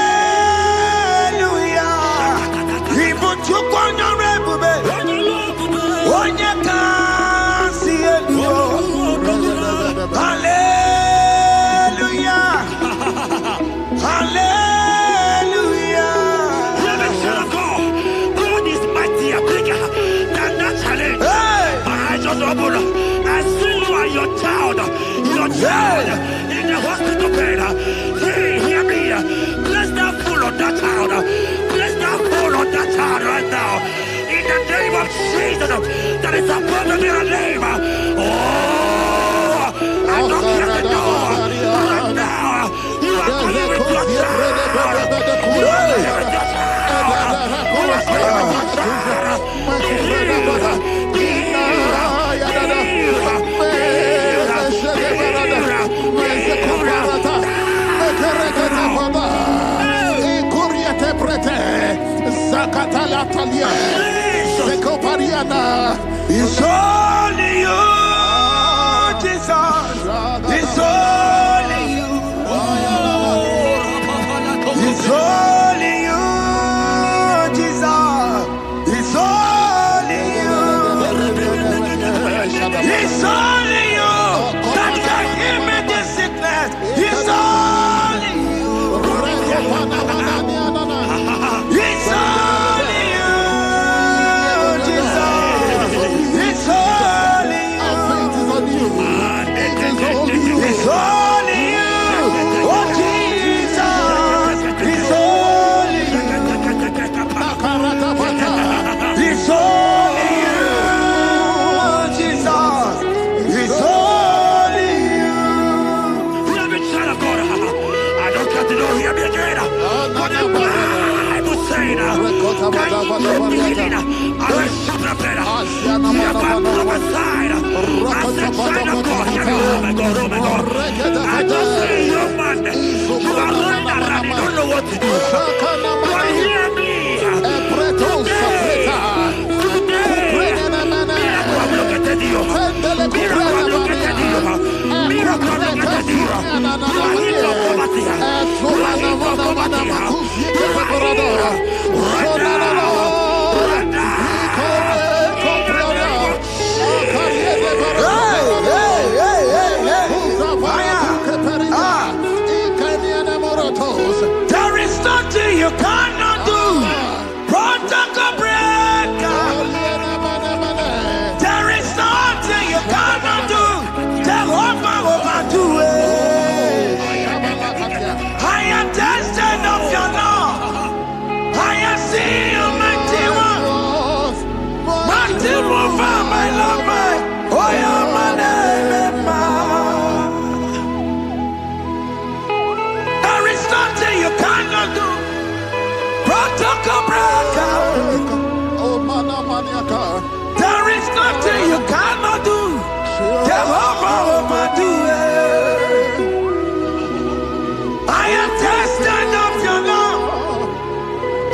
Even to Hallelujah. Hallelujah. God is mighty and bigger than that challenge. I just humble. I see you and your child in the hospital bed. Hey, hear me. Bless that fool on that child. Bless that fool on that child right now. In the name of Jesus, that is above the mirror name. Oh, I don't hear the door. Right now, you are coming with your child. You are coming with your child. You are coming with your It's only you, Jesus. It's only you. It's only you, Jesus. It's only you. It's only you that can heal me this sickness. It's only you. It's only you, Jesus. It's only you. It's only you. Oh, Jesus. I just see you, man. You are running around. You don't know what to do. But hear me. Today, miracle have located you. Miracle have located you. Miracle have located you. You are healed of poverty. You are healed of poverty. You are healed. Right now. There is nothing you cannot do. Protocol breaker. There is nothing you cannot do. Jehovah overdo it. I am tested of your law. I have seen your mighty one. Mighty mover, my love, my. Oh, yeah, my name, there is nothing you cannot do. Protocol breaker. There is nothing you cannot do. Jehovah overdo it. I am tested of your love.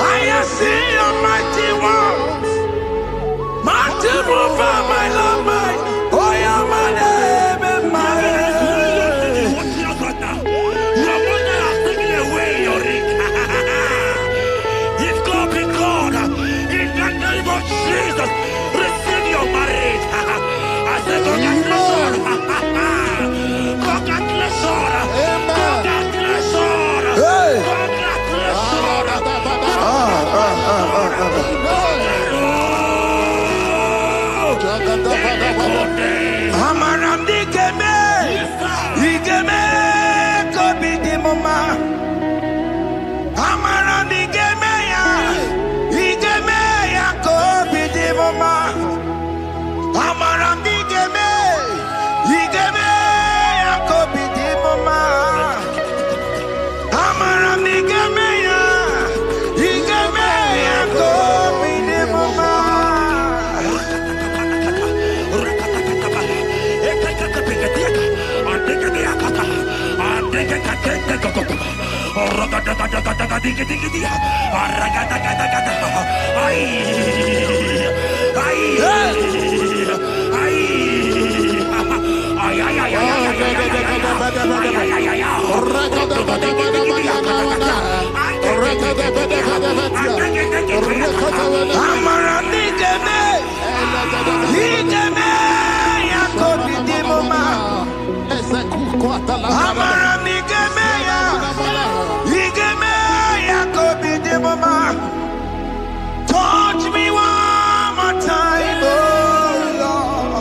I have seen your mighty ones. Mighty mover, my love, my. Oh, yeah, my name, Your mother has taken away your ring. If God be God, in the name of Jesus, receive your marriage. I say congratulations. Congratulations. Congratulations. Congratulations. Amaram digeme, digeme, kobi di mama. Amaram digeme ya kobi di mama. Amaram digeme ya kobi di mama. Amaram digeme ya kobi di mama. Touch me one more time, oh Lord.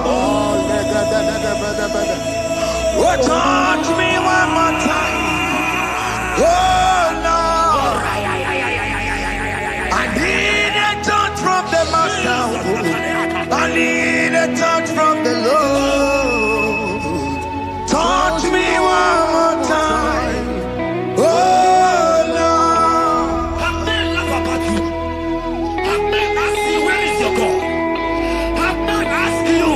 Oh, touch me one more time, oh Lord. I need a touch from the Master. I need a touch from the Lord. Touch me one more time, oh Lord. Have men laugh about you. Have men ask you, where is your God? Have men ask you,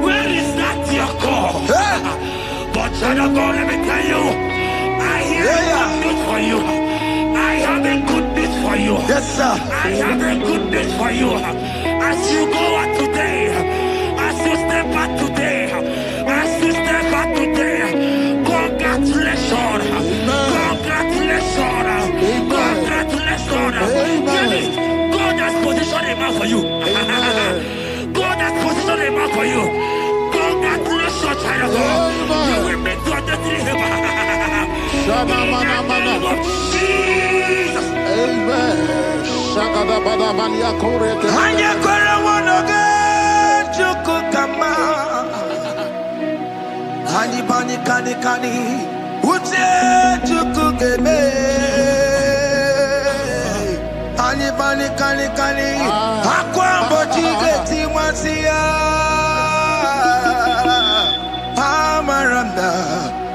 where is that your God? But child of God, let me tell you, I hear good news for you. I have a good news for you. Yes, sir. I have a good news for you. As you go out today, as you step out today, as you step out today, congratulations. Congratulations. Congratulations. Really, God has positioned a man for you. God has positioned a man for you. Congratulations, child of God. You will meet your destiny helper. In the name of Jesus. Amen. Hanya kwara wanoge chukukama. Hani bani kani ute chukukeme. Hani bani kani akwambo chigeti mwasiya. Amaranda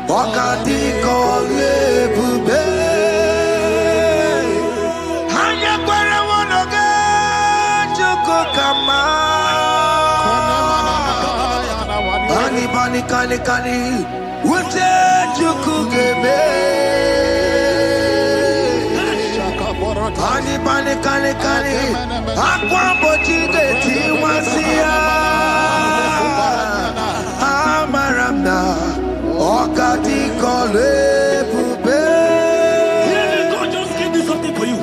wakati kole bube. Hanya kwara wanoge kani. Ute chukugebe. Kani. Akwa bochige tiwasia. Amaramna. Okati kole pube. God just gave me something for you.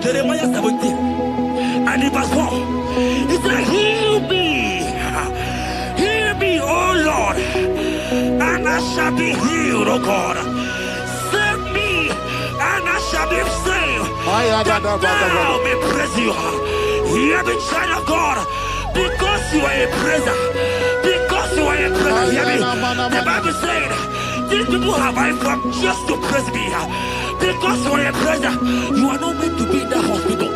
Jeremiah 17 and in verse 4. He said, heal me, oh Lord, and I shall be healed, oh God. Save me, and I shall be saved. That thou may praise you. Hear me, child of God, because you are a praiser. Because you are a praiser, hear me. The Bible said, these people have I come just to praise me. Because you are a praiser, you are not meant to be in that hospital.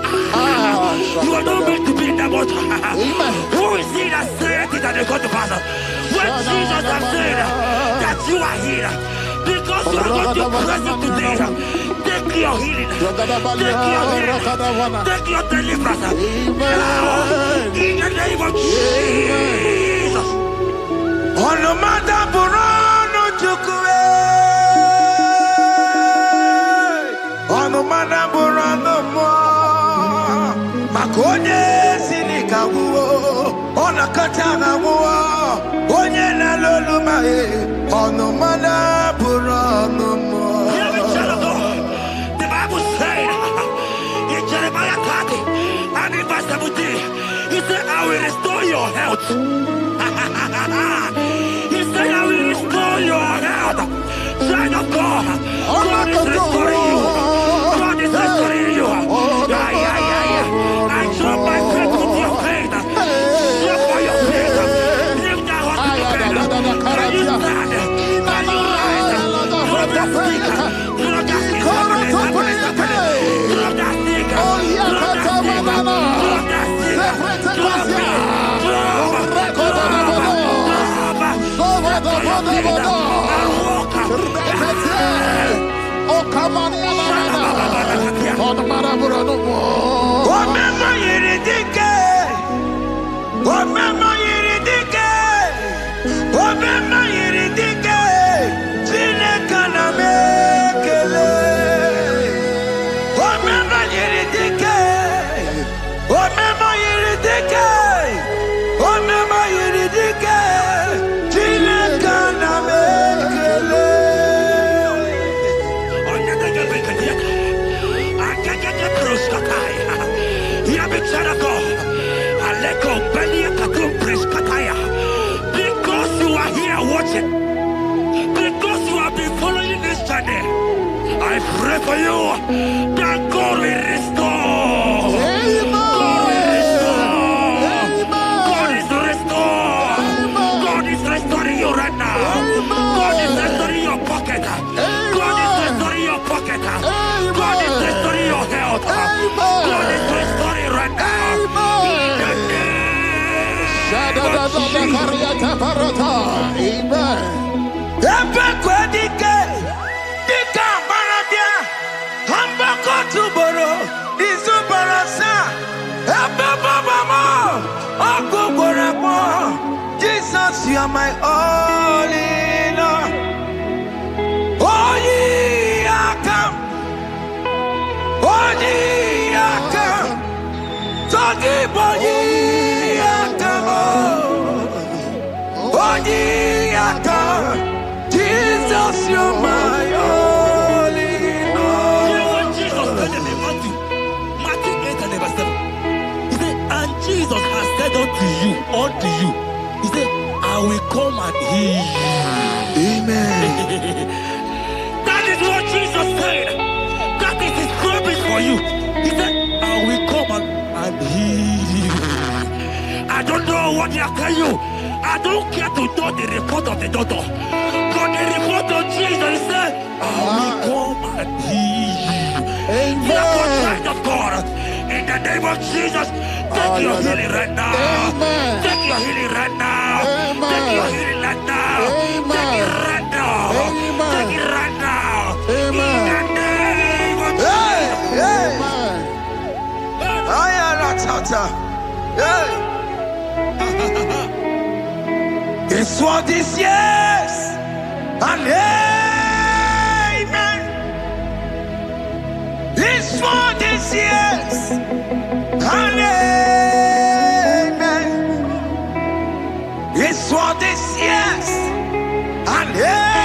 You are not meant to be in that water. Who is he that said it and they got to pass? When Jesus has said that you are here, because you are going to praise him today, take your healing, take your deliverance. Now, in the name of Jesus. On the matter Burano Chukwe. On the matter Burano Mo. Makonye Sinikawo. On a Katagawo. Onye Nalolumae. On the matter Burano Mo. The Bible said in Jeremiah 30 and in verse 17, he said, I will restore your health. He said, I will restore your health. Child of God, God is restoring you. God is restoring you. I drop my faith with your faith. Drop for your faith. Leave that hospital bed. Can you stand? Can you rise? Drop that stick. Drop that stick. Drop that stick. Because you are here watching, because you have been following this journey, I pray for you that God will restore. God will restore. God is restoring. God is restoring you right now. God is restoring your pocket. God is restoring your pocket. God is restoring your health. God is restoring right now. Jesus, you are my all in all. Oh, ye are come. Oh, ye are come. Talking about ye are come. Oh, ye are come. Jesus, you are my all in all. You know what Jesus said in Matthew 8 and verse 7? He said, and Jesus has said unto you, he said, I will come and heal you. Amen. That is what Jesus said. That is his promise for you. He said, I will come and heal you. I don't know what they are telling you. I don't care to know the report of the doctor. But the report of Jesus, he said, I will come and heal you. Therefore, child of God, in the name of Jesus, take your healing right now. Take your healing right now. Take your healing right now. Take it right now. Take it right now. In the name of Jesus. This what is yes and amen. This what is yes and amen. This what is yes and amen.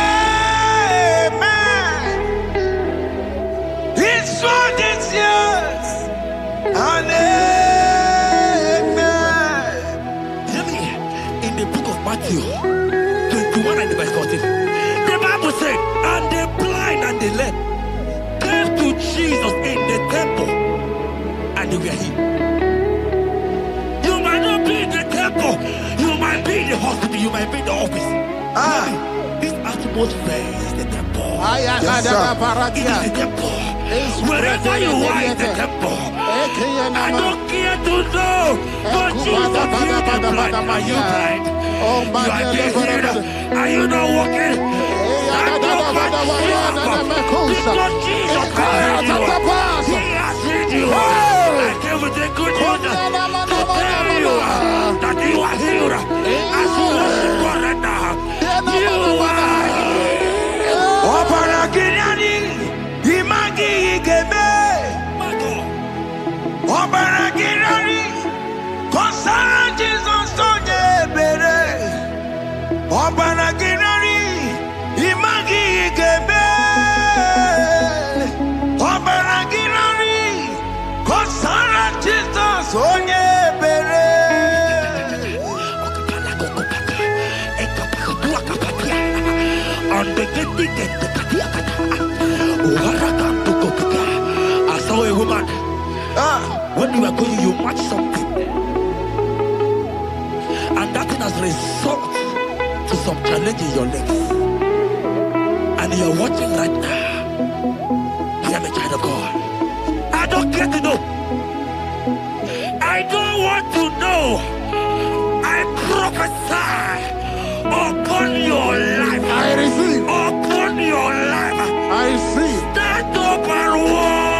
This what is yes and amen. Hear me. In the book of Matthew 21 and verse 14, the Bible said, and the blind and the lame came to Jesus in the temple, and they were healed. You might not be in the temple, you might be in the hospital, you might be in the office. This atmosphere is the temple. Yes, It is the temple. Wherever you are in the temple, I don't care to know, but Jesus healed the blind. Are you blind? You are being healed. Are you not walking? Stand up and because Jesus has healed you. He has healed you. I came with the good news to tell you that you are healed. As you worship God right now, you are healed. Obaragirani, imagi igebe. My God. Obaragirani, konsara Jesus onye ebere. Obaragirani, imagi igebe. Obaragirani, konsara Jesus onye ebere. I saw a woman. When you are going, you match something, and that thing has resulted to some challenge in your legs, and you are watching right now. Hear me, child of God. I don't care to know. I don't want to know. I prophesy upon your life. I receive. Upon your life. I receive. Stand up and walk.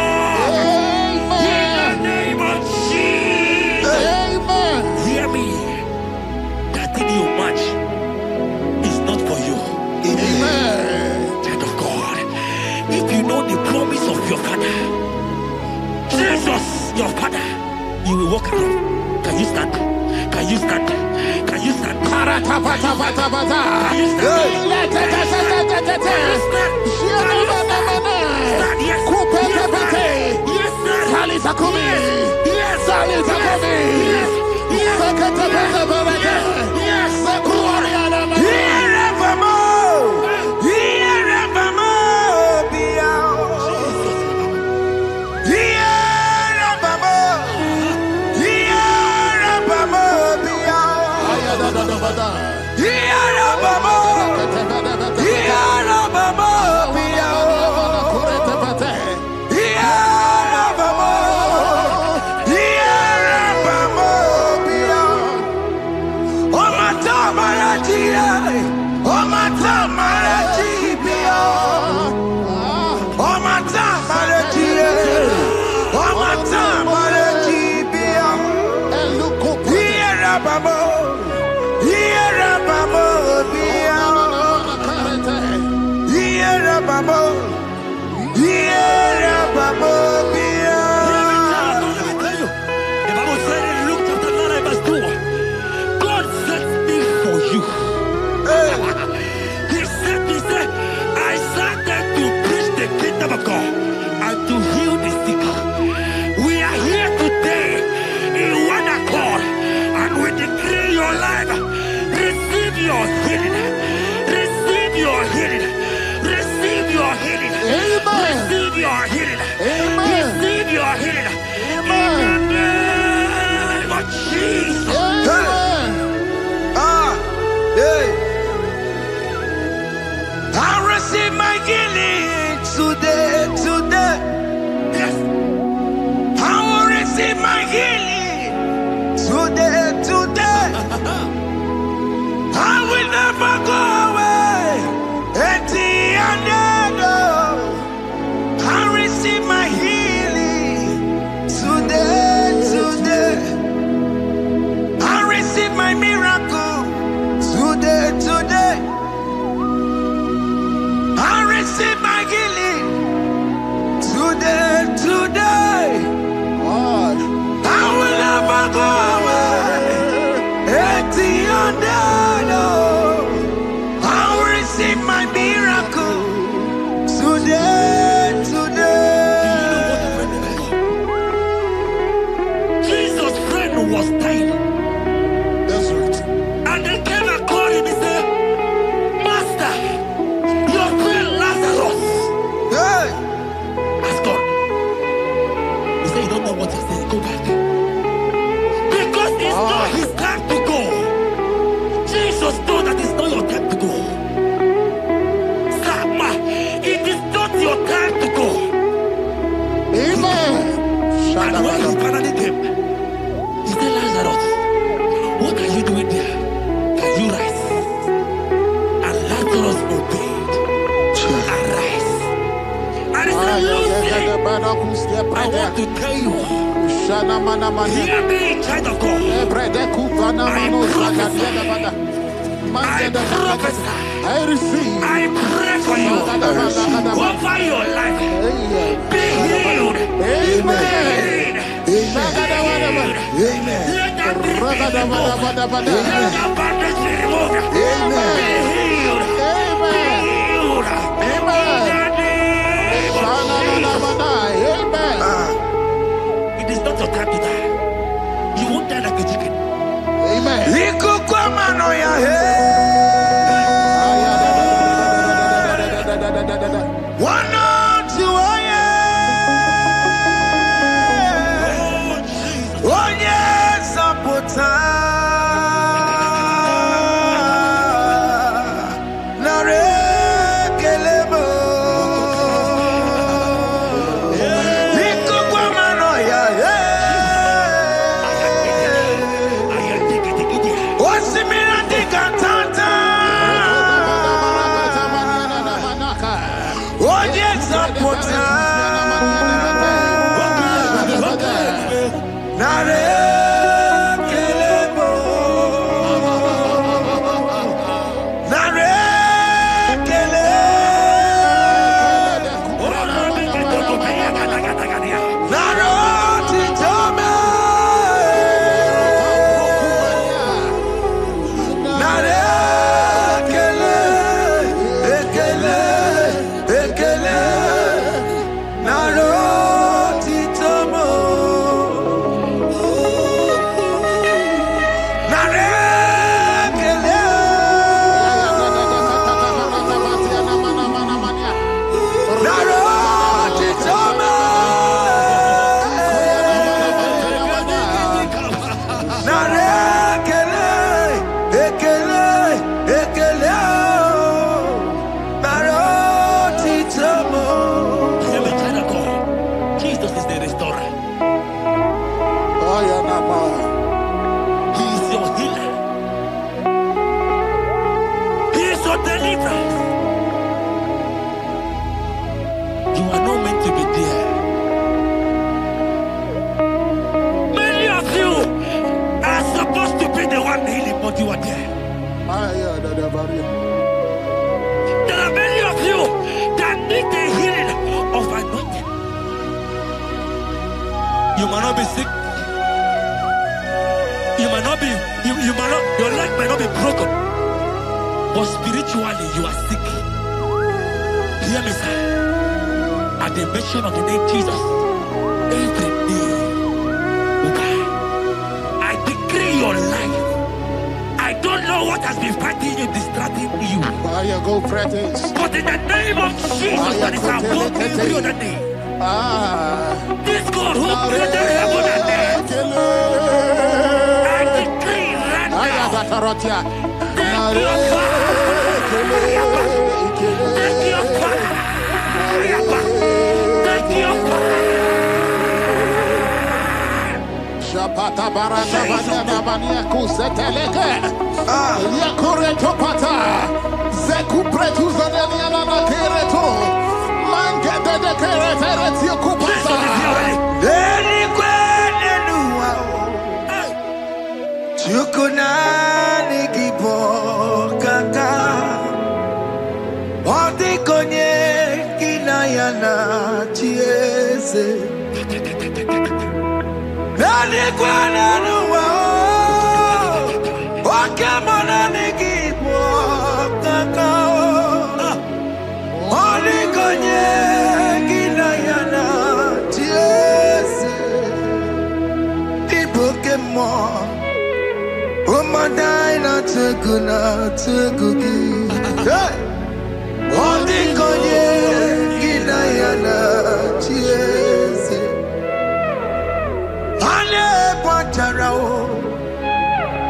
In the name of Jesus. Amen. Hear me. That thing you match is not for you. Amen. Child of God. If you know the promise of your father, Jesus, your father, you will walk around. Can you stand? Can you stand? Can you stand? Can you stand? Can you stand? Yes. Yes, sir. Yes, sir. Yes. Yeah. And when he finally came, he said, Lazarus, what are you doing there? Can you rise? And Lazarus obeyed and rise. And he said, Lucy, I want to tell you, hear me, child of God. I receive. I pray for you. Over your life. Be healed. Amen. Let that be removed. Let that bandage be removed. Be healed. It is not your time to die. You won't die like a chicken. Amen. One to oh yes, Apota Nare Kelemo Liko Guamanoya What's the minute cantata? Oh yes, Apota Nare Kelemo Nare Kele Naro Titome Nare Kele Ekele Ekele Naro Titomo Jesus is the restorer. He is your healer. He is your deliverer. You are not meant to be there. Many of you are supposed to be the one healing, but you are there. There are many of you that need the healing of anointing. You might not be sick. You might not be, you might not, your leg might not be broken. But spiritually you are sick. Hear me, sir. At the mention of the name Jesus, every day will die. I decree your life. I don't know what has been fighting you, distracting you. But in the name of Jesus, that is above every other name. This God who created heaven and earth, I decree right now, take your fire, take your fire, take your fire. Shapata baranda banana bania kuseteleke. Yakure topata. Zeku pretu zaneliana na kereto. Mangete de keretere kupasa. Deni kwene nuwa Chukunani kipo kaka Odi konye kinayana chiese Deni kwene nuwa Wakemona nikipo kaka Odi konye kinayana chiese Pokemon, Umadai na tukugi. Odi konye kinayana chiese. Ane pacharao,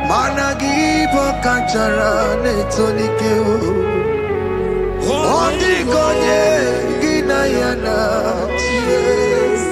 managi pokachara netonike. Odi konye kinayana chiese.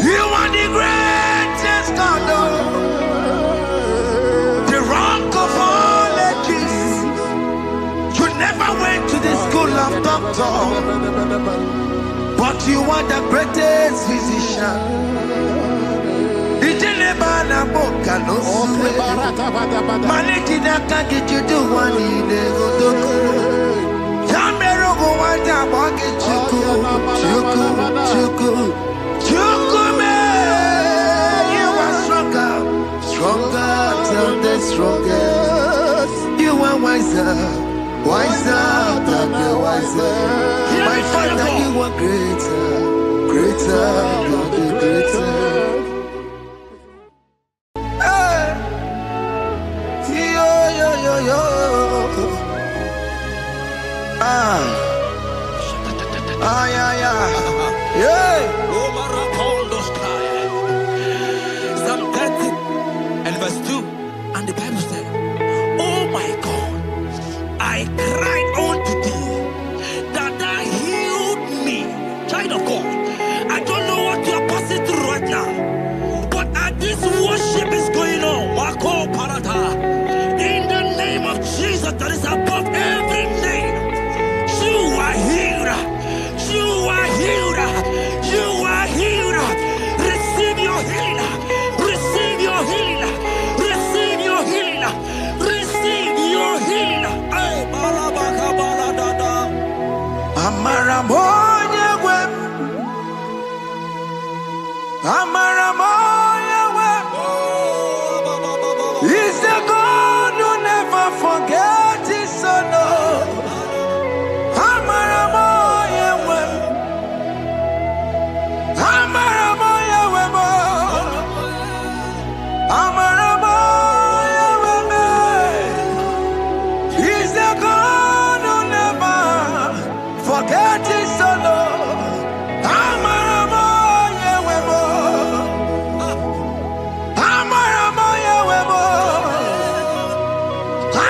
You are the greatest God, the rock of all ages. You never went to the school of doctor, but you are the greatest physician. Stronger than the strongest. You are wiser than the wiser. My Father, you are greater than the greatest. Psalm 30 and verse 2, and the Bible said, "Oh my God, I cried unto thee, that thou healed me." Child of God, I don't know what you are passing through right now, but as this worship is going on, in the name of Jesus that is above every name, you are healed. You are healed. You are healed. Receive your healing. Receive your healing. Receive your healing. Receive your healing. Amaramoya web. Amaramoya web. He's the God who never forgets his son. Amaramoya web. Amaramoya web. Amaramoya web. He's the God who never forgets his son. Amaramoya web. Amaramoya web.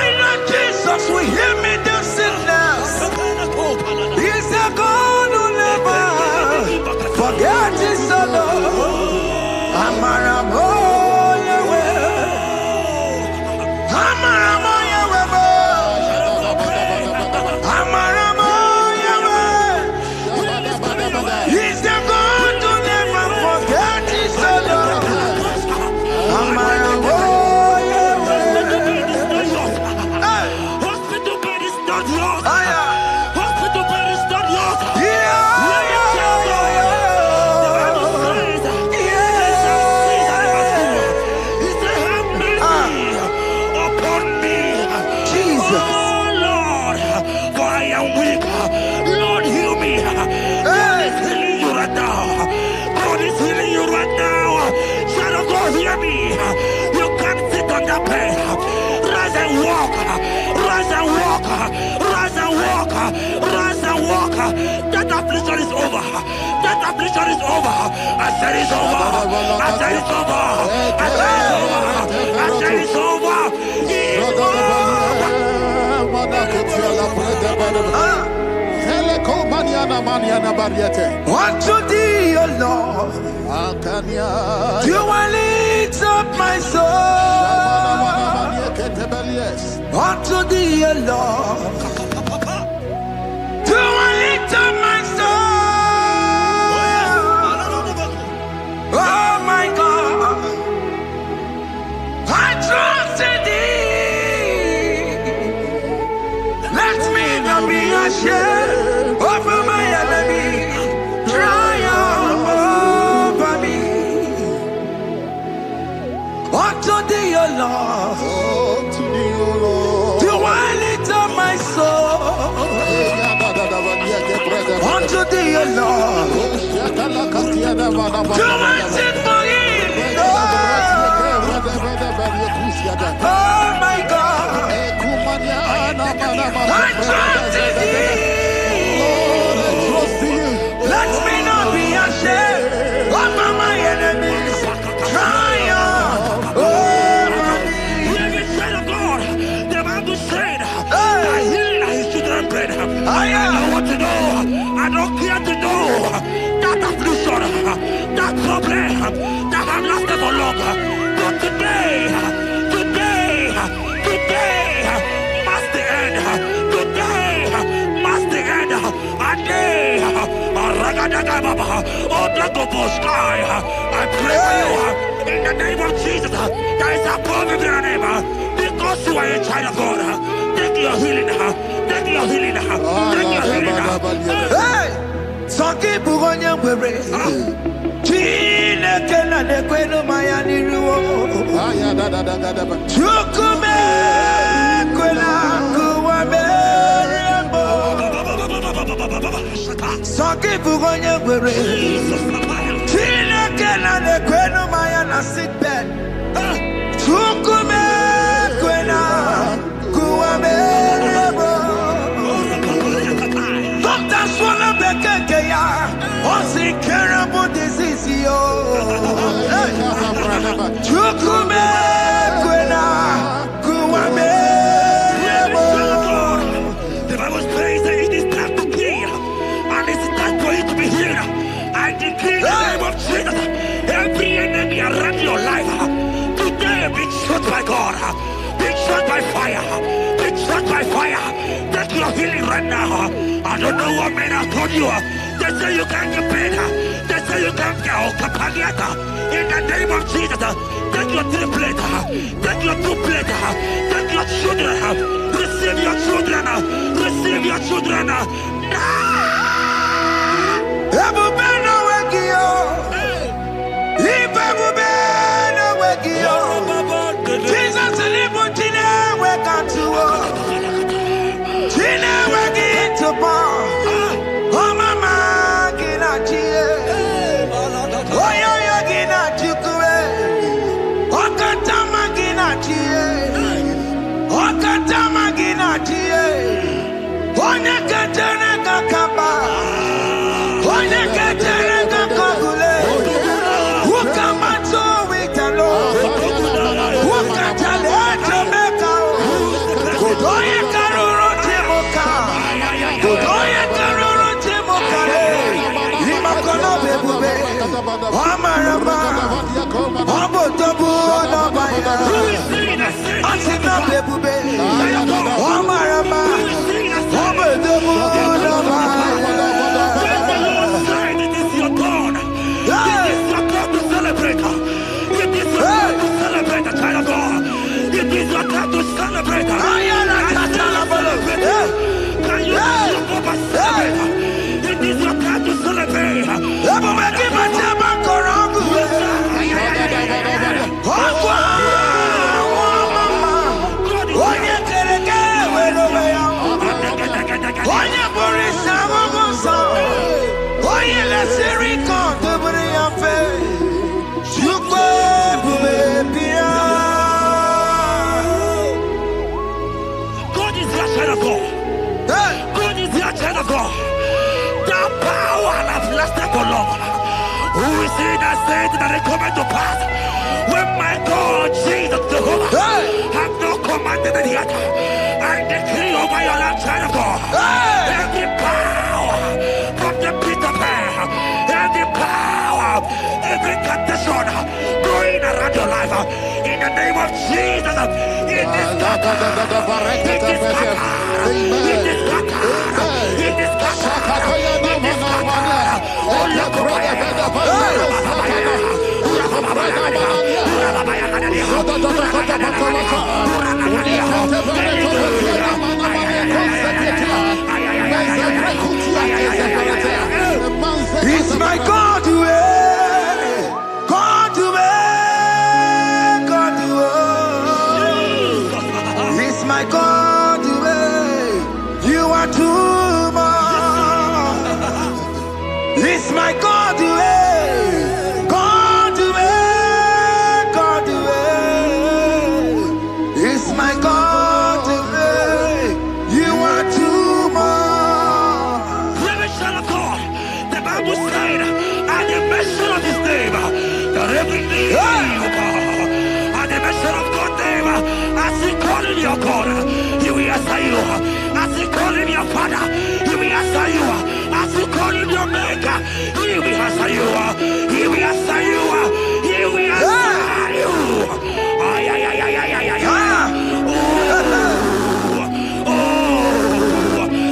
I know Jesus will hear me the sickness. He's the God who never forgets his son. Amaramoya web. Amaramoya web. Amaramoya web. He's the God who never forgets his son. Amaramoya web. Hospital bed is not yours. Aya. Hospital bed is not yours. Yeah. Hear me. You can't sit on that bed. Rise and walk. Rise and walk. Rise and walk. Rise and walk. That affliction is over. That affliction is over. I said it's over. I said it's over. I said it's over. I said it's over. Unto thee, O Lord, you will lift up my soul. Unto thee, O Lord, you will lift up my soul. Oh my God, I trust ashamed over my enemy. Triumph over me. Unto thee, O Lord, To thee, O Lord. do I lift up my soul. Unto thee, O Lord, do I sing for him. Oh my God, I trust in thee. Let me not be ashamed of my enemies. Triumph over me. Hear the said of God. The Bible said, I heal his children bread. I want to know, I don't care to know that affliction, that problem, that have lasted for long. But today must the end. Today must the end. A day, I pray for you in the name of Jesus. There is a problem in your name because you are a child of God. Take your healing. Take your healing. Take your healing. Hey, Saki Bugonya Were. Chineke na nekwenu maya niruo. Chukume kwena kuwa merembo. Saki Bugonya Were. Chineke na nekwenu maya na sickbed. Chukume kwena kuwa merembo. Doctors wanna be ya. What's incurable disease, yo? Chukume kwena kuwame. The Bible says that it is time to kill, and it is time for you to be healed. I decree in the name of Jesus, every enemy around your life, today be shot by God, be shot by fire, be shot by fire. Take your healing right now. I don't know what men have told you. They say you can't get paid. They say you can't get Okapagiata. In the name of Jesus, take your triplet, take your two-plate, take your children, receive your children, receive your children. Ebubeno wegio. Ibebubeno wegio. Jesus libu tine wekantuo. Tine wegi tupo. Oh mama gina chie. Oh yo yo gina chukue. Oh katama gina chie. Oh katama gina chie. Oh nyeketene kakaba. Oh nyeketene kakagule. Ukamato witalo. Ukatale Jamaica. Godoye karuro timoka. Godoye karuro timoka. Limakono bebube. Amarama. Abotobu na baya. Asina bebube. Amarama. Abotobu na baya. It is your turn. It is your turn to celebrate. It is your turn to celebrate, the child of God. It is your turn to celebrate. Can you celebrate? It is your turn to celebrate. God is your child of God. God is your child of God. The power has lasted for long. Who is he that said that it coming to pass? When my God, Jesus Jehovah, have not commanded it yet. I decree over your life, child of God. Every power from the pit of hell, every power, every condition going around your life, in the name of Jesus, it is scattered. It is scattered. It is scattered. It is scattered. It is scattered. Oh, look over It's my God way. God way. God way. It's my God way. You are too much. It's my God way. God way. God way. It's my God way. You are too much. Revelation of God. The Bible said, at the mention of His name, that every knee will bow. At the mention of God's name, as He call in your God, He will answer you. As He call in your Father, He will answer you. As He call in your Maker, He will answer you. He will answer you. He will answer you. Ay, ay, ay, ay, ay, ay, ay, ay.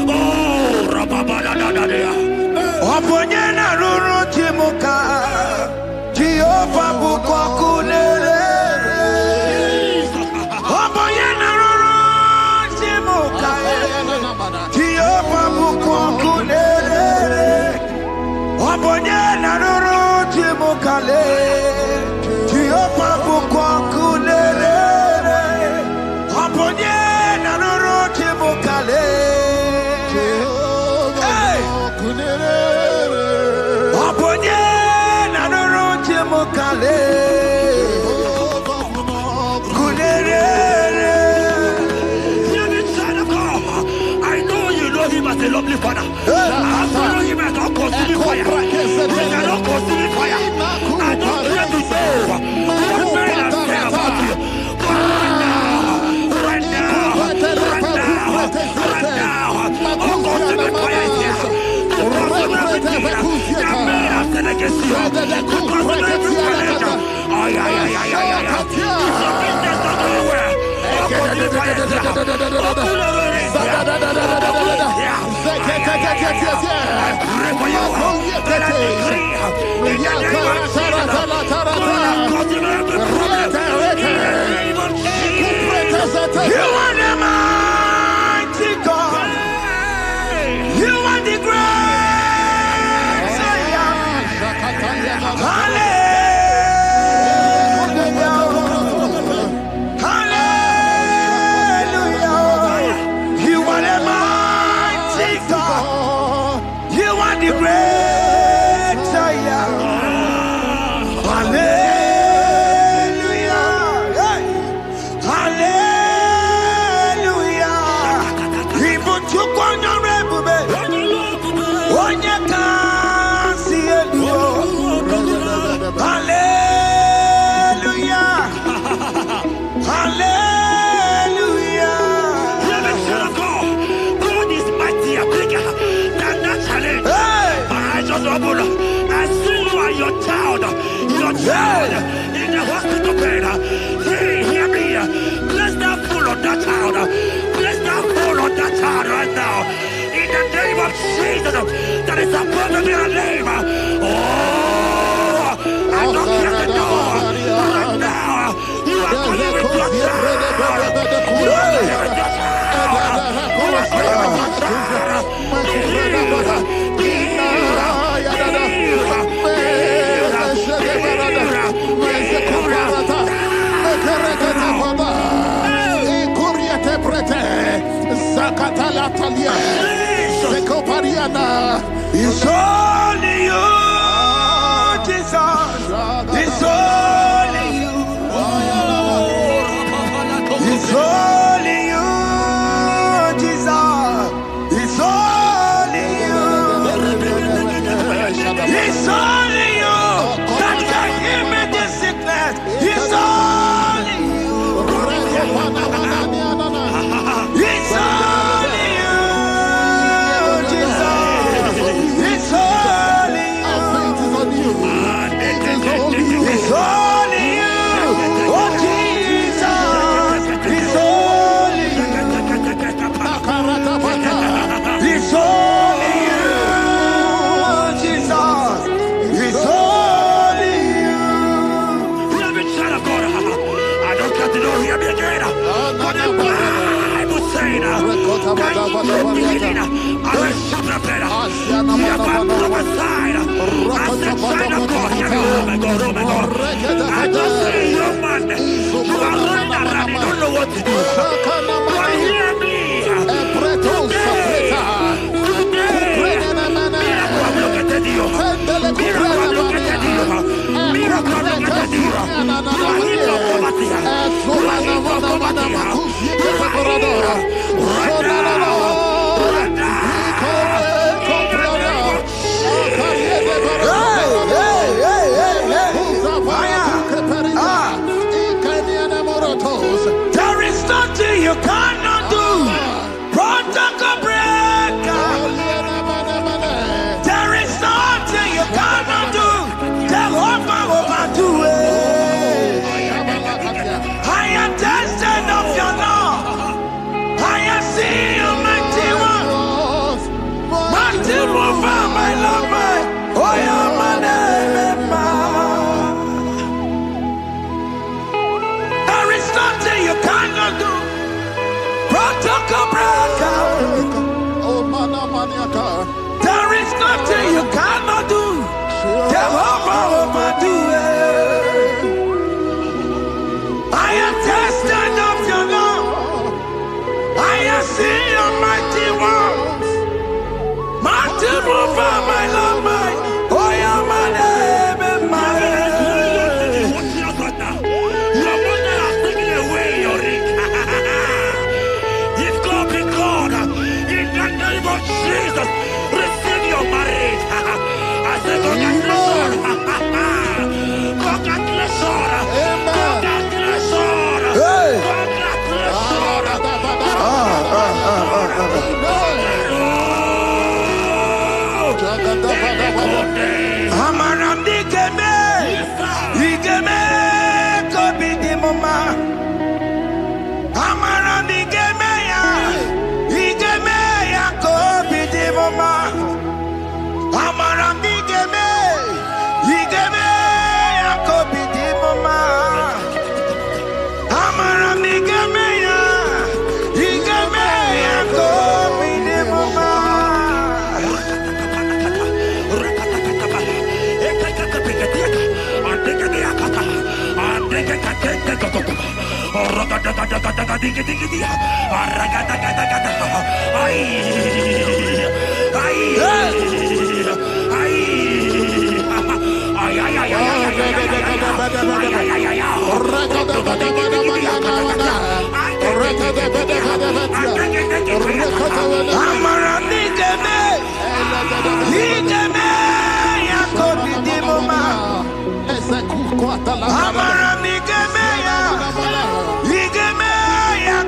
Oh, rababadadadadea. Oponyena ruru chimuka Jehova bukwa kulele Oponyena ruru chimuka Jehova bukwa kulele Oponyena ruru chimuka le Jehova bukwa kulele Oponyena ruru chimuka le Oponye na nuru chimukale Kunere. I know you know Him as a lovely Father. I follow Him as a consuming fire. He cannot consuming fire. I don't care to know what men have said about you. But right now, all consuming fire is here. To consume everything that men have said against you. To consume every challenge. Ay, ay, ay, ay, ay, ay. If your business not going well, all consuming fire is here. I pray for you. That I decree in the name of Jesus. God, consume every problem. In the name of Jesus. You are the mighty God. You are the great Hallelujah. Hallelujah. You are the mighty God. You are the great Hallelujah. Hallelujah. Even to Hallelujah. Hallelujah. God is mighty and bigger than that challenge. But I just humble. I see you and your child in the hospital bed. Hey, hear me. Bless that fool on that child. Bless that fool on that child right now. In the name of Jesus, that is above every name. Oh, I don't hear the door. Right now, you are calling with your child. You are calling with your child. You are calling with your child. It's only you, Jesus. It's only you. It's only you, Jesus. It's only you. It's only you that can heal me this sickness. It's only you. It's only you, Jesus. It's only you. It's only you. Oh, Jesus. It's only There is nothing you cannot do. Protocol breaker. There is nothing you cannot do. Jehovah overdo it. I am tested of your love. I have seen your mighty one. Mighty mover, my love, my oh, yeah, my name, there is nothing you cannot do. Protocol breaker. There is nothing you cannot do. Jehovah overdo it. I am tested of your love. I have seen your mighty ones. Mighty mover, my love, my oh, yeah, my name, my Jesus, receive your marriage. I say congratulations. Congratulations. Congratulations. Amaram digeme, digeme, kobi di mama. Amaram digeme ya, digeme ya kobi di mama. Amaram digeme, digeme ya kobi di mama. Amaram digeme ya, digeme ya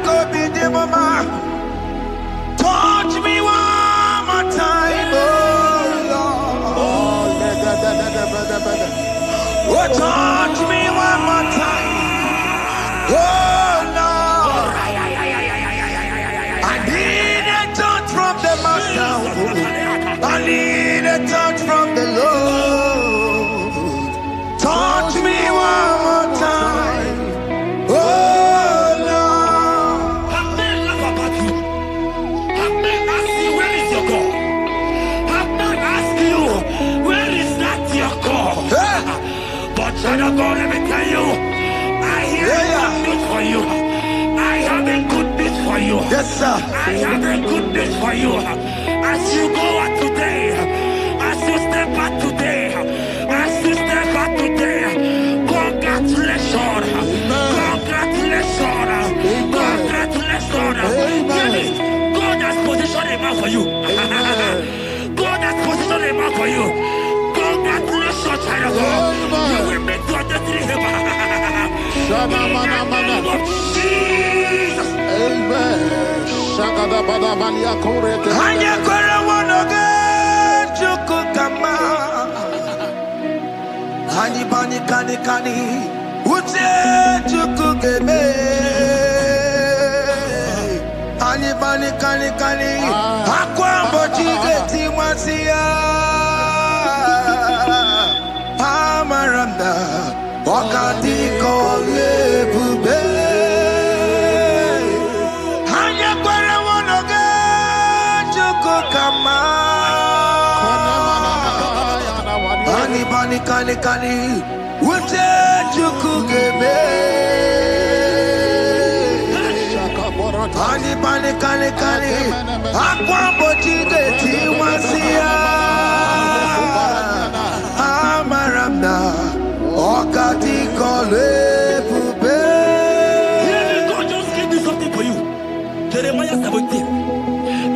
kobi di mama. Touch me one more time, oh Lord. Oh, touch me one more time, oh Lord. I need a touch from the Master. I need a touch from the Lord. Touch me one more time, oh Lord. I've been love about you. I've been asking you, where is your God? I've been asking you, where is that your God? But child of God, let me tell you, I hear a good news for you. I have a good news for you. Yes, sir. I have a good news for you. As you go out today, as you step out today, as you step out today, congratulations. Congratulations. Congratulations. God has positioned a man for you. God has positioned a man for you. Congratulations, child of God. You will make your destiny helper. In the name of Jesus. Amen. Hanya kwara wanoge chukukama. Hani bani kani kani uche chukukeme. Hani bani kani kani akwambo chigeti wasia. Amaranda wakati kole bube. Hanya kwara wanoge kani Ute chukugeme Pani kani Akwambo chigeti wasia Amaramna Okati kole pube. God just gave me something for you. Jeremiah 17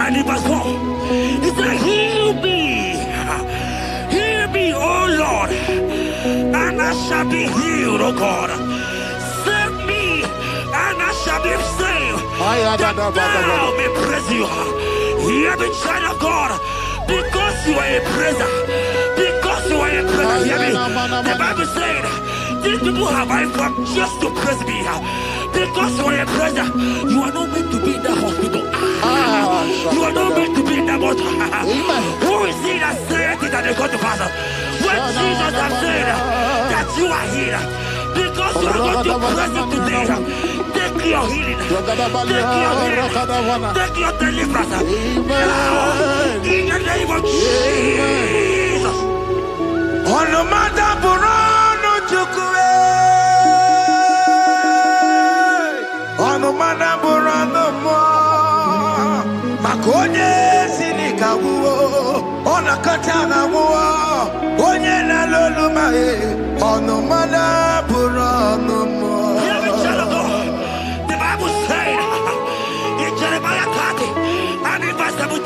and in verse 4. He said, Heal me, O Lord, and I shall be healed, O God. Save me, and I shall be saved. That thou may praise you. Hear me, child of God, because you are a praiser. Because you are a praiser, hear me. The Bible said, these people have I come just to praise me. Because you are a praiser, you are not meant to be in that hospital. You are not meant to be in that motor. Who is he that said it and they go to pass? When Jesus has said that you are here, because you are going to praise him today, take your healing, take your deliverance. Now, in the name of Jesus. On the matter Burano Chukwe. On the matter Burano Mo. Makonye Sinikawu. On a Katana War. Onye na Lolumae. On the matter Burano Mo. The Bible said in Jeremiah 30 and in verse 17,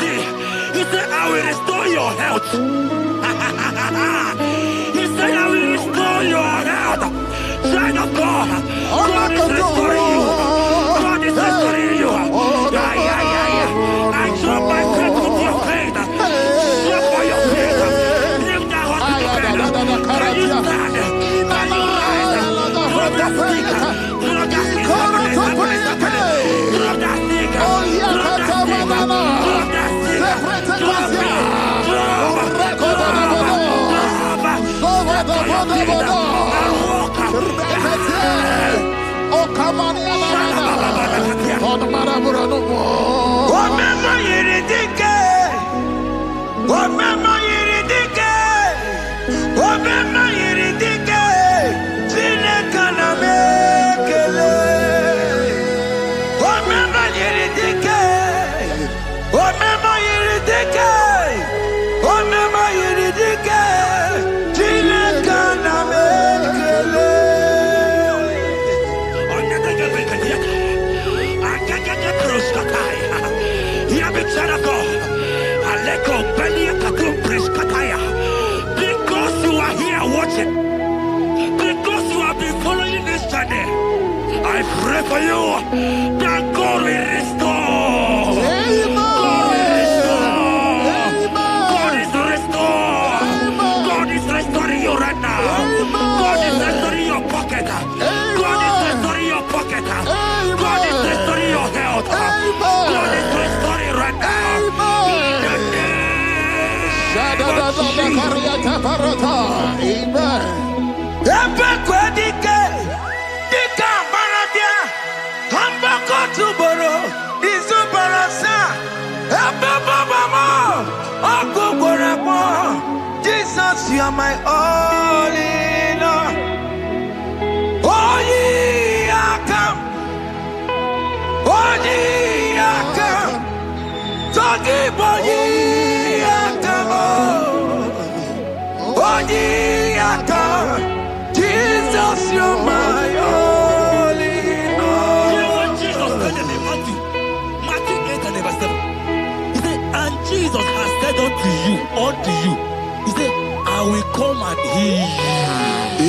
he said, I will restore your health. He said, I will restore your health. Child of God, God is restoring you. God is restoring you. I drop my faith with your faith. Drop for your faith. Leave that hospital bed. Can you stand? Can you rise? Drop that stick. Drop that stick. Drop that stick. Drop that stick. Drop it. Because you are here watching, because you have been following this journey, I pray for you that God will restore. God will restore. God is restoring. God is restoring you right now. God is restoring your pocket. God is restoring your pocket. God is restoring your health. God is restoring right now. Jesus, you are my all in all. Oh, ye are come. Oh, ye are come. Talking about ye are come. Oh, ye are come. Jesus, you are my all in all. You know what Jesus said in Matthew 8 and verse 7? He said, and Jesus has said unto you, he said, I will come and heal you.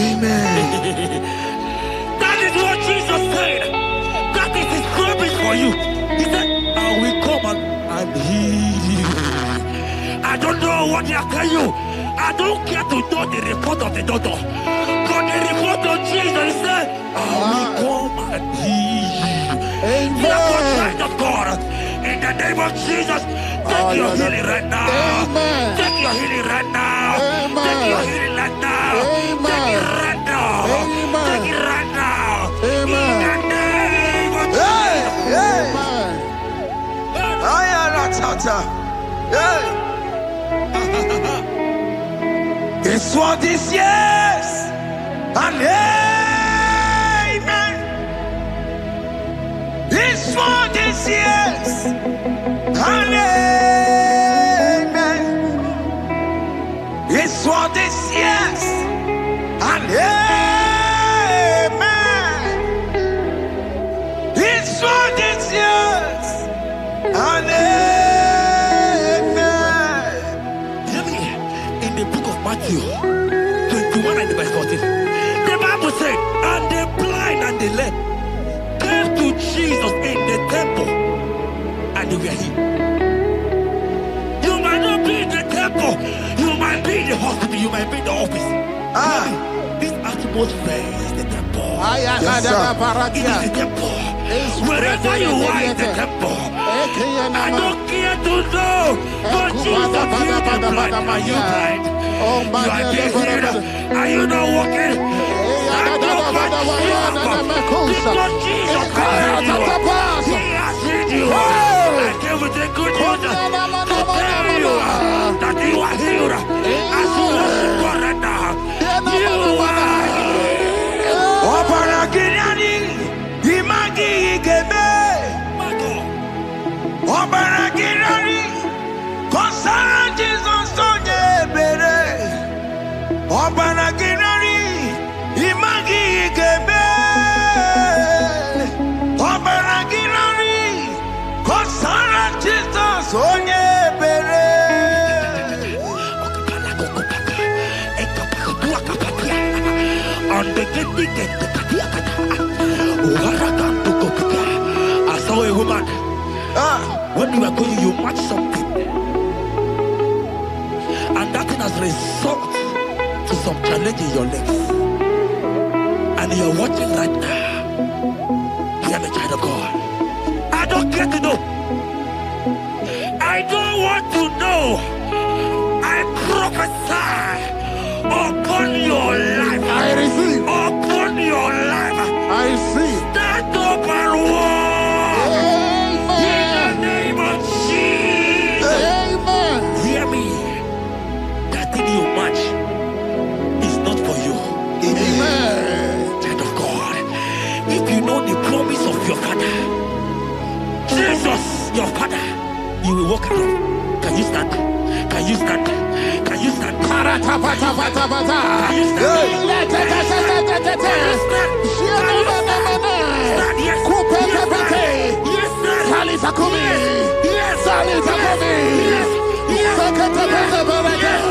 Amen. That is what Jesus said. That is his promise for you. He said, I will come and heal you. I don't know what they are telling you. I don't care to know the report of the doctor. But the report of Jesus, he said, I will come and heal you. Therefore, child of God, in the name of Jesus, take your healing right now. Amen. Take your healing right now. Amen. Take your healing right now. Amen. Take it right now. Amen. Take it right now. Amen. In the name of Hey, hey. Amen. I am not tata. Hey. It's what this yes and amen. It's what this yes and amen. It's what this yes and amen. It's what this yes and amen. Hear me. In the book of Matthew 21 and verse 14, the Bible said, and the blind and the lame came to Jesus in the temple, and they were healed. You might not be in the temple, you might be in the hospital, you might be in the office. This atmosphere is the temple. Yes, It is the temple. Wherever you are in the temple, I don't care to know, but Jesus healed the blind. Are you blind? You are being healed. Are you not walking? Stand up and because Jesus can heal you. He has healed you. I came with the good news to tell you that you are healed. As you worship God right now, you are healed. Obaragirani, imagi igebe. My God. Obaragirani, kosara Jesus onye ebere. Obaragirani, imagi igebe. Obaragirani, kosara Jesus onye ebere. I saw a woman. When you were going, you match something, and that thing has resulted to some challenge in your legs, and you're watching right now. Hear me, child of God. I don't care to know. I don't want to know. I prophesy upon your life. I receive. Upon your life. I receive. Stand up and walk. In the name of Jesus. Amen. Hear me. That thing you match is not for you. Amen. Child of God. If you know the promise of your father, Jesus, your father, you will walk around. Can you stand? Can you stand? Can you stand? Can you stand? Can you stand? Yes. Yes, sir. Yes, sir. Yes.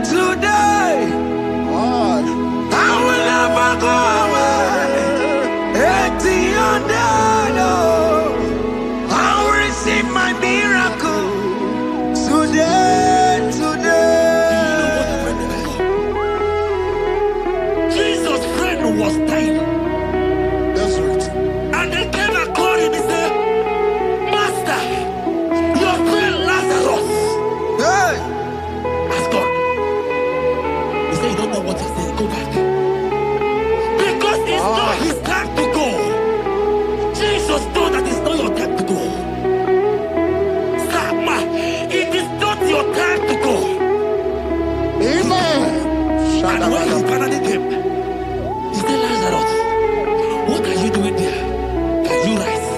Today, I will never go away. I will receive my miracle. Today. Jesus' friend was dying. That's right. And they came and called him and said, Master, your friend Lazarus has gone. He said, you don't know what you're saying. Go back. Because it's not his time to go. Jesus told that it's not your time to go. Sama, it is not your time to go. Amen. And when he finally came, he said, Lazarus, what are you doing there? Can you rise?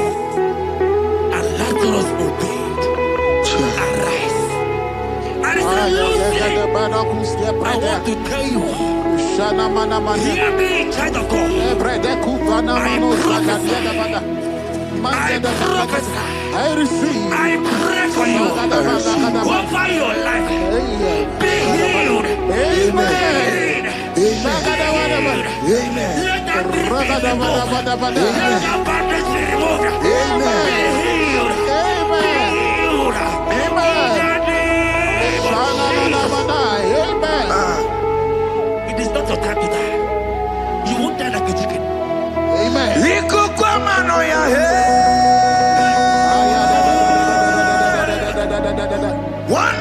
And Lazarus obeyed and rise. And he said, Lucy, I want to tell you, hear me, child of God. I receive. I pray for you. Over your life. Be healed. Amen. Amen. Let that be removed. Let that bandage be removed. Be healed. Be healed. It is not your time to die. You won't die like a chicken. Amen. One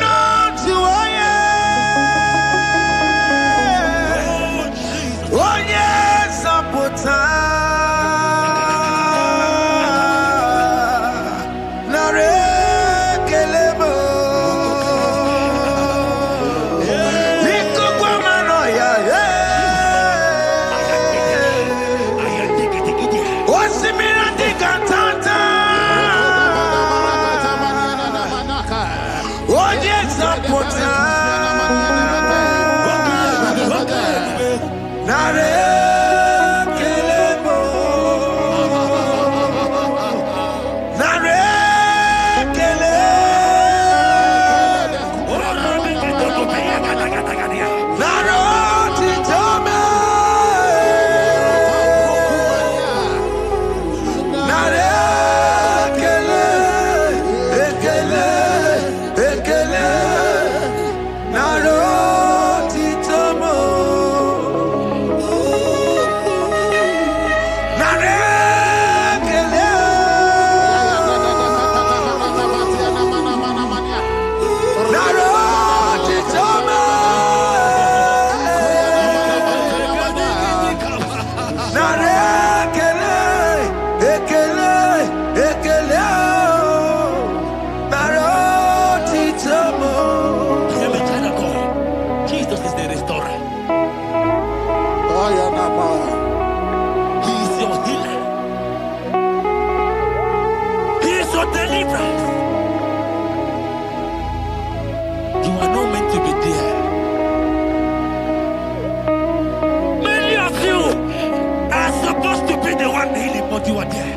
you are there.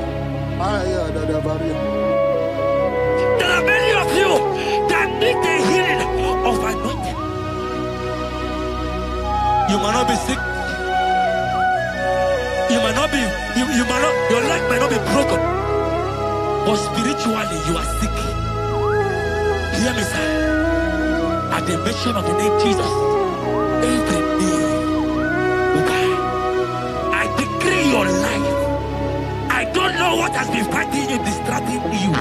There are many of you that need the healing of anointing. You might not be sick. You might not be, you might not, your leg might not be broken. But spiritually you are sick. Hear me, sir. At the mention of the name Jesus, every day will die. I decree your life. I don't know what has been fighting you, distracting you.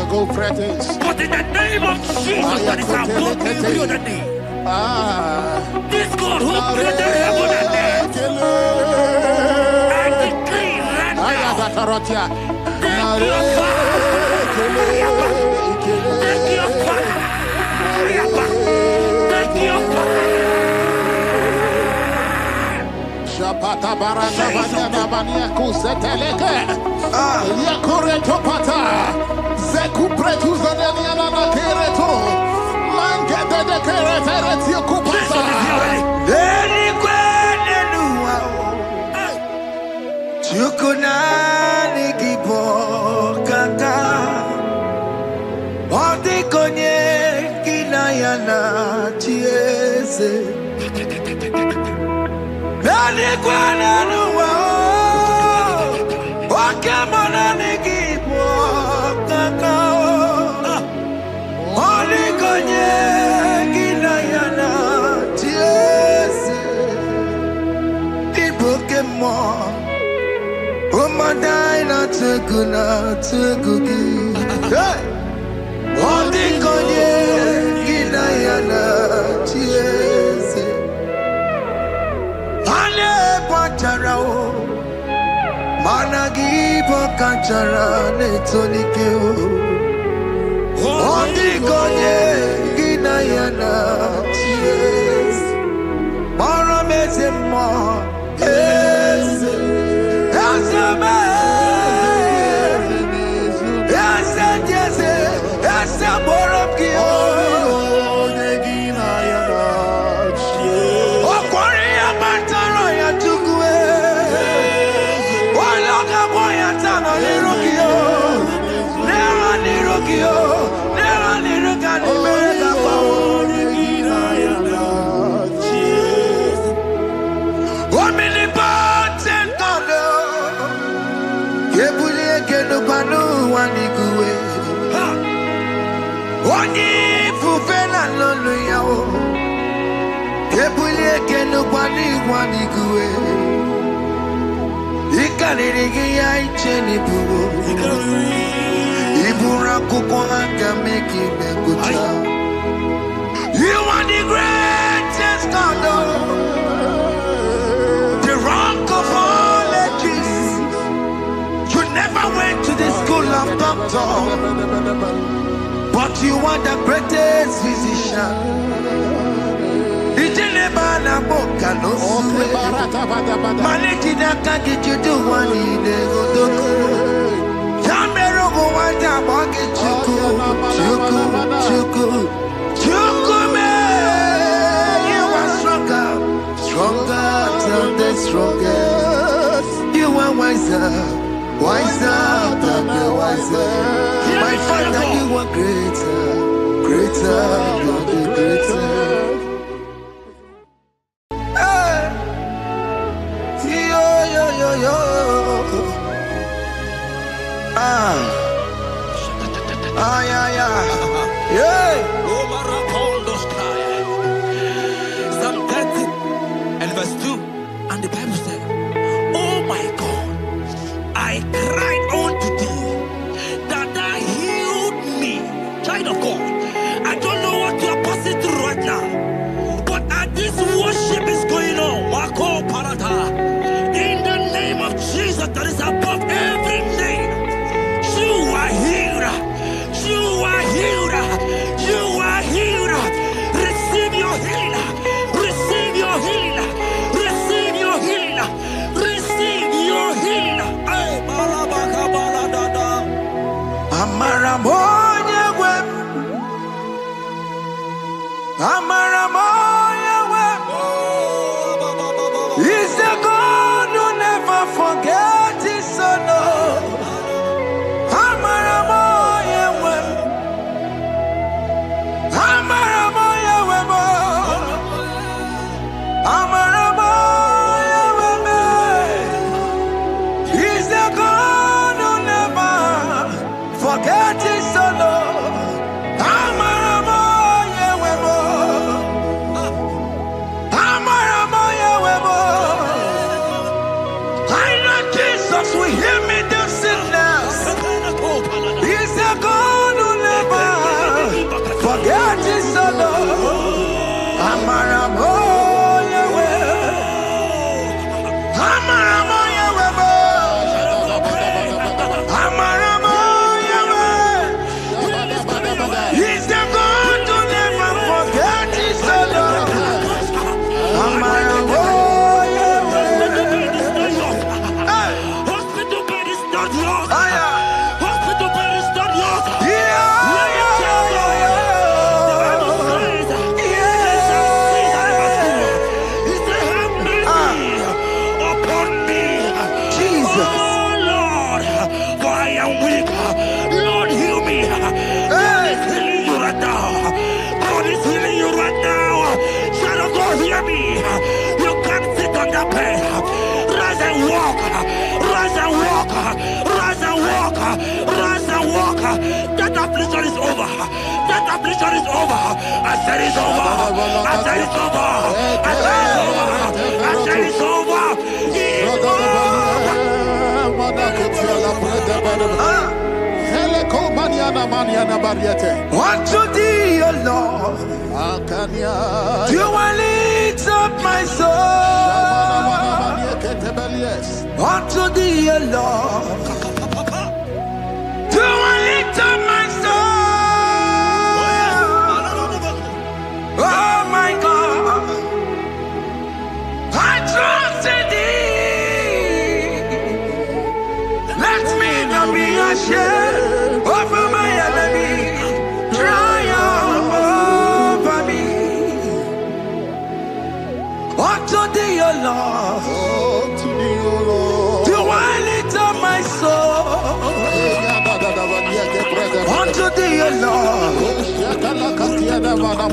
Go practice. But in the name of Jesus, that is above every other name. This God who created heaven and earth, I decree right now, take your fire. Take your fire. Take your fire. Shapata barana banya banya kuseteleke. Yakore topata. Zeku pretu zadenia na kereto. Mangete de keretere tio kupasa. Deni kwene nuwa. Chukunani gibo kaka. Odi konye kinayana chie. You are the greatest God, the rock of all ages. You never went to the school of doctor, but you are the greatest physician. Stronger than the strongest. You are wiser than the wiser. My Father, you are greater than the greatest. Psalm 30 and verse 2, and the Bible said, "Oh my God, I cried unto thee, that thou healed me." Child of God, I don't know what you are passing through right now, but as this worship is going on, Wako Parata, in the name of Jesus that is above every name, you are healed. You are healed. You are healed. Receive your healing. Receive your healing. Receive your healing. Receive your healing. Ay, balabaka baladada. Amaramoya web. Amaramoya web. He's the God who never forgets his son. Amaramoya web. Amaramoya web. Amaramoya web. He's the God who never forgets his son. Amaramoya web. that pain. Rise and walk. Rise and walk. Rise and walk. Rise and walk. That affliction is over. That affliction is over. I said it's over. I said it's over. I said it's over. I said it's over. Unto thee, O Lord, do I lift up my soul. Unto thee, O Lord, do I lift up my soul. Oh my God, I trust in thee. Let me not be ashamed over my enemy. Triumph over me. Unto thee, O Lord, do I lift up my soul. Unto thee, O Lord,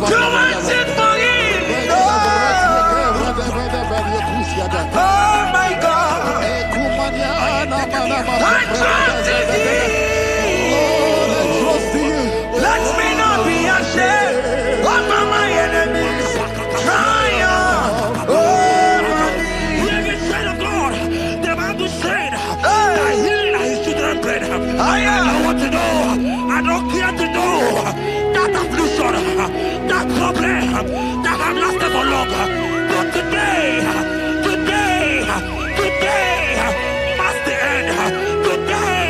do I sing for him. Oh my God, I trust in thee. Let me not be ashamed over my enemies. Triumph over me. Hear the said of God. The Bible said that healing is children's bread. I don't want to know. I don't care to know that affliction, that problem that have lasted for long. But today must the end. Today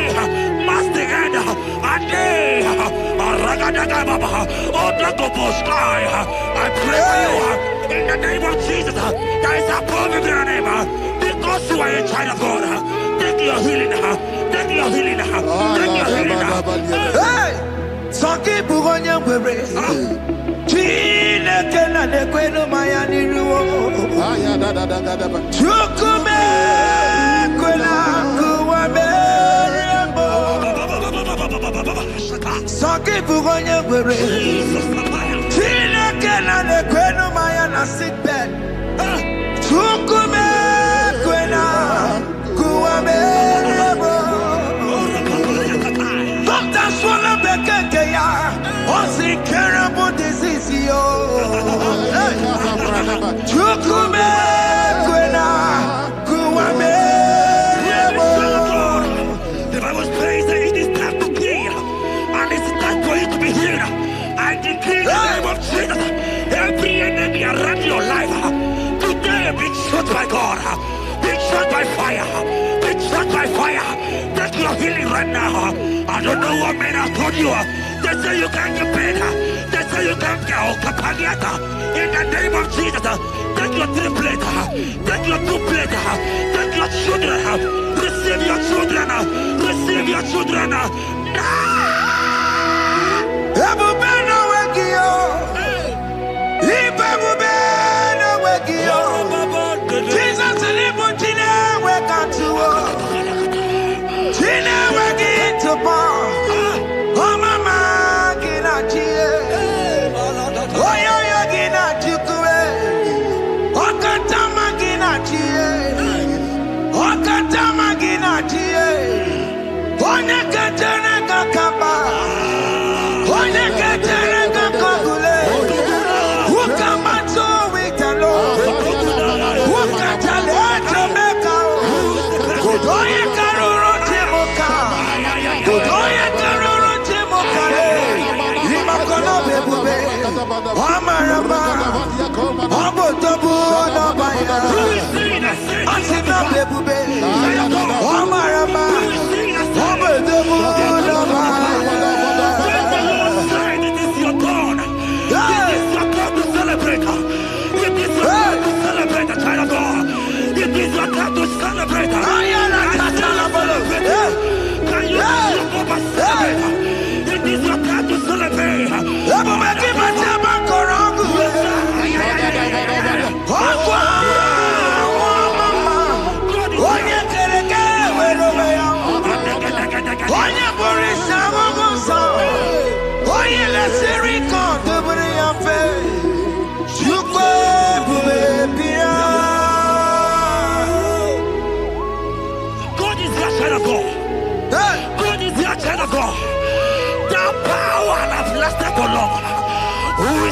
must the end. And day, I pray for you in the name of Jesus. There is a problem in your name because you are a child of God. Take your healing. Take your healing. Take your healing. Hey, Sanki Bugonya Webre. Chineke na nekweno maya niruo. Chukume kwena kuwame. Sanki Bugonya Webre. Chineke na nekweno maya na sickbed. Chukume kwena kuwame. Doctor swallow bekeke ya. Only terrible disease yo. Chukume kwena kuwame. The Bible says that it is time to kill, and it is time for you to be healed. I decree in the name of Jesus, every enemy around your life today be shot by God, be shot by fire, be shot by fire. Take your healing right now. I don't know what men have told you. They say you can't get paid. They say you can't get Okapagiata. In the name of Jesus, take your triplet, take your two-plate, take your children, receive your children, receive your children. Ebubeno wegio. Ibebubeno wegio. Jesus libu tine wekantuo. Tine wegi tupo. Oh mama gina chie. Oh yo yo gina chukue. Okatama gina chie. Okatama gina chie. Onye ketene kakaba. Onye ketene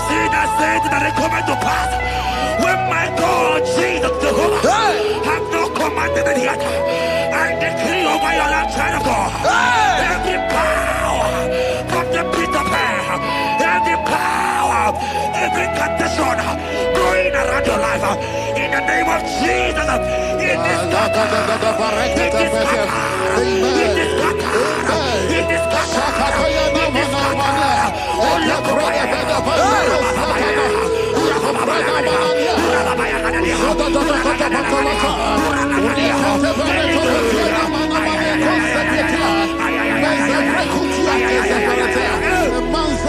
see that said that it coming to pass. When my God, Jesus, Jehovah, have not commanded it yet, I decree over your life, child of God, every power from the pit of hell, every power, every condition going around your life, in the name of Jesus, it is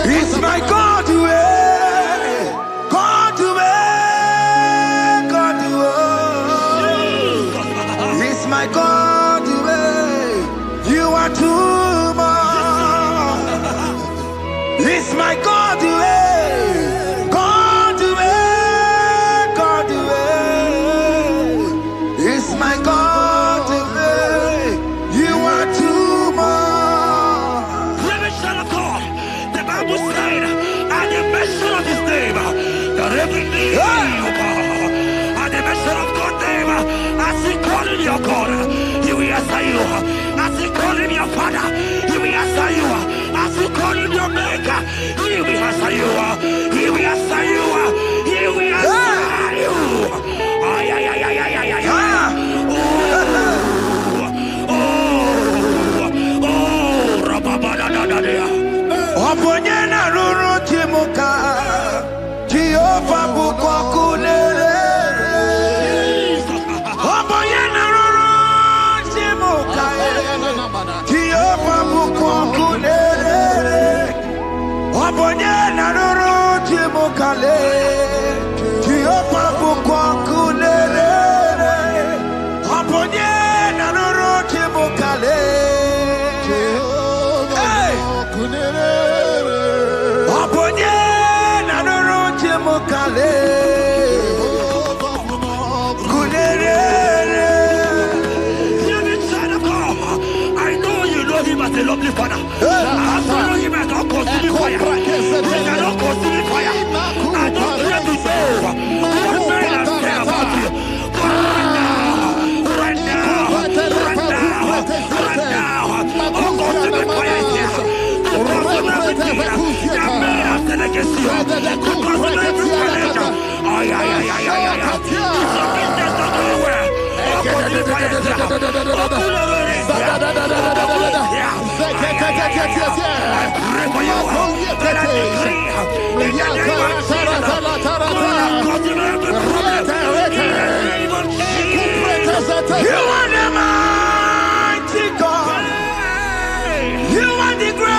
It's my God way, God way, God way. It's my God way. You are too much. It's my God way, God way, God way. It's my God way. You are too much. Son of God, the Bible said, at the mention of his name, that every knee will bow. At the mention of God's name, as he call him your God, he will answer you. As he call him your Father, he will answer you. As he call him your Maker, he will answer you. He will answer you. He will answer you. Ay, ay, ay, ay, ay, ay, ay, ay. Oponyena ruru chimuka, Jehovah bukwa kunere. Oponyena ruru chimuka, Jehovah bukwa kunere. Oponyena ruru chimuka le, Jehovah bukwa kunere. Oponyena ruru chimuka le. Oponye na nuru chimukale kunere. I know you know him as a lovely father. I follow him as a consuming fire. He cannot consume fire. I don't care to know what men have said about you. But right now, all consuming fire is here. Everything that men have said against you, because of every challenge, it's your business not going well. All consuming fire is here. I pray for you that I decree in the name of Jesus, God continue every problem in the name of Jesus. You are the mighty God. You are the great.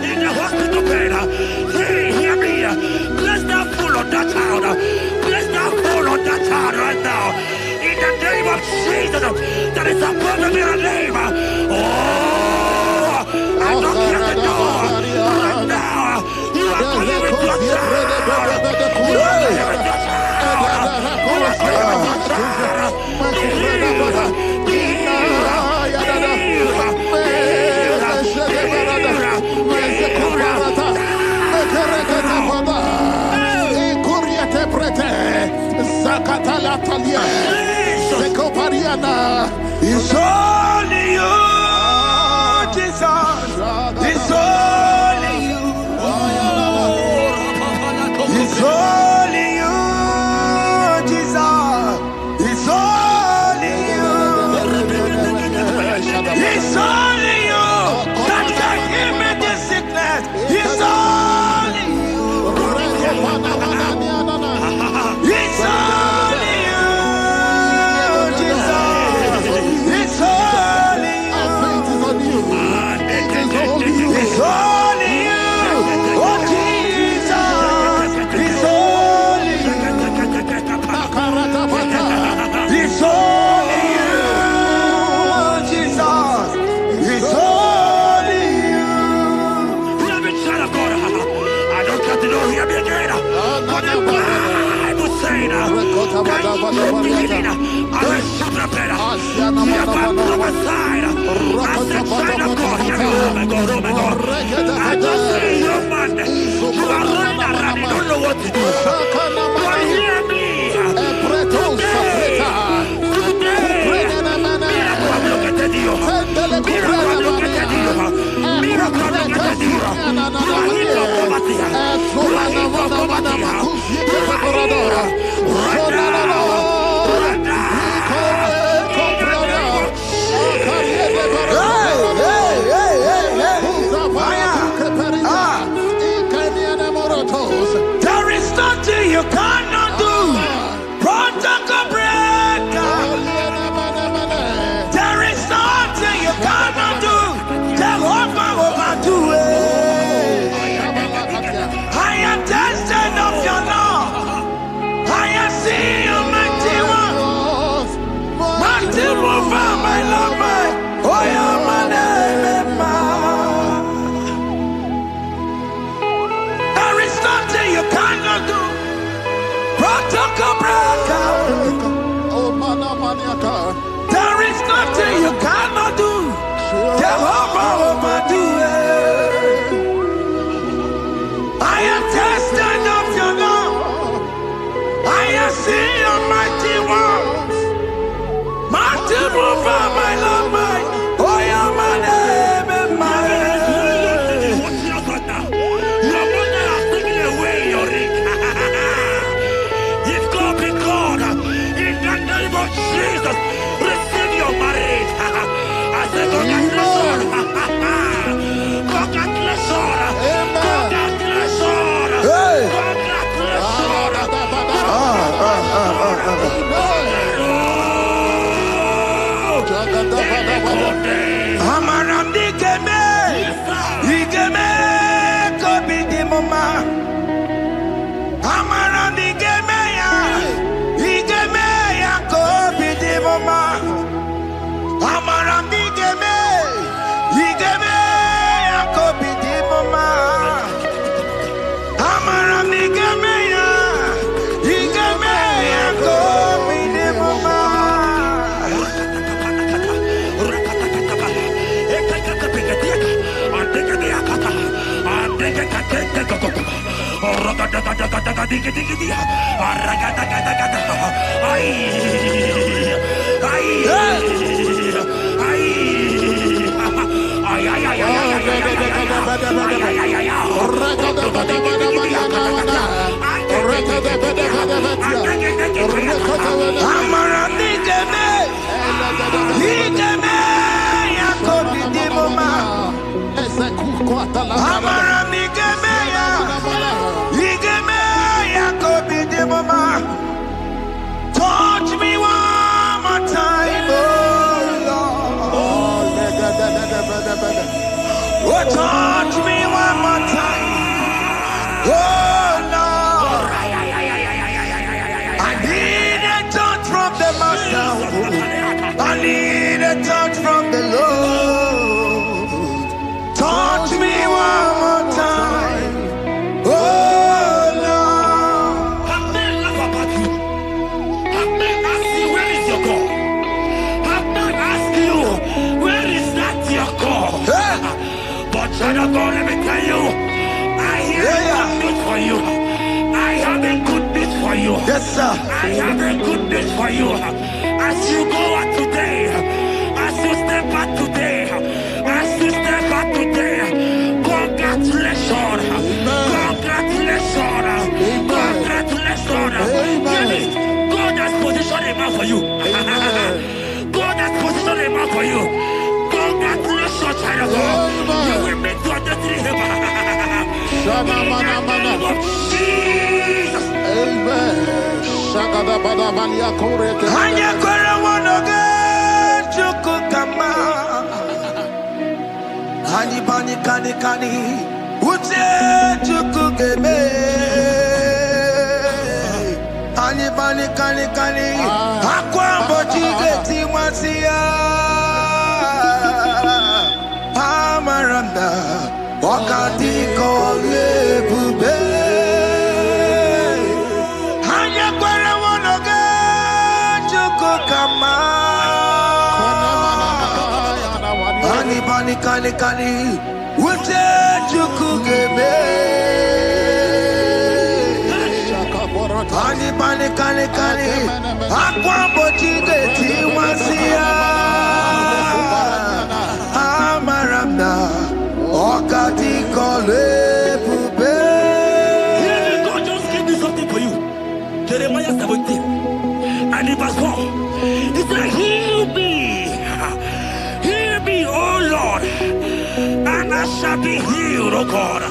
In the hospital bed, hear me. Bless that fool on that child. Bless that fool on that child right now. In the name of Jesus, that is above every name. Oh, I don't hear the door right now. You are calling with your child. You are calling with your child. You are calling with your child. It's only you, Jesus. It's only you. It's only you, Jesus. It's only you. It's only you. hear me again? For the Bible saying, I will prepare. You have prophesied. I said, child of God, hear me. Oh my God, oh my God. I just see you, man. You are running around, you don't know what to do. But hear me. There is nothing you cannot do. Protocol breaker. There is nothing you cannot do. Jehovah overdo it. I am tested of your love. I am seeing your mighty one. Mighty mover, my love, my. Oh, yeah, my name, there is nothing you cannot do. Protocol breaker. There is nothing you cannot do. Jehovah overdo it. I am tested of your love. I am seeing your mighty ones. Mighty mover, my love, my. Oh, yeah, my name and my. Your mother has taken away your ring. If God be God, in the name of Jesus, receive your marriage. I say congratulations. Congratulations. Congratulations. Hey. Congratulations. Amaramdi Geme, Igeme, Kobidi Mama. Amaramdi Geme ya, Igeme ya Kobidi Mama. Amaramdi Geme, Igeme ya Kobidi Mama. Amaramdi Geme ya, Igeme ya Kobidi Mama. Touch me one more time, oh Lord. Oh, touch me one more time, oh Lord. I need a touch from the Master. I need a touch from the Lord. Touch me one more time, oh Lord. I may laugh about you. I may ask you, where is your God? I may ask you, where is that your God? But child of God, let me tell you, I have a good for you. I have a good news for you. Yes, sir. I have a good news for you. As you go out today, as you step out today, as you step out today, congratulations. Congratulations. Congratulations. Hear me. God has positioned a man for you. God has positioned a man for you. Congratulations, child of God. You will make your destiny helper. In the name of Jesus. Amen. Hanya kwara wanoge chukukama. Hani bani kani kani uche chukugeme. Hani bani kani kani akwa mbochige timasia. Amaranda wakati kole bube. kani Ute chukugeme Kani Akwa bochige tiwasia Amaramna Okati kole pube. God just gave me something for you. Jeremiah 17 and in verse 4. He said, heal me, O Lord, and I shall be healed, O God.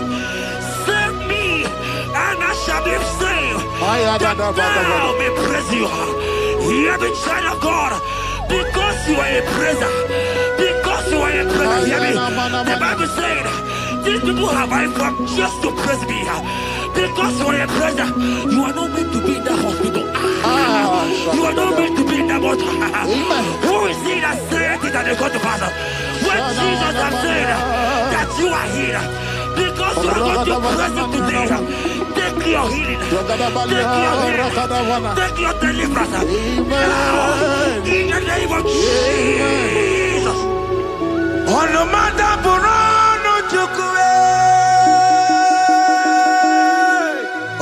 Save me, and I shall be saved. That thou may praise you. Hear me, child of God, because you are a praiser. Because you are a praiser, hear me. The Bible said, these people have I come just to praise me. Because you are a praiser, you are not meant to be in that hospital. You are not meant to be in that water. Who is he that said it and it got to pass? When Jesus has said that you are here, because you are going to praise him today, take your healing, take your deliverance. In the name of Jesus. On the matter Burano Chukwe.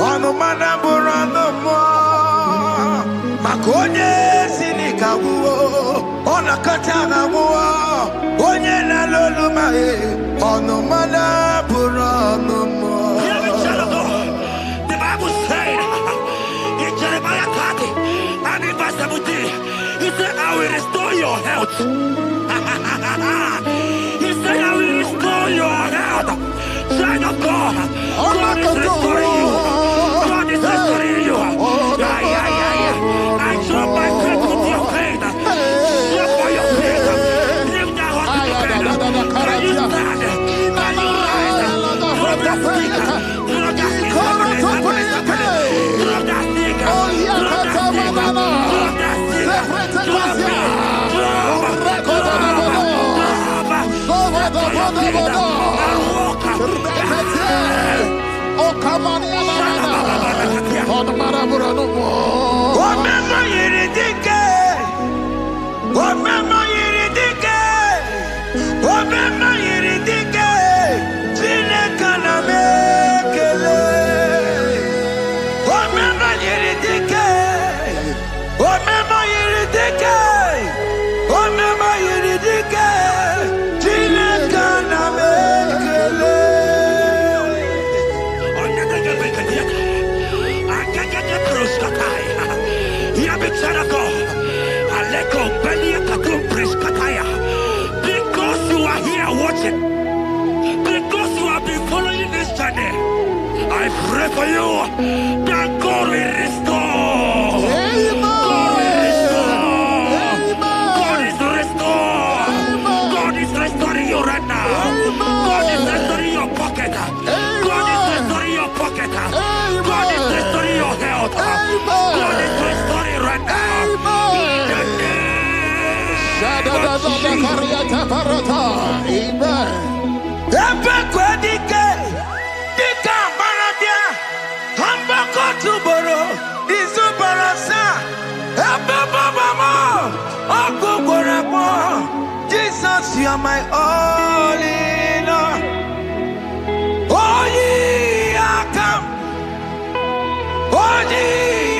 On the matter Burano Mo. Makonye Sinikawu. On a Katana War. Onye na Loluma. On the matter Burano Mo. The Bible said in Jeremiah 30 and in verse 17, he said, I will restore your health. He said, I will restore your health. Child of God, God is restoring you. God is restoring you. I draw my faith with your faith. Show for your faith. Leave that hospital bed. Can you stand? Can you rise? Drop that stick. Drop that stick. Drop that stick. Because you are here watching, because you have been following this journey, I pray for you that God will restore. God will restore. God is restored. God is restoring you right now. God is restoring your pocket. God is restoring your pocket. God is restoring your health. God is restoring right now. Jesus, you are my all in all. Oh, ye are come. Oh, ye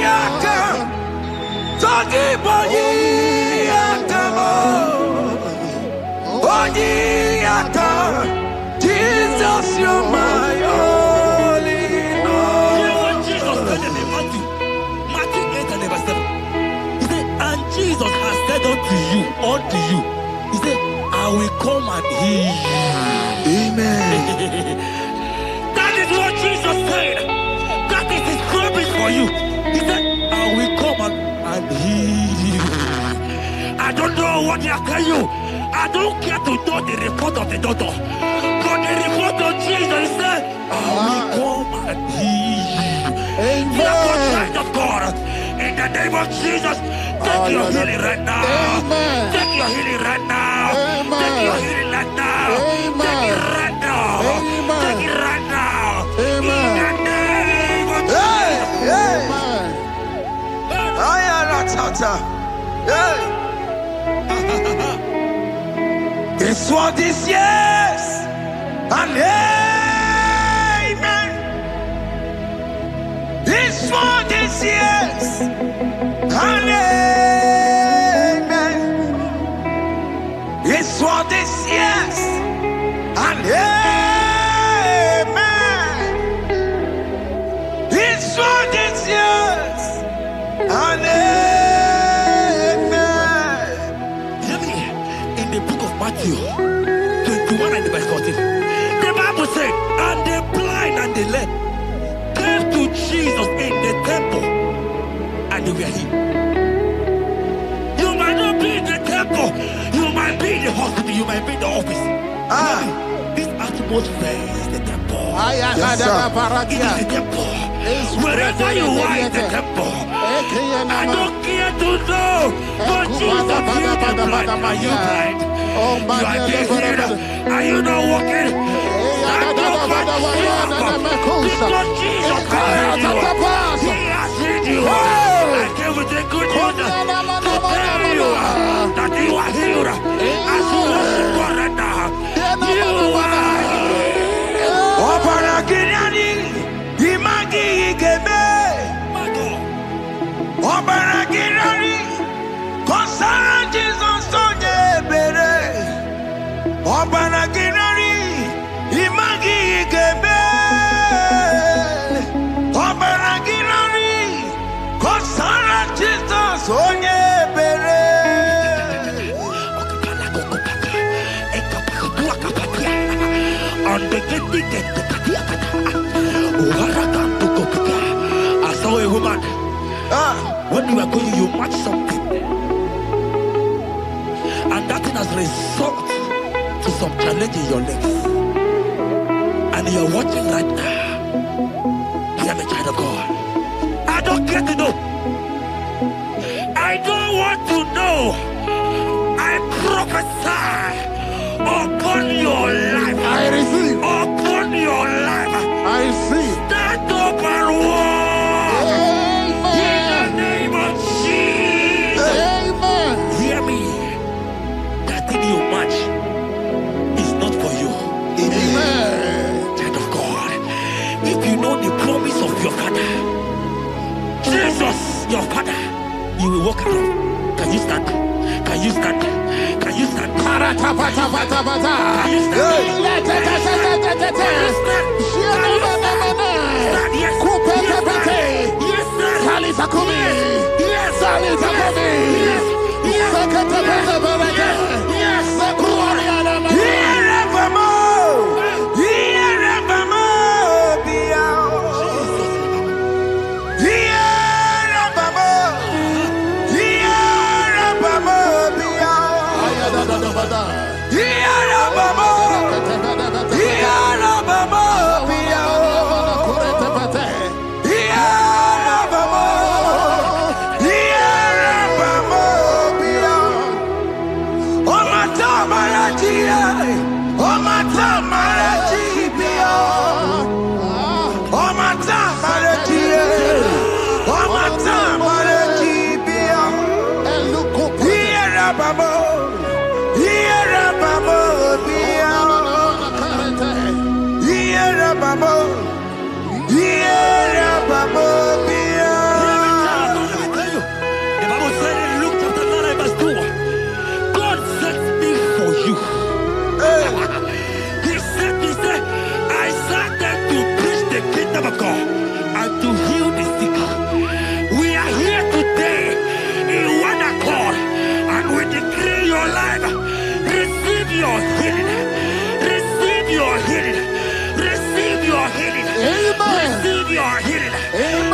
are come. Talking about ye are come. Oh, ye are come. Jesus, you are my all in all. You know what Jesus said in Matthew 8 and verse 7? He said, and Jesus has said unto you, he said, I will come and heal you. Amen. That is what Jesus said. That is his promise for you. He said, I will come and heal you. I don't know what they are telling you. I don't care to know the report of the doctor. But the report of Jesus, he said, I will come and heal you. Therefore, child of God, in the name of Jesus, take your healing right now. Take your healing right now. Take your healing right now. Take it right now. Take it right now. In the name of Jesus. It's what this yes and amen. It's what this yes and amen. It's what this yes and amen. It's what this yes and amen. Hear me. In the book of Matthew 21 and verse 14, the Bible said, and the blind and the lame came to Jesus in the temple, and they were healed. You might not be in the temple, you might be in the hospital, you might be in the office. This atmosphere is the temple. Yes, it is the temple. Wherever you are in the temple, I don't care to know, but Jesus healed the blind. Are you blind? You are being healed. Are you not walking? Stand up and because Jesus has healed you. He has healed you. I came with the good news to tell you that you are healed. As you worship God right now, you are healed. Obaragirani, imagi igeme. My God. Obaragirani, kosara Jesus onye ebere. Obaragirani, imagi igeme. Obaragirani, kosara Jesus onye ebere. I saw a woman. When you are going, you match something, and that thing has resulted to some challenge in your legs, and you are watching right now. Hear me, child of God. I don't care to know. I don't want to know. I prophesy upon your life. I receive. Upon your life. I receive. Stand up and walk. In the name of Jesus. Amen. Hear me. That thing you match is not for you. Amen. Child of God. If you know the promise of your father, Jesus, your father, you will walk around. Can you stand? Can you stand? Can you stand? Can you stand? Amen.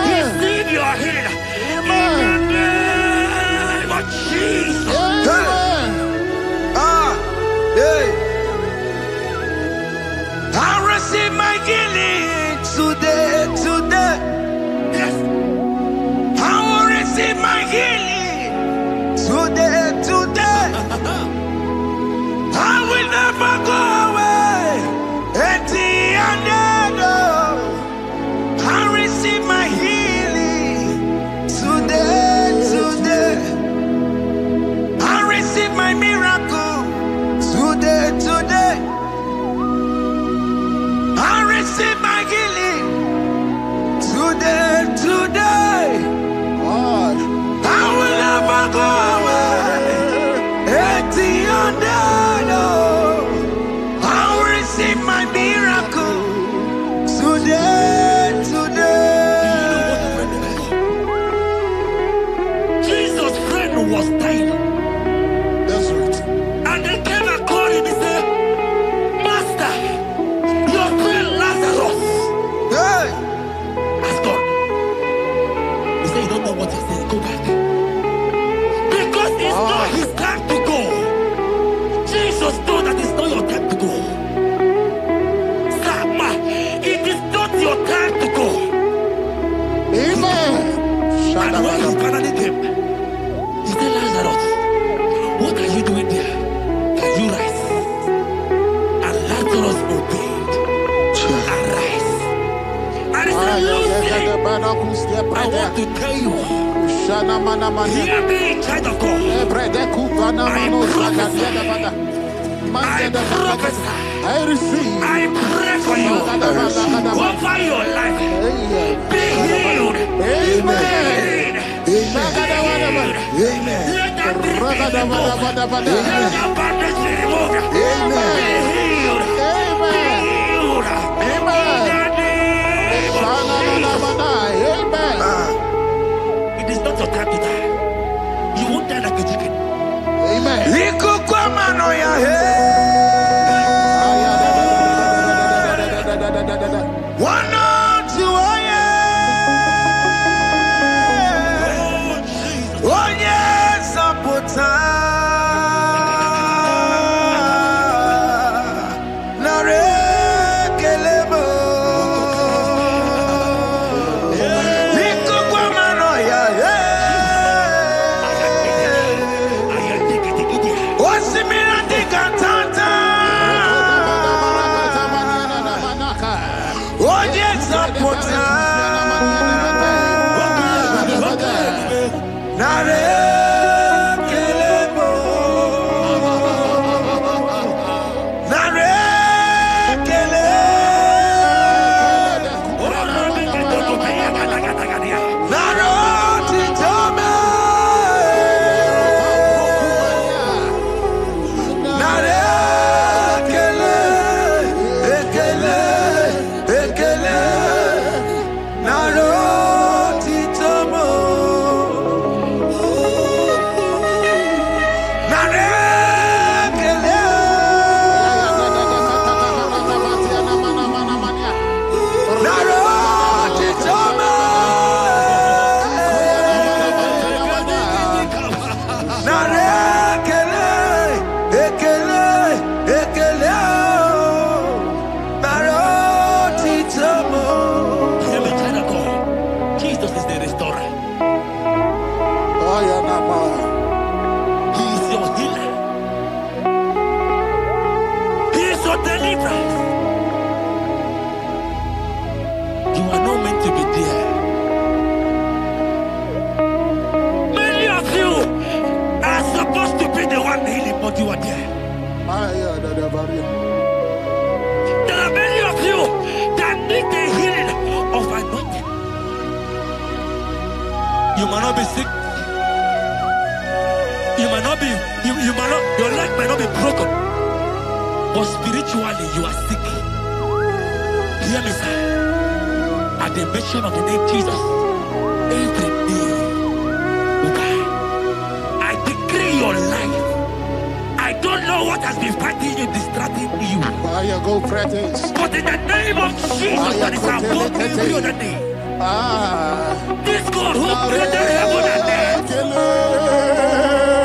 I want to tell you, hear me, child of God. I receive. I pray for you. Over your life. Be healed. Amen. Amen. Let that be removed. Let that badness be removed. Amen. Be healed. Amen. Amen. It is not your time to die. You won't die like a chicken. Amen. One on two, oh yes, You are there. There are many of you that need the healing of anointing. You might not be sick. You might not be, you might not, your leg might not be broken. But spiritually you are sick. Hear me, sir. At the mention of the name Jesus, every day will die. I decree your life. I don't know what has been fighting you, distracting you. Go practice. But in the name of Jesus, that is above every other name. This God who created heaven and earth,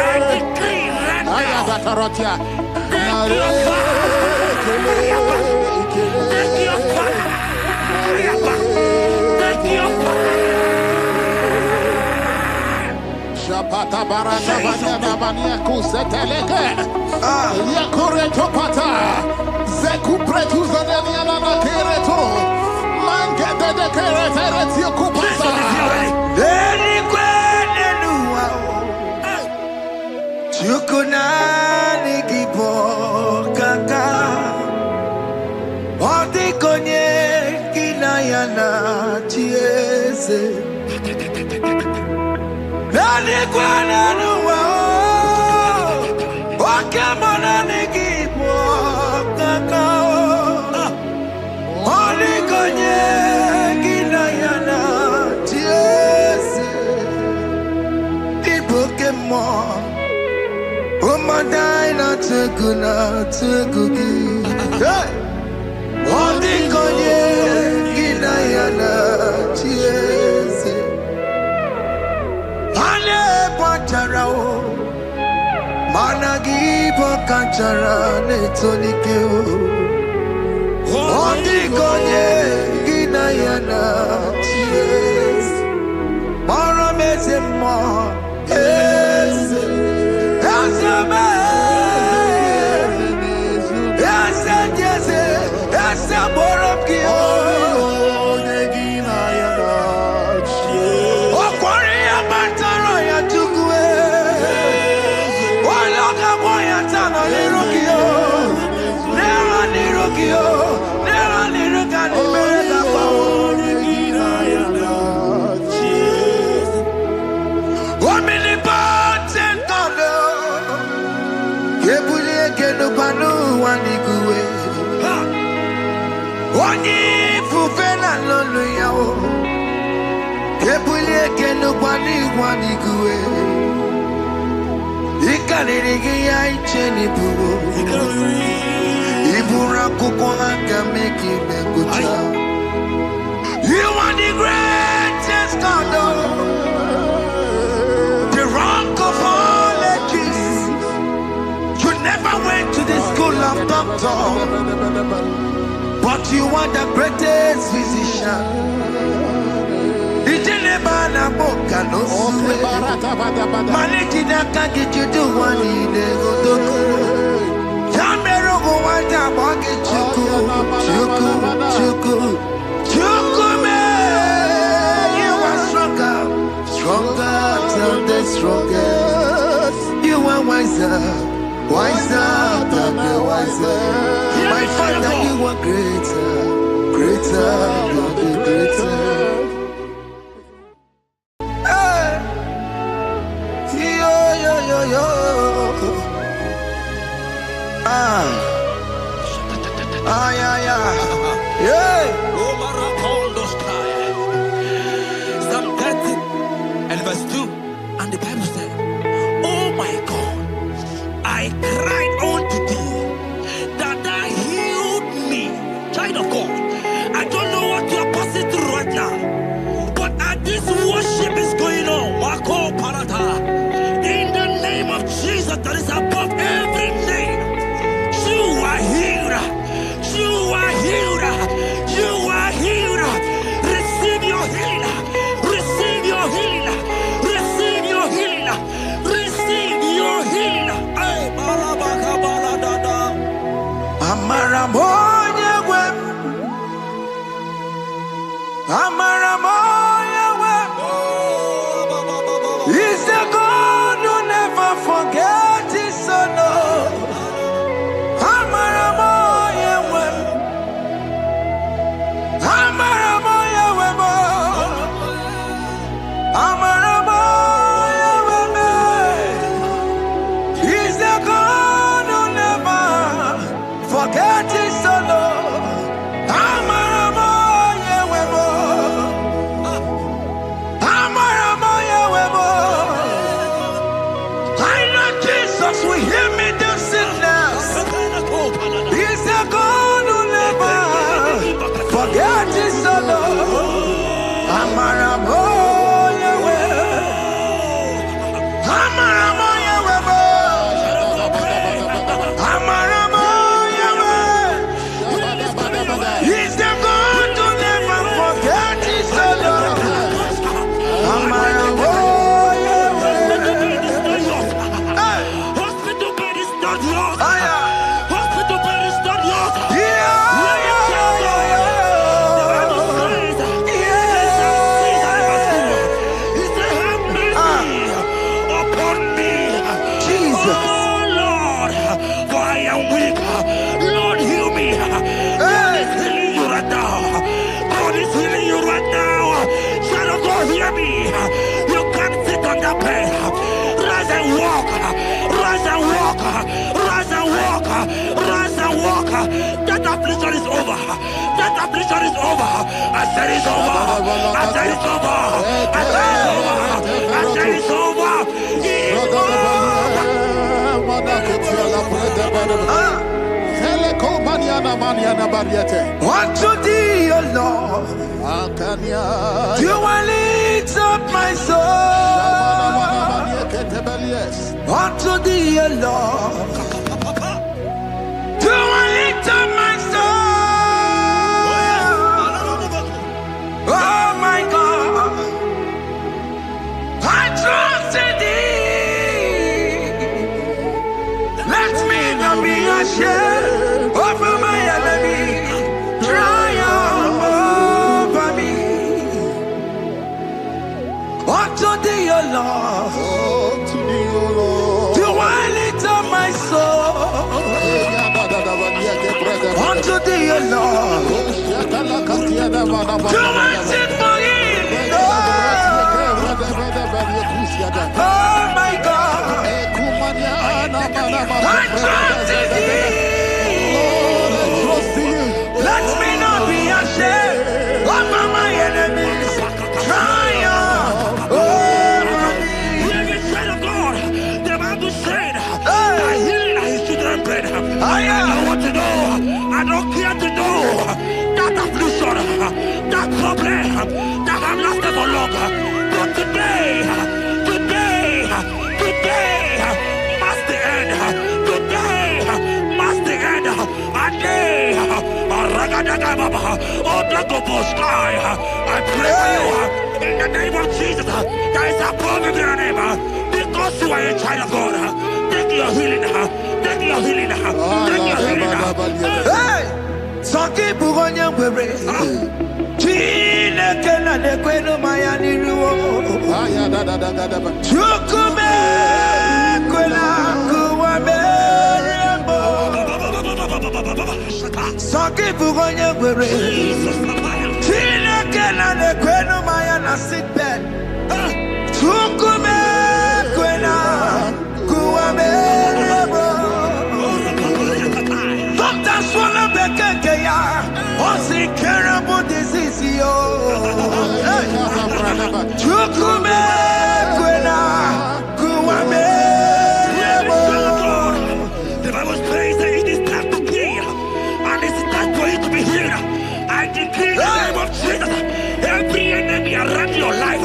I decree right now, take your fire. Take your fire. Take your fire. Shapata barana banya banya kuseteleke. Yakure topata. Zeku pretu zadania na kereto. Mangete de kerete kupasa. Deni kwene nuwa. Chukunani kipo kaka. Odi konye kinayana chiese. Deni kwene nuwa. Wakamona nikipo kaka. Odi konye kinayana chiese. Pokemon, oh my dina tegugi. Hey, all the konye kinayana chiese. Ale pacharao, managi pokachara netonike. All the konye kinayana chiese. Mara mezemo. Yes, yes, yes, yes, You are the greatest God, the rock of all ages. You never went to the school of doctor, but you are the greatest physician. Stronger than the strongest. You are wiser, wiser than the wiser. My Father, you are greater, greater than the greater. Hey, yo yo yo yo. Ah, yeah yeah, yeah. Psalm 30 and verse 2, and the Bible said, oh my God, I cried unto thee, that thou healed me. Child of God, I don't know what you are passing through right now, but as this worship is going on, Marco Parata, in the name of Jesus that is above every name, you are healed. You are healed. You are healed. Receive your healing. Receive your healing. Receive your healing. Receive your healing. Hey, Malabaka Baladada. Amaramoya web. Amaramoya web. He's a God who never forgets his son. Amaramoya web. Amaramoya web. Amaramoya web. He's a God who never forgets his son. Amaramoya web. Amaramoya web. I know Jesus will hear me do sickness. He's a God who never forget his son. Amaramoya web. Amaramoya web. Amaramoya web. He's the God who never forget his son. Amaramoya web. Hospital bed is not yours. Ah, yeah. Hospital bed is not yours. Yeah, Let me tell you, the Bible says, he said, have mercy upon me. Jesus. Oh Lord, for I am weak. Lord, heal me. God is healing you right now. God is healing you right now. Son of God, hear me. You can't sit on that bed. Rise and walk. Rise and walk. Rise and walk. Rise and walk. That affliction is over. That affliction is over. I said it's over. I said it's over. I said it's over. I said it's over. It's Unto thee, O Lord, do I lift up my soul. Unto thee, O Lord, do I lift up my soul. Oh my God, I trust in thee. Let me not be ashamed over my enemy. Triumph over me. Unto thee, O Lord, do I lift up my soul. Unto thee, O Lord, do I sing for him. Oh my God, I trust in thee. Let me not be ashamed over my enemies. Triumph long. But today must the end. Today must the end. I pray for you in the name of Jesus. There is a problem in your name because you are a child of God. Take your healing. Take your healing. Take your healing. Hey, Sanki Bugonya Webre. Chine Kena de Queno Mayani Ruo. Chukume Quena Kuame. Sanki Bugonya Webre. Chine Kena de Queno Mayana sick bed. Chukume Quena Kuame. Doctors wanna be Kenya. What's the terrible disease? Chukume Kwena Kuame. The Bible says that it is time to kill, and it is time for you to be healed. I decree in the name of Jesus, every enemy around your life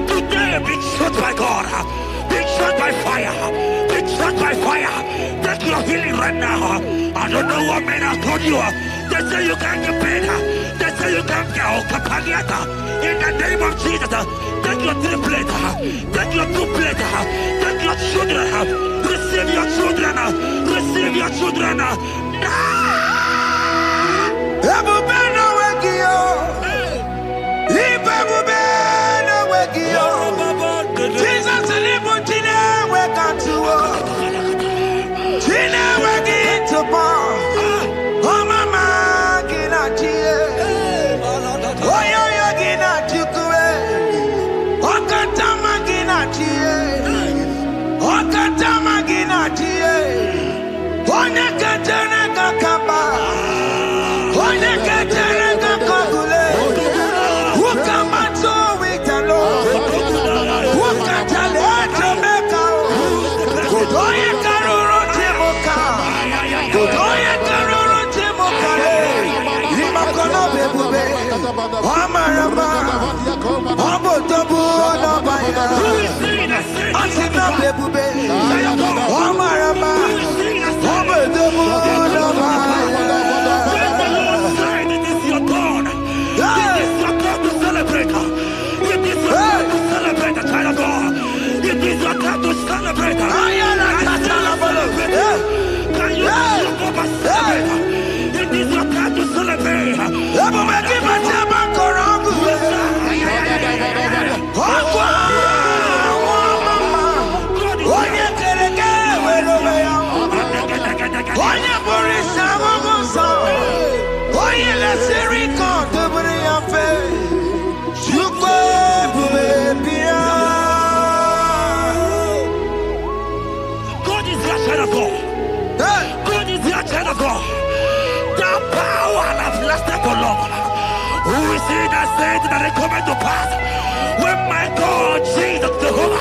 today be shot by God, be shot by fire, be shot by fire. Take your healing right now. I don't know what men have told you. They say you can't get paid. They say you can't get Okapagiata. In the name of Jesus, take your triplet, take your duplet, take your children, receive your children, receive your children. Ebubeno Wegio. Ibebubeno Wegio. Jesus Libutine Wekantuo. Chine Wegi to Paul. Oh mama Gina Chie. Oh yo Gina Chukue. Oh Katama Gina Chie. Oh Katama Gina Chie. Oh Nekatene Kakaba. Oh Nekatene Kakagule. Who come back so with the Lord? Who can tell it to make out? Godoye Karuro Timoka. Godoye Karuro Timoka. Limakono Bebube. Omarama. Obotobu Nabaya. Asina Bebube. Omarama. Obotobu Nabaya. It is your turn. It is your turn to celebrate. It is your turn to celebrate, the child of God. It is your turn to celebrate. Can you look up and celebrate? It is your turn to celebrate. God is your child of God. God is your child of God. The power that lasted for long. Who is he that said that it coming to pass? When my God, Jesus Jehovah,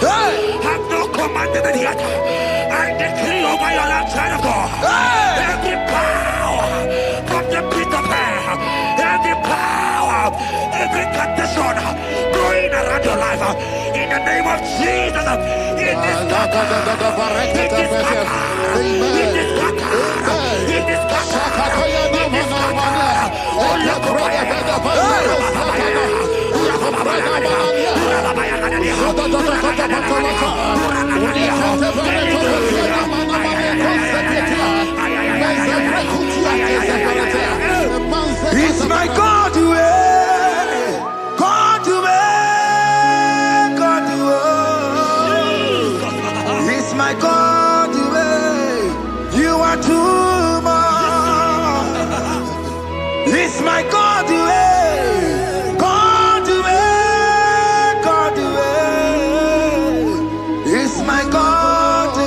have not commanded it yet. I decree over your life, child of God. Every power from the pit of hell, every power, every condition going around your life, in the name of Jesus, it is scattered. It is scattered. It is scattered. It is scattered. It is scattered. Oh, look over It's my God to God to God to It's my God to you are too much. It's my God to God to God to It's my God to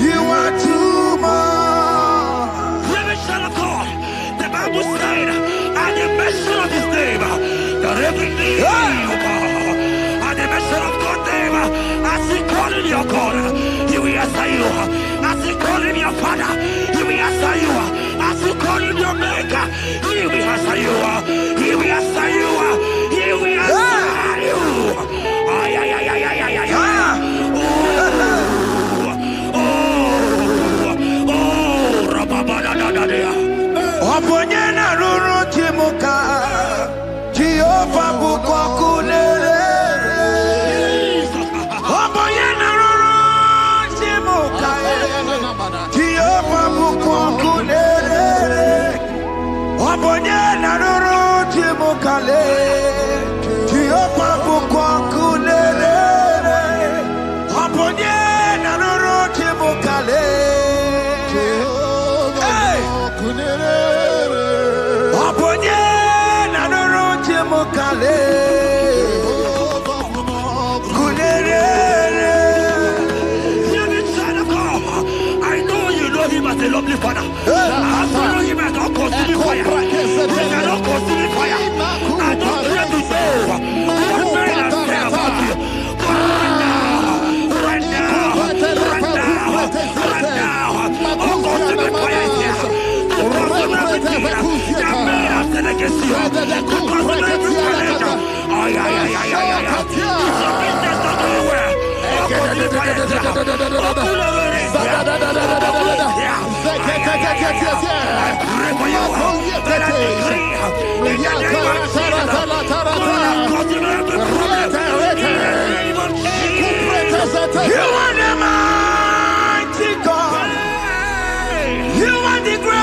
you are too much. Revelation of God. The Bible said, at the mention of his name, that every knee will bow. At the mention of God's name, as he call him your God, he will answer you. As he call him your Father, he will answer you. As he call him your Maker, he will answer you. He will answer you. He will answer Jehovah Bukwakulere. Oboyena Roro Chimokale. Jehovah Bukwakulere. Oboyena Roro Chimokale. Jehovah Bukwakulere. Oboyena Roro Chimokale. I know you know him as a lovely father. I follow him as a consuming fire. He cannot consume fire. I don't care to know what men have said about you. Right now, all consuming fire is here. To consume everything that men have said against you. To consume every challenge. Business not doing well. Consuming fire is here. You are the mighty God. You are the great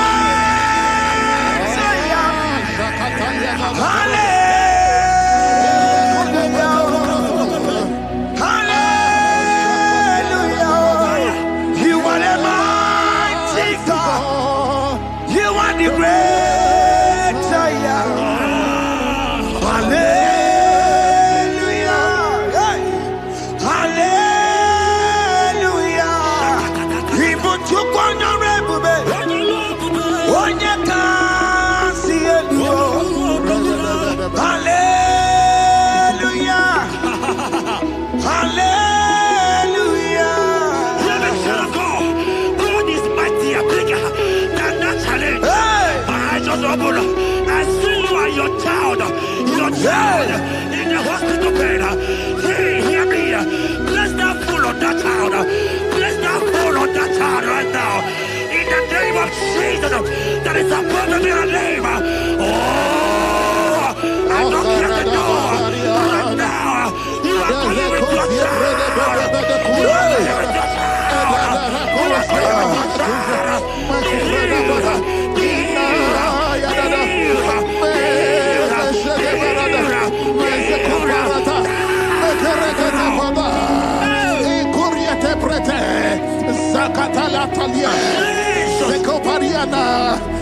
Hallelujah. Hallelujah. You are the mighty God. You are the great Hallelujah. Hallelujah. Even to Hallelujah. Hallelujah. God is mightier, bigger than that challenge. I just open. I see you and your child in the hospital bed. Hey, hear me. Bless that fool on that child. Bless that fool on that child right now. In the name of Jesus, that is supposed to be a name. Oh, I don't hear the door. Right now, you are going with your child. You are going with your child. You are going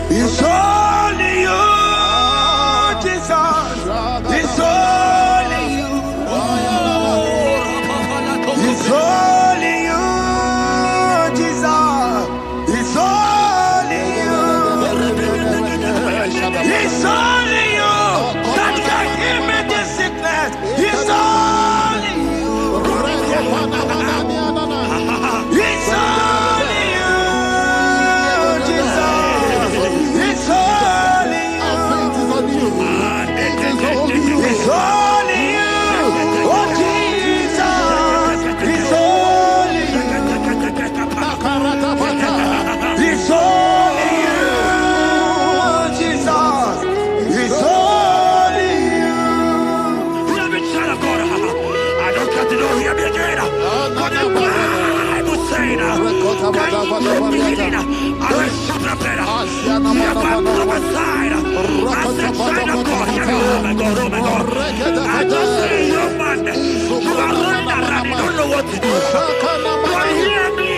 It's only you, Jesus. It's only you. It's only you, Jesus. It's only you. It's only you that can give me this sickness. It's only you. It's only you, Jesus. It's only you. It's only you. Oh, Jesus. It's only you. It's only you, Jesus. It's only you. Hear me, child of God. I don't got to know, hear me again. But the Bible saying, can you get the healing? I will shut up better. You have got prophesied. I said, child of God, hear me. Oh my God, oh my God. I just see your man. You are running around, you don't know what to do. But hear me.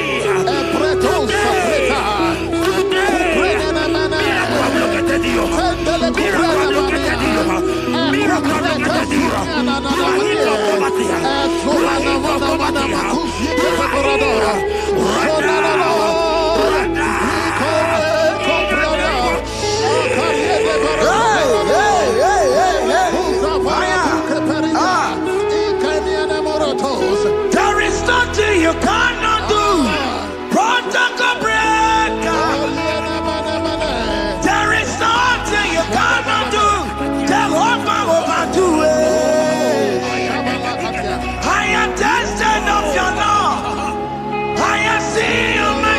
There is nothing you cannot do. Protocol breaker. There is nothing you cannot do. Jehovah overdo it. I am tested of your law. I have seen you.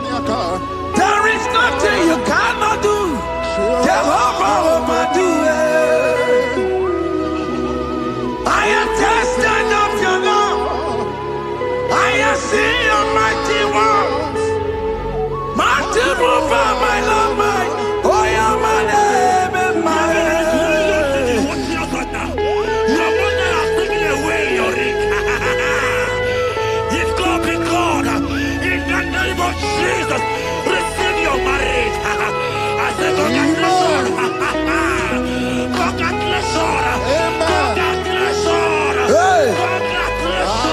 There is nothing you cannot do. Jehovah will do it. I am tested of your love. I have seen your mighty works. Mighty mover, my love, my. Oh, yeah, my name and my name. Your mother has taken away your ring. If God be God, in the name of Jesus, receive your marriage. I say congratulations. Congratulations. Congratulations. Hey. Congratulations.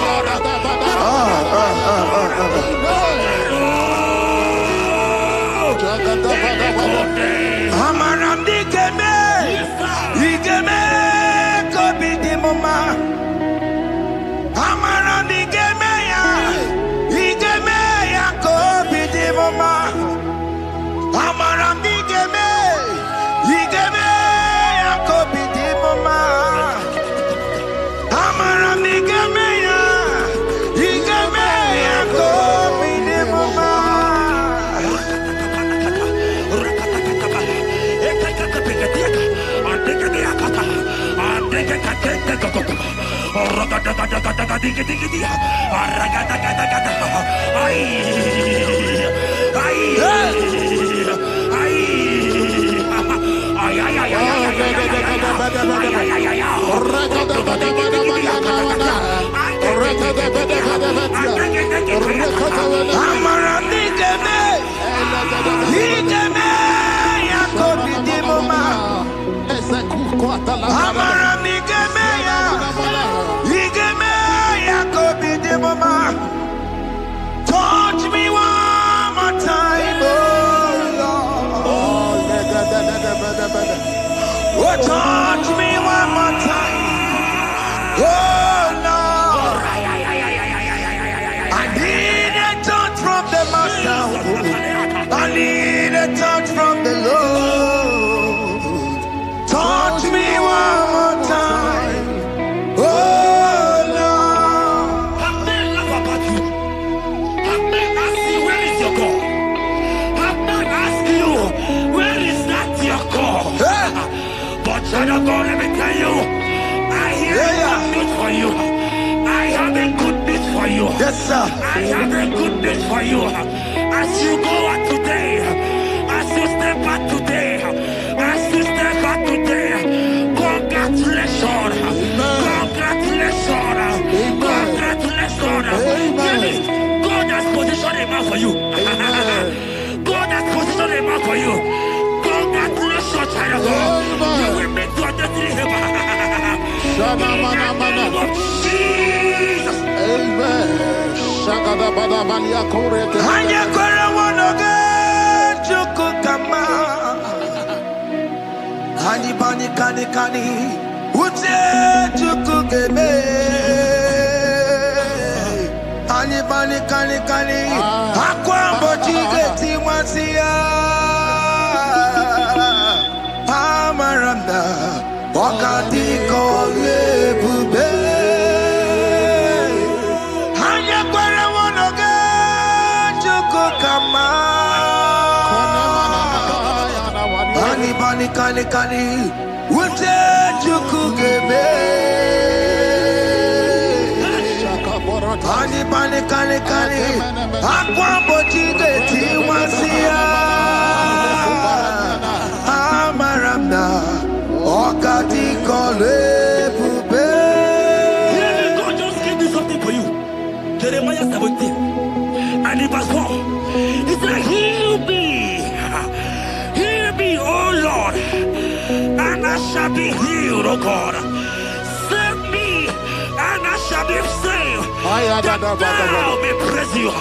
Amaram digeme, digeme, kobi di mama. Amaram digeme ya kobi di mama. Amaram digeme ya kobi di mama. Amaram digeme ya kobi di mama. Touch me one more time, oh Lord. Oh, touch me one more time, oh Lord. I need a touch from the Master. I need a touch from the Lord. Touch me one more time, oh Lord. Have men laugh about you? Have men ask you, where is your God? Have men ask you, where is that your God? Hey. But child of God, let me tell you, I hear a good news for you. I have a good news for you. Yes, sir. I have a good news for you. As you go out today, as you step out today, as you step out today, congratulations. Congratulations. Congratulations. Hear me. God has positioned a man for you. God has positioned a man for you. Congratulations, child of God. You will make your destiny helper. In the name of Jesus. Amen. Hanya kwara wanoge chukukama. Hani bani kani kani ute chukugeme. Hani bani kani kani akwa mbochige tiwasia. Amaramda wakati kole bube. Hanya kwara wanoge chukukama. Hani bani kani kani ute chukugeme. Hani bani kani kani akwa mbochige tiwasia. Amaramda wakati kole bube. God just gave me something for you. Jeremiah 17 and in verse 4. He said, heal me, oh Lord, and I shall be healed, oh God. Save me, and I shall be saved, that thou may praise you.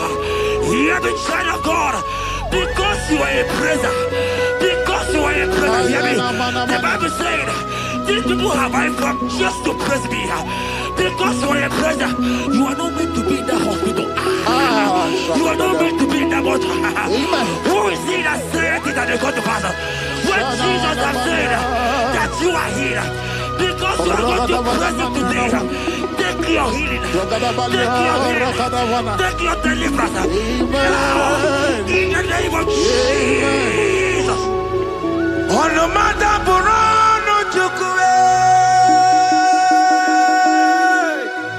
Hear me, child of God, because you are a praiser. Because you are a praiser, hear me. The Bible said, these people have I come just to praise me. Because you are a praiser, you are not meant to be in that hospital. You are not meant to be in that water. Who is he that said it and they got to pass? When Jesus has said that you are here, Because you are going to present today. Take your healing. Take your deliverance. Now, in the name of Jesus. Onomada Burano Chukwe.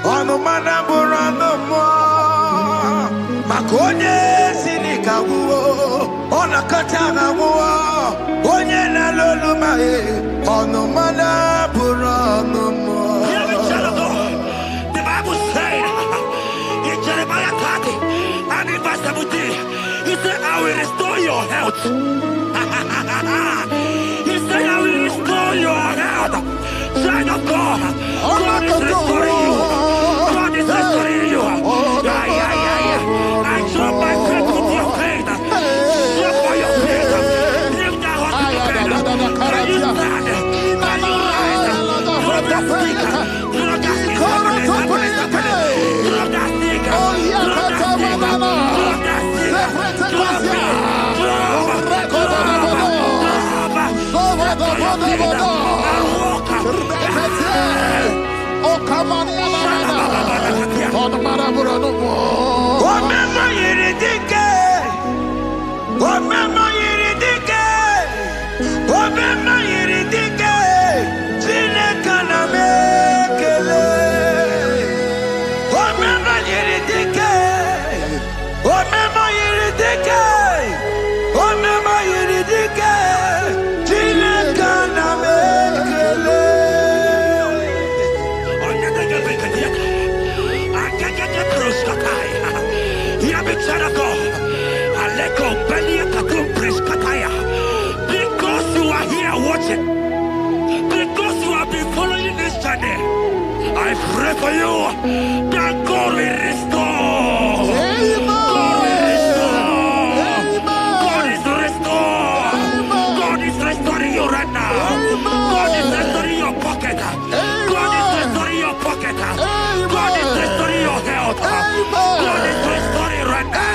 Onomada Burano Mo. Makonye Sinikawo. Onakatana Wo. Onye Nalolumae. Onomada Burano Mo. Hear me, child of God. The Bible said in Jeremiah 30 and in verse 17, he said, I will restore your health. He said, I will restore your health. Child of God, God is restoring you. God is restoring you. I drop my faith with your faith. Drop for your faith. Lift that hospital bed. Can you stand? Can you rise? Drop that stick. Drop that stick. Drop that stick. Drop that stick. Drop that stick. Drop it. Because you are here watching, because you have been following this journey, I pray for you that God will restore. God will restore. God is restoring. God is restoring you right now. God is restoring your pocket. God is restoring your pocket. God is restoring your health. God is restoring right now.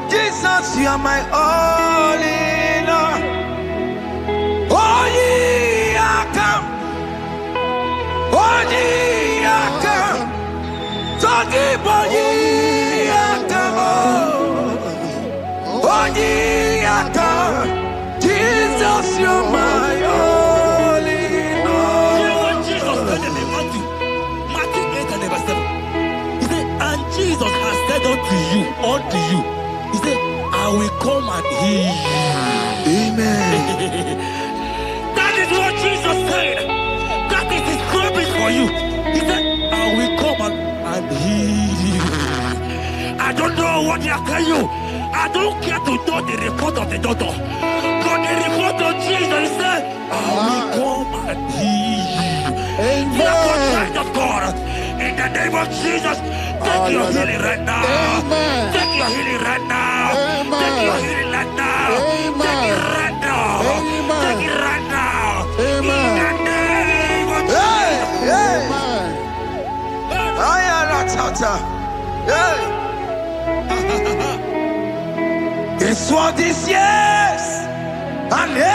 Jesus, you are my all in all. Oh, ye are come. Oh, ye are come. Talking about ye are come. Oh, ye are come. Jesus, you are my all in all. You know what Jesus said in Matthew 8 and verse 7? He said, and Jesus has said unto you, he said, I will come and heal you. Amen. That is what Jesus said. That is his promise for you. He said, I will come and heal you. I don't know what they are telling you. I don't care to know the report of the doctor. But the report of Jesus, he said, I will come and heal you. Therefore, child of God, in the name of Jesus, take your healing right now. Amen. Take your healing right now. Amen. Take your healing right now. Amen. Take it right now. Amen. Take it right now. Amen. In the name of Hey, Jesus. hey. Amen. I am not tata. Hey. This what is yes and amen.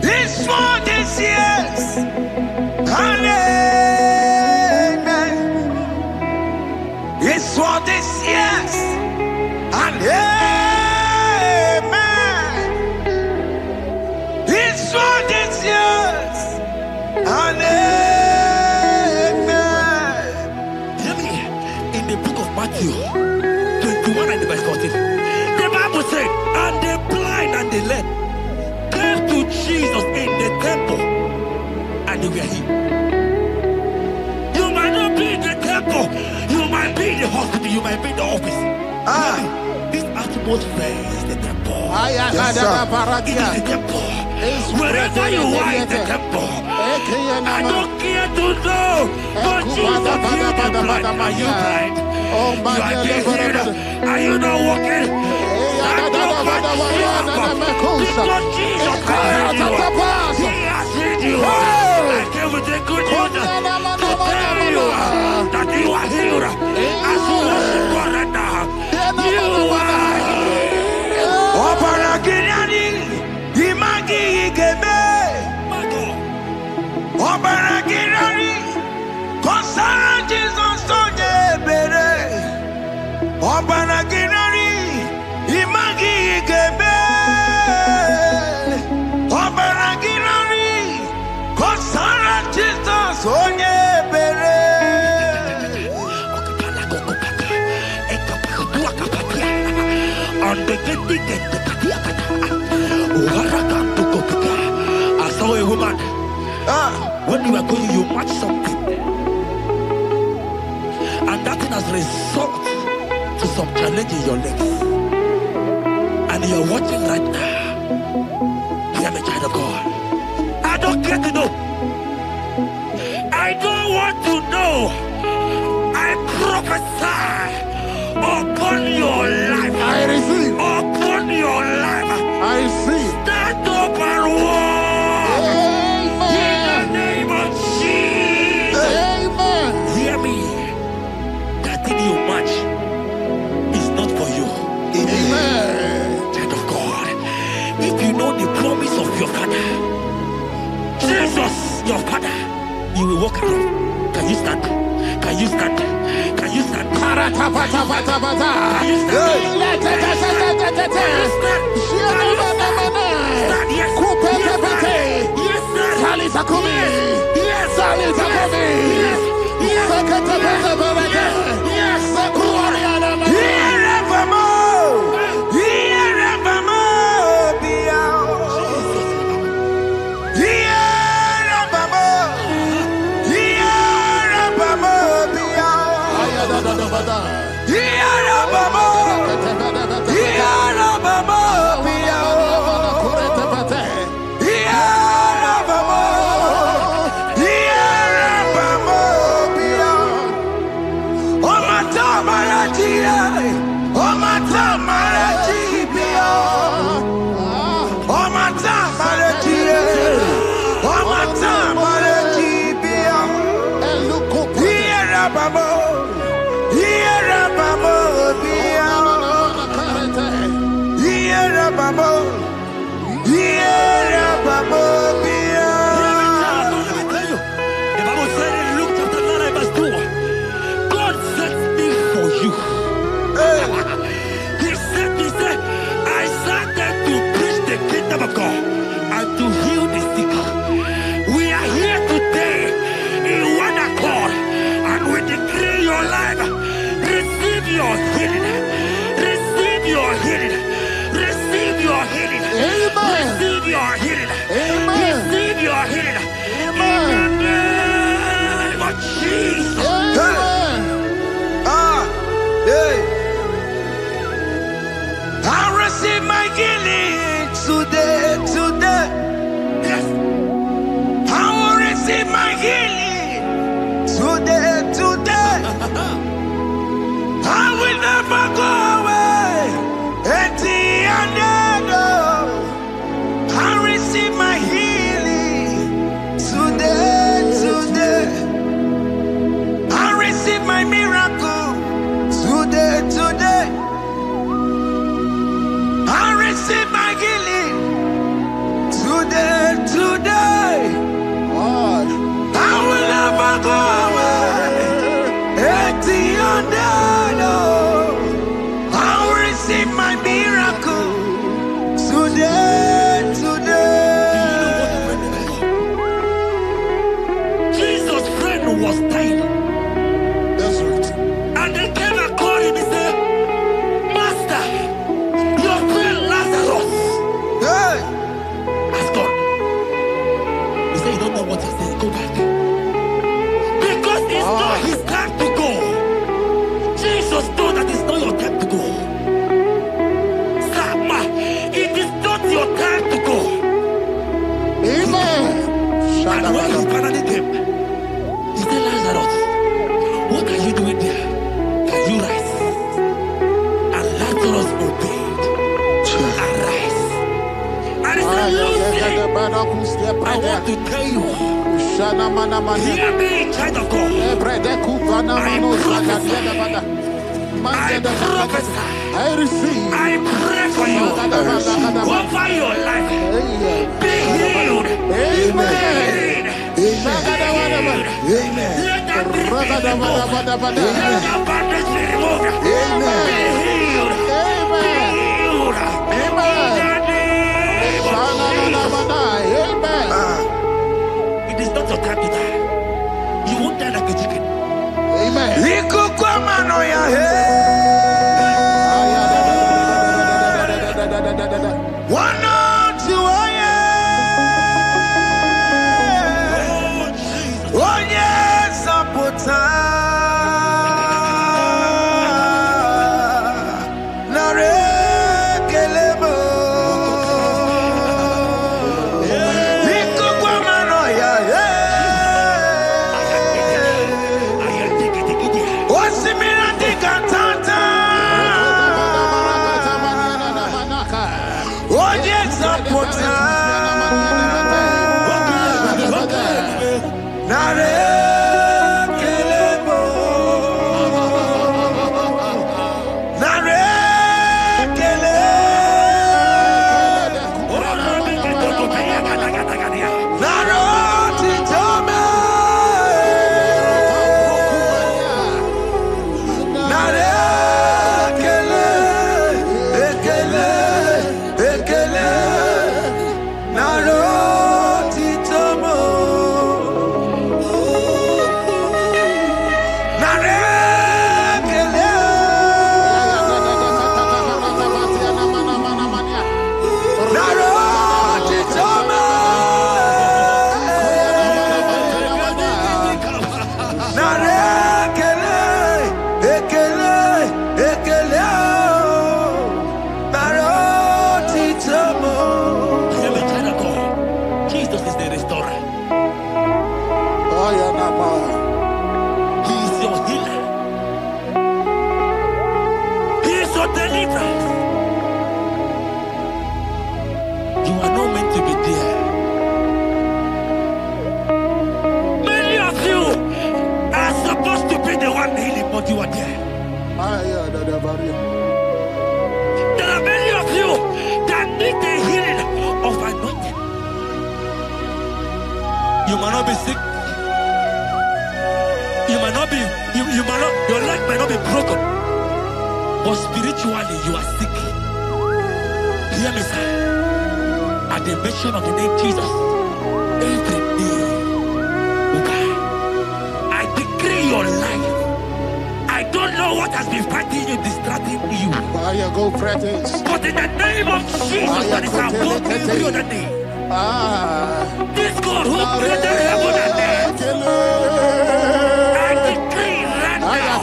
This what is yes and amen. This what is yes and amen. This what is yes and amen. Hear me. In the book of Matthew 21 and verse 14, the Bible said, and the blind and the lame came to Jesus in the temple, and they were healed. You might not be in the temple, you might be in the hospital, you might be in the office. This atmosphere is the temple. Yes, sir. It is the temple. Wherever you are in the temple, I don't care to know, but Jesus healed the blind. Are you blind? You are dead. Are you not walking? Stand up and Because Jesus carried you. He has healed you. I came with the good news to tell you that you are healed. As you worship God right now, you are healed. Obaragirani, Imagi Igebe. Obaragirani, Kosara Jesus Onye Bere. Obaragirani, Imagi Igebe. Obaragirani, Kosara Jesus Onye Bere. I saw a woman. When you are going, you match something, and that thing has resulted to some challenge in your legs. And you are watching right now. Hear me, child of God. I don't care to know. I don't want to know. I prophesy upon your life. I receive. Upon your life. I see. Stand up and walk. Amen. In the name of Jesus. Amen. Hear me. That thing you match is not for you. Amen. Child of God. If you know the promise of your father, Jesus, your father, you will walk around. Can you stand? Can you stand? Can you stand? Can you of God and to heal the sick. We are here today in one accord and we decree your life. Receive your healing. Receive your healing. Receive your healing. Amen. Receive your healing. Amen. Receive your healing. Amen. In the name of Jesus. Amen. I receive my healing today. Yes. I will receive my healing today. I will never go away. I receive my healing today. I receive my miracle today. I receive my want to tell you, hear me, child of God. I prophesy. I pray for you over your life. Be healed. Amen. Amen. Let that be removed. Let that bandage be removed. Amen. Be healed. Amen. It is not your time to die. You won't die like a chicken. Amen. You are there. There are many of you that need the healing of anointing. You might not be sick. You might not be, you might not, your leg might not be broken. But spiritually you are sick. Hear me, sir. At the mention of the name Jesus, every day will die. I decree your life. I don't know what has been fighting you, distracting you. Go practice. But in the name of Jesus, that is above every other name. This God who created heaven and earth, I decree right now,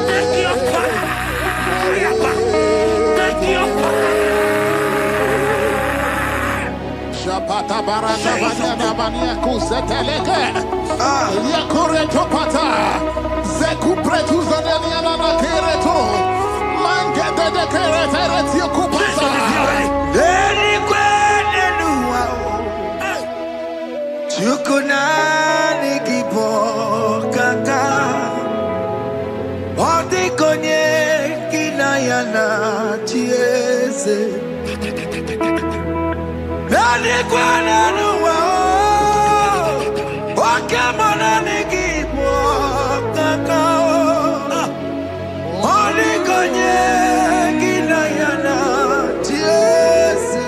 take your fire. Take your fire. Take your fire. Shapata baranda banya banya kuseteleke. Yakure topata. Zeku pretu zadenia na kereto. Mangete de kerete yokupasa. Deni kwene nuwa. Chukuna nigibo kaka. Odi konye kinayana chiese. Deni kwene nuwa. Wakamona nigibo kaka. Odi konye kinayana chiese.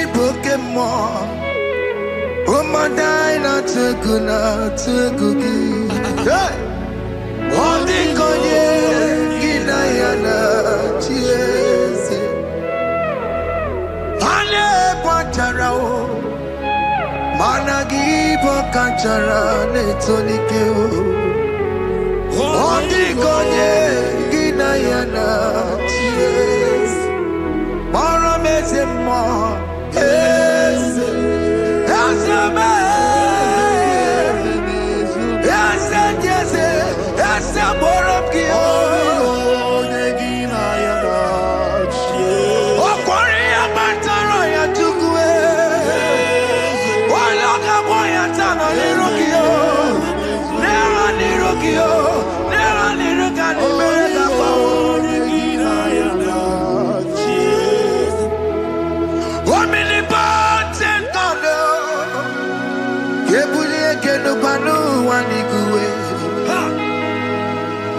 Ibukemo. Umadaina tukuna tukuki. Hey! Odi konye kinayana chiese. Ale pacharao. Managi pokachara netonikeo. Odi konye kinayana chiese. Mara mezemo. Eze. Azame. Eze jeze. Eze borokio.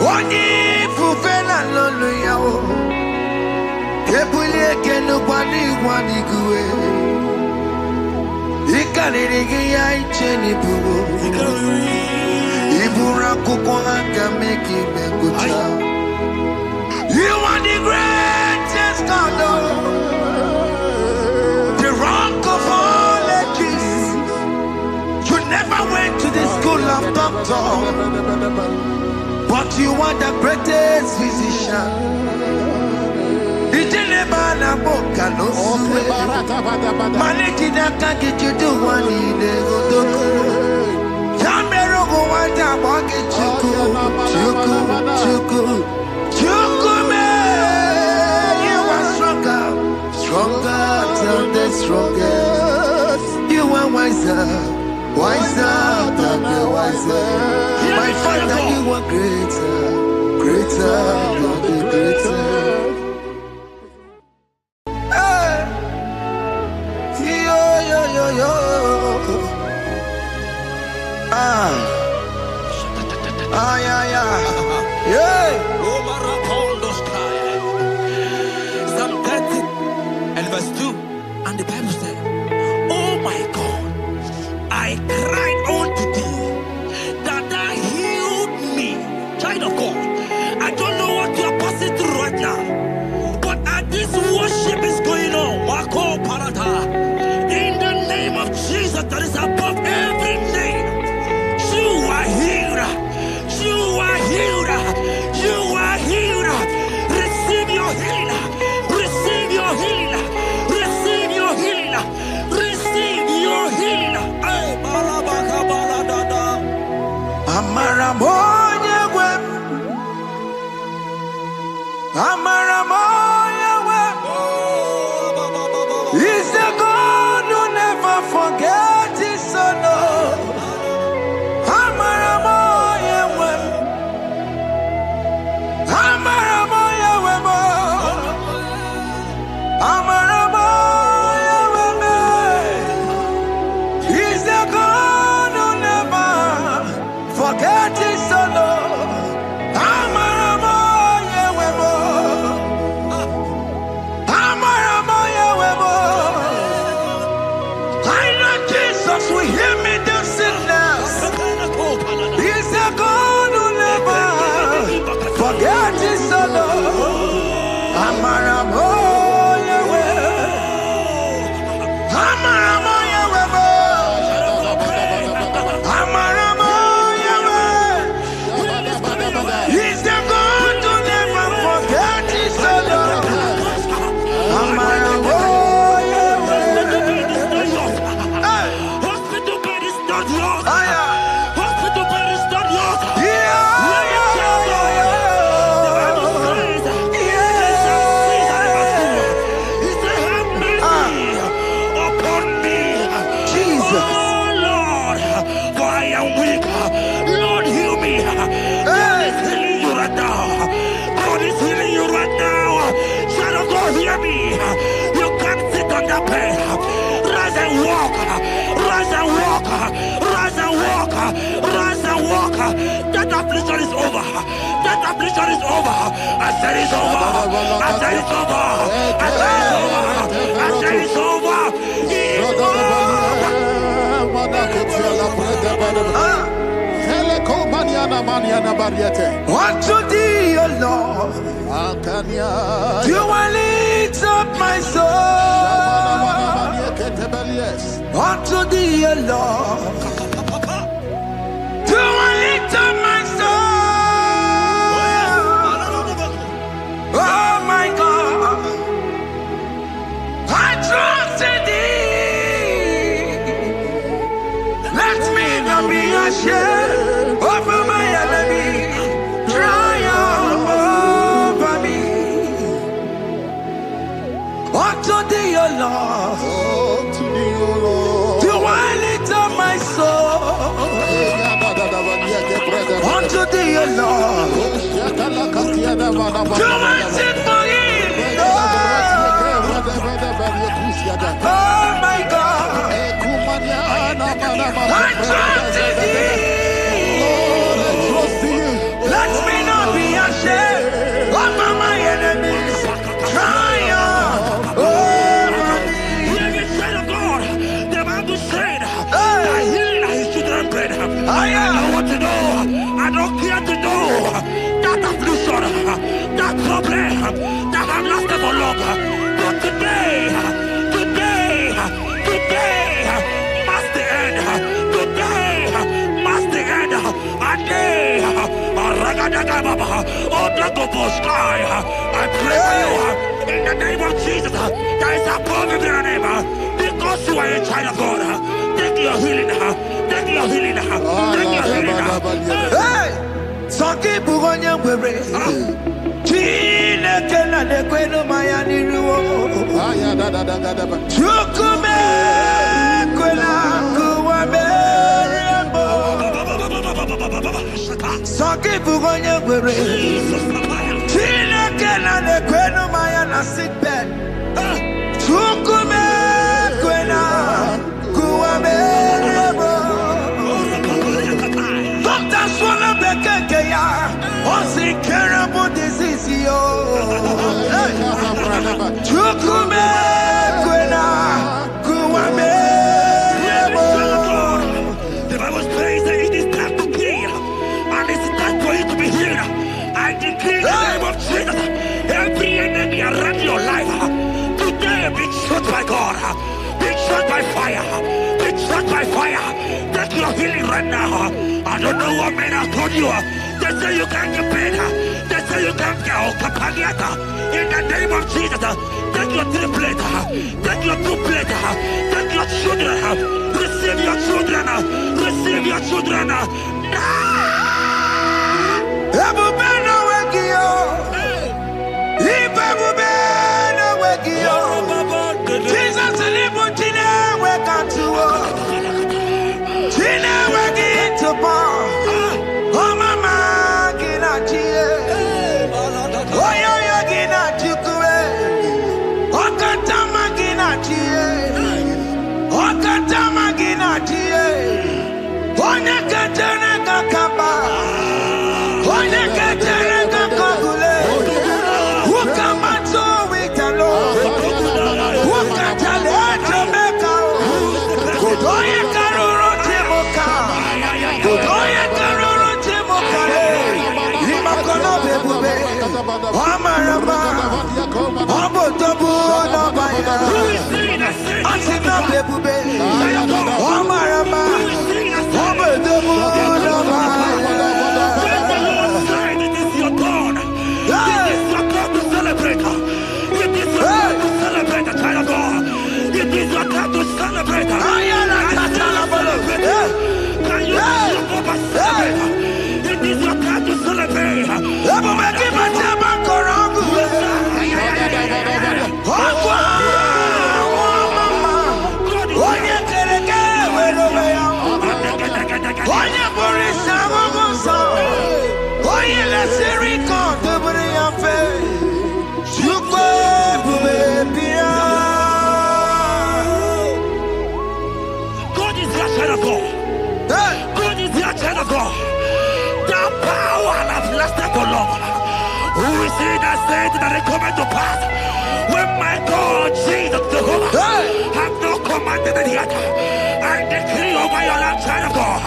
Oni fufela lolo yao. Kepulie kenu kwani kuwe. Ikalirigi ya icheni buwo. Ibura kukwanga meki mekucha. You are the greatest God, the rock of all ages. You never went to the school of doctor, but you are the greatest physician. Ijelebana boka no suwe. Maleki na kangi judu wani negodoku. Yambero go wanta waki chuku. Chukume, you are stronger than the strongest. You are wiser than the wiser. My Father, you are greater than the greater. Hey, yo. Yeah. Psalm 30 and verse 2, and the Bible said, oh my God, I cried unto thee, that thou healed me. Child of God, I don't know what you are passing through right now, but as this worship is going on, Wako Parata, in the name of Jesus that is above every name, you are healed. You are healed. You are healed. Receive your healing. Receive your healing. Receive your healing. Receive your healing. Amaramoya wem. Amaramoya wem. He's the God who never forgets his son. Amaramoya wem. Amaramoya wem. Amaramoya wem. He's the God who never forgets his son. Amaramoya wem. Amaramoya wem. I know Jesus will hear me the sickness. He's the God who never forgets his son. Amaramoya wem. Amaramoya wem. Amaramoya wem. He's the God who never forgets his son. Amaramoya wem. Hospital bed is not yours. Aya. Hospital bed is not yours. Yeah. Hear me. You can't sit on that bed. Rise and walk. Rise and walk. Rise and walk. Rise and walk. That affliction is over. That affliction is over. I said it's over. I said it's over. I said it's over. I said it's over. It's Unto thee, O Lord, do I lift up my soul. Unto thee, O Lord, do I lift up my soul. Oh my God, I trust in thee. Let me not be ashamed over my enemy. Triumph over me. Unto thee, O Lord, do I lift up my soul. Unto thee, O Lord, do I sing for him. Oh my God, I trust in thee. Let me not be that have lasted for longer. But today must the end. Today must the end. And day, I pray for you in the name of Jesus. There is a power in your name. Because you are a child of God. Take your healing. Take your healing. Take your healing. Hey! Sanki bugonya wewe. Chine kena de kwenu mayani ruo. Chukume kwena kuwa merembo. Sanki bugonya wewe. Chine kena de kwenu mayana sick bed. Chukume kwena kuwa merembo. Doctors wanna make a ya. What's incurable disease yo? Chukume kwena kuwame. The Bible says that it is time to kill, and it is time for you to be healed. I decree in the name of Jesus, every enemy around your life today be shot by God, be shot by fire, be shot by fire. Take your healing right now. I don't know what men have told you. They say you can't get paid. They say you can't get Kapaniata. In the name of Jesus, take your triplet, take your two-plate, take your children, receive your children, receive your children. Ebubena wegio, ibebubena wegio. Jesus libu chine wekantuo, chine wegi tupo. Oh mama gina chie, oh yo yo gina chukue, oh katama gina chie, oh katama gina chie, oh nyekatene kakaba. Who is he that said that it coming to pass? When my God, Jesus Jehovah, have not commanded it yet, I decree over your life, child of God,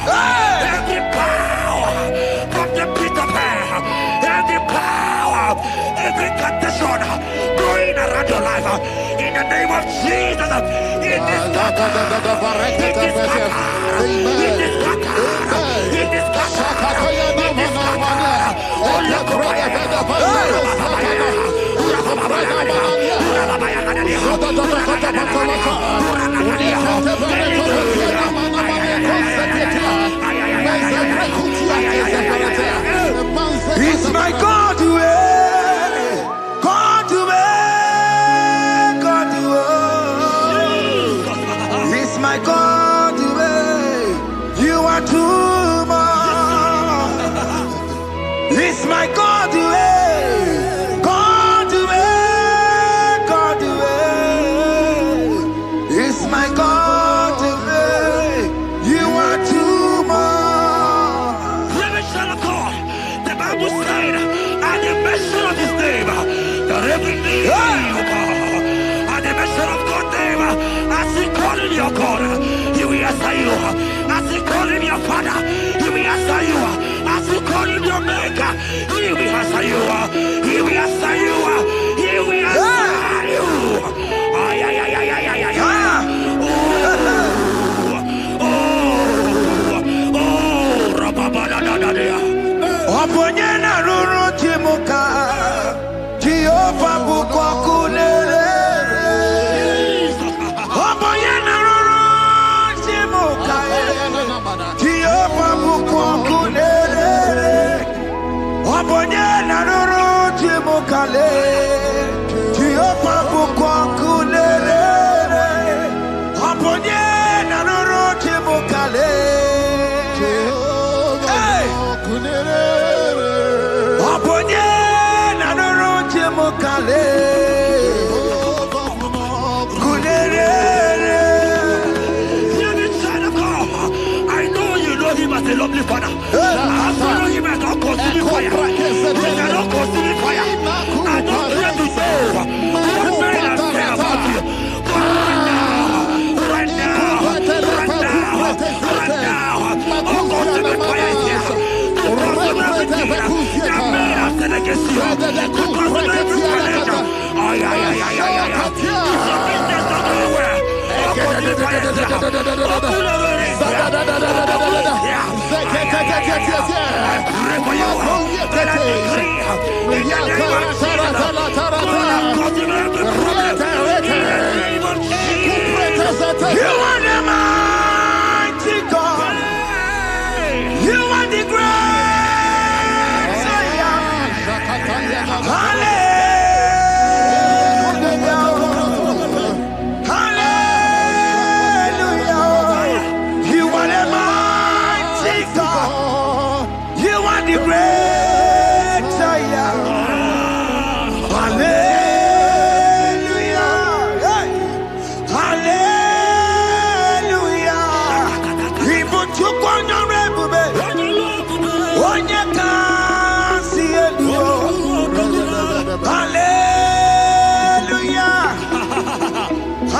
every power from the pit of hell, every power, every condition going around your life, in the name of Jesus, it is scattered, it is scattered, it is scattered, it is scattered, it is scattered. It's my God to God to God to it's my God to you are too much. It's my God to God to God to it's my God to you are too much. Revelation of God, the Bible said, at the mention of his name, that every knee will bow. At the mention of God's name, as he call him your God, he will answer you. As he call him your Father, he will answer you. As you call him your maker, he will answer you. He will answer you. mercy. Because of every challenge. Ay, ay, ay, ay, ay, ay. If your business not doing well, open the fire. Open the I pray for you. That I decree in the name of